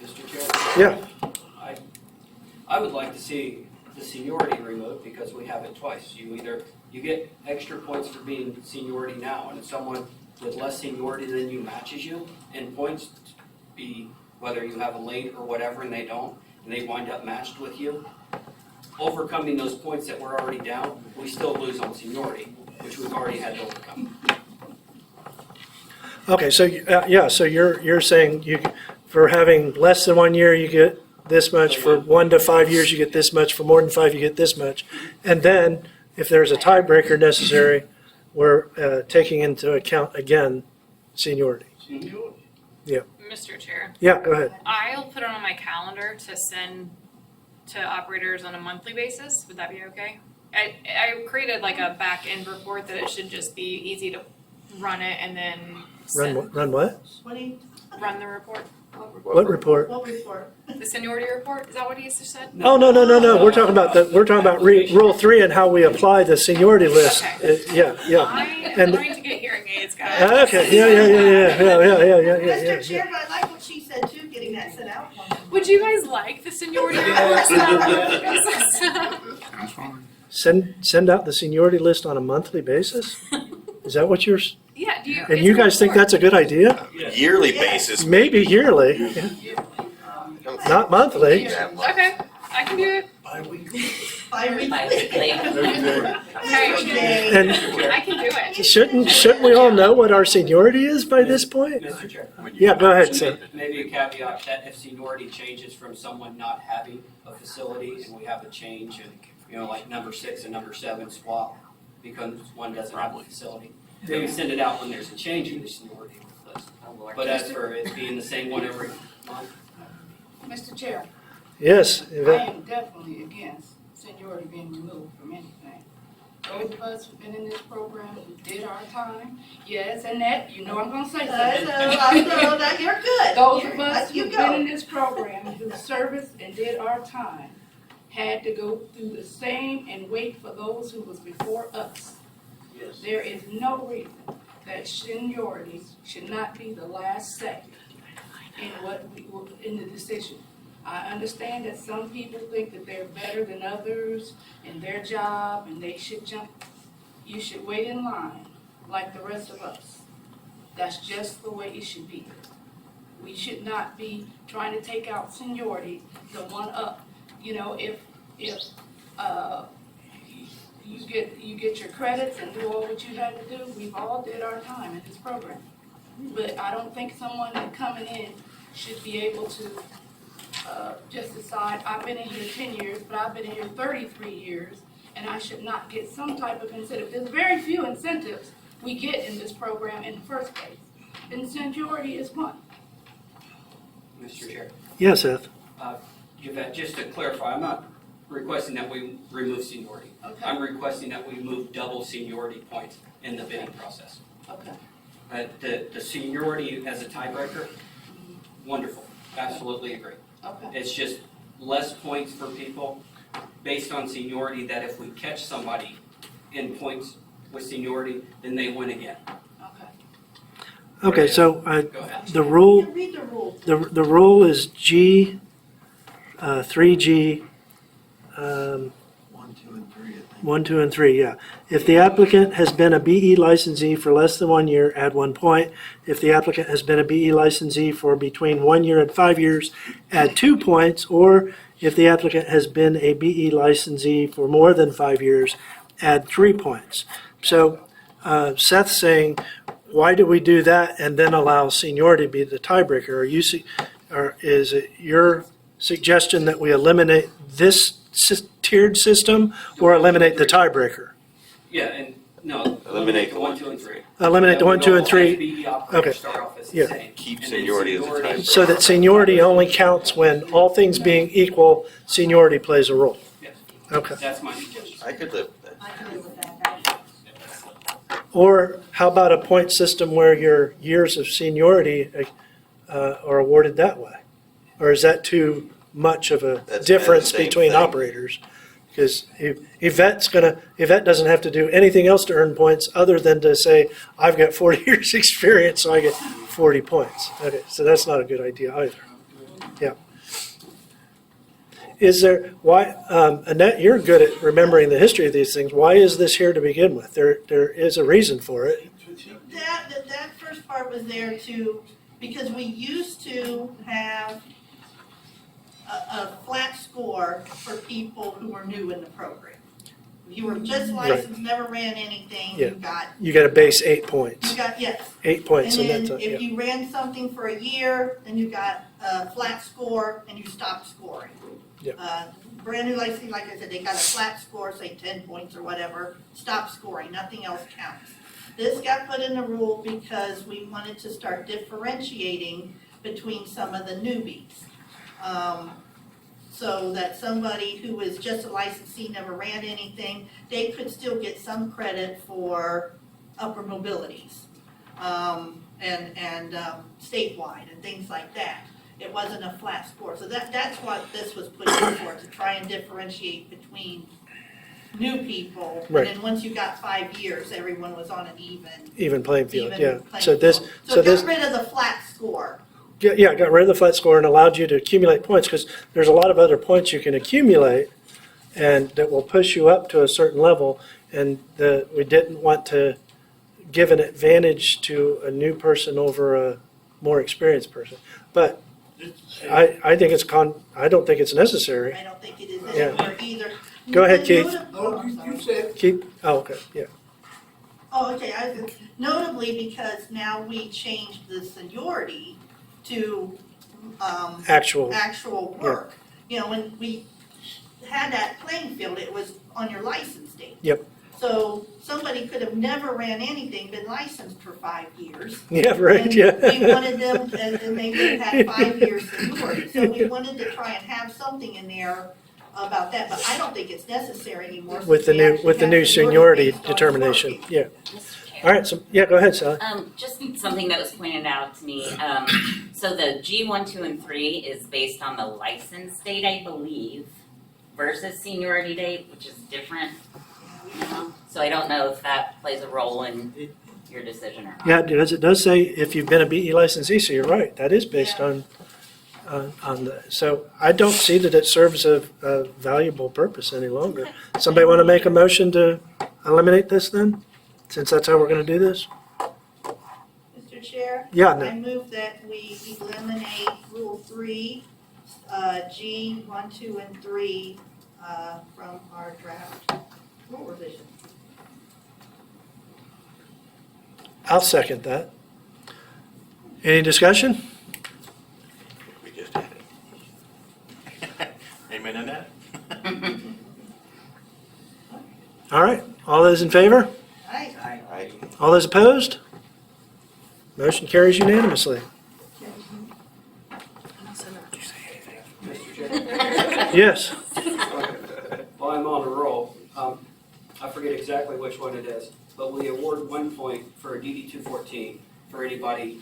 S7: Mr. Chair?
S1: Yeah,
S7: I would like to see the seniority removed because we have it twice. You get extra points for being seniority now, and if someone with less seniority than you matches you in points, be whether you have a late or whatever and they don't, and they wind up matched with you, overcoming those points that we're already down, we still lose on seniority, which we've already had to overcome.
S1: okay, so, so you're saying for having less than 1 year, you get this much, for 1 to 5 years, you get this much, for more than 5, you get this much. And then, if there's a tiebreaker necessary, we're taking into account, again, seniority.
S14: Mr. Chair,
S1: Yeah, go ahead.
S14: I'll put it on my calendar to send to operators on a monthly basis. Would that be okay? I created like a back end report that it should just be easy to run it and then
S1: Run what?
S9: What do you,
S14: run the report.
S1: What report?
S9: what report?
S14: The seniority report, is that what he just said?
S1: Oh, no. We're talking about Rule 3 and how we apply the seniority list. Yeah.
S14: I am
S1: And-
S14: going to get hearing aids, guys.
S1: Okay, yeah.
S9: Mr. Chair, but I like what she said too, getting that sent out.
S14: Would you guys like the seniority reports on a monthly basis?
S2: That's fine.
S1: Send out the seniority list on a monthly basis? Is that what you're,
S14: Yeah, do you?
S1: and you guys think that's a good idea?
S3: Yearly basis.
S1: Maybe yearly, not monthly.
S14: Okay, I can do it.
S9: Bi-weekly.
S16: Bi-weekly.
S14: Okay,
S1: And
S14: I can do it.
S1: shouldn't we all know what our seniority is by this point?
S7: Mr. Chair.
S1: Yeah, go ahead, sir.
S7: Maybe a caveat that if seniority changes from someone not having a facility and we have a change and, like number 6 and number 7 swap because one doesn't have a facility. Maybe send it out when there's a change in the seniority list. But as for it being the same one every month,
S8: Mr. Chair,
S1: Yes,
S8: I
S1: Yvette?
S8: am definitely against seniority being removed from anything. Those of us who've been in this program, who did our time, yes, Annette, you know I'm gonna say something.
S9: I know, that you're good.
S8: Those
S9: You're-
S8: of us
S9: you
S8: who've
S9: go.
S8: been in this program, who serviced and did our time, had to go through the same and wait for those who was before us.
S12: Yes.
S8: There is no reason that seniority should not be the last say in the decision. I understand that some people think that they're better than others in their job and they should jump. You should wait in line like the rest of us. That's just the way it should be. We should not be trying to take out seniority, the one up. You know, if you get your credits and do all what you had to do, we've all did our time in this program. But I don't think someone that coming in should be able to just decide, I've been in here 10 years, but I've been in here 33 years, and I should not get some type of incentive. There's very few incentives we get in this program in the first place, and seniority is one.
S7: Mr. Chair.
S1: Yes, Seth?
S7: Yvette, just to clarify, I'm not requesting that we remove seniority.
S8: Okay.
S7: I'm requesting that we move double seniority points in the bidding process.
S8: Okay.
S7: The seniority as a tiebreaker, wonderful, absolutely agree.
S8: Okay.
S7: It's just less points for people based on seniority, that if we catch somebody in points with seniority, then they win again.
S1: Okay, so
S7: Go ahead.
S1: the rule,
S9: Read the rules.
S1: the rule is G, 3G,
S6: 1, 2, and 3, I think.
S1: 1, 2, and 3, yeah. If the applicant has been a BE licensee for less than 1 year, add 1 point. If the applicant has been a BE licensee for between 1 year and 5 years, add 2 points. Or if the applicant has been a BE licensee for more than 5 years, add 3 points. So Seth's saying, why do we do that and then allow seniority to be the tiebreaker? Or is it your suggestion that we eliminate this tiered system or eliminate the tiebreaker?
S7: Yeah, and no.
S3: Eliminate
S7: the 1, 2, and 3.
S1: Eliminate the 1, 2, and 3.
S7: BE operators
S1: Okay.
S7: start off as the
S1: Yeah.
S7: same.
S3: Keep
S7: And then
S3: seniority as a tiebreaker.
S1: So that seniority only counts when all things being equal, seniority plays a role.
S7: Yes.
S1: Okay.
S7: That's my suggestion.
S3: I could live with that.
S9: I can live with that.
S1: Or how about a point system where your years of seniority are awarded that way? Or is that too much of a
S3: That's
S1: difference
S3: the same
S1: between
S3: thing.
S1: operators? Because Yvette doesn't have to do anything else to earn points other than to say, I've got 40 years experience, so I get 40 points. Okay, so that's not a good idea either. Yeah. Is there, why, Annette, you're good at remembering the history of these things. Why is this here to begin with? There is a reason for it.
S9: That first part was there because we used to have a flat score for people who were new in the program. If you were just licensed, never ran anything,
S1: Yeah. You got to base 8 points.
S9: you got, yes.
S1: 8 points.
S9: And
S1: And
S9: then
S1: that's,
S9: if you ran something for a year, then you got a flat score and you stopped scoring.
S1: Yeah.
S9: Brand new licensee, like I said, they got a flat score, say 10 points or whatever, stop scoring, nothing else counts. This got put in the rule because we wanted to start differentiating between some of the newbies. So that somebody who was just a licensee, never ran anything, they could still get some credit for upper mobilities. And statewide and things like that. It wasn't a flat score. So that's what this was put in for, to try and differentiate between new people.
S1: Right.
S9: And then once you got 5 years, everyone was on an
S1: even playing field,
S9: even
S1: yeah.
S9: playing
S1: So this,
S9: field.
S1: so this,
S9: got rid of the flat score.
S1: yeah, got rid of the flat score and allowed you to accumulate points because there's a lot of other points you can accumulate and that will push you up to a certain level. And we didn't want to give an advantage to a new person over a more experienced person. But I think I don't think it's necessary.
S9: I don't think it is
S1: Yeah.
S9: anymore either.
S1: Go ahead, Keith.
S12: No, you said,
S1: Keith, oh, okay, yeah.
S9: Oh, okay, notably because now we changed the seniority to,
S1: Actual,
S9: actual work. You know, when we had that playing field, it was on your license date.
S1: Yep.
S9: So somebody could have never ran anything, been licensed for 5 years.
S1: yeah, right,
S9: And
S1: yeah.
S9: we wanted them, and they would have had 5 years seniority, so we wanted to try and have something in there about that, but I don't think it's necessary anymore.
S1: With the
S9: since we
S1: new,
S9: actually
S1: with the
S9: have
S1: new seniority
S9: based on
S1: determination,
S9: working.
S1: yeah.
S16: Mr. Chair.
S1: All right, so, yeah, go ahead, Sally.
S16: Just something that was pointed out to me, so the G1, 2, and 3 is based on the license date, I believe, versus seniority date, which is different. So I don't know if that plays a role in your decision or not.
S1: Yeah, it does say if you've been a BE licensee, so you're right, that is based on the, so I don't see that it serves a valuable purpose any longer. Somebody want to make a motion to eliminate this then, since that's how we're going to do this?
S9: Mr. Chair?
S1: Yeah, no.
S9: I move that we eliminate Rule 3, G 1, 2, and 3 from our draft rule revision.
S1: I'll second that. Any discussion?
S3: We just had it.
S4: Amen on that?
S1: All right, all those in favor?
S9: Aye.
S3: Right?
S1: All those opposed? Motion carries unanimously.
S7: Mr. Chair.
S1: Yes,
S7: While I'm on a roll, I forget exactly which one it is, but we award 1 point for a DD 214 for anybody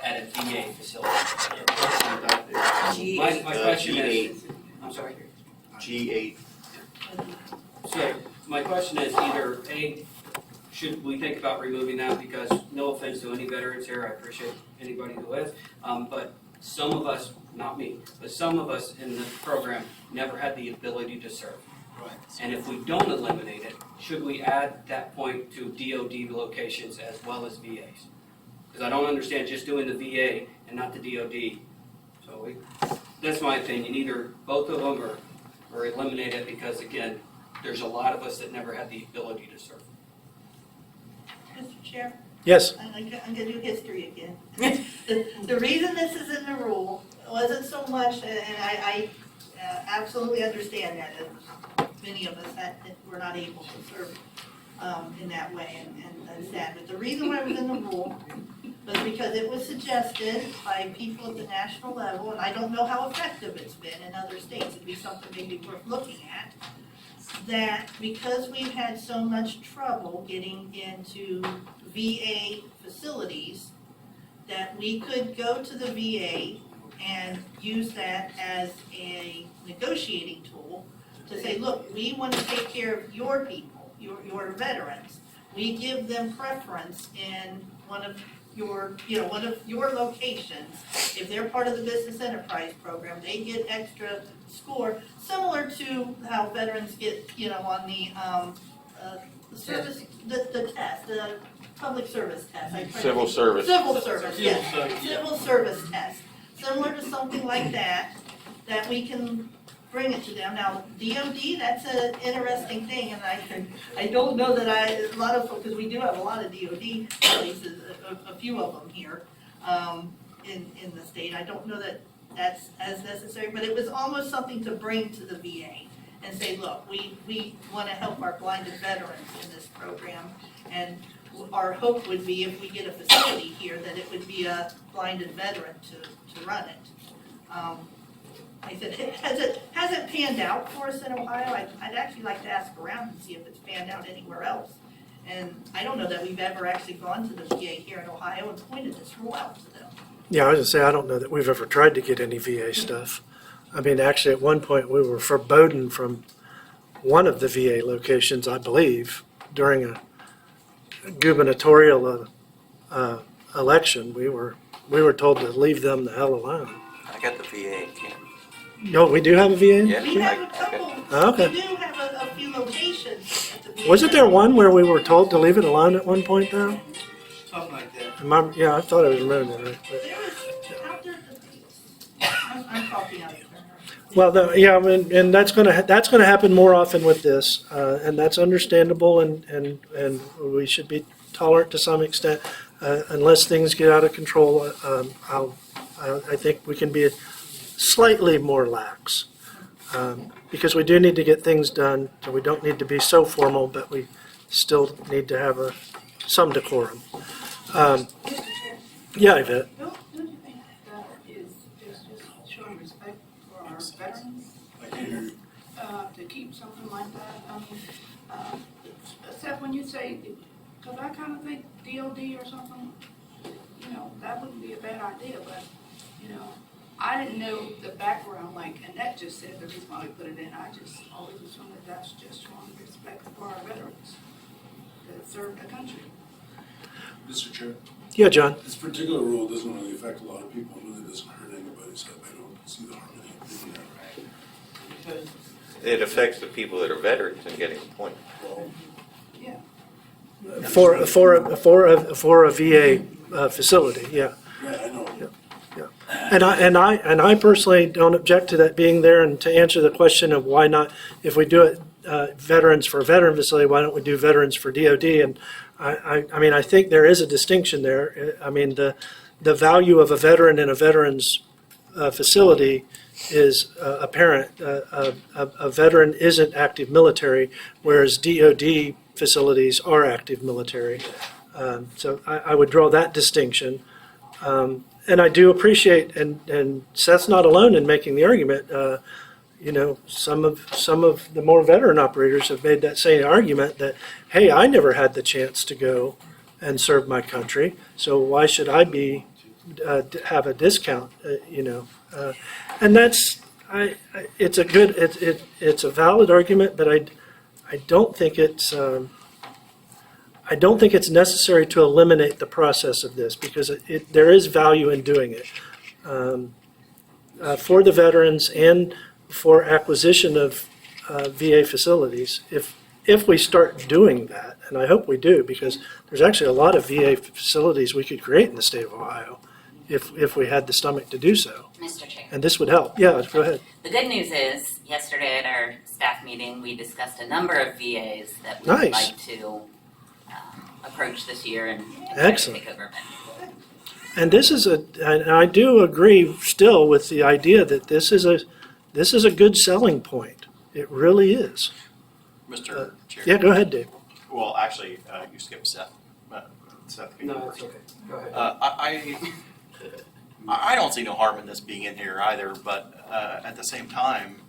S7: at a VA facility. My question is, I'm sorry.
S3: G8.
S7: So my question is either A, should we think about removing that, because no offense to any veterans here, I appreciate anybody who is, but some of us, not me, but some of us in the program never had the ability to serve.
S12: right,
S7: And if we don't eliminate it, should we add that point to DOD locations as well as VAs? Because I don't understand just doing the VA and not the DOD. So that's my opinion, either both of them or eliminate it, because again, there's a lot of us that never had the ability to serve.
S9: Mr. Chair?
S1: yes,
S9: I'm gonna do history again. The reason this is in the rule wasn't so much, and I absolutely understand that, many of us were not able to serve in that way, and that's sad. But the reason why it was in the rule was because it was suggested by people at the national level, and I don't know how effective it's been in other states, it'd be something maybe worth looking at, that because we've had so much trouble getting into VA facilities, that we could go to the VA and use that as a negotiating tool to say, look, we want to take care of your people, your veterans. We give them preference in one of your locations. If they're part of the business enterprise program, they get extra score, similar to how veterans get, on the service, the test, the public service test.
S3: Civil service.
S9: Civil service, yes.
S12: Civil service, yeah.
S9: Civil service test, similar to something like that we can bring it to them. Now, DOD, that's an interesting thing, and I don't know that a lot of folks, because we do have a lot of DOD places, a few of them here, in the state. I don't know that that's as necessary, but it was almost something to bring to the VA and say, look, we want to help our blinded veterans in this program, and our hope would be if we get a facility here, that it would be a blinded veteran to run it. Like I said, it hasn't panned out for us in Ohio. I'd actually like to ask around and see if it's panned out anywhere else. And I don't know that we've ever actually gone to the VA here in Ohio and pointed this rule out to them.
S1: yeah, I was gonna say, I don't know that we've ever tried to get any VA stuff. I mean, actually, at one point, we were verboten from one of the VA locations, I believe, during a gubernatorial election. We were told to leave them the hell alone.
S3: I got the VA in Canton.
S1: No, we do have a VA?
S3: Yeah,
S9: We have a
S3: I
S9: couple,
S1: Oh, okay.
S9: we do have a few locations at the VA.
S1: Wasn't there one where we were told to leave it alone at one point, though? Yeah, I thought I was remembering that right. But-
S9: There was out there at the fields. I'm talking out of turn.
S1: Well, yeah, I mean, and that's gonna happen more often with this, and that's understandable, and we should be tolerant to some extent, unless things get out of control. I think we can be slightly more lax, because we do need to get things done, so we don't need to be so formal, but we still need to have some decorum. Yeah, Yvette.
S8: Don't you think that is just showing respect for our veterans? To keep something like that, I mean, except when you say, cause I kinda think DOD or something, you know, that wouldn't be a bad idea, but, you know, I didn't know the background, like Annette just said, the reason why we put it in, I just always assumed that that's just showing respect for our veterans that served the country.
S10: Mr. Chair,
S1: Yeah, John.
S10: this particular rule doesn't really affect a lot of people, it really doesn't hurt anybody, so I don't see the harm in it being that.
S3: It affects the people that are veterans and getting appointed.
S10: Well,
S1: For a VA facility, yeah.
S10: yeah, I know.
S1: And I personally don't object to that being there, and to answer the question of why not, if we do it veterans for a veteran facility, why don't we do veterans for DOD? And I mean, I think there is a distinction there. I mean, the value of a veteran in a veterans facility is apparent. A veteran isn't active military, whereas DOD facilities are active military. So I would draw that distinction. And I do appreciate, and Seth's not alone in making the argument. You know, some of the more veteran operators have made that same argument that, hey, I never had the chance to go and serve my country, so why should I have a discount? You know, and that's it's a valid argument, but I don't think it's. I don't think it's necessary to eliminate the process of this, because there is value in doing it for the veterans and for acquisition of VA facilities. If we start doing that, and I hope we do, because there's actually a lot of VA facilities we could create in the state of Ohio if we had the stomach to do so.
S16: Mr. Chair.
S1: And this would help. Yeah, go ahead.
S16: The good news is, yesterday at our staff meeting, we discussed a number of VAs that we would
S1: Nice.
S16: like to approach this year and try to
S1: Excellent.
S16: take over.
S1: And and I do agree still with the idea that this is a good selling point. It really is.
S4: Mr. Chair.
S1: Yeah, go ahead, Dave.
S4: Well, actually, you skipped Seth. Seth, can you go first?
S7: okay. Go ahead.
S4: I don't see no harm in this being in here either, but at the same time,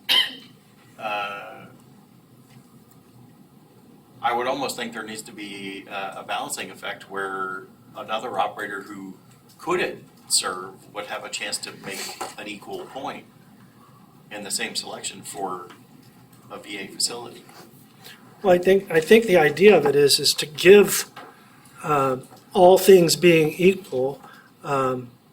S4: I would almost think there needs to be a balancing effect where another operator who couldn't serve would have a chance to make an equal point in the same selection for a VA facility.
S1: Well, I think the idea of it is to give all things being equal.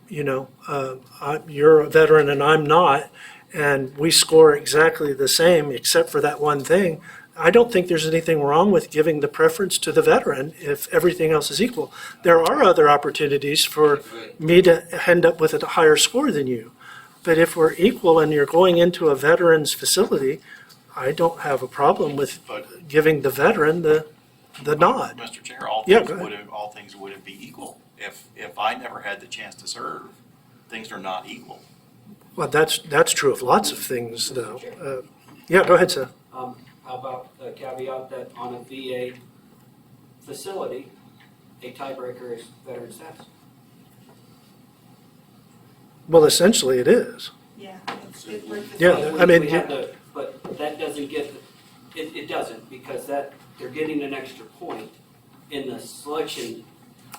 S1: You're a veteran and I'm not, and we score exactly the same except for that one thing. I don't think there's anything wrong with giving the preference to the veteran if everything else is equal. There are other opportunities for me to end up with a higher score than you. But if we're equal and you're going into a veteran's facility, I don't have a problem with giving the veteran the nod.
S4: Mr. Chair, all
S1: Yeah,
S4: things
S1: go ahead.
S4: wouldn't be equal. If I never had the chance to serve, things are not equal.
S1: Well, that's true of lots of things, though. Yeah, go ahead, Seth.
S7: How about the caveat that on a VA facility, a tiebreaker is veteran status?
S1: Well, essentially it is.
S9: Yeah.
S1: Yeah, I mean,
S7: But that doesn't get, it doesn't, because they're getting an extra point in the selection.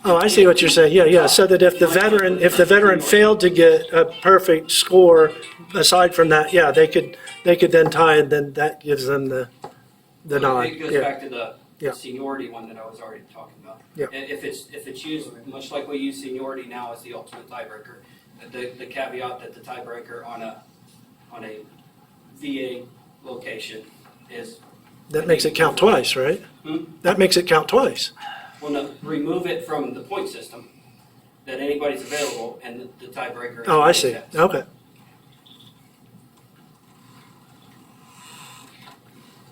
S1: oh, I see what you're saying. Yeah. So that if the veteran failed to get a perfect score, aside from that, yeah, they could then tie, and then that gives them the nod.
S7: It goes
S1: Yeah.
S7: back to the
S1: Yeah.
S7: seniority one that I was already talking about.
S1: Yeah.
S7: And if it's used, much like we use seniority now as the ultimate tiebreaker, the caveat that the tiebreaker on a VA location is.
S1: That makes it count twice, right? That makes it count twice.
S7: Well, no, remove it from the point system that anybody's available and the tiebreaker is.
S1: Oh, I see.
S7: status.
S1: Okay.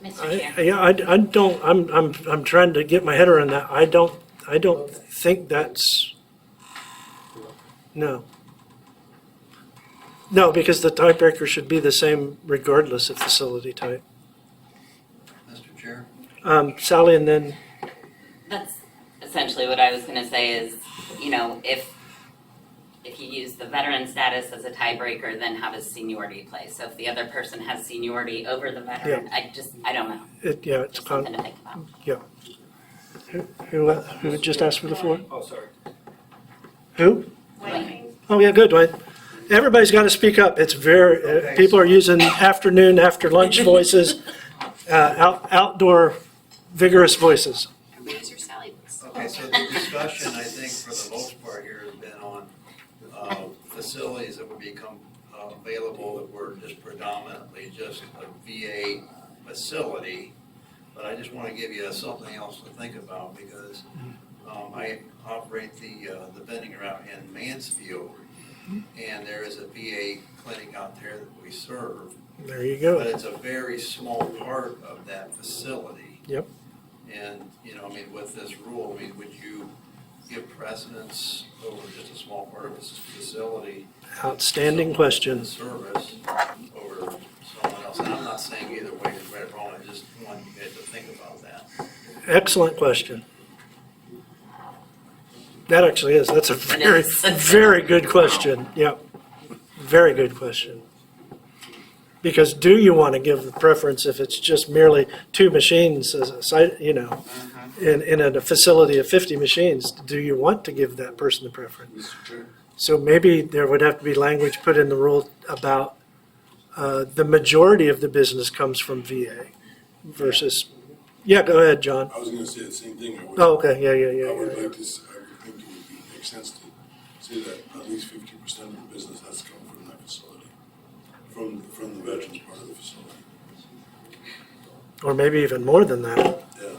S16: Mr. Chair.
S1: Yeah, I don't, I'm trying to get my head around that. I don't think that's, no. No, because the tiebreaker should be the same regardless of facility type.
S6: Mr. Chair?
S1: Sally, and then,
S16: That's essentially what I was gonna say is, you know, if you use the veteran status as a tiebreaker, then how does seniority play? So if the other person has seniority over the veteran, I don't know.
S1: yeah, it's
S16: Just something to think about.
S1: yeah. Who just asked for the floor?
S7: Oh, sorry.
S1: Who?
S16: Wayne.
S1: Oh, yeah, good, Dwayne. Everybody's got to speak up. It's very, people are using afternoon, after lunch voices, outdoor vigorous voices.
S14: Use your Sally voice.
S6: Okay, so the discussion, I think, for the most part here has been on facilities that would become available that were just predominantly just a VA facility. But I just want to give you something else to think about because I operate the vending route in Mansfield, and there is a VA clinic out there that we serve.
S1: There you go.
S6: But it's a very small part of that facility.
S1: Yep.
S6: And, you know, I mean, with this rule, I mean, would you give precedence over just a small part of this facility?
S1: Outstanding question.
S6: Service over someone else? And I'm not saying either way is right or wrong, I just want you guys to think about that.
S1: Excellent question. That actually is. That's a very,
S16: is.
S1: very good question. Yep. Very good question. Because do you want to give the preference if it's just merely 2 machines as a site, you know, in a facility of 50 machines? Do you want to give that person the preference? So maybe there would have to be language put in the rule about the majority of the business comes from VA versus, yeah, go ahead, John.
S10: I was gonna say the same thing.
S1: Oh, okay, yeah.
S10: I would like to, I would think it would make sense to say that at least 50% of the business has come from that facility, from the veterans part of the facility.
S1: Or maybe even more than that.
S10: Yeah.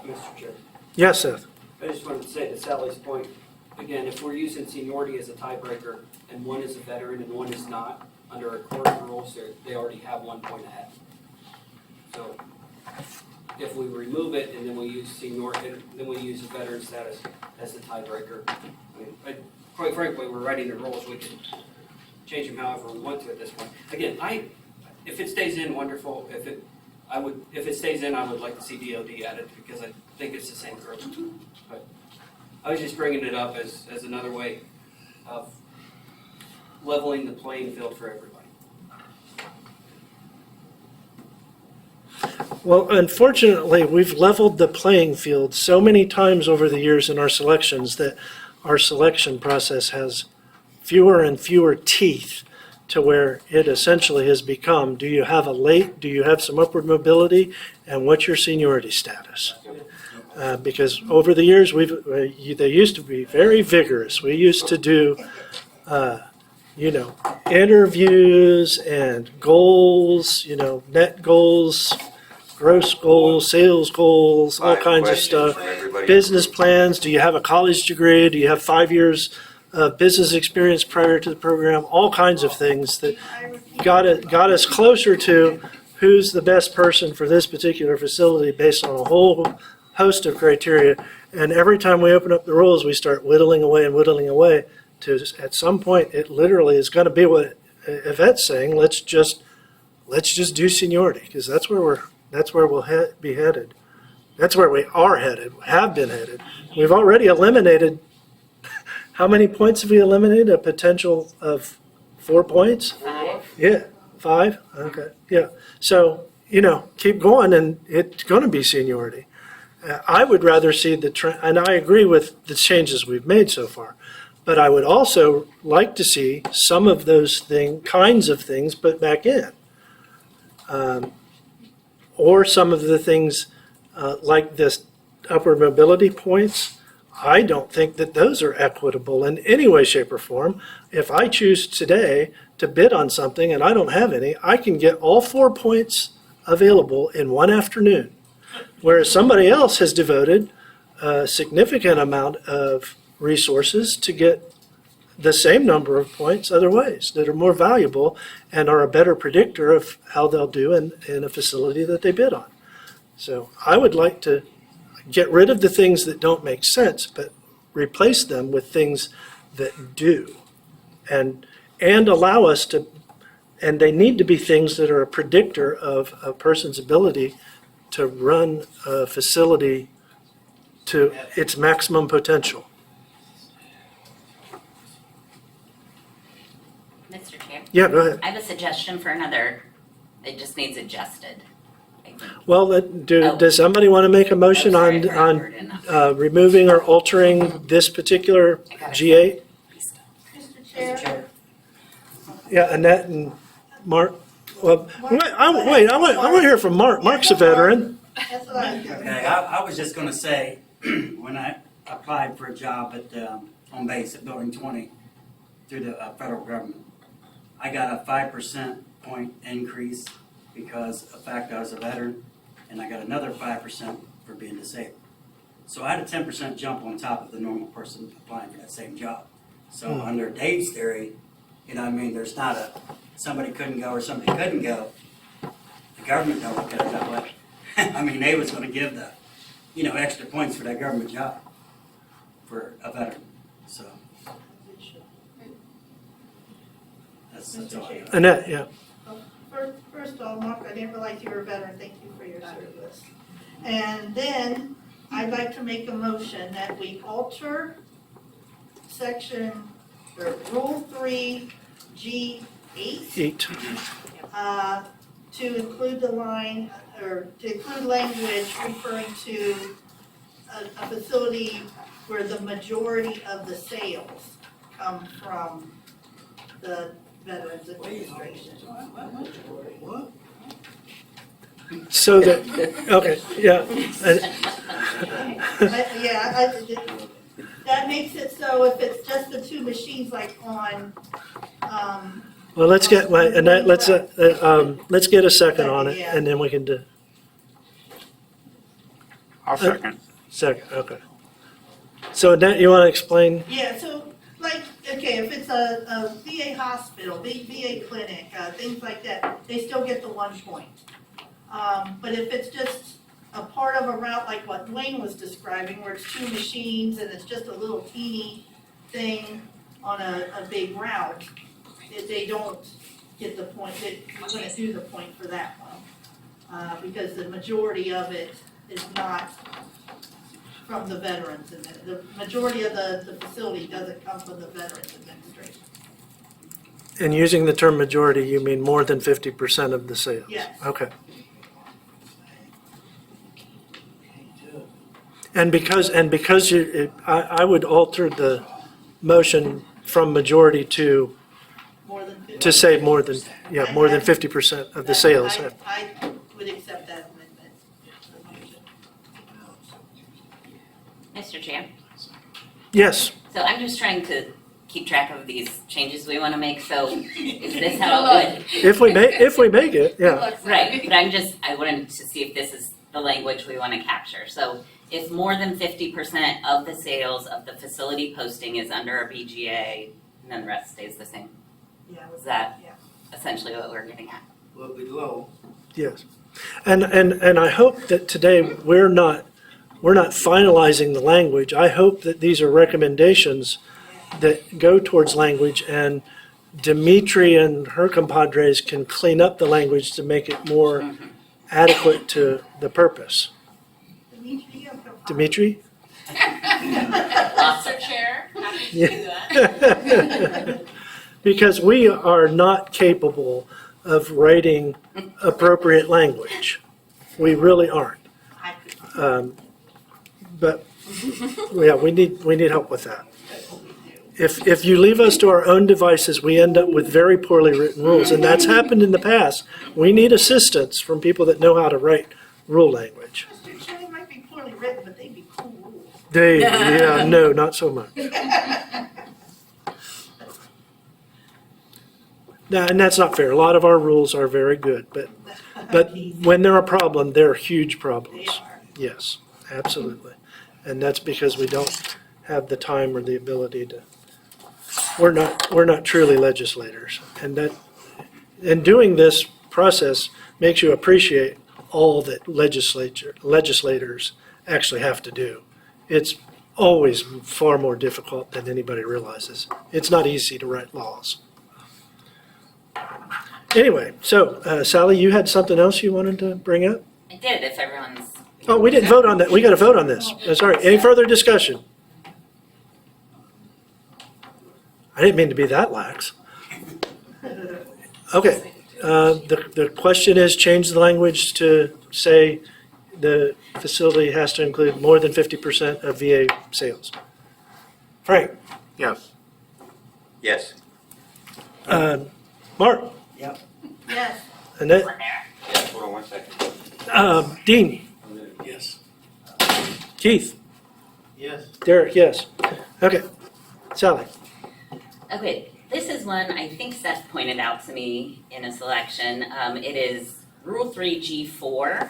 S7: Mr. Chair.
S1: Yes, Seth?
S7: I just wanted to say to Sally's point, again, if we're using seniority as a tiebreaker and one is a veteran and one is not, under our current rules, they already have 1 point ahead. So if we remove it and then we use then we use a veteran status as the tiebreaker, I mean, quite frankly, we're writing the rules, we can change them however we want to at this point. Again, if it stays in, wonderful. If it stays in, I would like to see DOD added because I think it's the same group. But I was just bringing it up as another way of leveling the playing field for everybody.
S1: Well, unfortunately, we've leveled the playing field so many times over the years in our selections that our selection process has fewer and fewer teeth to where it essentially has become, do you have a late, do you have some upward mobility, and what's your seniority status? Because over the years, they used to be very vigorous. We used to do, interviews and goals, net goals, gross goals, sales goals, all
S3: 5
S1: kinds of
S3: questions
S1: stuff.
S3: from everybody.
S1: Business plans, do you have a college degree? Do you have 5 years of business experience prior to the program? All kinds of things that got us closer to who's the best person for this particular facility based on a whole host of criteria. And every time we open up the rules, we start whittling away to, at some point, it literally is going to be what Yvette's saying. Let's just do seniority, because that's where we'll be headed. That's where we are headed, have been headed. We've already eliminated, how many points have we eliminated? A potential of 4 points?
S16: 5.
S1: Yeah, 5? Okay, yeah. So, keep going, and it's going to be seniority. I would rather see the trend, and I agree with the changes we've made so far, but I would also like to see some of those kinds of things put back in. Or some of the things like this upward mobility points, I don't think that those are equitable in any way, shape, or form. If I choose today to bid on something and I don't have any, I can get all 4 points available in one afternoon. Whereas somebody else has devoted a significant amount of resources to get the same number of points other ways that are more valuable and are a better predictor of how they'll do in a facility that they bid on. So I would like to get rid of the things that don't make sense, but replace them with things that do. And allow us to, and they need to be things that are a predictor of a person's ability to run a facility to its maximum potential.
S16: Mr. Chair?
S1: Yeah, go ahead.
S16: I have a suggestion for another, it just needs adjusted, I think.
S1: Well, does somebody want to make a motion
S16: Oh, sorry,
S1: on
S16: heard enough.
S1: removing or altering this particular G8?
S9: Mr. Chair?
S1: Yeah, Annette and Mark. Well, I want to hear from Mark. Mark's a veteran.
S9: That's what I was gonna
S19: Okay,
S9: say.
S19: I was just gonna say, when I applied for a job at, home base at Building 20 through the federal government, I got a 5% point increase because of the fact I was a veteran, and I got another 5% for being disabled. So I had a 10% jump on top of the normal person applying for that same job. So under Dave's theory, you know what I mean, there's not a, somebody couldn't go or somebody couldn't go. The government don't look at it that way. I mean, they was gonna give the, you know, extra points for that government job for a veteran, so. That's all I got.
S1: Annette, yeah.
S9: First of all, Mark, I didn't realize you were a veteran. Thank you for your service. And then I'd like to make a motion that we alter section, or Rule 3, G8,
S1: 8.
S9: to include the line, or to include language referring to a facility where the majority of the sales come from the Veterans Administration.
S12: What?
S1: So that, okay, yeah.
S9: That makes it so if it's just the two machines like on,
S1: Well, let's get, Annette, let's get a second on it, and then we can do.
S2: I'll second.
S1: Second, okay. So Annette, you want to explain?
S9: yeah, so like, okay, if it's a VA hospital, VA clinic, things like that, they still get the 1 point. But if it's just a part of a route like what Dwayne was describing, where it's two machines and it's just a little teeny thing on a big route, they don't get the point, they wouldn't do the point for that one. Because the majority of it is not from the Veterans, and the majority of the facility doesn't come from the Veterans Administration.
S1: And using the term majority, you mean more than 50% of the sales?
S9: Yes.
S1: Okay. And because I would alter the motion from majority to say more than 50% of the sales.
S9: I would accept that amendment.
S16: Mr. Chair?
S1: Yes.
S16: So I'm just trying to keep track of these changes we want to make, so is this how it would?
S1: If we make it, yeah.
S16: Right, but I wanted to see if this is the language we want to capture. So if more than 50% of the sales of the facility posting is under a BGA, then the rest stays the same.
S9: Yeah.
S16: Is that essentially what we're getting at?
S12: Well, below.
S1: Yes. And I hope that today we're not finalizing the language. I hope that these are recommendations that go towards language, and Dimitri and her compadres can clean up the language to make it more adequate to the purpose. Dimitri?
S14: Mr. Chair, happy to do that.
S1: Because we are not capable of writing appropriate language. We really aren't. But yeah, we need help with that. If you leave us to our own devices, we end up with very poorly written rules, and that's happened in the past. We need assistance from people that know how to write rule language.
S9: Mr. Chair, they might be poorly written, but they'd be cool rules.
S1: No, not so much. No, and that's not fair. A lot of our rules are very good, but when they're a problem, they're huge problems. Yes, absolutely. And that's because we don't have the time or the ability to, we're not truly legislators. And doing this process makes you appreciate all that legislators actually have to do. It's always far more difficult than anybody realizes. It's not easy to write laws. Anyway, so Sally, you had something else you wanted to bring up?
S16: I did, if everyone's.
S1: Oh, we didn't vote on that. We got to vote on this. Sorry. Any further discussion? I didn't mean to be that lax. Okay. The question is change the language to say the facility has to include more than 50% of VA sales. Frank?
S2: Yes.
S3: Yes.
S1: Mark?
S19: Yep.
S9: Yes.
S1: Annette?
S3: Hold on one second.
S1: Dean?
S10: Yes.
S1: Keith?
S12: Yes.
S1: Derek, yes. Okay. Sally?
S16: Okay, this is one I think Seth pointed out to me in a selection. It is Rule 3G4.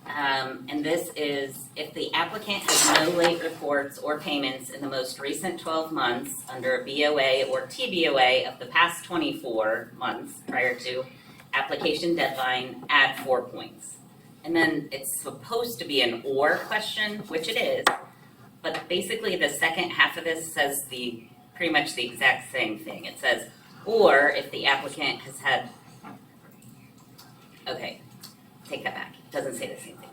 S16: And this is if the applicant has no late reports or payments in the most recent 12 months under a BOA or TBOA of the past 24 months prior to application deadline, add 4 points. And then it's supposed to be an or question, which it is, but basically the second half of this says pretty much the exact same thing. It says, or if the applicant has had, okay, take that back. It doesn't say the same thing.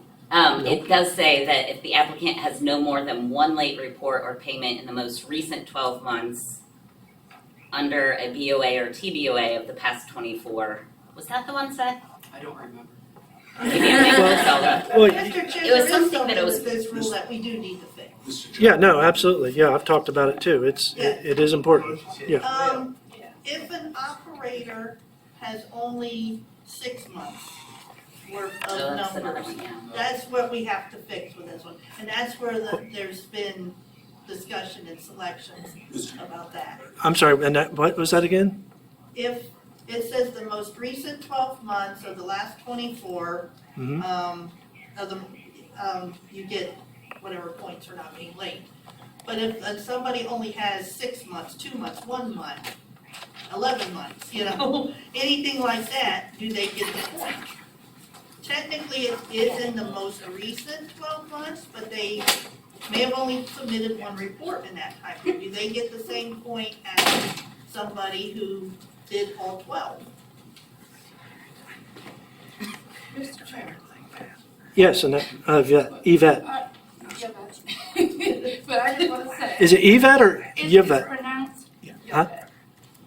S16: It does say that if the applicant has no more than one late report or payment in the most recent 12 months under a BOA or TBOA of the past 24, was that the one, Seth?
S7: I don't remember.
S16: Maybe I'm making myself up.
S1: Well,
S9: Mr. Chair,
S16: It was
S9: there is
S16: something that it
S9: something
S16: was-
S9: with this rule that we do need to fix.
S10: Mr. Chair.
S1: yeah, no, absolutely. Yeah, I've talked about it too. It is important. Yeah.
S9: If an operator has only 6 months worth
S16: So
S9: of
S16: that's another
S9: numbers,
S16: one, yeah.
S9: that's what we have to fix with this one. And that's where there's been discussion and selections about that.
S1: I'm sorry, Annette, what was that again?
S9: If it says the most recent 12 months of the last 24, you get whatever points for not being late. But if somebody only has 6 months, 2 months, 1 month, 11 months, anything like that, do they get the point? Technically, it is in the most recent 12 months, but they may have only submitted one report in that time. Do they get the same point as somebody who did all 12?
S8: Mr. Chairman.
S1: Yes, Annette, Yvette.
S8: Yeah, that's, but I just wanna say.
S1: Is it Yvette or
S8: It's
S1: Yvette?
S8: pronounced
S1: Huh?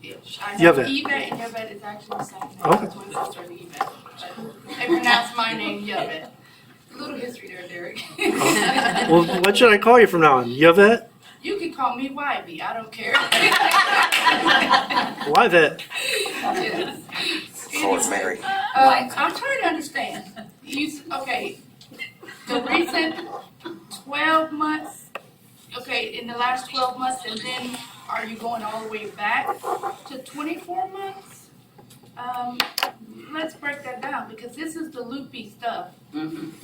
S8: Yvette. I know
S1: Yvette.
S8: Yvette and Yvette is actually the same name.
S1: Okay.
S8: That's my sister, Yvette. But they pronounce my name Yvette. A little history there, Derek.
S1: Well, what should I call you from now on? Yvette?
S8: You can call me Wybie, I don't care.
S1: Yvette?
S8: Yes.
S3: Call her Mary.
S8: I'm trying to understand. Okay, the recent 12 months, okay, in the last 12 months, and then are you going all the way back to 24 months? Let's break that down, because this is the loopy stuff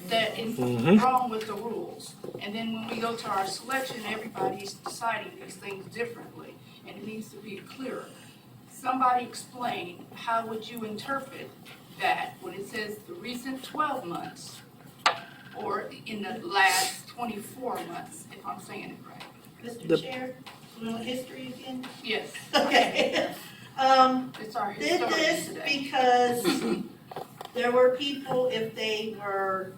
S8: that is wrong with the rules. And then when we go to our selection, everybody's deciding these things differently, and it needs to be clearer. Somebody explain, how would you interpret that when it says the recent 12 months or in the last 24 months, if I'm saying it right?
S9: Mr. Chair, you want history again?
S8: Yes.
S9: Okay.
S8: It's our
S9: Did
S8: historian
S9: this
S8: today.
S9: because there were people, if they were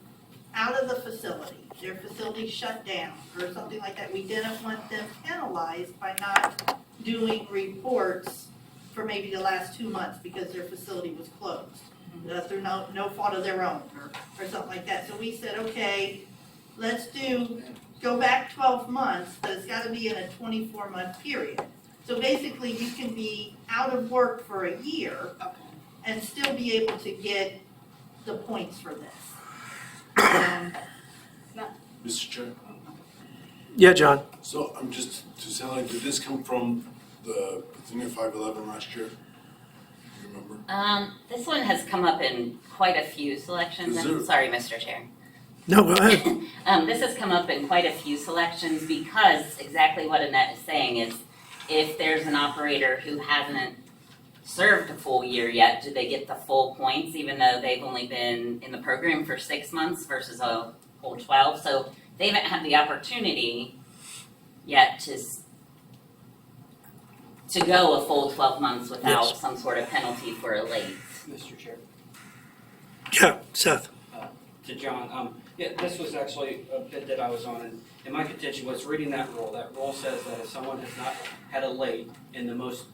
S9: out of the facility, their facility shut down or something like that, we didn't want them penalized by not doing reports for maybe the last 2 months because their facility was closed. Through no fault of their own or something like that. So we said, okay, let's go back 12 months, but it's gotta be in a 24-month period. So basically, you can be out of work for a year and still be able to get the points for this.
S10: Mr. Chair,
S1: Yeah, John.
S10: so I'm just, to sound like, did this come from the thing at 511 last year? Do you remember?
S16: This one has come up in quite a few selections.
S10: Is
S16: I'm
S10: there-
S16: sorry, Mr. Chair.
S1: No, go ahead.
S16: This has come up in quite a few selections because exactly what Annette is saying is if there's an operator who hasn't served a full year yet, do they get the full points even though they've only been in the program for 6 months versus a whole 12? So they haven't had the opportunity yet to go a full 12 months without
S1: Yes.
S16: some sort of penalty for a late.
S7: Mr. Chair.
S1: Yeah, Seth.
S7: To John, yeah, this was actually a bid that I was on, and my contention was reading that rule. That rule says that if someone has not had a late in the most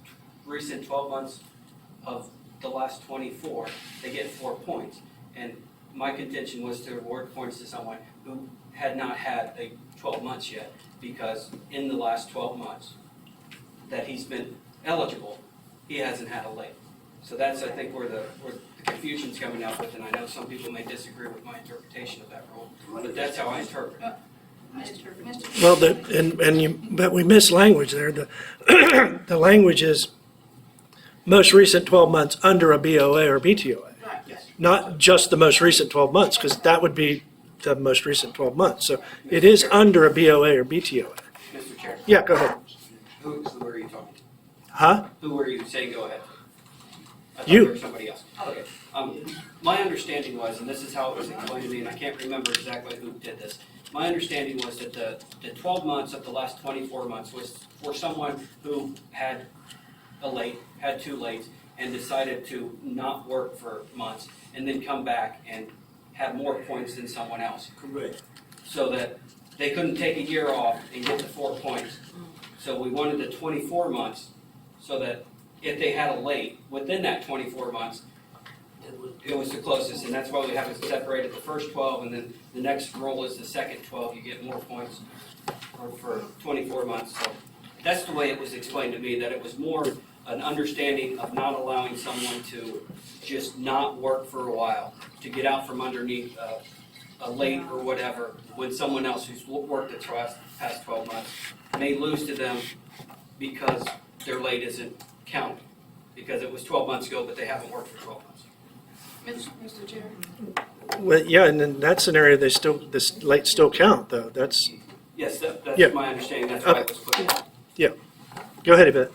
S7: recent 12 months of the last 24, they get 4 points. And my contention was to award points to someone who had not had a 12 months yet, because in the last 12 months that he's been eligible, he hasn't had a late. So that's, I think, where the confusion's coming up with, and I know some people may disagree with my interpretation of that rule, but that's how I interpret it.
S1: Well, but we missed language there. The language is most recent 12 months under a BOA or BTOA, not just the most recent 12 months, because that would be the most recent 12 months. So it is under a BOA or BTOA.
S7: Mr. Chair.
S1: Yeah, go ahead.
S7: Who are you talking to?
S1: Huh?
S7: Who were you saying go ahead? I thought
S1: You.
S7: there was somebody else. Okay. My understanding was, and this is how it was explained to me, and I can't remember exactly who did this. My understanding was that the 12 months of the last 24 months was for someone who had a late, had 2 lates, and decided to not work for months, and then come back and have more points than someone else.
S12: Correct.
S7: So that they couldn't take a year off and get the 4 points. So we wanted the 24 months, so that if they had a late within that 24 months, it was the closest, and that's why we have it separated the first 12, and then the next roll is the second 12. You get more points for 24 months. So that's the way it was explained to me, that it was more an understanding of not allowing someone to just not work for a while, to get out from underneath a late or whatever, when someone else who's worked the past 12 months may lose to them because their late isn't counted, because it was 12 months ago, but they haven't worked for 12 months.
S8: Mr. Chair.
S1: Well, yeah, and in that scenario, this late still count, though. That's,
S7: Yes, that's
S1: Yeah.
S7: my understanding, that's why it was put in.
S1: yeah. Go ahead, Yvette.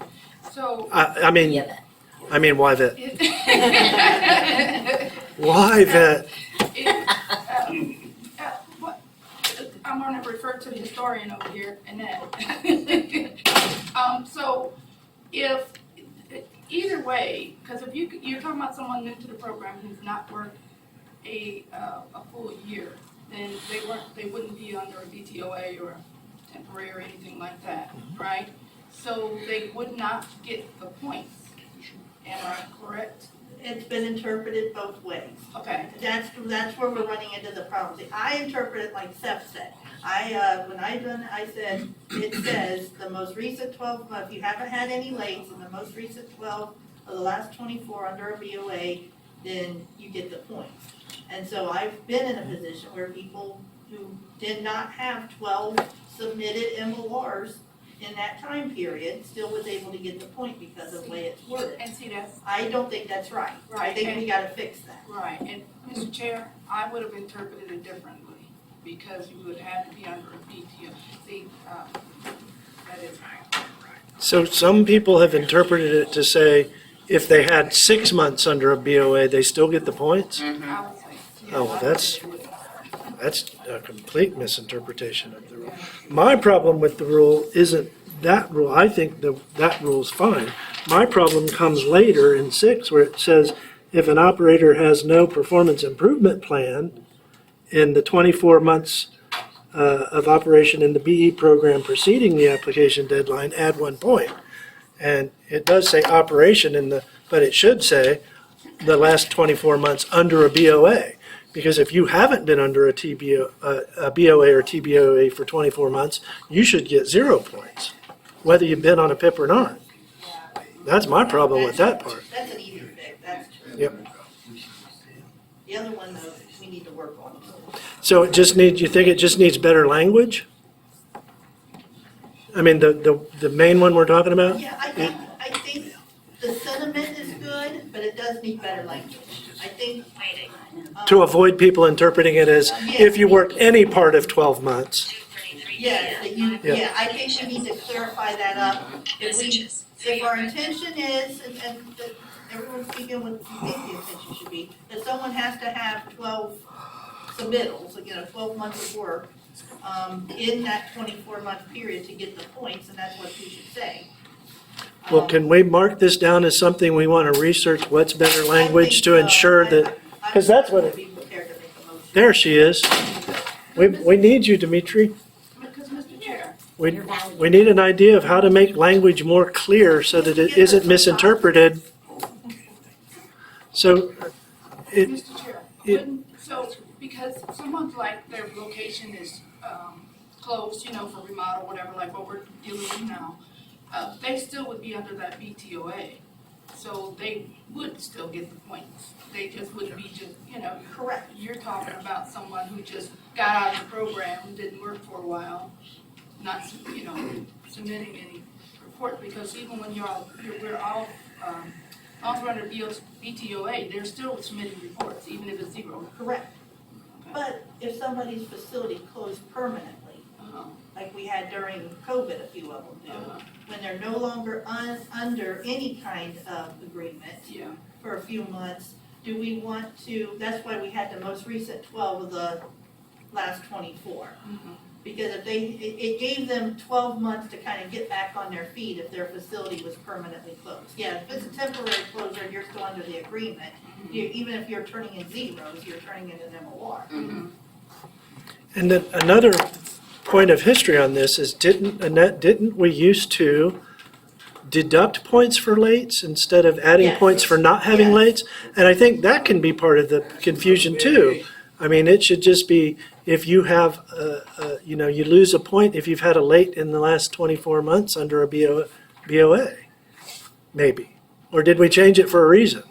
S8: So.
S1: I mean, why that? Why that?
S8: I'm gonna refer to the historian over here, Annette. So if, either way, because if you're talking about someone new to the program who's not worked a full year, then they wouldn't be under a BTOA or temporary or anything like that, right? So they would not get the points. Am I correct?
S9: It's been interpreted both ways.
S8: Okay.
S9: That's where we're running into the problem. See, I interpret it like Seth said. When I said, it says the most recent 12 months, if you haven't had any lates in the most recent 12 of the last 24 under a BOA, then you get the points. And so I've been in a position where people who did not have 12 submitted MORs in that time period still was able to get the point because of the way it's worded.
S8: And see, that's.
S9: I don't think that's right. I think we gotta fix that.
S8: Right, and Mr. Chair, I would have interpreted it differently, because you would have to be under a BTO. See, that is right.
S1: So some people have interpreted it to say if they had 6 months under a BOA, they still get the points?
S8: I would say.
S1: Oh, well, that's a complete misinterpretation of the rule. My problem with the rule isn't that rule. I think that rule's fine. My problem comes later in 6, where it says if an operator has no performance improvement plan in the 24 months of operation in the BE program preceding the application deadline, add 1 point. And it does say operation but it should say the last 24 months under a BOA. Because if you haven't been under a BOA or TBOA for 24 months, you should get 0 points, whether you've been on a PIP or not. That's my problem with that part.
S9: That's an easy fix, that's true.
S1: Yep.
S9: The other one, though, we need to work on.
S1: So you think it just needs better language? I mean, the main one we're talking about?
S9: Yeah, I think the sentiment is good, but it does need better language. I think,
S1: To avoid people interpreting it as if you worked any part of 12 months.
S9: Yes, that you,
S1: Yeah.
S9: yeah, I think we need to clarify that up. If our intention is, and that everyone's speaking what you think the intention should be, that someone has to have 12 submittals, 12 months of work, in that 24-month period to get the points, and that's what we should say.
S1: Well, can we mark this down as something we want to research, what's better language to ensure that, because that's what it,
S9: Be prepared to make a motion.
S1: there she is. We need you, Dimitri.
S8: Because, Mr. Chair,
S1: We need an idea of how to make language more clear so that it isn't misinterpreted. So,
S8: Mr. Chair,
S1: it-
S8: because someone's like, their location is, closed, for remodel, whatever, like what we're dealing with now, they still would be under that BTOA. So they would still get the points. They just would be just,
S9: Correct.
S8: you're talking about someone who just got out of the program, didn't work for a while, not, submitting any report, because even when we're all under BTOA, they're still submitting reports, even if it's zero.
S9: Correct. But if somebody's facility closed permanently, like we had during COVID, a few of them do, when they're no longer under any kind of agreement
S8: Yeah.
S9: for a few months, do we want to, that's why we had the most recent 12 of the last 24. Because if it gave them 12 months to kind of get back on their feet if their facility was permanently closed. Yeah, if it's a temporary closure, you're still under the agreement. Even if you're turning in zeros, you're turning in an MOR.
S1: and then another point of history on this is, didn't we used to deduct points for lates instead of adding
S9: Yes.
S1: points for not having
S9: Yes.
S1: lates? And I think that can be part of the confusion too. I mean, it should just be, if you have, you lose a point if you've had a late in the last 24 months under a BOA, maybe. Or did we change it for a reason?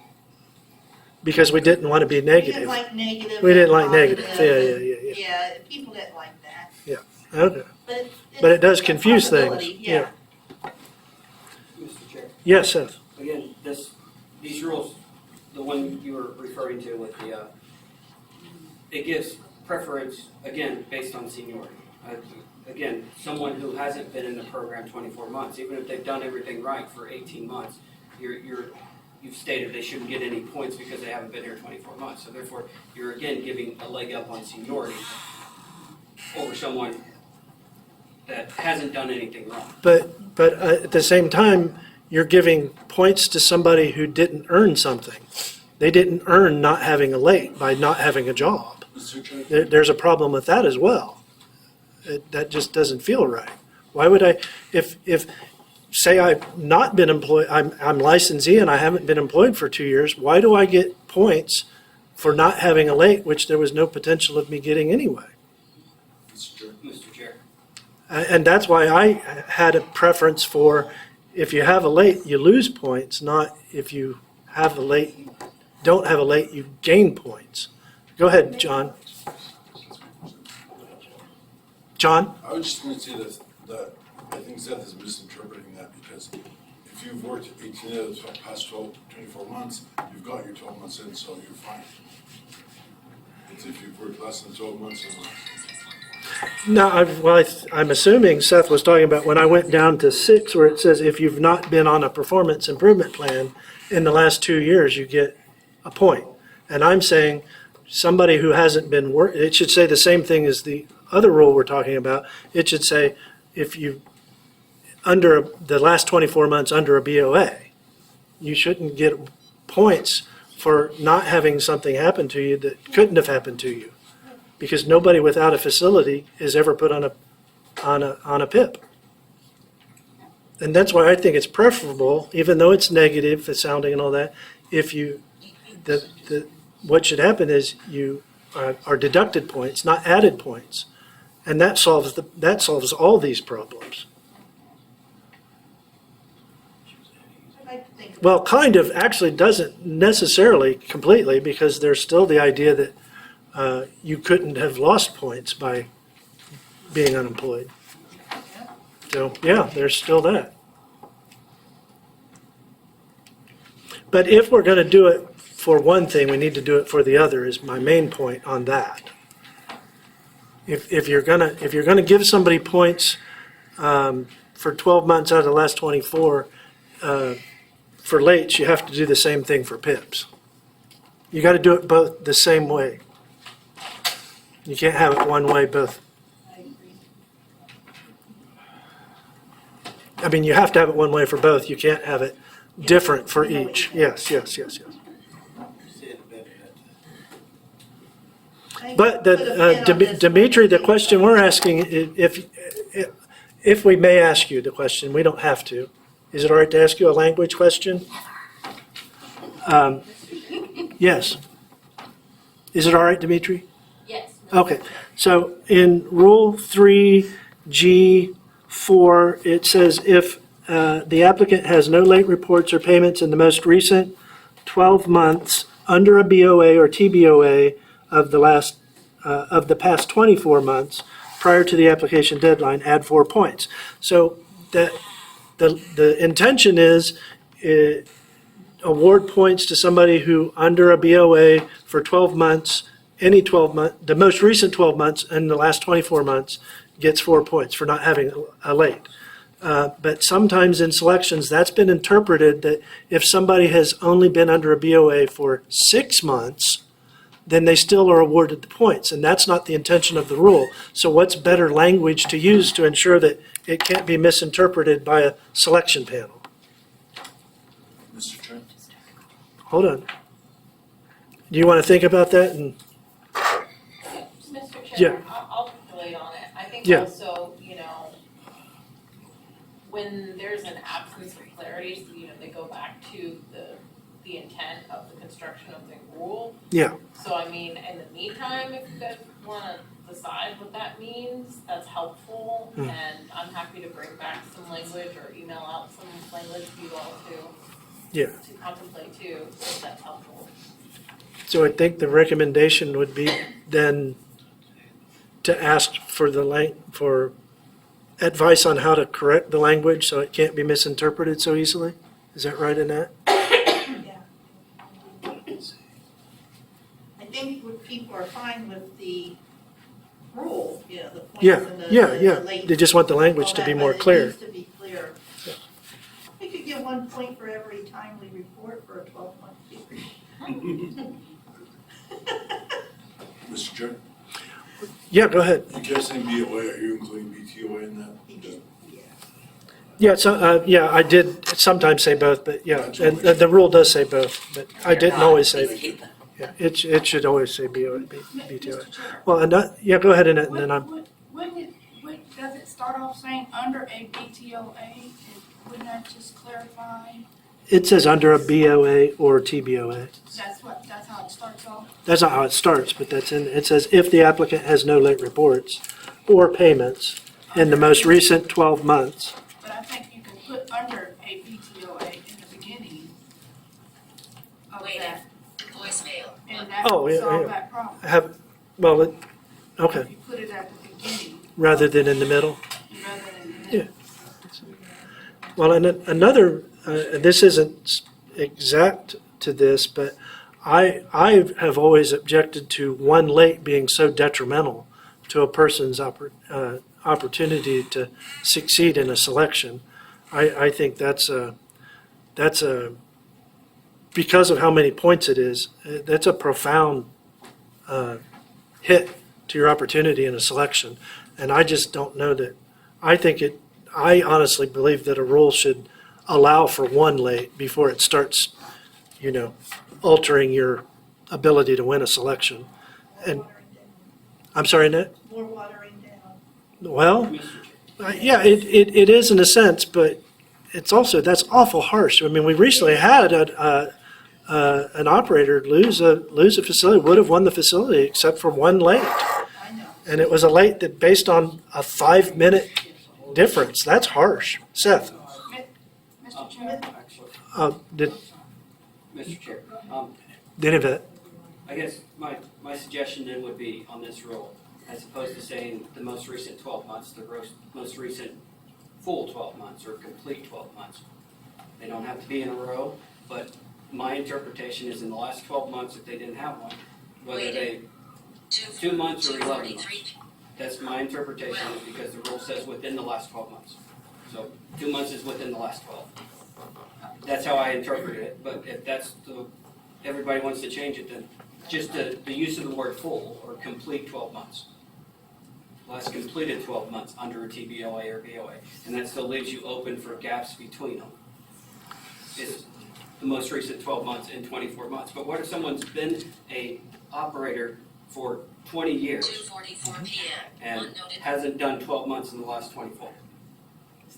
S1: Because we didn't want to be
S9: We didn't
S1: negative.
S9: like negative.
S1: We didn't
S9: and
S1: like negative.
S9: positive.
S1: Yeah.
S9: Yeah, people didn't like that.
S1: Okay.
S9: But
S1: it does
S9: it's a
S1: confuse things,
S9: possibility,
S1: yeah.
S7: Mr. Chair,
S1: Yes, Seth.
S7: again, these rules, the one you were referring to with the, it gives preference, again, based on seniority. Again, someone who hasn't been in the program 24 months, even if they've done everything right for 18 months, you've stated they shouldn't get any points because they haven't been here 24 months. So therefore, you're again giving a leg up on seniority over someone that hasn't done anything wrong.
S1: But at the same time, you're giving points to somebody who didn't earn something. They didn't earn not having a late by not having a job. There's a problem with that as well. That just doesn't feel right. Why would I, if say I've not been employed, I'm licensee and I haven't been employed for 2 years, why do I get points for not having a late, which there was no potential of me getting anyway?
S7: Mr. Chair.
S1: And that's why I had a preference for, if you have a late, you lose points, not if you have a late, don't have a late, you gain points. Go ahead, John. John?
S10: I was just going to say that I think Seth is misinterpreting that, because if you've worked 18 of the past 24 months, you've got your 12 months in, so you're fine. It's if you've worked less than 12 months or less.
S1: No, I'm assuming Seth was talking about when I went down to 6, where it says if you've not been on a performance improvement plan in the last 2 years, you get a point. And I'm saying somebody who hasn't been it should say the same thing as the other rule we're talking about. It should say if you, under the last 24 months under a BOA, you shouldn't get points for not having something happen to you that couldn't have happened to you. Because nobody without a facility is ever put on a PIP. And that's why I think it's preferable, even though it's negative, the sounding and all that, if you, what should happen is you are deducted points, not added points. And that solves all these problems. Well, kind of, actually doesn't necessarily completely, because there's still the idea that you couldn't have lost points by being unemployed. So, yeah, there's still that. But if we're going to do it for one thing, we need to do it for the other is my main point on that. If you're gonna give somebody points for 12 months out of the last 24, for lates, you have to do the same thing for PIPs. You got to do it both the same way. You can't have it one way both. I mean, you have to have it one way for both. You can't have it different for each. Yes. But Dimitri, the question we're asking, if we may ask you the question, we don't have to. Is it all right to ask you a language question? Yes. Is it all right, Dimitri?
S5: Yes.
S1: Okay, so in Rule 3G4, it says if the applicant has no late reports or payments in the most recent 12 months under a BOA or TBOA of the past 24 months prior to the application deadline, add 4 points. So that the intention is award points to somebody who under a BOA for 12 months, any 12 month, the most recent 12 months and the last 24 months gets 4 points for not having a late. But sometimes in selections, that's been interpreted that if somebody has only been under a BOA for 6 months, then they still are awarded the points, and that's not the intention of the rule. So what's better language to use to ensure that it can't be misinterpreted by a selection panel?
S10: Mr. Chair?
S1: Hold on. Do you want to think about that? And
S13: Mr.
S1: Yeah.
S13: Chair, I'll relate on it. I think
S1: Yeah.
S13: also, when there's an absence of clarity, so, they go back to the intent of the construction of the rule.
S1: Yeah,
S13: So I mean, in the meantime, if you guys wanna decide what that means, that's helpful.
S1: Mm.
S13: And I'm happy to bring back some language or email out some language for you all
S1: yeah.
S13: to contemplate too, if that's helpful.
S1: So I think the recommendation would be then to ask for for advice on how to correct the language so it can't be misinterpreted so easily. Is that right, Annette?
S9: I think what people are fine with the rule, the points
S1: Yeah,
S9: and the late.
S1: They just want the language to be more clear.
S9: It needs to be clear. We could give 1 point for every timely report for a 12-month period.
S10: Mr. Chair?
S1: Yeah, go ahead.
S10: You guys saying BOA, are you including BTOA in that?
S1: Yeah, so, I did sometimes say both, but yeah, and the rule does say both, but I didn't always say. Yeah, it should always say BTOA.
S8: Mr. Chair.
S1: Well, yeah, go ahead, Annette, and then I'm.
S8: Does it start off saying under a BTOA? Wouldn't that just clarify?
S1: It says under a BOA or TBOA.
S8: That's how it starts off?
S1: That's not how it starts, but it says if the applicant has no late reports or payments in the most recent 12 months.
S8: But I think you can put under a BTOA in the beginning of that.
S11: Voicemail.
S8: And that
S1: Oh,
S8: will
S1: yeah,
S8: solve
S1: yeah.
S8: that problem.
S1: Okay,
S8: If you put it at the beginning
S1: rather than in the middle.
S8: rather than in the middle.
S1: Well, and another, this isn't exact to this, but I have always objected to one late being so detrimental to a person's opportunity to succeed in a selection. I think that's a because of how many points it is, that's a profound hit to your opportunity in a selection. And I just don't know that, I honestly believe that a rule should allow for one late before it starts, altering your ability to win a selection. And, I'm sorry, Annette?
S9: More watering down.
S1: Well, yeah, it is in a sense, but it's also, that's awful harsh. I mean, we recently had an operator lose a facility, would have won the facility except for one late. And it was a late that based on a 5-minute difference. That's harsh. Seth?
S8: Mr. Chair.
S7: Mr. Chair,
S1: Did
S7: I guess my suggestion then would be on this rule, as opposed to saying the most recent 12 months, the most recent full 12 months or complete 12 months. They don't have to be in a row, but my interpretation is in the last 12 months, if they didn't have one, whether they, 2 months or 11 months. That's my interpretation, is because the rule says within the last 12 months. So 2 months is within the last 12. That's how I interpret it, but if that's the, everybody wants to change it, then just the use of the word full or complete 12 months. Last completed 12 months under a TBOA or BOA, and that still leaves you open for gaps between them. It's the most recent 12 months and 24 months. But what if someone's been a operator for 20 years and hasn't done 12 months in the last 24?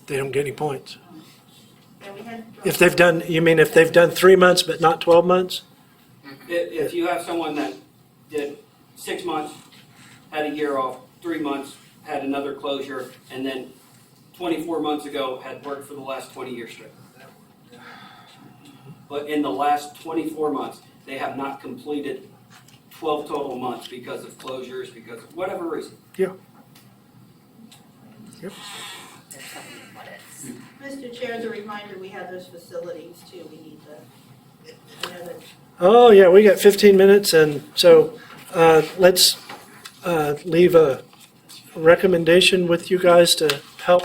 S1: They don't get any points.
S9: Yeah, we had.
S1: If they've done, you mean if they've done 3 months but not 12 months?
S7: If you have someone that did 6 months, had a year off, 3 months, had another closure, and then 24 months ago had worked for the last 20 years straight. But in the last 24 months, they have not completed 12 total months because of closures, because of whatever reason.
S1: Yeah. Yep.
S9: Mr. Chair, as a reminder, we have those facilities too, we need to, I know that.
S1: Oh, yeah, we got 15 minutes, and so let's leave a recommendation with you guys to help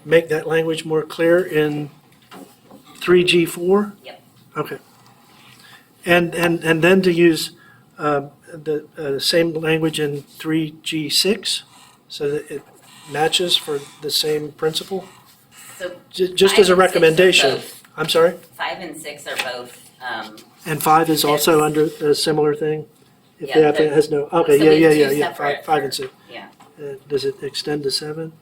S1: make that language more clear in 3G4?
S16: Yep.
S1: Okay. And then to use the same language in 3G6 so that it matches for the same principle?
S16: So
S1: Just
S16: 5
S1: as a
S16: and 6 are
S1: recommendation.
S16: both.
S1: I'm sorry?
S16: 5 and 6 are both.
S1: And 5 is also under a similar thing? If the
S16: Yeah,
S1: applicant
S16: the-
S1: has no, okay,
S16: so
S1: yeah,
S16: we
S1: yeah,
S16: have
S1: yeah,
S16: two
S1: yeah,
S16: separate
S1: 5 and 6.
S16: Yeah.
S1: Does it extend to 7?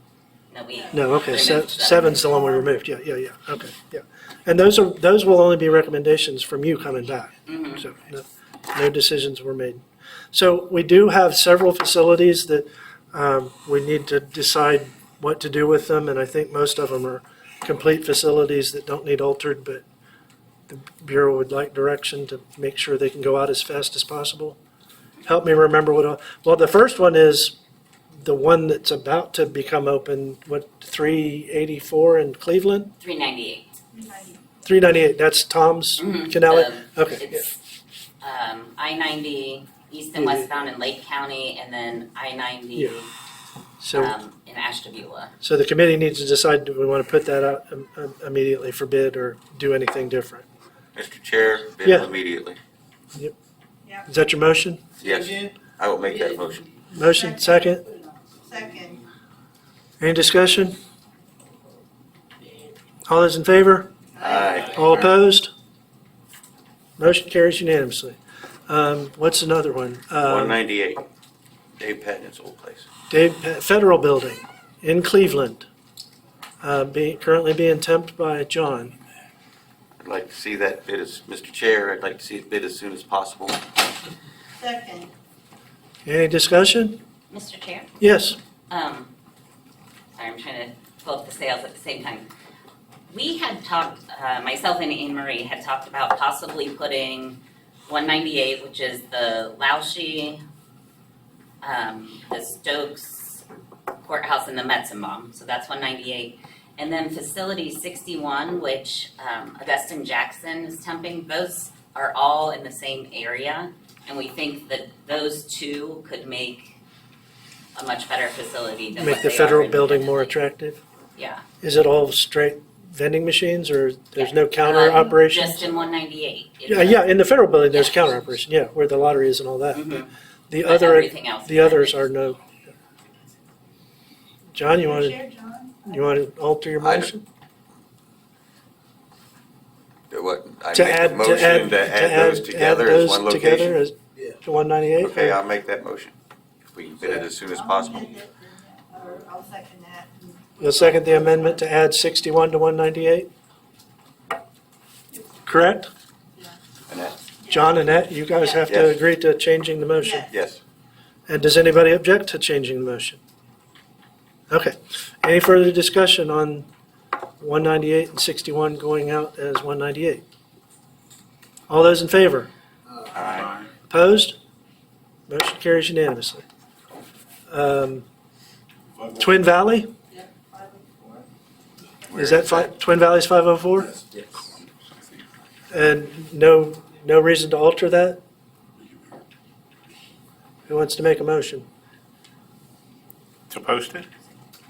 S16: No, we.
S1: No, okay,
S16: removed
S1: 7's the one we removed, yeah, yeah, yeah, okay, yeah. And those will only be recommendations from you coming back.
S16: Mhm.
S1: So no decisions were made. So we do have several facilities that we need to decide what to do with them, and I think most of them are complete facilities that don't need altered, but the Bureau would like direction to make sure they can go out as fast as possible. Help me remember well, the first one is the one that's about to become open, 384 in Cleveland?
S16: 398.
S1: 398, that's Tom's
S16: Mhm.
S1: Canal? Okay, yeah.
S16: It's I-90 east and westbound in Lake County, and then I-90
S1: Yeah. So,
S16: in Ashtabula.
S1: so the committee needs to decide, do we want to put that out immediately for bid or do anything different?
S3: Mr. Chair, bid
S1: Yeah.
S3: immediately.
S1: Is that your motion?
S3: Yes, I will make that motion.
S1: Motion, second?
S9: Second.
S1: Any discussion? All those in favor?
S3: Aye.
S1: All opposed? Motion carries unanimously. What's another one?
S3: 198, Dave Patton's old place.
S1: Federal Building in Cleveland, currently being temped by John.
S3: I'd like to see that bid Mr. Chair, I'd like to see it bid as soon as possible.
S9: Second.
S1: Any discussion?
S16: Mr. Chair?
S1: Yes.
S16: Sorry, I'm trying to pull up the sales at the same time. We had talked, myself and Anne Marie had talked about possibly putting 198, which is the Lauschie, the Stokes Courthouse, and the Metzenbaum. So that's 198. And then Facility 61, which Augustine Jackson is temping. Those are all in the same area. And we think that those two could make a much better facility than
S1: Make
S16: what
S1: the
S16: they
S1: federal
S16: are
S1: building more
S16: independently.
S1: attractive?
S16: Yeah.
S1: Is it all straight vending machines or there's no counter operation?
S16: Just in 198.
S1: Yeah, in the federal building, there's counter operation, yeah, where the lottery is and all that.
S16: Mhm.
S1: The
S16: But
S1: other,
S16: everything else
S1: the
S16: is
S1: others are no. John, you want
S9: Chair, John?
S1: to alter your
S3: I-
S1: motion?
S3: What, I
S1: To
S3: make
S1: add,
S3: a motion to add those together as one
S1: together
S3: location?
S1: as to 198?
S3: Okay, I'll make that motion. If we can bid it as soon as possible.
S9: I'll second that.
S1: You'll second the amendment to add 61 to 198? Correct?
S3: Annette?
S1: John, Annette, you guys have to
S3: Yes.
S1: agree to changing the motion.
S9: Yes.
S3: Yes.
S1: And does anybody object to changing the motion? Okay. Any further discussion on 198 and 61 going out as 198? All those in favor?
S3: Aye.
S1: Opposed? Motion carries unanimously. Twin Valley? Is that Twin Valley's 504? And no reason to alter that? Who wants to make a motion?
S2: To post it?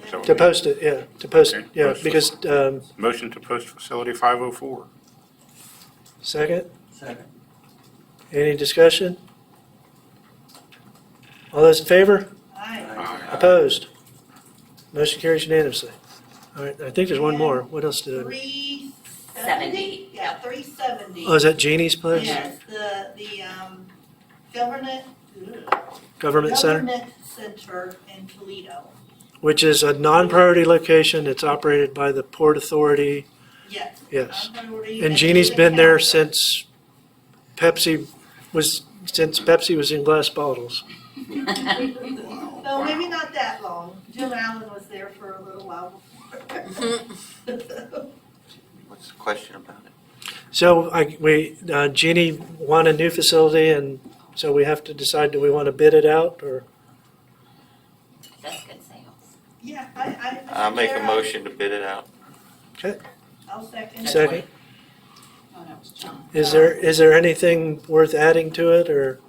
S2: Is that what
S1: To
S2: we-
S1: post it, yeah, to post,
S2: Okay,
S1: yeah,
S2: post it.
S1: because,
S2: Motion to post facility 504.
S1: second,
S19: Second.
S1: any discussion? All those in favor?
S9: Aye.
S1: Opposed? Motion carries unanimously. All right, I think there's one more. What else did I?
S9: 370? Yeah, 370.
S1: Oh, is that Jeannie's place?
S9: Yes, the government.
S1: Government Center?
S9: Government Center in Toledo.
S1: Which is a non-priority location. It's operated by the Port Authority.
S9: Yes.
S1: Yes.
S9: Non-priority,
S1: And Jeannie's
S9: it's
S1: been
S9: a
S1: there
S9: county.
S1: since Pepsi was in glass bottles.
S9: No, maybe not that long. Jim Allen was there for a little while.
S3: What's the question about it?
S1: So Jeannie won a new facility, and so we have to decide, do we want to bid it out or?
S16: That's good sales.
S9: Yeah, I.
S3: I'll make a motion to bid it out.
S1: Okay,
S9: I'll second.
S1: second.
S5: Oh, that was John.
S1: Is there anything worth adding to it or?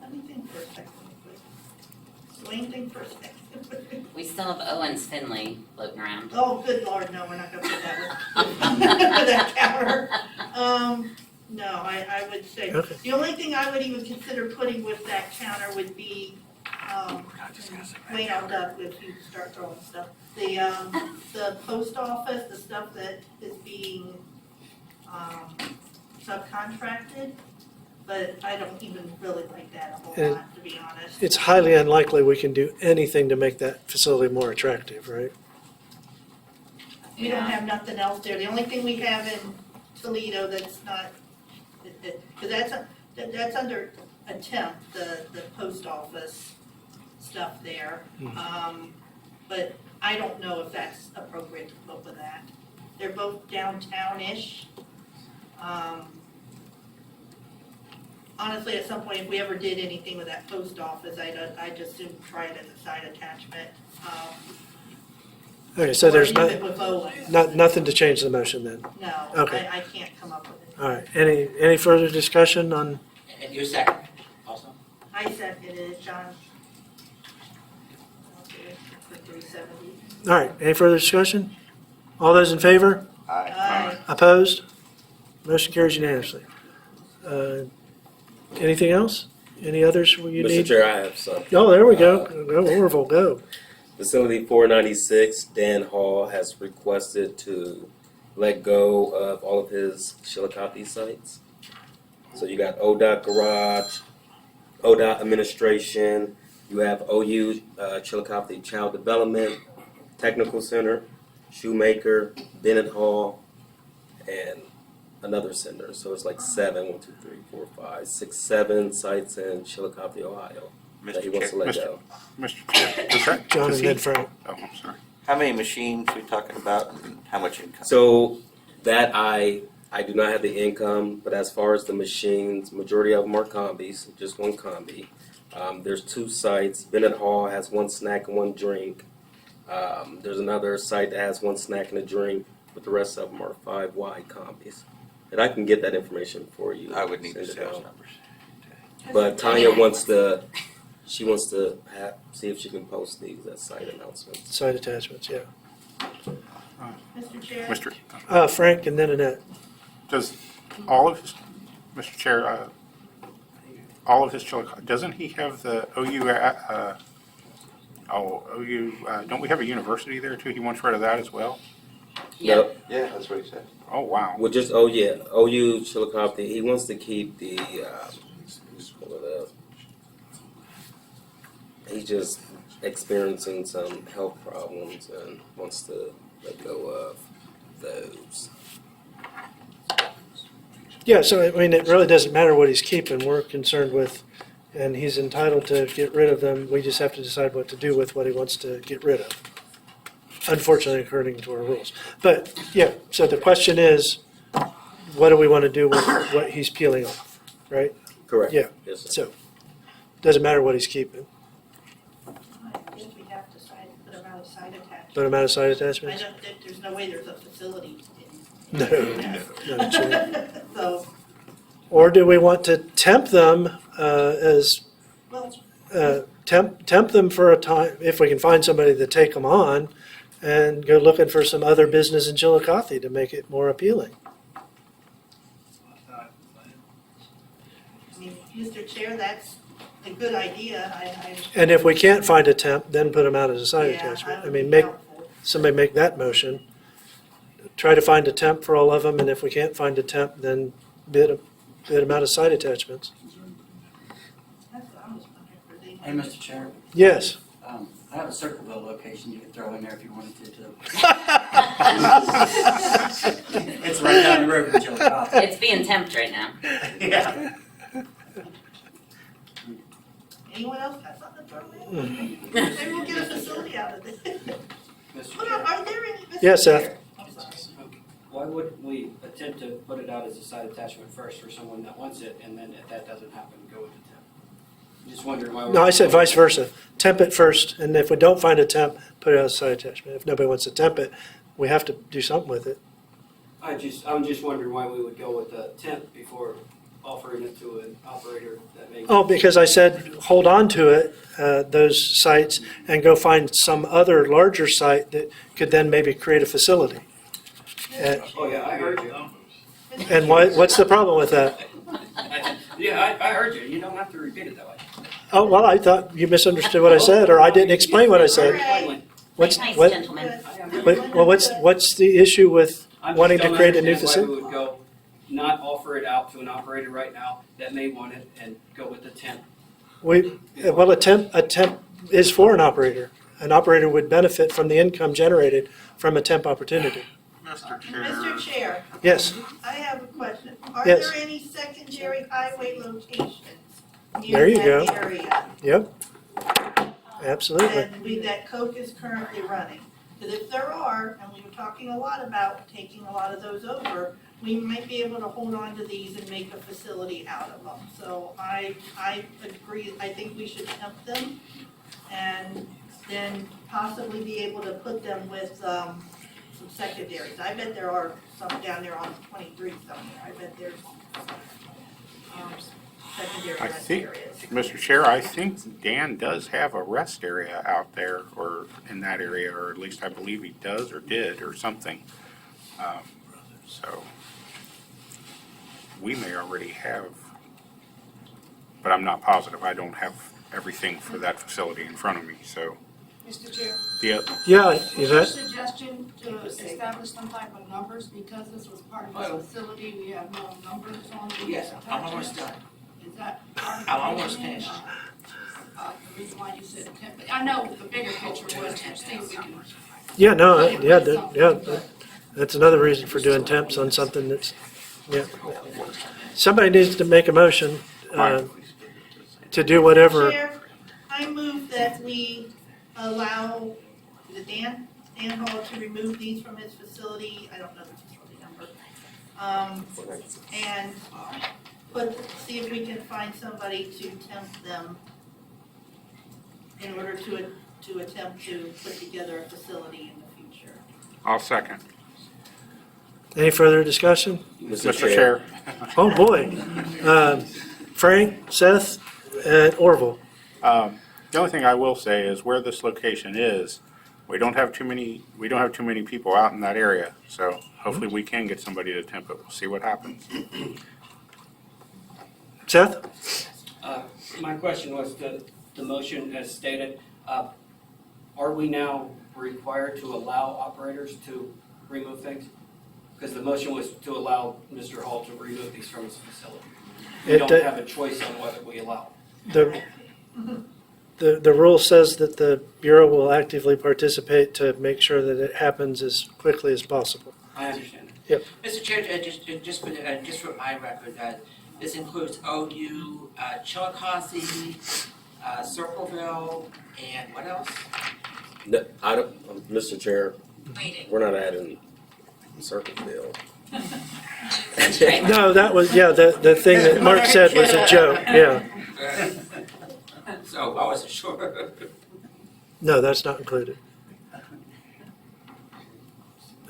S9: Let me think for a second. Wayne, think for a second.
S16: We still have Owens Finley floating around.
S9: Oh, good Lord, no, we're not gonna put that with that counter. No, I would say,
S1: Okay.
S9: the only thing I would even consider putting with that counter would be, Wayne, I'll duck if you start throwing stuff. The post office, the stuff that is being, subcontracted, but I don't even really like that a whole
S1: And
S9: lot, to be honest.
S1: It's highly unlikely we can do anything to make that facility more attractive, right?
S9: We don't have nothing else there. The only thing we have in Toledo that's not, because that's under attempt, the post office stuff there. But I don't know if that's appropriate to put with that. They're both downtown-ish. Honestly, at some point, if we ever did anything with that post office, I'd just soon try it as a side attachment.
S1: Okay, so
S9: Or
S1: there's
S9: use it with Owens.
S1: nothing to change the motion then?
S9: No,
S1: Okay.
S9: I can't come up with it.
S1: All right, any further discussion on,
S11: And you're second also?
S9: I seconded it, John. Okay, for 370.
S1: all right, any further discussion? All those in favor?
S9: Aye.
S1: Opposed? Motion carries unanimously. Anything else? Any others you
S20: Mr.
S1: need?
S20: Chair, I have some.
S1: Oh, there we go. Go, Orville, go.
S20: Facility 496, Dan Hall has requested to let go of all of his Chillicothe sites. So you got ODOT Garage, ODOT Administration, you have OU Chillicothe Child Development, Technical Center, Shoemaker, Bennett Hall, and another center. So it's like 7 sites in Chillicothe, Ohio that he wants to let go.
S2: Mr. Chair, does that?
S1: John
S2: does
S1: and
S2: he-
S1: then Frank.
S2: Oh, I'm sorry.
S3: How many machines we talking about and how much income?
S20: So that I do not have the income, but as far as the machines, majority of them are combis, just one combi. There's 2 sites. Bennett Hall has 1 snack and 1 drink. There's another site that has 1 snack and a drink, but the rest of them are 5 wide combis. And I can get that information for you.
S3: I would need the
S20: Send it
S3: sales
S20: out.
S3: numbers.
S20: But Tanya wants to see if she can post these as site announcements.
S1: Side attachments, yeah.
S9: Mr. Chair?
S2: Mr.
S1: Frank and then Annette.
S2: Does all of his, Mr. Chair, all of his Chillicothe, doesn't he have the OU, don't we have a university there too? He wants rid of that as well?
S20: Yep.
S3: Yeah, that's what he said.
S2: Oh, wow.
S20: Well, just, OU Chillicothe, he wants to keep the, he's just experiencing some health problems and wants to let go of those.
S1: Yeah, so I mean, it really doesn't matter what he's keeping. We're concerned with, and he's entitled to get rid of them. We just have to decide what to do with what he wants to get rid of. Unfortunately, according to our rules. But, yeah, so the question is, what do we want to do with what he's peeling off, right?
S20: Correct.
S1: Yeah,
S20: Yes, sir.
S1: so, doesn't matter what he's keeping.
S9: I think we have to decide to put them out of side attachments.
S1: Put them out of side
S9: I
S1: attachments?
S9: don't, there's no way there's a facility in.
S1: No, Chair.
S9: So,
S1: Or do we want to tempt them as,
S9: well,
S1: tempt them for a time, if we can find somebody to take them on, and go looking for some other business in Chillicothe to make it more appealing?
S9: I mean, Mr. Chair, that's a good idea.
S1: And if we can't find a temp, then put them out as a side
S9: Yeah,
S1: attachment.
S9: I
S1: I
S9: would
S1: mean,
S9: be
S1: make,
S9: doubtful.
S1: somebody make that motion. Try to find a temp for all of them, and if we can't find a temp, then bid them out as side attachments.
S9: That's what I was wondering for the.
S19: Hey, Mr. Chair,
S1: Yes.
S19: I have a Circleville location you could throw in there if you wanted to, too. It's right down the road from Chillicothe.
S16: It's being temped right now.
S19: Yeah.
S9: Anyone else got something to throw in? Maybe we'll get a facility out of it.
S18: Mr.
S9: What
S18: Chair,
S9: are there any? Mr.
S1: Yes, Seth.
S9: Chair, I'm sorry.
S18: why wouldn't we attempt to put it out as a side attachment first for someone that wants it, and then if that doesn't happen, go with the temp? Just wondering why.
S1: No, I said vice versa. Temp it first, and if we don't find a temp, put it as a side attachment. If nobody wants to temp it, we have to do something with it.
S18: I'm just wondering why we would go with the temp before offering it to an operator that may.
S1: Oh, because I said, hold on to it, those sites, and go find some other larger site that could then maybe create a facility.
S18: Oh, yeah, I heard you.
S1: And what's the problem with that?
S18: Yeah, I heard you. You don't have to repeat it that way.
S1: Oh, well, I thought you misunderstood what I said, or I didn't explain what I said. What's,
S16: Nice,
S1: what,
S16: gentlemen.
S1: well, what's the issue with wanting to create a new
S18: I just don't
S1: facility?
S18: understand why we would go not offer it out to an operator right now that may want it and go with the temp.
S1: Well, a temp is for an operator. An operator would benefit from the income generated from a temp opportunity.
S9: Mr. Chair,
S1: Yes,
S9: I have a question. Are
S1: Yes.
S9: there any secondary highway locations
S1: There you
S9: near
S1: go.
S9: that area?
S1: yep. Absolutely.
S9: That Coke is currently running? Because if there are, and we were talking a lot about taking a lot of those over, we might be able to hold on to these and make a facility out of them. So I agree, I think we should tempt them and then possibly be able to put them with, some secondaries. I bet there are some down there on 23 somewhere. I bet there's, secondary
S2: I
S9: rest
S2: think,
S9: areas.
S2: Mr. Chair, I think Dan does have a rest area out there, or in that area, or at least I believe he does or did or something. So we may already have, but I'm not positive. I don't have everything for that facility in front of me, so.
S8: Mr. Chair,
S1: Yeah,
S8: is
S1: is
S8: there a
S1: that,
S8: suggestion to establish some type of numbers, because this was part of the facility, we have no numbers on these
S11: Yes, I'm almost
S8: attachments?
S11: done.
S8: Is that part of the
S11: I'm almost
S8: reasoning?
S11: finished.
S8: The reason why you said temp, I know the bigger picture was to see if we can.
S1: yeah, no, that's another reason for doing temps on something that's, yeah. Somebody needs to make a motion to do whatever.
S9: Chair, I move that we allow, is it Dan Hall to remove these from his facility, I don't know the facility number. And see if we can find somebody to tempt them in order to attempt to put together a facility in the future.
S2: I'll second.
S1: Any further discussion?
S2: Mr. Chair.
S1: Oh, boy. Frank, Seth, and Orville.
S2: The only thing I will say is where this location is, we don't have too many people out in that area. So hopefully we can get somebody to temp it. We'll see what happens.
S1: Seth?
S18: My question was the motion as stated, are we now required to allow operators to remove things? Because the motion was to allow Mr. Hall to remove these from his facility. We don't have a choice on whether we allow.
S1: The rule says that the Bureau will actively participate to make sure that it happens as quickly as possible.
S18: I understand.
S1: Yep.
S11: Mr. Chair, just for my record, this includes OU, Chillicothe, Circleville, and what else?
S20: No, I don't, Mr. Chair, we're not adding Circleville.
S1: No, that was, the thing that Mark said was a joke, yeah.
S11: So I wasn't sure.
S1: No, that's not included.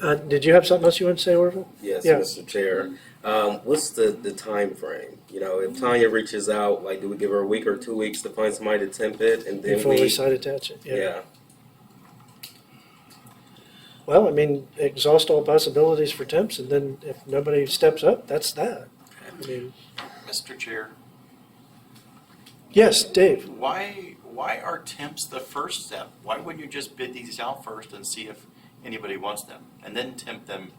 S1: Did you have something else you want to say, Orville?
S20: Yes,
S1: Yeah.
S20: Mr. Chair. What's the time frame? You know, if Tanya reaches out, like, do we give her a week or 2 weeks to find somebody to temp it, and then
S1: Before we
S20: we?
S1: site attach it,
S20: Yeah.
S1: Well, I mean, exhaust all possibilities for temps, and then if nobody steps up, that's that. I mean,
S4: Mr. Chair,
S1: yes, Dave.
S4: why are temps the first step? Why wouldn't you just bid these out first and see if anybody wants them, and then temp them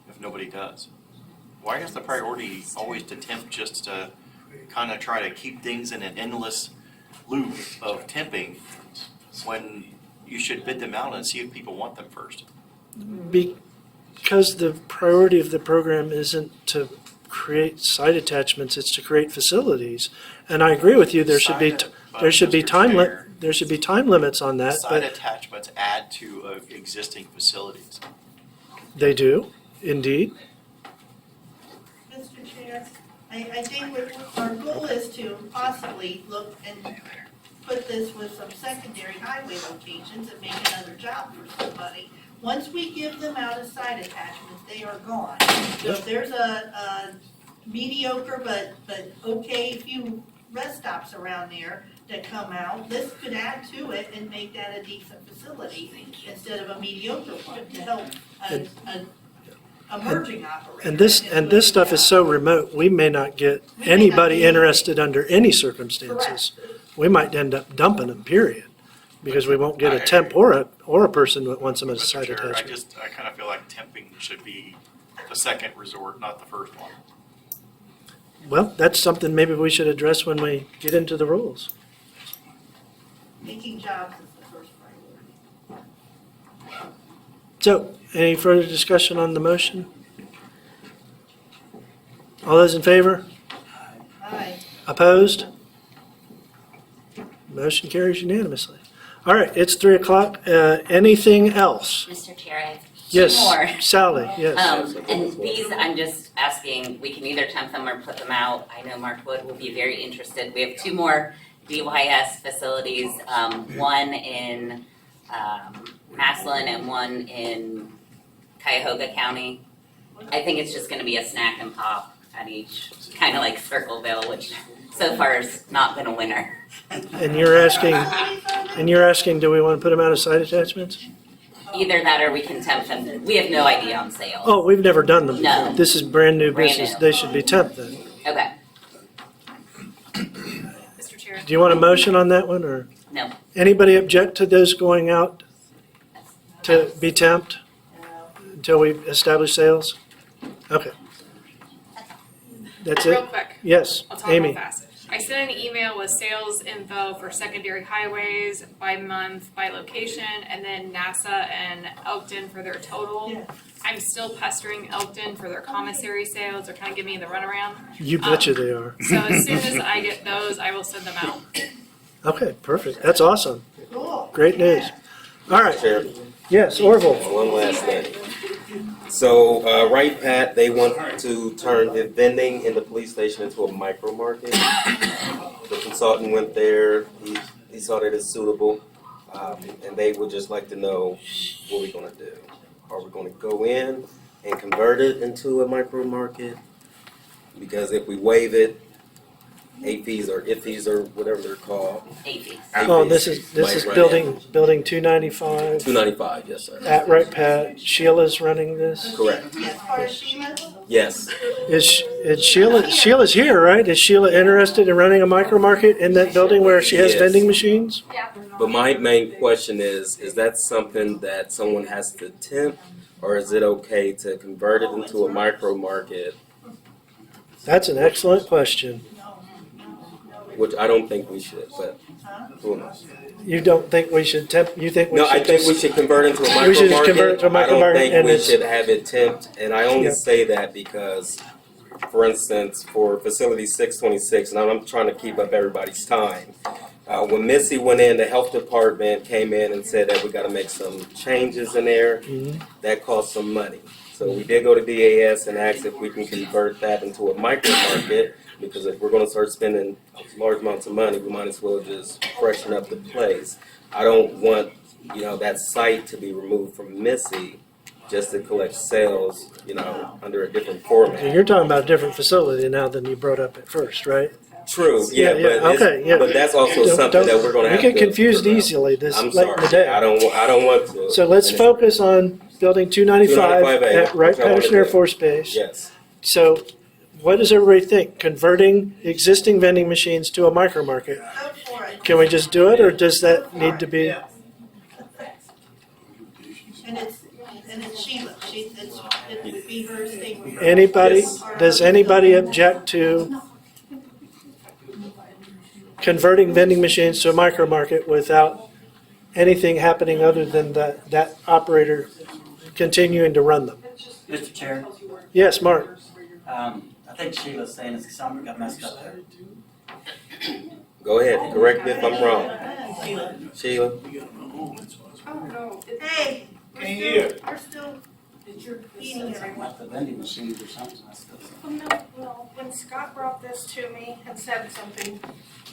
S4: if nobody does? Why is the priority always to temp just to kind of try to keep things in an endless loop of temping when you should bid them out and see if people want them first?
S1: Because the priority of the program isn't to create site attachments, it's to create facilities. And I agree with you, there should be
S4: Mr. Chair,
S1: there should be time limits on that,
S4: site
S1: but
S4: attachments add to existing facilities.
S1: they do, indeed.
S9: Mr. Chair, I think what our goal is to possibly look and put this with some secondary highway locations and make another job for somebody. Once we give them out as site attachments, they are gone. So if there's a mediocre but okay few rest stops around there that come out, this could add to it and make that a decent facility instead of a mediocre one to help a emerging operation.
S1: And this stuff is so remote, we may not get anybody interested under any circumstances. We might end up dumping them, period, because we won't get a temp or a person that wants them as a site
S4: Mr. Chair,
S1: attachment.
S4: I kind of feel like temping should be the second resort, not the first one.
S1: Well, that's something maybe we should address when we get into the rules.
S9: Making jobs is the first priority.
S1: So, any further discussion on the motion? All those in favor?
S9: Aye.
S1: Opposed? Motion carries unanimously. All right, it's 3:00. Anything else?
S16: Mr. Chair, I have
S1: Yes,
S16: two more.
S1: Sally, yes.
S16: And these, I'm just asking, we can either temp them or put them out. I know Mark Wood will be very interested. We have two more DYS facilities, one in Maslin and one in Cuyahoga County. I think it's just gonna be a snack and pop at each, kind of like Circleville, which so far has not been a winner.
S1: And you're asking, do we want to put them out as site attachments?
S16: Either that or we can tempt them. We have no idea on sales.
S1: Oh, we've never done them
S16: No.
S1: before. This is brand new
S16: Brand
S1: business.
S16: new.
S1: They should be temp then.
S16: Okay,
S14: Mr. Chair.
S1: Do you want a motion on that one, or?
S16: no.
S1: Anybody object to those going out to be temped until we establish sales? Okay. That's
S14: Real
S1: it?
S14: quick,
S1: Yes,
S14: I'll talk real
S1: Amy.
S14: fast. I sent an email with sales info for secondary highways by month, by location, and then NASA and Elkton for their total. I'm still pestering Elkton for their commissary sales. They're kind of giving me the runaround.
S1: You betcha they are.
S14: So as soon as I get those, I will send them out.
S1: Okay, perfect. That's awesome.
S9: Cool.
S1: Great news. All right.
S20: Chair,
S1: Yes, Orville.
S20: one last thing. So, right, Pat, they want to turn the vending in the police station into a micro market. The consultant went there, he saw that it's suitable, and they would just like to know what we're gonna do. Are we gonna go in and convert it into a micro market? Because if we waive it, APs or IFEs or whatever they're called.
S16: APs.
S1: Oh, this is building 295.
S20: 295, yes, sir.
S1: At right, Pat. Sheila's running this.
S20: Correct.
S9: Yes, part of Shima?
S20: Yes.
S1: Is Sheila's here, right? Is Sheila interested in running a micro market in that building where she has
S20: Yes.
S1: vending machines?
S20: But my main question is that something that someone has to temp, or is it okay to convert it into a micro market?
S1: That's an excellent question.
S20: Which I don't think we should, but who knows?
S1: You don't think we should temp, you think we
S20: No,
S1: should
S20: I think we
S1: just-
S20: should convert it into a micro market.
S1: We should just convert it to a micro market
S20: I don't
S1: and
S20: think we
S1: it's-
S20: should have it temped, and I only
S1: Yeah.
S20: say that because, for instance, for facility 626, and I'm trying to keep up everybody's time. When Missy went in, the health department came in and said that we gotta make some changes in there.
S1: Mhm.
S20: That cost some money. So we did go to DAS and asked if we can convert that into a micro market, because if we're gonna start spending large amounts of money, we might as well just freshen up the place. I don't want, that site to be removed from Missy just to collect sales, under a different format.
S1: You're talking about a different facility now than you brought up at first, right?
S20: True,
S1: Yeah,
S20: but
S1: yeah, okay, yeah.
S20: but that's also
S1: Don't-
S20: something that
S1: don't-
S20: we're gonna have to.
S1: We get confused
S20: figure out.
S1: easily this
S20: I'm
S1: late in the
S20: sorry,
S1: day.
S20: I don't want to.
S1: So let's
S20: And
S1: focus on building 295
S20: 295A,
S1: at Wright
S20: which I wanna
S1: Patterson Air
S20: do.
S1: Force Base.
S20: Yes,
S1: So what does everybody think? Converting existing vending machines to a micro market?
S9: Go for it.
S1: Can we just do it, or does that need to be?
S9: And it's Sheila, it would be her statement.
S1: Anybody,
S20: Yes.
S1: does anybody object to converting vending machines to a micro market without anything happening other than that operator continuing to run them?
S19: Mr. Chair,
S1: Yes, Mark?
S19: I think Sheila's saying it's something got messed up there.
S20: go ahead, correct me if I'm wrong. Sheila?
S8: Oh, no,
S9: Hey,
S12: Can't hear.
S9: we're still eating everyone.
S19: Like the vending machines or something.
S8: Well, no, well, when Scott brought this to me and said something,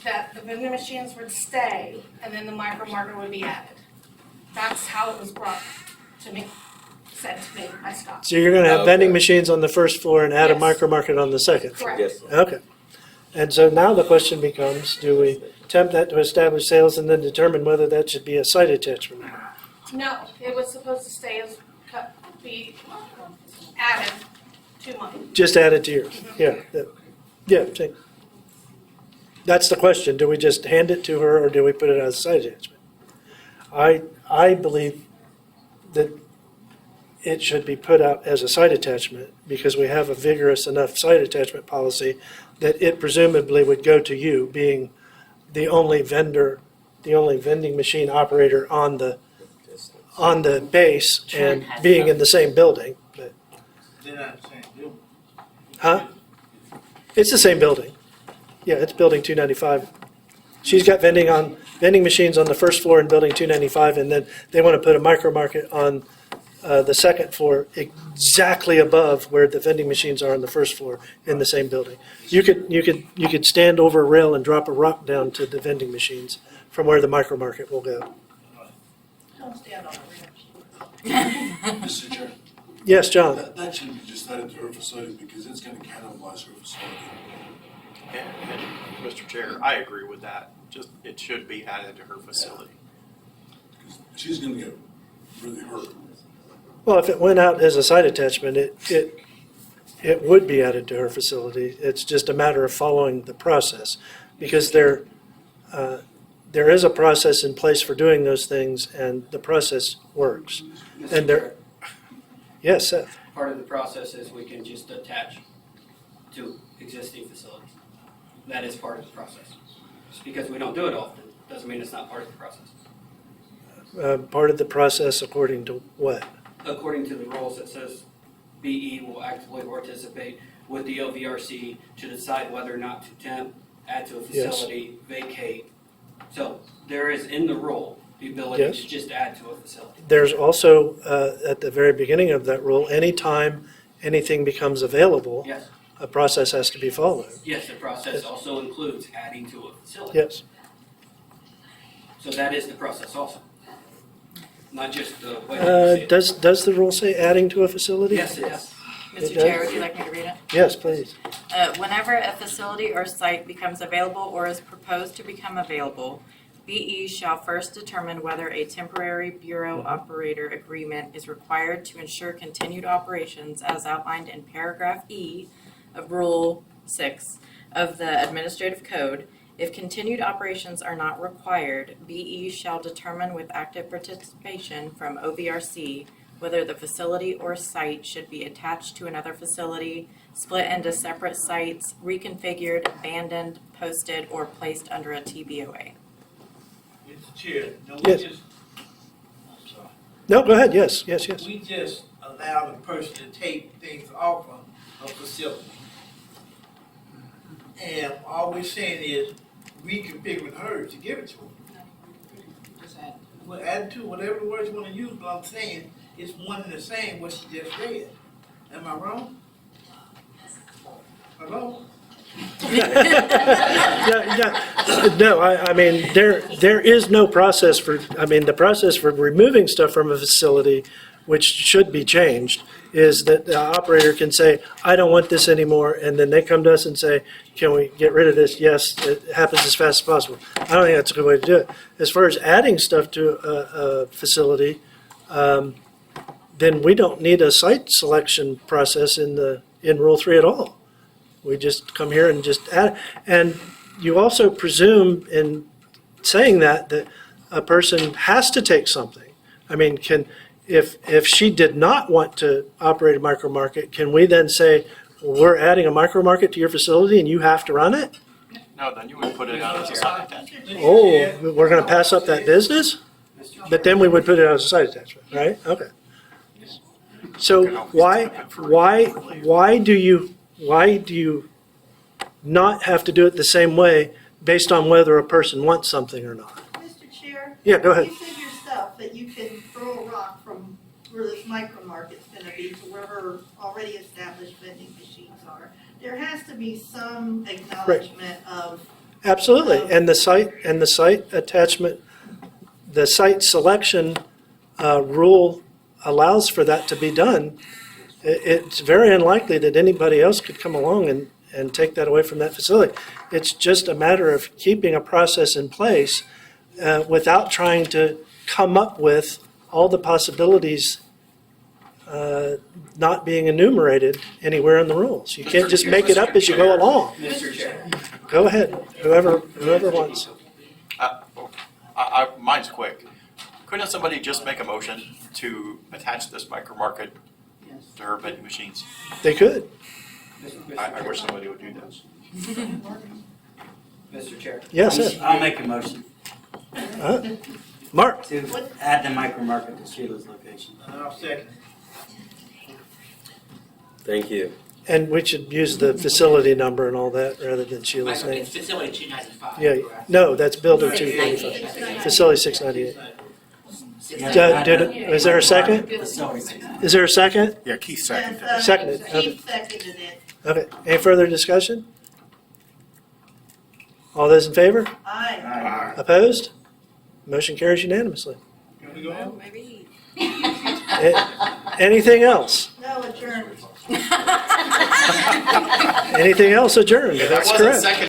S8: that the vending machines would stay and then the micro market would be added. That's how it was brought to me, said to me by Scott.
S1: So you're gonna have vending
S20: Okay.
S1: machines on the first floor and add a
S8: Yes.
S1: micro market on the second?
S8: Correct.
S20: Yes,
S1: Okay. And so now the question becomes, do we attempt that to establish sales and then determine whether that should be a site attachment?
S8: No, it was supposed to stay as, be added to mine.
S1: Just add it to yours, yeah, yeah, see. That's the question, do we just hand it to her or do we put it as a site attachment? I believe that it should be put out as a site attachment because we have a vigorous enough site attachment policy that it presumably would go to you, being the only vendor, the only vending machine operator on the base and being in the same building, but,
S12: They're not the same building.
S1: huh? It's the same building. Yeah, it's building 295. She's got vending machines on the first floor in building 295, and then they want to put a micro market on the second floor, exactly above where the vending machines are on the first floor in the same building. You could stand over a rail and drop a rock down to the vending machines from where the micro market will go.
S9: Don't stand on the ramp.
S10: Mr. Chair,
S1: Yes, John?
S10: that should be just added to her facility because it's gonna cannibalize her facility.
S4: And Mr. Chair, I agree with that. Just, it should be added to her facility.
S10: She's gonna get really hurt.
S1: Well, if it went out as a site attachment, it would be added to her facility. It's just a matter of following the process. Because there is a process in place for doing those things, and the process works. And there, yes, Seth?
S7: Part of the process is we can just attach to existing facilities. That is part of the process. Just because we don't do it often, doesn't mean it's not part of the process.
S1: Part of the process according to what?
S7: According to the rules, it says BE will actively participate with the OVRC to decide whether or not to temp, add to a
S1: Yes.
S7: facility, vacate. So there is in the rule the ability
S1: Yes.
S7: to just add to a facility.
S1: There's also, at the very beginning of that rule, anytime anything becomes available,
S7: Yes,
S1: a process has to be followed.
S7: yes, the process also includes adding to a facility.
S1: Yes.
S7: So that is the process also. Not just the way you see it.
S1: Does the rule say adding to a facility?
S7: Yes, it does.
S1: It
S5: Mr.
S1: does?
S5: Chair, would you like me to read it?
S1: Yes, please.
S5: Whenever a facility or site becomes available or is proposed to become available, BE shall first determine whether a temporary bureau operator agreement is required to ensure continued operations as outlined in paragraph E of Rule 6 of the Administrative Code. If continued operations are not required, BE shall determine with active participation from OVRC whether the facility or site should be attached to another facility, split into separate sites, reconfigured, abandoned, posted, or placed under a TBOA.
S12: Mr. Chair, no, we
S1: Yes.
S12: just, I'm sorry.
S1: No, go ahead, yes.
S12: We just allow the person to take things off of a facility. And all we're saying is reconfiguring hers to give it to them. Well, add to whatever the words you wanna use, but I'm saying it's one and the same what she just read. Am I wrong? Hello?
S1: No, I mean, there is no process for, the process for removing stuff from a facility which should be changed, is that the operator can say, I don't want this anymore, and then they come to us and say, can we get rid of this? Yes, it happens as fast as possible. I don't think that's a good way to do it. As far as adding stuff to a facility, then we don't need a site selection process in Rule 3 at all. We just come here and just add. And you also presume in saying that a person has to take something. I mean, if she did not want to operate a micro market, can we then say, well, we're adding a micro market to your facility and you have to run it?
S4: No, then you would put it out as a side attachment.
S1: Oh, we're going to pass up that business? But then we would put it out as a side attachment, right? Okay. So why do you not have to do it the same way based on whether a person wants something or not?
S9: Mr. Chair?
S1: Yeah, go ahead.
S9: You said yourself that you can throw a rock from where this micro market's gonna be to wherever already established vending machines are. There has to be some acknowledgement of.
S1: Absolutely, and the site attachment, the site selection rule allows for that to be done. It's very unlikely that anybody else could come along and take that away from that facility. It's just a matter of keeping a process in place without trying to come up with all the possibilities not being enumerated anywhere in the rules. You can't just make it up as you go along.
S7: Mr. Chair.
S1: Go ahead, whoever wants.
S4: Mine's quick. Couldn't somebody just make a motion to attach this micro market to her vending machines?
S1: They could.
S4: I wish somebody would do this.
S7: Mr. Chair.
S1: Yes, sir.
S19: I'll make a motion
S1: Mark?
S19: to add the micro market to Sheila's location.
S12: I'll second.
S20: Thank you.
S1: And we should use the facility number and all that rather than Sheila's name.
S11: It's facility 295.
S1: Yeah, no, that's building 235, facility 698. Is there a second? Is there a second?
S2: Yeah, Keith seconded.
S9: Yes,
S1: Seconded, okay.
S9: Keith seconded it.
S1: Okay, any further discussion? All those in favor?
S9: Aye.
S1: Opposed? Motion carries unanimously.
S12: Can we go home?
S5: Maybe.
S1: Anything else?
S9: No, adjourned.
S1: Anything else adjourned? That's correct.